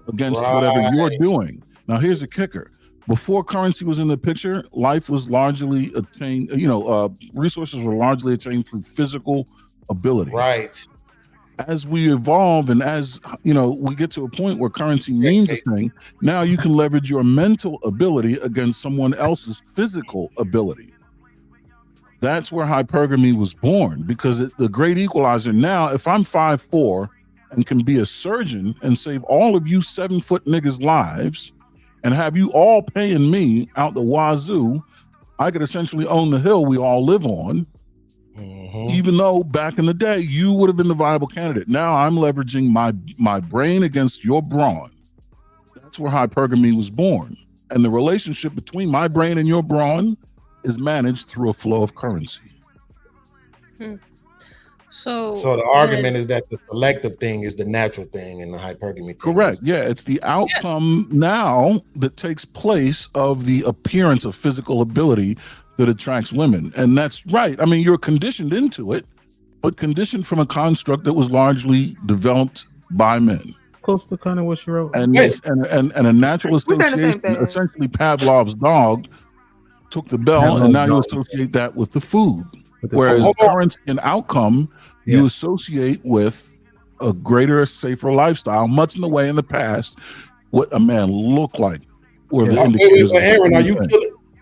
against whatever you're doing. Now, here's a kicker. Before currency was in the picture, life was largely attained, resources were largely attained through physical ability. Right. As we evolve and as, we get to a point where currency means a thing, now you can leverage your mental ability against someone else's physical ability. That's where hypergamy was born, because the great equalizer. Now, if I'm 5'4" and can be a surgeon and save all of you 7-foot niggas' lives and have you all paying me out the wazoo, I could essentially own the hill we all live on. Even though back in the day you would have been the viable candidate. Now I'm leveraging my brain against your brawn. That's where hypergamy was born. And the relationship between my brain and your brawn is managed through a flow of currency. So the argument is that the selective thing is the natural thing and the hypergamy thing. Correct. Yeah, it's the outcome now that takes place of the appearance of physical ability that attracts women. And that's right. I mean, you're conditioned into it, but conditioned from a construct that was largely developed by men. Close to kind of what you wrote. And a natural association, essentially Pavlov's dog, took the bell, and now you associate that with the food. Whereas currency and outcome, you associate with a greater, safer lifestyle, much in the way in the past what a man looked like. Aaron,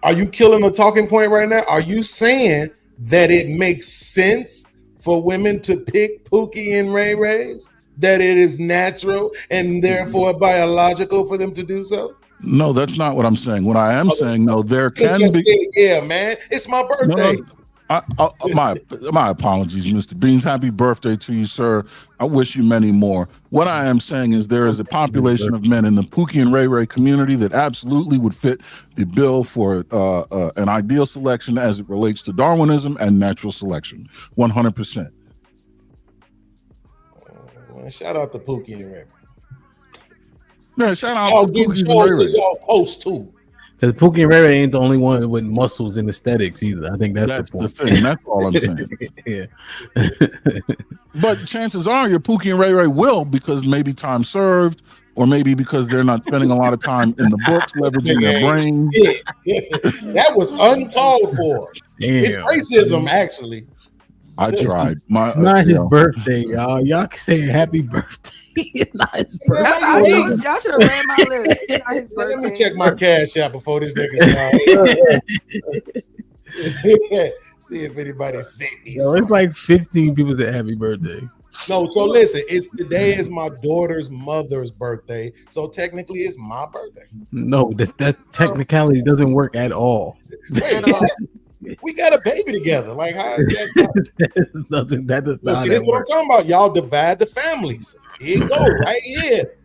are you killing a talking point right now? Are you saying that it makes sense for women to pick Pookie and Ray Rays? That it is natural and therefore biological for them to do so? No, that's not what I'm saying. What I am saying, though, there can be. Yeah, man, it's my birthday. My apologies, Mr. Beans. Happy birthday to you, sir. I wish you many more. What I am saying is there is a population of men in the Pookie and Ray Ray community that absolutely would fit the bill for an ideal selection as it relates to Darwinism and natural selection. 100%. Shout out to Pookie and Ray. Yeah, shout out to Pookie and Ray Ray. Y'all post too. Because Pookie and Ray Ray ain't the only one with muscles and aesthetics either. I think that's the point. The thing. That's all I'm saying. Yeah. But chances are your Pookie and Ray Ray will, because maybe time served, or maybe because they're not spending a lot of time in the books, leveraging their brain. That was uncalled for. Damn. It's racism, actually. I tried. It's not his birthday, y'all. Y'all can say happy birthday. It's not his birthday. Y'all should have read my lyrics. Let me check my cash out before this nigga starts. See if anybody sent me. Yo, it's like 15 people that happy birthday. No, so listen, today is my daughter's mother's birthday, so technically it's my birthday. No, that technicality doesn't work at all. We got a baby together. Like, how is that? that does not. See, this is what I'm talking about. Y'all divide the families. Here you go, right here.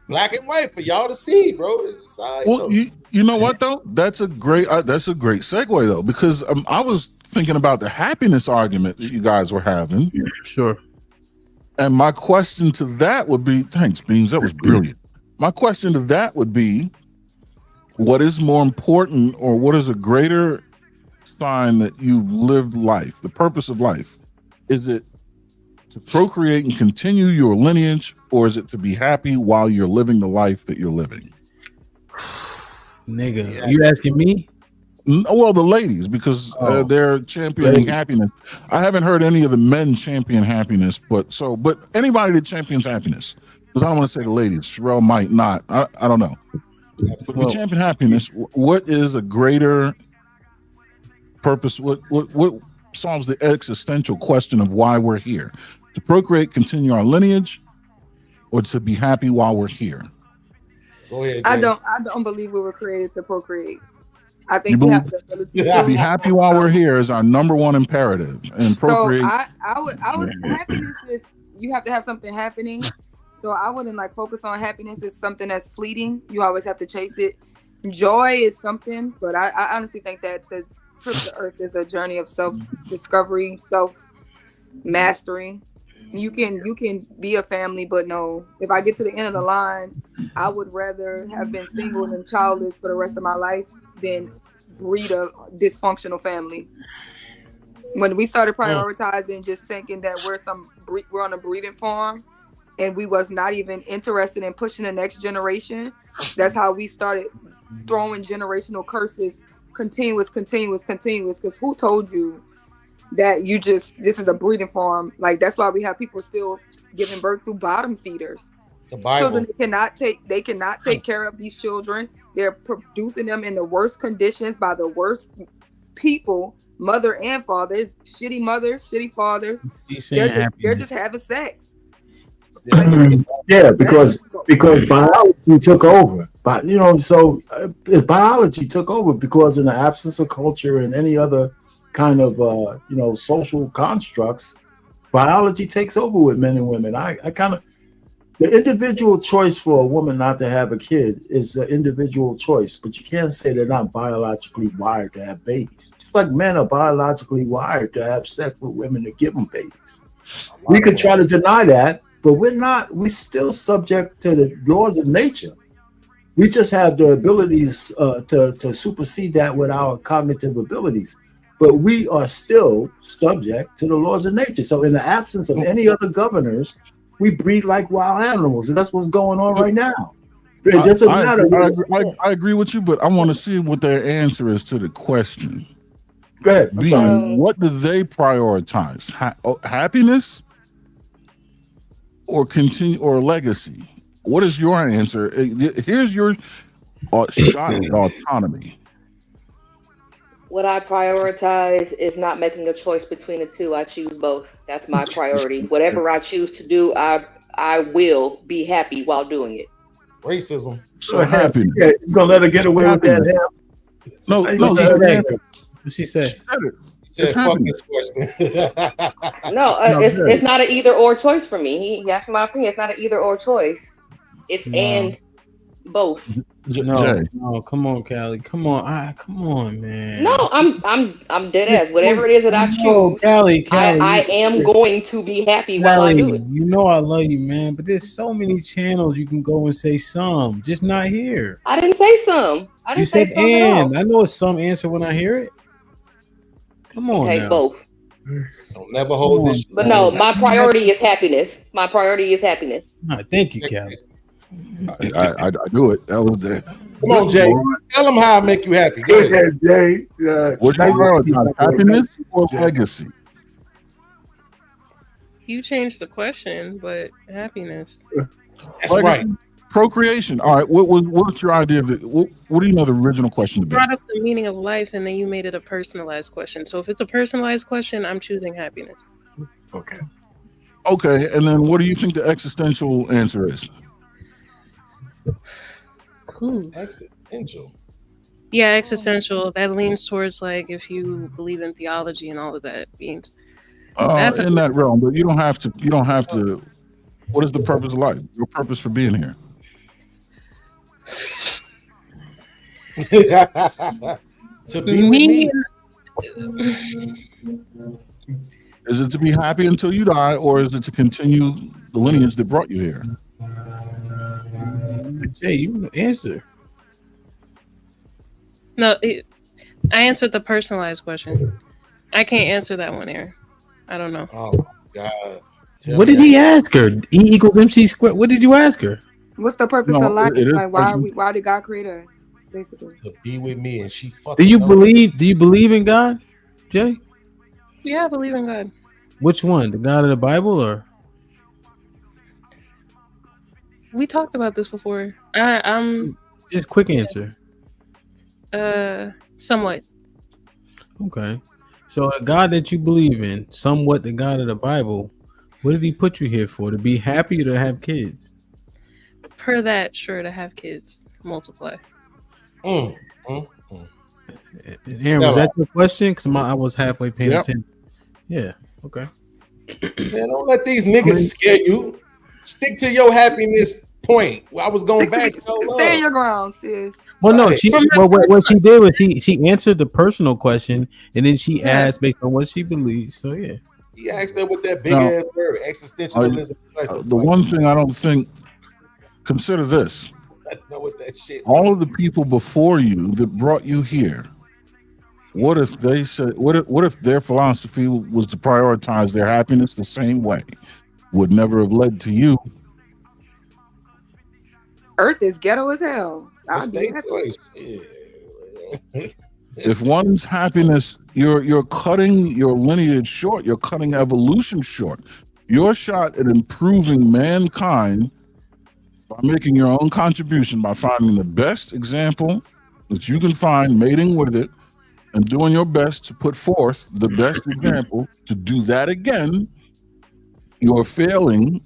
Black and white for y'all to see, bro. Well, you know what though? That's a great segue though, because I was thinking about the happiness argument that you guys were having. Sure. And my question to that would be, thanks, Beans. That was brilliant. My question to that would be, what is more important, or what is a greater sign that you've lived life, the purpose of life? Is it to procreate and continue your lineage, or is it to be happy while you're living the life that you're living? Nigga, are you asking me? Well, the ladies, because they're championing happiness. I haven't heard any of the men champion happiness, but anybody that champions happiness, because I don't want to say the ladies, Sherelle might not. I don't know. But we champion happiness. What is a greater purpose? What solves the existential question of why we're here? To procreate, continue our lineage, or to be happy while we're here? Go ahead. I don't believe we were created to procreate. I think we have the ability to be happy while we're here is our number one imperative, and procreate. So I would happiness is, you have to have something happening. So I wouldn't focus on happiness as something that's fleeting. You always have to chase it. Joy is something, but I honestly think that the trip to Earth is a journey of self-discovery, self-mastery. You can be a family, but no. If I get to the end of the line, I would rather have been single and childless for the rest of my life than breed a dysfunctional family. When we started prioritizing just thinking that we're on a breeding farm, and we was not even interested in pushing the next generation, that's how we started throwing generational curses, continuous. Because who told you that this is a breeding farm? Like, that's why we have people still giving birth to bottom feeders. The Bible. Children they cannot take care of these children. They're producing them in the worst conditions by the worst people, mother and father. It's shitty mothers, shitty fathers. They're just having sex. Yeah, because biology took over. But biology took over, because in the absence of culture and any other kind of social constructs, biology takes over with men and women. I kind of, the individual choice for a woman not to have a kid is an individual choice, but you can't say they're not biologically wired to have babies. Just like men are biologically wired to have sex with women to give them babies. We could try to deny that, but we're not. We're still subject to the laws of nature. We just have the abilities to supersede that with our cognitive abilities. But we are still subject to the laws of nature. So in the absence of any other governors, we breed like wild animals, and that's what's going on right now. It doesn't matter. I agree with you, but I want to see what their answer is to the question. Go ahead. What do they prioritize? Happiness or legacy? What is your answer? Here's your shot at autonomy. What I prioritize is not making a choice between the two. I choose both. That's my priority. Whatever I choose to do, I will be happy while doing it. Racism. So happiness. Yeah, you gonna let her get away with that? No, she said. She said, fuck this question. It's not an either or choice for me. He asked my opinion. It's not an either or choice. It's and both. No, come on, Callie. Come on, man. No, I'm dead ass. Whatever it is that I choose, Callie, I am going to be happy while I do it. You know I love you, man. But there's so many channels you can go and say some, just not here. I didn't say some. I didn't say some at all. I know it's some answer when I hear it. Come on, okay, now. both. Don't never hold this. But no, my priority is happiness. My priority is happiness. All right, thank you, Callie. I do it. That was there. Come on, Jay. Tell them how I make you happy. Go ahead, Jay. What's your happiness or legacy? You changed the question, but happiness. That's right. Procreation. All right. What's your idea of it? What do you know the original question to be? Brought up the meaning of life, and then you made it a personalized question. So if it's a personalized question, I'm choosing happiness. Okay. Okay. And then what do you think the existential answer is? Existential. Yeah, existential. That leans towards like if you believe in theology and all of that means. That's in that realm, but you don't have to. What is the purpose of life? Your purpose for being here? To be with me. Is it to be happy until you die, or is it to continue the lineage that brought you here? Jay, you answer. No, I answered the personalized question. I can't answer that one, Aaron. I don't know. Oh my God. What did he ask her? E equals MC squared. What did you ask her? What's the purpose of life? Like why did God create us? Basically. To be with me, and she fucking. Do you believe in God, Jay? Yeah, I believe in God. Which one? The God of the Bible or? We talked about this before. I'm just quick answer. Somewhat. Okay. So the God that you believe in, somewhat the God of the Bible, what did he put you here for? To be happy or to have kids? Per that, sure, to have kids. Multiply. Aaron, was that your question? Because I was halfway paying attention. Yeah. Okay. Man, don't let these niggas scare you. Stick to your happiness point. I was going back. Stay in your ground, sis. Well, no, what she did was she answered the personal question, and then she asked based on what she believes. So yeah, he asked her with that big ass word, existentialism. The one thing I don't think. Consider this: I know what that shit. All of the people before you that brought you here. What if they said? What if their philosophy was to prioritize their happiness the same way? Would never have led to you. Earth is ghetto as hell. If one's happiness, you're cutting your lineage short. You're cutting evolution short. Your shot at improving mankind by making your own contribution, by finding the best example that you can find, mating with it, and doing your best to put forth the best example to do that again. You're failing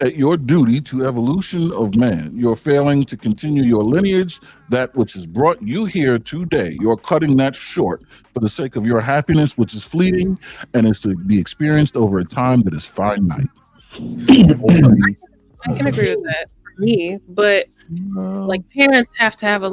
at your duty to evolution of man. You're failing to continue your lineage, that which has brought you here today. You're cutting that short for the sake of your happiness, which is fleeting and is to be experienced over a time that is finite. I can agree with that for me, but like parents have to have a